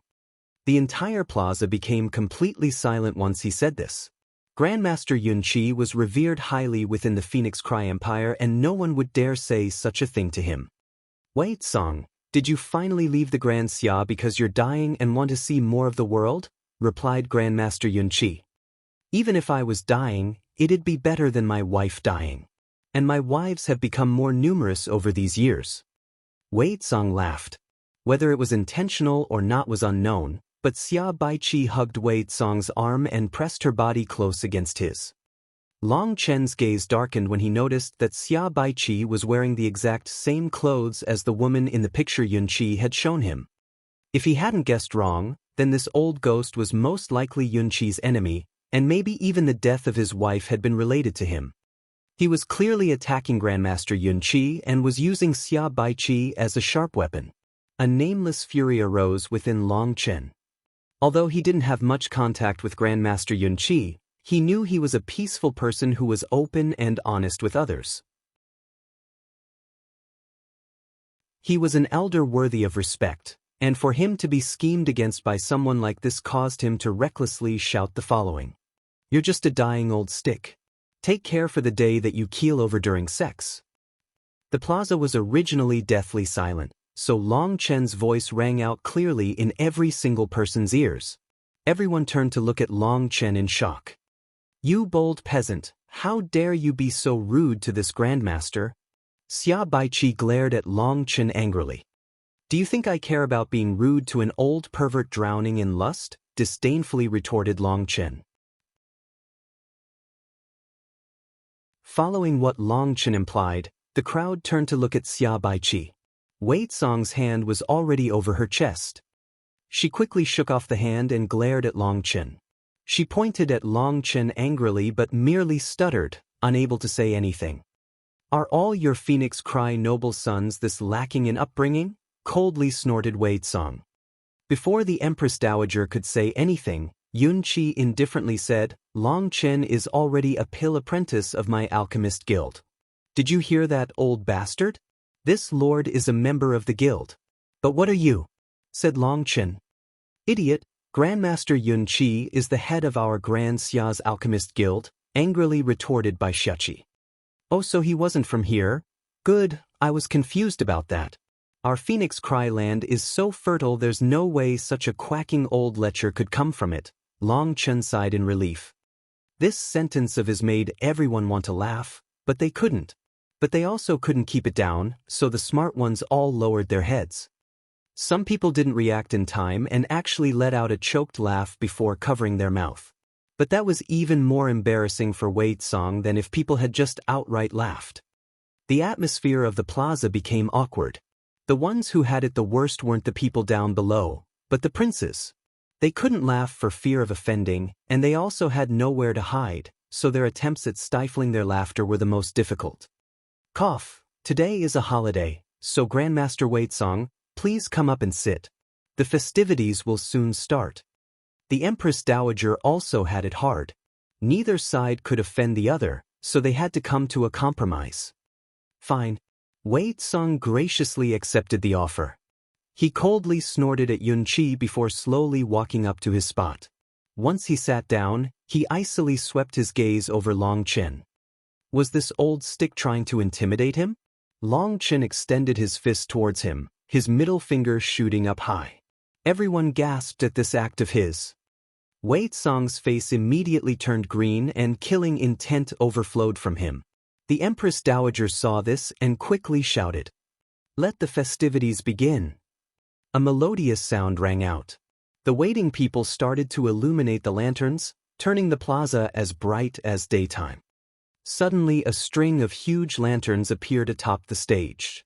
The entire plaza became completely silent once he said this. Grandmaster Yun Qi was revered highly within the Phoenix Cry Empire, and no one would dare say such a thing to him. Wei Tsong, did you finally leave the Grand Xia because you're dying and want to see more of the world? Replied Grandmaster Yun Qi. Even if I was dying, it'd be better than my wife dying. And my wives have become more numerous over these years. Wei Tsong laughed. Whether it was intentional or not was unknown, but Xia Baiqi hugged Wei Tsong's arm and pressed her body close against his. Long Chen's gaze darkened when he noticed that Xia Baiqi was wearing the exact same clothes as the woman in the picture Yun Qi had shown him. If he hadn't guessed wrong, then this old ghost was most likely Yun Qi's enemy, and maybe even the death of his wife had been related to him. He was clearly attacking Grandmaster Yun Qi and was using Xia Baiqi as a sharp weapon. A nameless fury arose within Long Chen. Although he didn't have much contact with Grandmaster Yun Qi, he knew he was a peaceful person who was open and honest with others. He was an elder worthy of respect, and for him to be schemed against by someone like this caused him to recklessly shout the following. You're just a dying old stick. Take care for the day that you keel over during sex. The plaza was originally deathly silent, so Long Chen's voice rang out clearly in every single person's ears. Everyone turned to look at Long Chen in shock. You bold peasant, how dare you be so rude to this grandmaster? Xia Baiqi glared at Long Chen angrily. Do you think I care about being rude to an old pervert drowning in lust? Disdainfully retorted Long Chen. Following what Long Chen implied, the crowd turned to look at Xia Baiqi. Wei Tsong's hand was already over her chest. She quickly shook off the hand and glared at Long Chen. She pointed at Long Chen angrily but merely stuttered, unable to say anything. Are all your Phoenix Cry noble sons this lacking in upbringing? Coldly snorted Wei Tsong. Before the Empress Dowager could say anything, Yun Qi indifferently said, Long Chen is already a pill apprentice of my alchemist guild. Did you hear that, old bastard? This lord is a member of the guild. But what are you? Said Long Chen. Idiot, Grandmaster Yun Qi is the head of our Grand Xia's alchemist guild, angrily retorted by Xiachi. Oh, so he wasn't from here? Good, I was confused about that. Our Phoenix Cry land is so fertile there's no way such a quacking old lecher could come from it. Long Chen sighed in relief. This sentence of his made everyone want to laugh, but they couldn't. But they also couldn't keep it down, so the smart ones all lowered their heads. Some people didn't react in time and actually let out a choked laugh before covering their mouth. But that was even more embarrassing for Wei Tsong than if people had just outright laughed. The atmosphere of the plaza became awkward. The ones who had it the worst weren't the people down below, but the princes. They couldn't laugh for fear of offending, and they also had nowhere to hide, so their attempts at stifling their laughter were the most difficult. Cough, today is a holiday, so Grandmaster Wei Tsong, please come up and sit. The festivities will soon start. The Empress Dowager also had it hard. Neither side could offend the other, so they had to come to a compromise. Fine. Wei Tsong graciously accepted the offer. He coldly snorted at Yun Qi before slowly walking up to his spot. Once he sat down, he icily swept his gaze over Long Chen. Was this old stick trying to intimidate him? Long Chen extended his fist towards him, his middle finger shooting up high. Everyone gasped at this act of his. Wei Tsong's face immediately turned green and killing intent overflowed from him. The Empress Dowager saw this and quickly shouted, "Let the festivities begin." A melodious sound rang out. The waiting people started to illuminate the lanterns, turning the plaza as bright as daytime. Suddenly, a string of huge lanterns appeared atop the stage.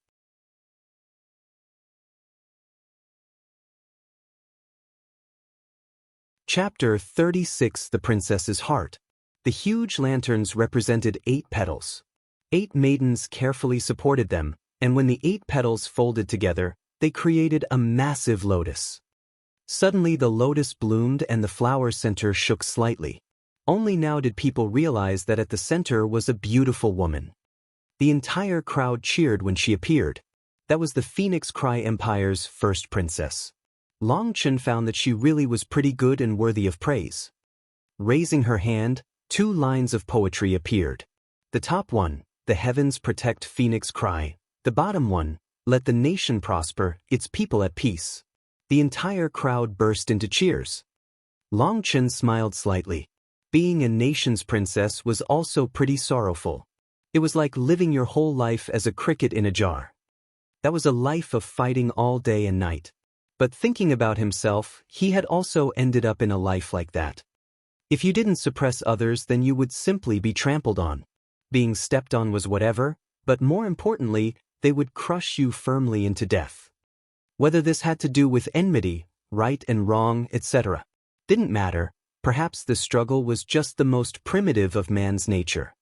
Chapter 36: The Princess's Heart. The huge lanterns represented 8 petals. 8 maidens carefully supported them, and when the 8 petals folded together, they created a massive lotus. Suddenly the lotus bloomed and the flower center shook slightly. Only now did people realize that at the center was a beautiful woman. The entire crowd cheered when she appeared. That was the Phoenix Cry Empire's first princess. Long Chen found that she really was pretty good and worthy of praise. Raising her hand, 2 lines of poetry appeared. The top one, "The heavens protect Phoenix Cry." The bottom one, "Let the nation prosper, its people at peace." The entire crowd burst into cheers. Long Chen smiled slightly. Being a nation's princess was also pretty sorrowful. It was like living your whole life as a cricket in a jar. That was a life of fighting all day and night. But thinking about himself, he had also ended up in a life like that. If you didn't suppress others, then you would simply be trampled on. Being stepped on was whatever, but more importantly, they would crush you firmly into death. Whether this had to do with enmity, right and wrong, etc., didn't matter. Perhaps the struggle was just the most primitive of man's nature.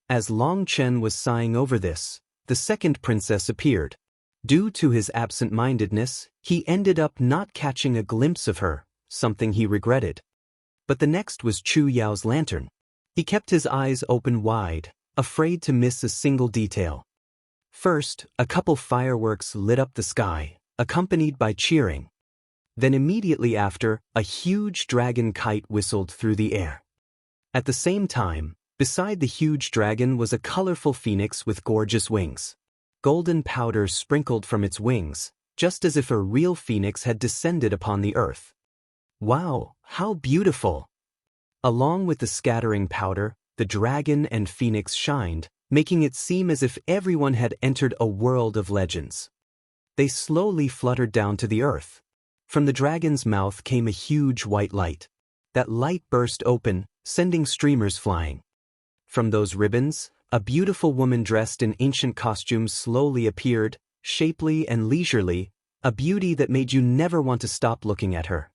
As Long Chen was sighing over this, the second princess appeared. Due to his absent-mindedness, he ended up not catching a glimpse of her, something he regretted. But the next was Chu Yao's lantern. He kept his eyes open wide, afraid to miss a single detail. First, a couple fireworks lit up the sky, accompanied by cheering. Then immediately after, a huge dragon kite whistled through the air. At the same time, beside the huge dragon was a colorful phoenix with gorgeous wings. Golden powder sprinkled from its wings, just as if a real phoenix had descended upon the earth. Wow, how beautiful! Along with the scattering powder, the dragon and phoenix shined, making it seem as if everyone had entered a world of legends. They slowly fluttered down to the earth. From the dragon's mouth came a huge white light. That light burst open, sending streamers flying. From those ribbons, a beautiful woman dressed in ancient costumes slowly appeared, shapely and leisurely, a beauty that made you never want to stop looking at her.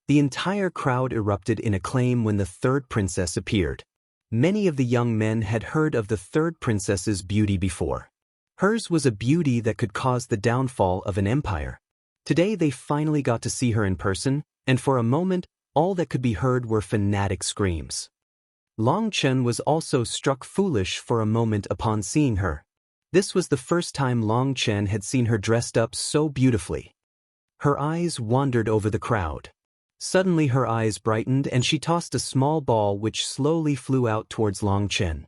The entire crowd erupted in acclaim when the third princess appeared. Many of the young men had heard of the third princess's beauty before. Hers was a beauty that could cause the downfall of an empire. Today they finally got to see her in person, and for a moment, all that could be heard were fanatic screams. Long Chen was also struck foolish for a moment upon seeing her. This was the first time Long Chen had seen her dressed up so beautifully. Her eyes wandered over the crowd. Suddenly her eyes brightened and she tossed a small ball which slowly flew out towards Long Chen.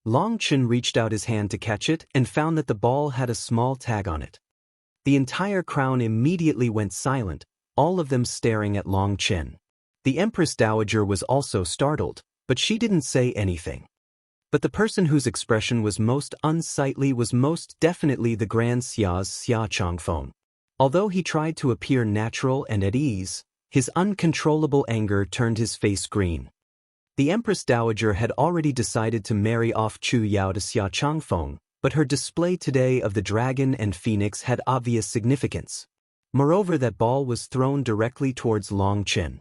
Long Chen reached out his hand to catch it and found that the ball had a small tag on it. The entire crowd immediately went silent, all of them staring at Long Chen. The Empress Dowager was also startled, but she didn't say anything. But the person whose expression was most unsightly was most definitely the Grand Xia's Xia Changfeng. Although he tried to appear natural and at ease, his uncontrollable anger turned his face green. The Empress Dowager had already decided to marry off Chu Yao to Xia Changfeng, but her display today of the dragon and phoenix had obvious significance. Moreover, that ball was thrown directly towards Long Chen.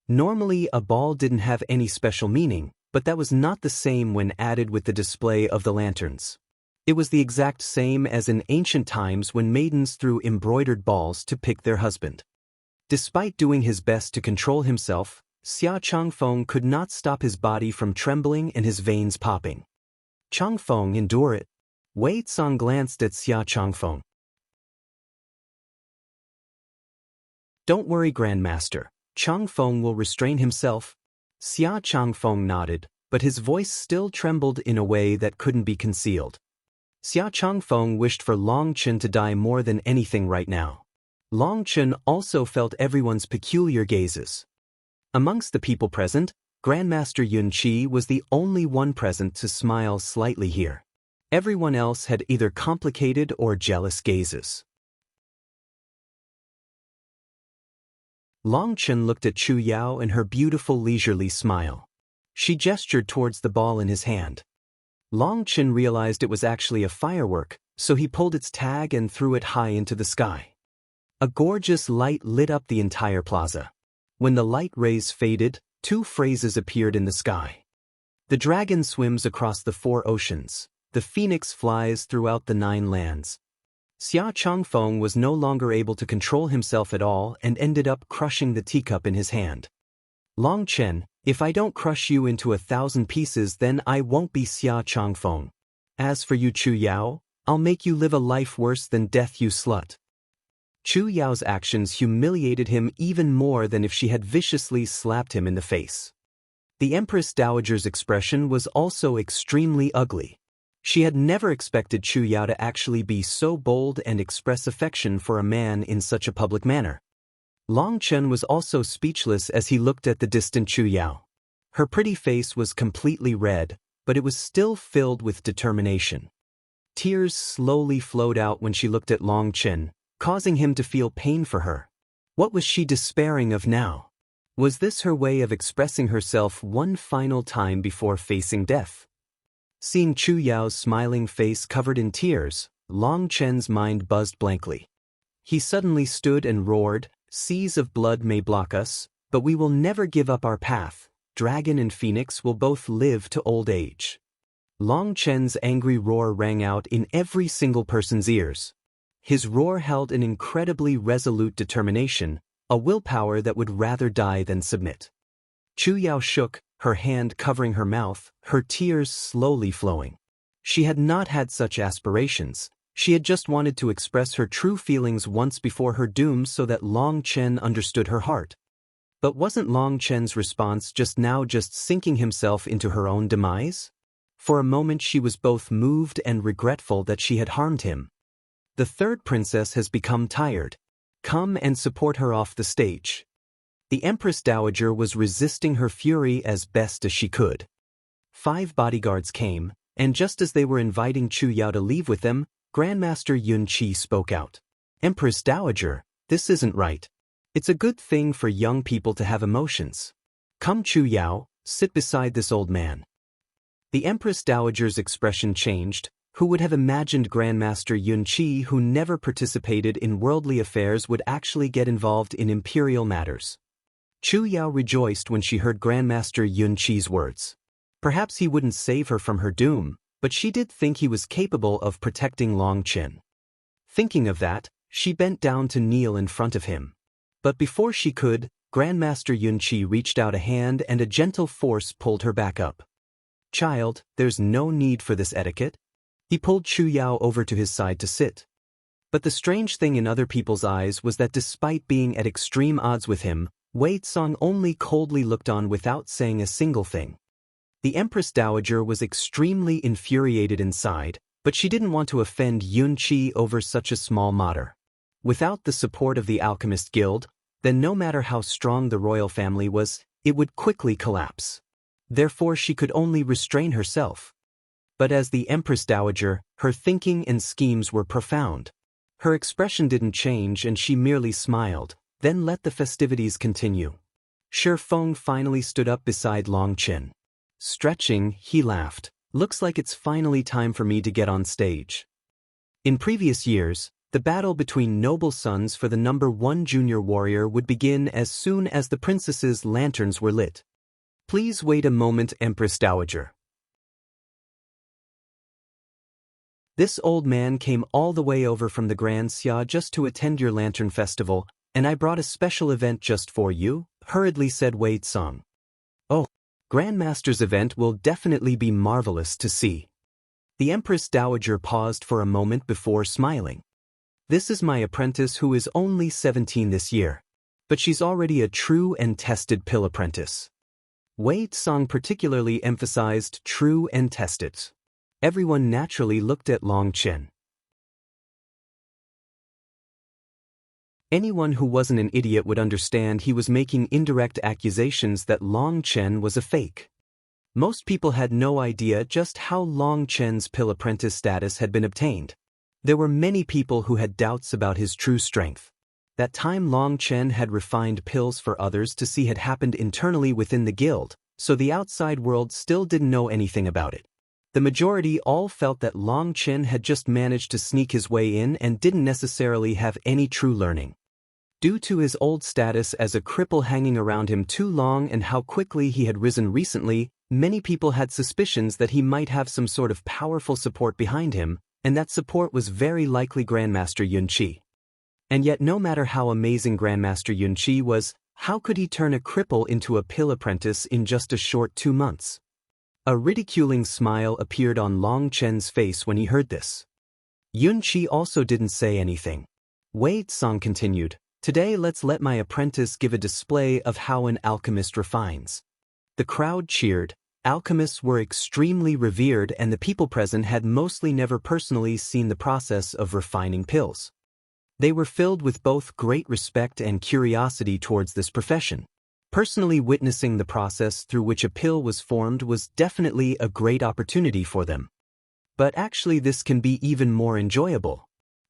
Normally, a ball didn't have any special meaning, but that was not the same when added with the display of the lanterns. It was the exact same as in ancient times when maidens threw embroidered balls to pick their husband. Despite doing his best to control himself, Xia Changfeng could not stop his body from trembling and his veins popping. Changfeng, endure it. Wei Cong glanced at Xia Changfeng. Don't worry, Grandmaster. Changfeng will restrain himself. Xia Changfeng nodded, but his voice still trembled in a way that couldn't be concealed. Xia Changfeng wished for Long Chen to die more than anything right now. Long Chen also felt everyone's peculiar gazes. Amongst the people present, Grandmaster Yun Qi was the only one present to smile slightly here. Everyone else had either complicated or jealous gazes. Long Chen looked at Chu Yao and her beautiful leisurely smile. She gestured towards the ball in his hand. Long Chen realized it was actually a firework, so he pulled its tag and threw it high into the sky. A gorgeous light lit up the entire plaza. When the light rays faded, two phrases appeared in the sky. The dragon swims across the 4 oceans. The phoenix flies throughout the 9 lands. Xia Changfeng was no longer able to control himself at all and ended up crushing the teacup in his hand. Long Chen, if I don't crush you into 1,000 pieces, then I won't be Xia Changfeng. As for you, Chu Yao, I'll make you live a life worse than death, you slut. Chu Yao's actions humiliated him even more than if she had viciously slapped him in the face. The Empress Dowager's expression was also extremely ugly. She had never expected Chu Yao to actually be so bold and express affection for a man in such a public manner. Long Chen was also speechless as he looked at the distant Chu Yao. Her pretty face was completely red, but it was still filled with determination. Tears slowly flowed out when she looked at Long Chen, causing him to feel pain for her. What was she despairing of now? Was this her way of expressing herself one final time before facing death? Seeing Chu Yao's smiling face covered in tears, Long Chen's mind buzzed blankly. He suddenly stood and roared, "Seas of blood may block us, but we will never give up our path. Dragon and Phoenix will both live to old age." Long Chen's angry roar rang out in every single person's ears. His roar held an incredibly resolute determination, a willpower that would rather die than submit. Chu Yao shook, her hand covering her mouth, her tears slowly flowing. She had not had such aspirations. She had just wanted to express her true feelings once before her doom so that Long Chen understood her heart. But wasn't Long Chen's response just now just sinking himself into her own demise? For a moment she was both moved and regretful that she had harmed him. The third princess has become tired. Come and support her off the stage. The Empress Dowager was resisting her fury as best as she could. 5 bodyguards came, and just as they were inviting Chu Yao to leave with them, Grandmaster Yun Qi spoke out. "Empress Dowager, this isn't right. It's a good thing for young people to have emotions. Come, Chu Yao, sit beside this old man." The Empress Dowager's expression changed. Who would have imagined Grandmaster Yun Qi, who never participated in worldly affairs, would actually get involved in imperial matters? Chu Yao rejoiced when she heard Grandmaster Yun Qi's words. Perhaps he wouldn't save her from her doom, but she did think he was capable of protecting Long Chen. Thinking of that, she bent down to kneel in front of him. But before she could, Grandmaster Yun Qi reached out a hand and a gentle force pulled her back up. "Child, there's no need for this etiquette." He pulled Chu Yao over to his side to sit. But the strange thing in other people's eyes was that despite being at extreme odds with him, Wei Tsong only coldly looked on without saying a single thing. The Empress Dowager was extremely infuriated inside, but she didn't want to offend Yun Qi over such a small matter. Without the support of the Alchemist Guild, then no matter how strong the royal family was, it would quickly collapse. Therefore she could only restrain herself. But as the Empress Dowager, her thinking and schemes were profound. Her expression didn't change and she merely smiled, then let the festivities continue. Shi Feng finally stood up beside Long Chen. Stretching, he laughed. "Looks like it's finally time for me to get on stage." In previous years, the battle between noble sons for the #1 junior warrior would begin as soon as the princess's lanterns were lit. "Please wait a moment, Empress Dowager." "This old man came all the way over from the Grand Xia just to attend your lantern festival, and I brought a special event just for you," hurriedly said Wei Tsong. "Oh, Grandmaster's event will definitely be marvelous to see." The Empress Dowager paused for a moment before smiling. "This is my apprentice who is only 17 this year. But she's already a true and tested pill apprentice." Wei Tsong particularly emphasized true and tested. Everyone naturally looked at Long Chen. Anyone who wasn't an idiot would understand he was making indirect accusations that Long Chen was a fake. Most people had no idea just how Long Chen's pill apprentice status had been obtained. There were many people who had doubts about his true strength. That time Long Chen had refined pills for others to see had happened internally within the guild, so the outside world still didn't know anything about it. The majority all felt that Long Chen had just managed to sneak his way in and didn't necessarily have any true learning. Due to his old status as a cripple hanging around him too long and how quickly he had risen recently, many people had suspicions that he might have some sort of powerful support behind him, and that support was very likely Grandmaster Yunqi. And yet no matter how amazing Grandmaster Yunqi was, how could he turn a cripple into a pill apprentice in just a short 2 months? A ridiculing smile appeared on Long Chen's face when he heard this. Yunqi also didn't say anything. Wei Song continued, "Today let's let my apprentice give a display of how an alchemist refines." The crowd cheered. Alchemists were extremely revered and the people present had mostly never personally seen the process of refining pills. They were filled with both great respect and curiosity towards this profession. Personally witnessing the process through which a pill was formed was definitely a great opportunity for them. But actually this can be even more enjoyable.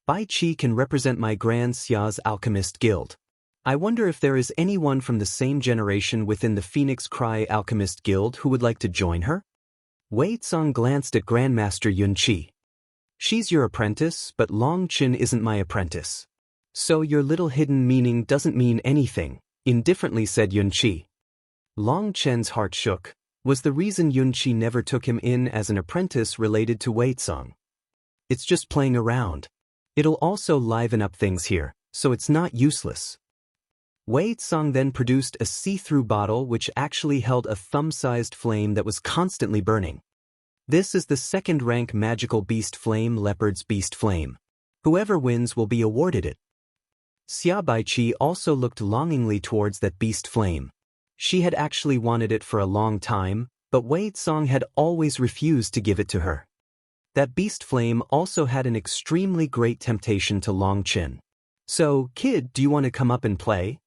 Bai Qi can represent my Grand Xia's Alchemist Guild. I wonder if there is anyone from the same generation within the Phoenix Cry Alchemist Guild who would like to join her? Wei Tsong glanced at Grandmaster Yunqi. "She's your apprentice, but Long Chen isn't my apprentice. So your little hidden meaning doesn't mean anything," indifferently said Yunqi. Long Chen's heart shook. Was the reason Yunqi never took him in as an apprentice related to Wei Tsong? "It's just playing around. It'll also liven up things here, so it's not useless." Wei Tsong then produced a see-through bottle which actually held a thumb-sized flame that was constantly burning. This is the second-rank magical beast flame, Leopard's Beast Flame. Whoever wins will be awarded it. Xia Baiqi also looked longingly towards that beast flame. She had actually wanted it for a long time, but Wei Tsong had always refused to give it to her. That beast flame also had an extremely great temptation to Long Chen. "So, kid, do you want to come up and play?"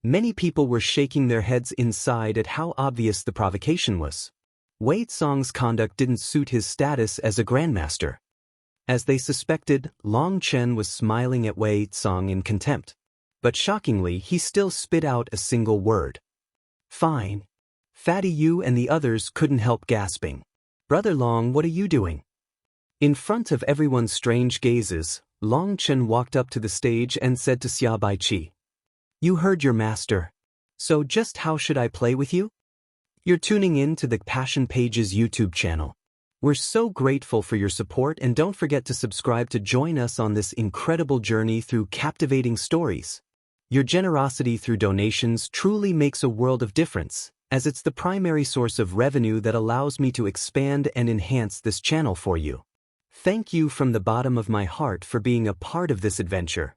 Many people were shaking their heads inside at how obvious the provocation was. Wei Tsong's conduct didn't suit his status as a grandmaster. As they suspected, Long Chen was smiling at Wei Tsong in contempt. But shockingly, he still spit out a single word. "Fine." Fatty Yu and the others couldn't help gasping. "Brother Long, what are you doing?" In front of everyone's strange gazes, Long Chen walked up to the stage and said to Xia Baiqi, "You heard your master. So just how should I play with you?" You're tuning in to the Passion Pages YouTube channel. We're so grateful for your support and don't forget to subscribe to join us on this incredible journey through captivating stories. Your generosity through donations truly makes a world of difference, as it's the primary source of revenue that allows me to expand and enhance this channel for you. Thank you from the bottom of my heart for being a part of this adventure.